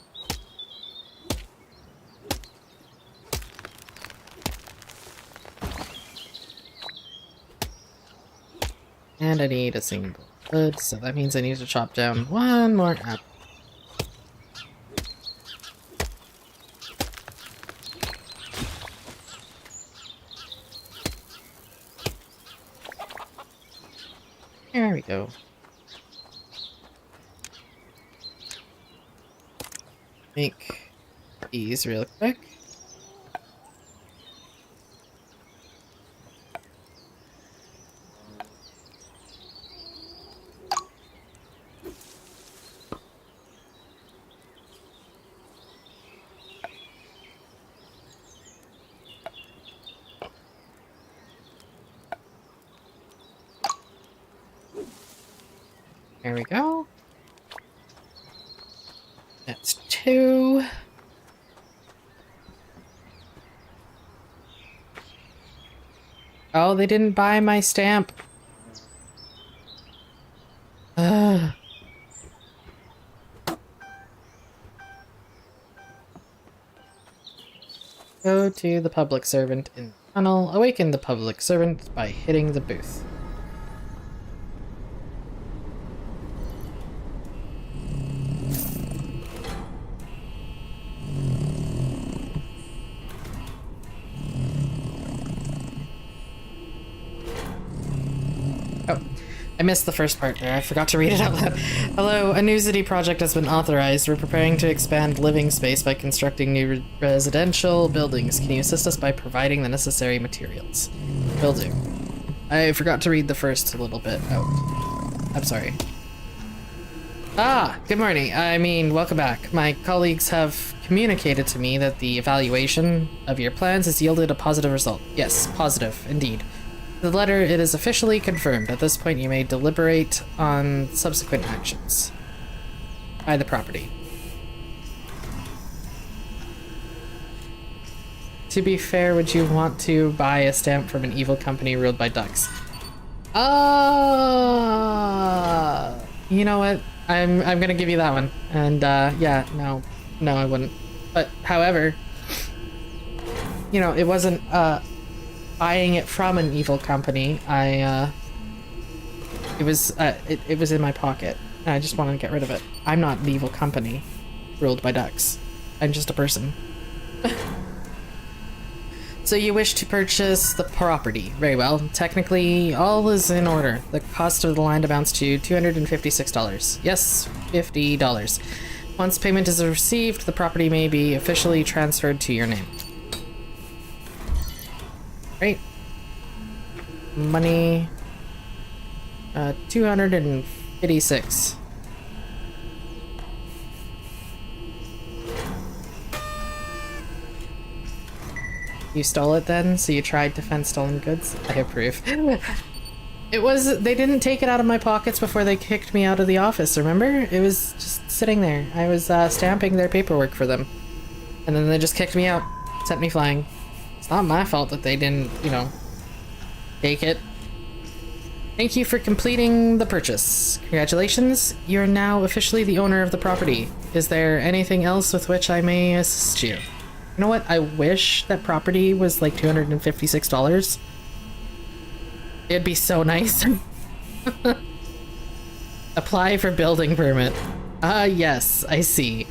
And I need a single wood, so that means I need to chop down 1 more apple. There we go. Make these real quick. There we go. That's 2. Oh, they didn't buy my stamp. Ugh. Go to the public servant in the tunnel. Awaken the public servant by hitting the booth. I missed the first part there. I forgot to read it out loud. Hello, a new city project has been authorized. We're preparing to expand living space by constructing new residential buildings. Can you assist us by providing the necessary materials? Will do. I forgot to read the first little bit out. I'm sorry. Ah, good morning. I mean, welcome back. My colleagues have communicated to me that the evaluation of your plans has yielded a positive result. Yes, positive, indeed. The letter, it is officially confirmed. At this point, you may deliberate on subsequent actions. Buy the property. To be fair, would you want to buy a stamp from an evil company ruled by ducks? You know what? I'm gonna give you that one. And yeah, no, I wouldn't. But however, you know, it wasn't buying it from an evil company. It was in my pocket. I just wanted to get rid of it. I'm not an evil company ruled by ducks. I'm just a person. So you wish to purchase the property. Very well. Technically, all is in order. The cost of the land amounts to $256. Yes, $50. Once payment is received, the property may be officially transferred to your name. Great. Money. 256. You stole it then? So you tried to defend stolen goods? I approve. It was, they didn't take it out of my pockets before they kicked me out of the office, remember? It was just sitting there. I was stamping their paperwork for them. And then they just kicked me out, sent me flying. It's not my fault that they didn't, you know, take it. Thank you for completing the purchase. Congratulations, you're now officially the owner of the property. Is there anything else with which I may assist you? You know what? I wish that property was like $256. It'd be so nice. Apply for building permit. Yes, I see.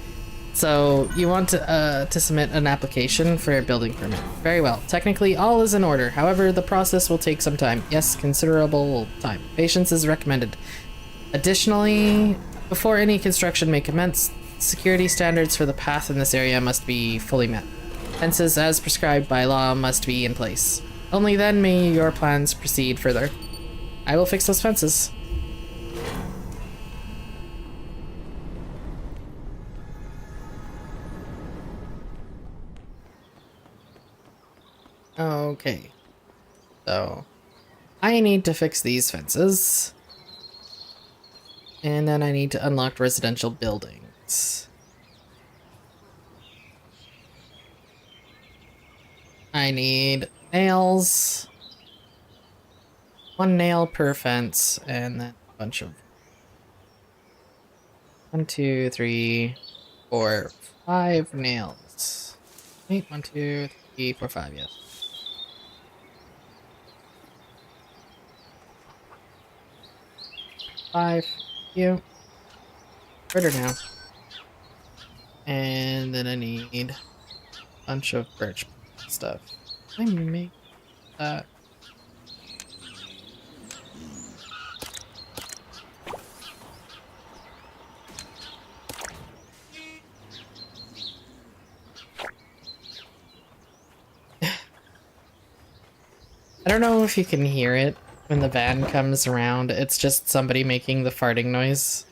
So you want to submit an application for a building permit. Very well. Technically, all is in order. However, the process will take some time. Yes, considerable time. Patience is recommended. Additionally, before any construction may commence, security standards for the path in this area must be fully met. Fences as prescribed by law must be in place. Only then may your plans proceed further. I will fix those fences. Okay. So, I need to fix these fences. And then I need to unlock residential buildings. I need nails. 1 nail per fence, and then a bunch of 1, 2, 3, 4, 5 nails. Wait, 1, 2, 3, 4, 5, yes. Five. You. Critter now. And then I need a bunch of birch stuff. Can I make that? I don't know if you can hear it when the van comes around. It's just somebody making the farting noise.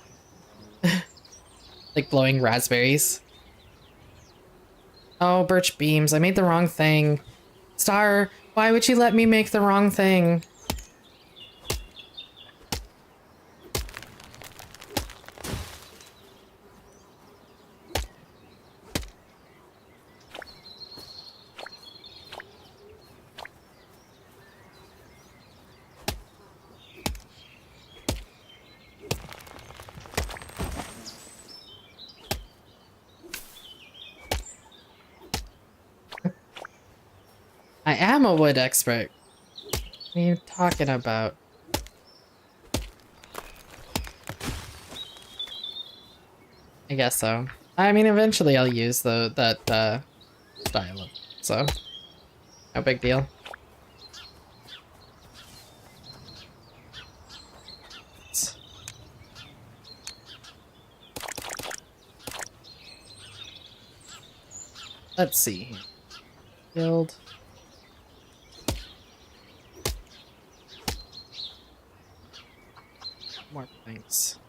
Like blowing raspberries. Oh, birch beams. I made the wrong thing. Star, why would you let me make the wrong thing? I am a wood expert. What are you talking about? I guess so. I mean, eventually I'll use that style, so no big deal. Let's see. Build. More things.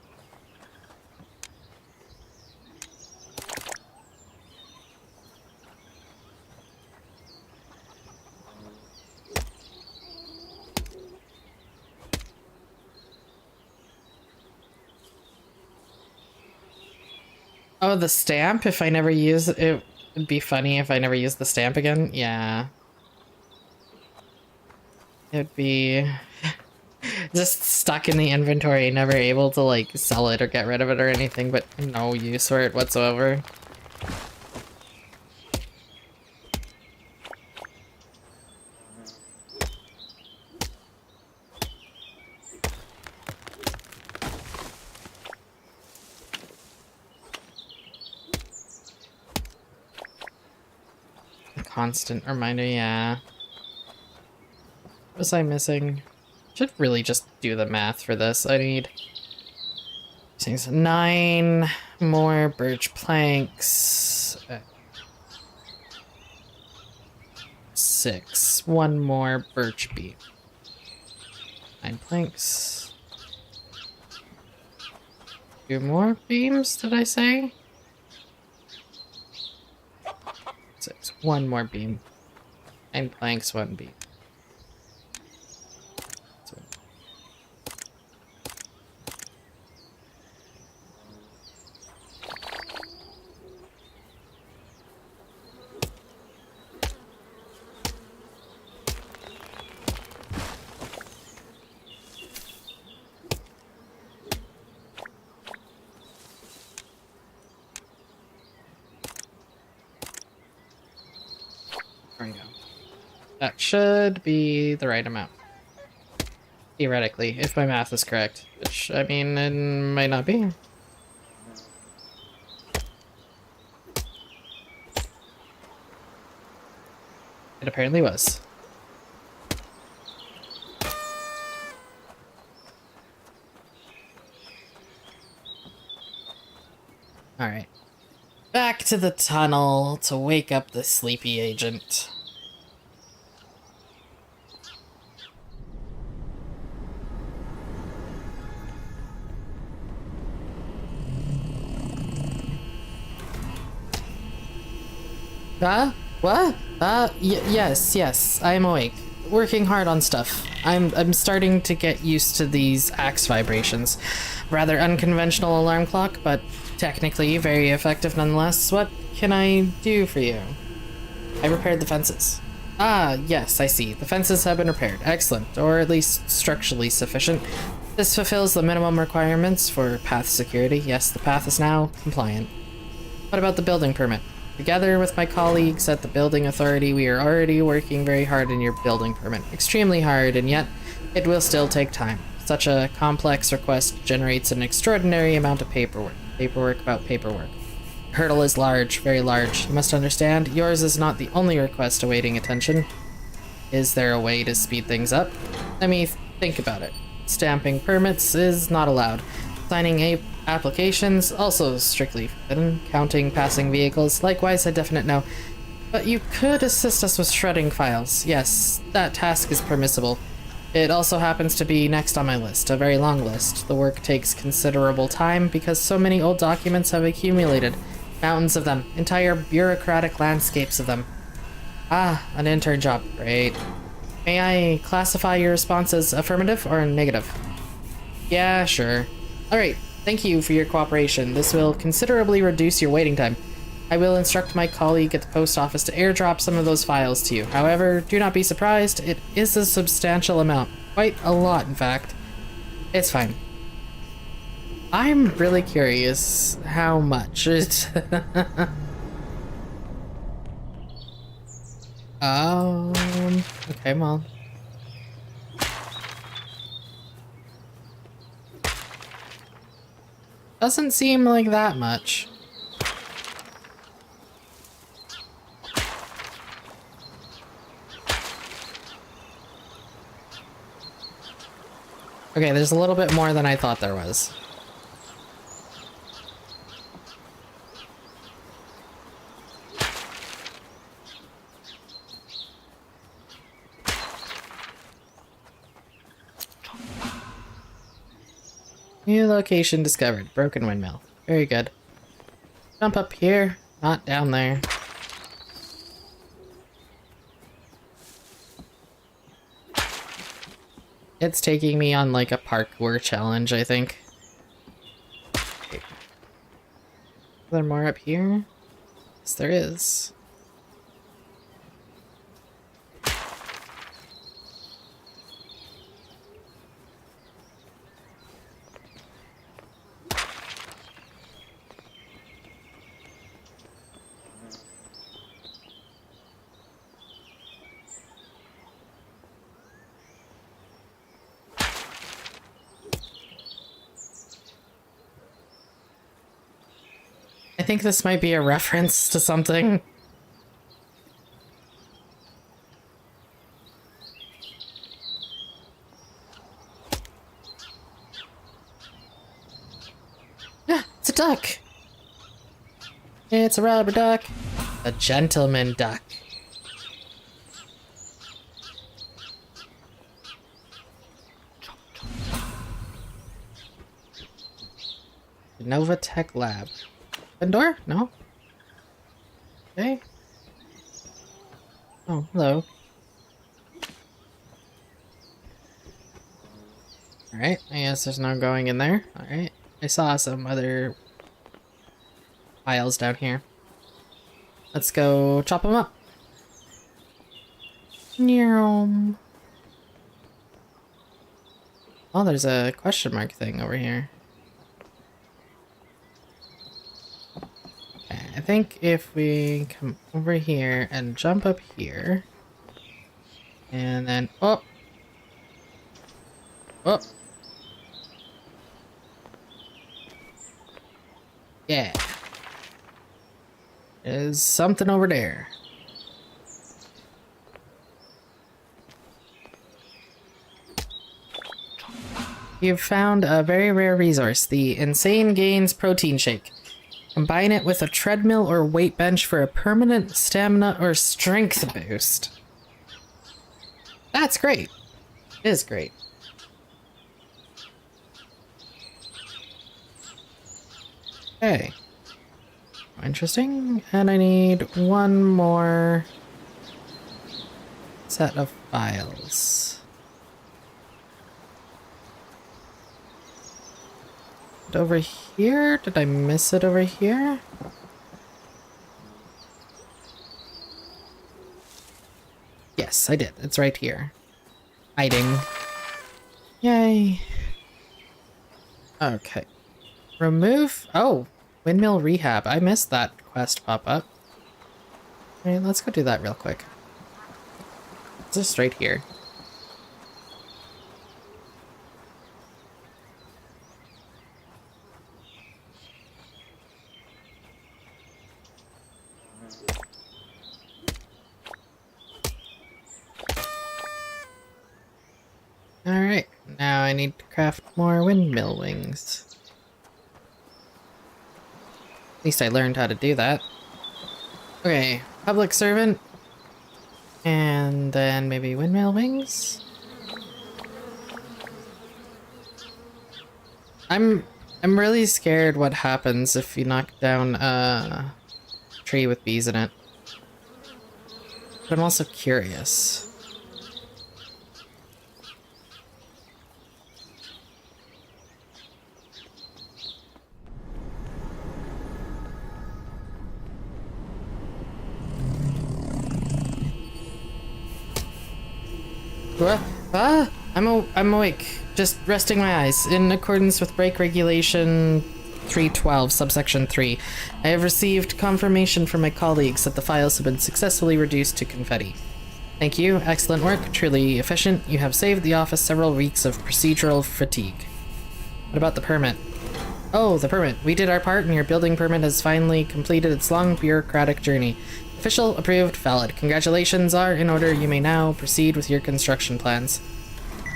Oh, the stamp? If I never use it, it would be funny if I never use the stamp again. Yeah. It'd be just stuck in the inventory, never able to like sell it or get rid of it or anything, but no use for it whatsoever. A constant reminder, yeah. What was I missing? Should really just do the math for this. I need 9 more birch planks. 6. 1 more birch beam. 9 planks. 2 more beams, did I say? 6. 1 more beam. 9 planks, 1 beam. There we go. That should be the right amount. Theoretically, if my math is correct. Which, I mean, it might not be. It apparently was. Alright. Back to the tunnel to wake up the sleepy agent. What? Yes, I am awake. Working hard on stuff. I'm starting to get used to these axe vibrations. Rather unconventional alarm clock, but technically very effective nonetheless. What can I do for you? I repaired the fences. Ah, yes, I see. The fences have been repaired. Excellent, or at least structurally sufficient. This fulfills the minimum requirements for path security. Yes, the path is now compliant. What about the building permit? Together with my colleagues at the building authority, we are already working very hard in your building permit. Extremely hard, and yet it will still take time. Such a complex request generates an extraordinary amount of paperwork. Paperwork about paperwork. The hurdle is large, very large. You must understand, yours is not the only request awaiting attention. Is there a way to speed things up? Let me think about it. Stamping permits is not allowed. Signing applications, also strictly forbidden. Counting passing vehicles, likewise a definite no. But you could assist us with shredding files. Yes, that task is permissible. It also happens to be next on my list, a very long list. The work takes considerable time because so many old documents have accumulated. Mountains of them, entire bureaucratic landscapes of them. Ah, an intern job. Great. May I classify your response as affirmative or negative? Yeah, sure. Alright, thank you for your cooperation. This will considerably reduce your waiting time. I will instruct my colleague at the post office to airdrop some of those files to you. However, do not be surprised, it is a substantial amount. Quite a lot, in fact. It's fine. I'm really curious how much it... okay, well... Doesn't seem like that much. Okay, there's a little bit more than I thought there was. New location discovered. Broken windmill. Very good. Jump up here, not down there. It's taking me on like a parkour challenge, I think. Okay. Is there more up here? Yes, there is. I think this might be a reference to something. Yeah, it's a duck. It's a rubber duck. A gentleman duck. Nova Tech Lab. Door? No? Okay. Oh, hello. Alright, I guess there's no going in there. Alright. I saw some other files down here. Let's go chop them up. Oh, there's a question mark thing over here. I think if we come over here and jump up here, and then, oh! Yeah. There's something over there. You've found a very rare resource, the Insane Gains protein shake. Combine it with a treadmill or weight bench for a permanent stamina or strength boost. That's great. It is great. Okay. Interesting. And I need one more set of files. Over here? Did I miss it over here? Yes, I did. It's right here. Hiding. Yay. Okay. Remove... Oh! Windmill rehab. I missed that quest pop up. Alright, let's go do that real quick. It's just right here. Alright, now I need to craft more windmill wings. At least I learned how to do that. Okay, public servant. And then maybe windmill wings? I'm really scared what happens if you knock down a tree with bees in it. But I'm also curious. I'm awake. Just resting my eyes. In accordance with Break Regulation 312, subsection 3, I have received confirmation from my colleagues that the files have been successfully reduced to confetti. Thank you. Excellent work. Truly efficient. You have saved the office several weeks of procedural fatigue. What about the permit? Oh, the permit. We did our part and your building permit has finally completed its long bureaucratic journey. Official, approved, valid. Congratulations are in order. You may now proceed with your construction plans.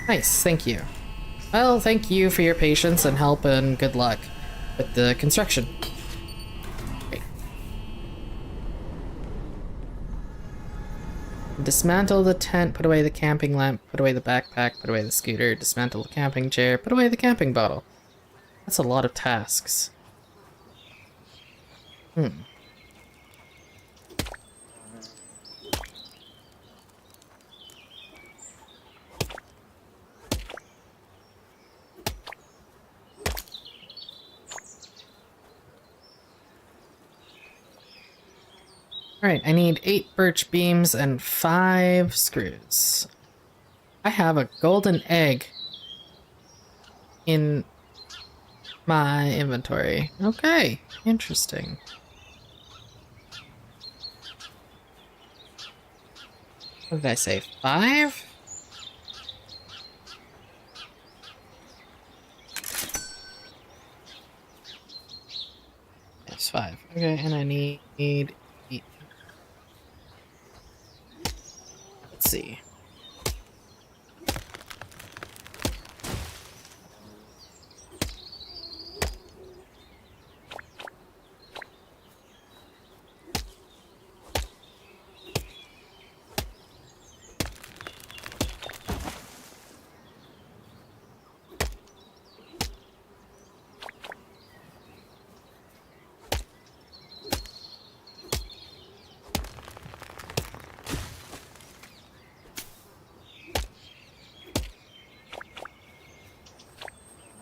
Nice, thank you. Well, thank you for your patience and help and good luck with the construction. Great. Dismantle the tent, put away the camping lamp, put away the backpack, put away the scooter, dismantle the camping chair, put away the camping bottle. That's a lot of tasks. Alright, I need 8 birch beams and 5 screws. I have a golden egg in my inventory. Okay, interesting. What did I say? 5? Yes, 5. Okay, and I need 8. Let's see.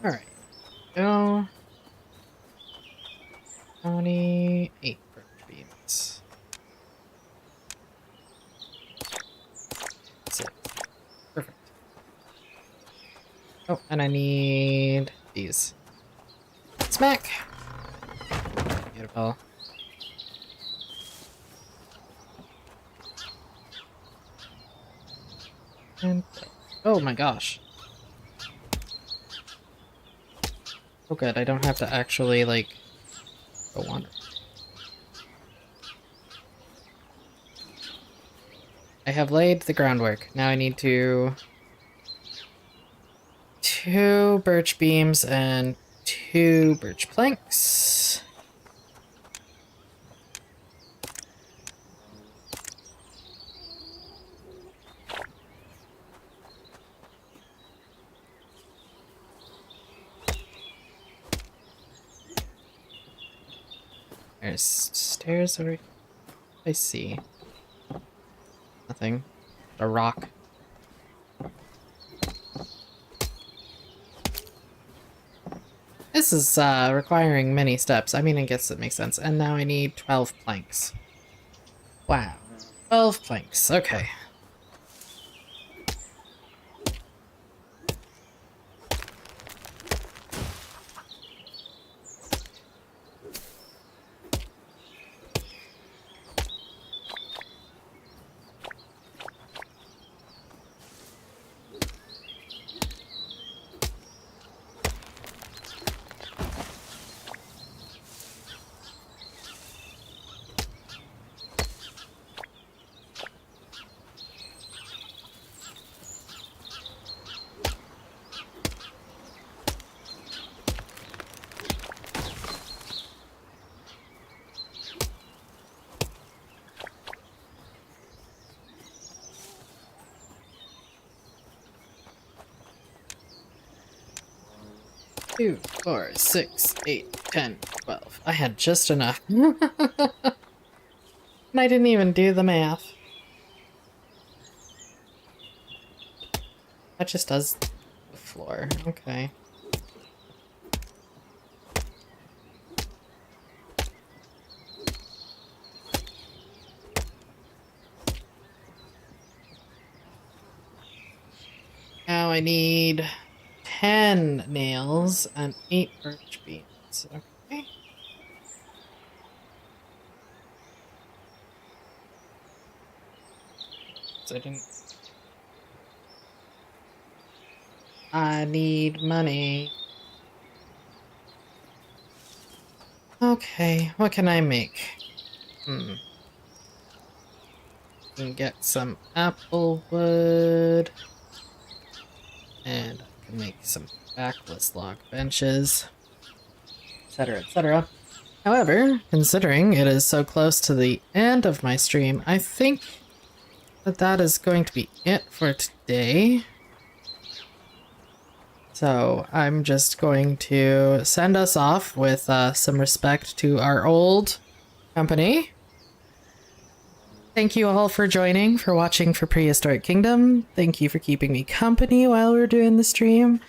Alright. Go. 28 birch beams. That's it. Perfect. Oh, and I need these. Smack! Beautiful. And oh my gosh. Oh good, I don't have to actually, like, go on. I have laid the groundwork. Now I need to... 2 birch beams and 2 birch planks. There's stairs over here. I see. Nothing. A rock. This is requiring many steps. I mean, I guess it makes sense. And now I need 12 planks. Wow. 12 planks. Okay. Two, 4, 6, 8, 10, 12. I had just enough. And I didn't even do the math. That just does the floor. Okay. Now I need 10 nails and 8 birch beams. Okay. So I need money. Okay, what can I make? I can get some apple wood. And I can make some backless log benches, etc., etc. However, considering it is so close to the end of my stream, I think that that is going to be it for today. So I'm just going to send us off with some respect to our old company. Thank you all for joining, for watching for Prehistoric Kingdom. Thank you for keeping me company while we're doing the stream.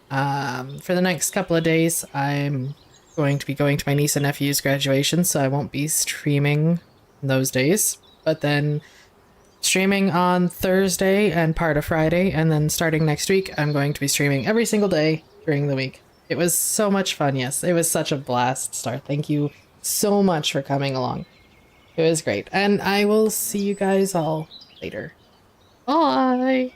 For the next couple of days, I'm going to be going to my niece and nephew's graduation, so I won't be streaming those days. But then streaming on Thursday and part of Friday, and then starting next week, I'm going to be streaming every single day during the week. It was so much fun, yes. It was such a blast start. Thank you so much for coming along. It was great. And I will see you guys all later. Bye!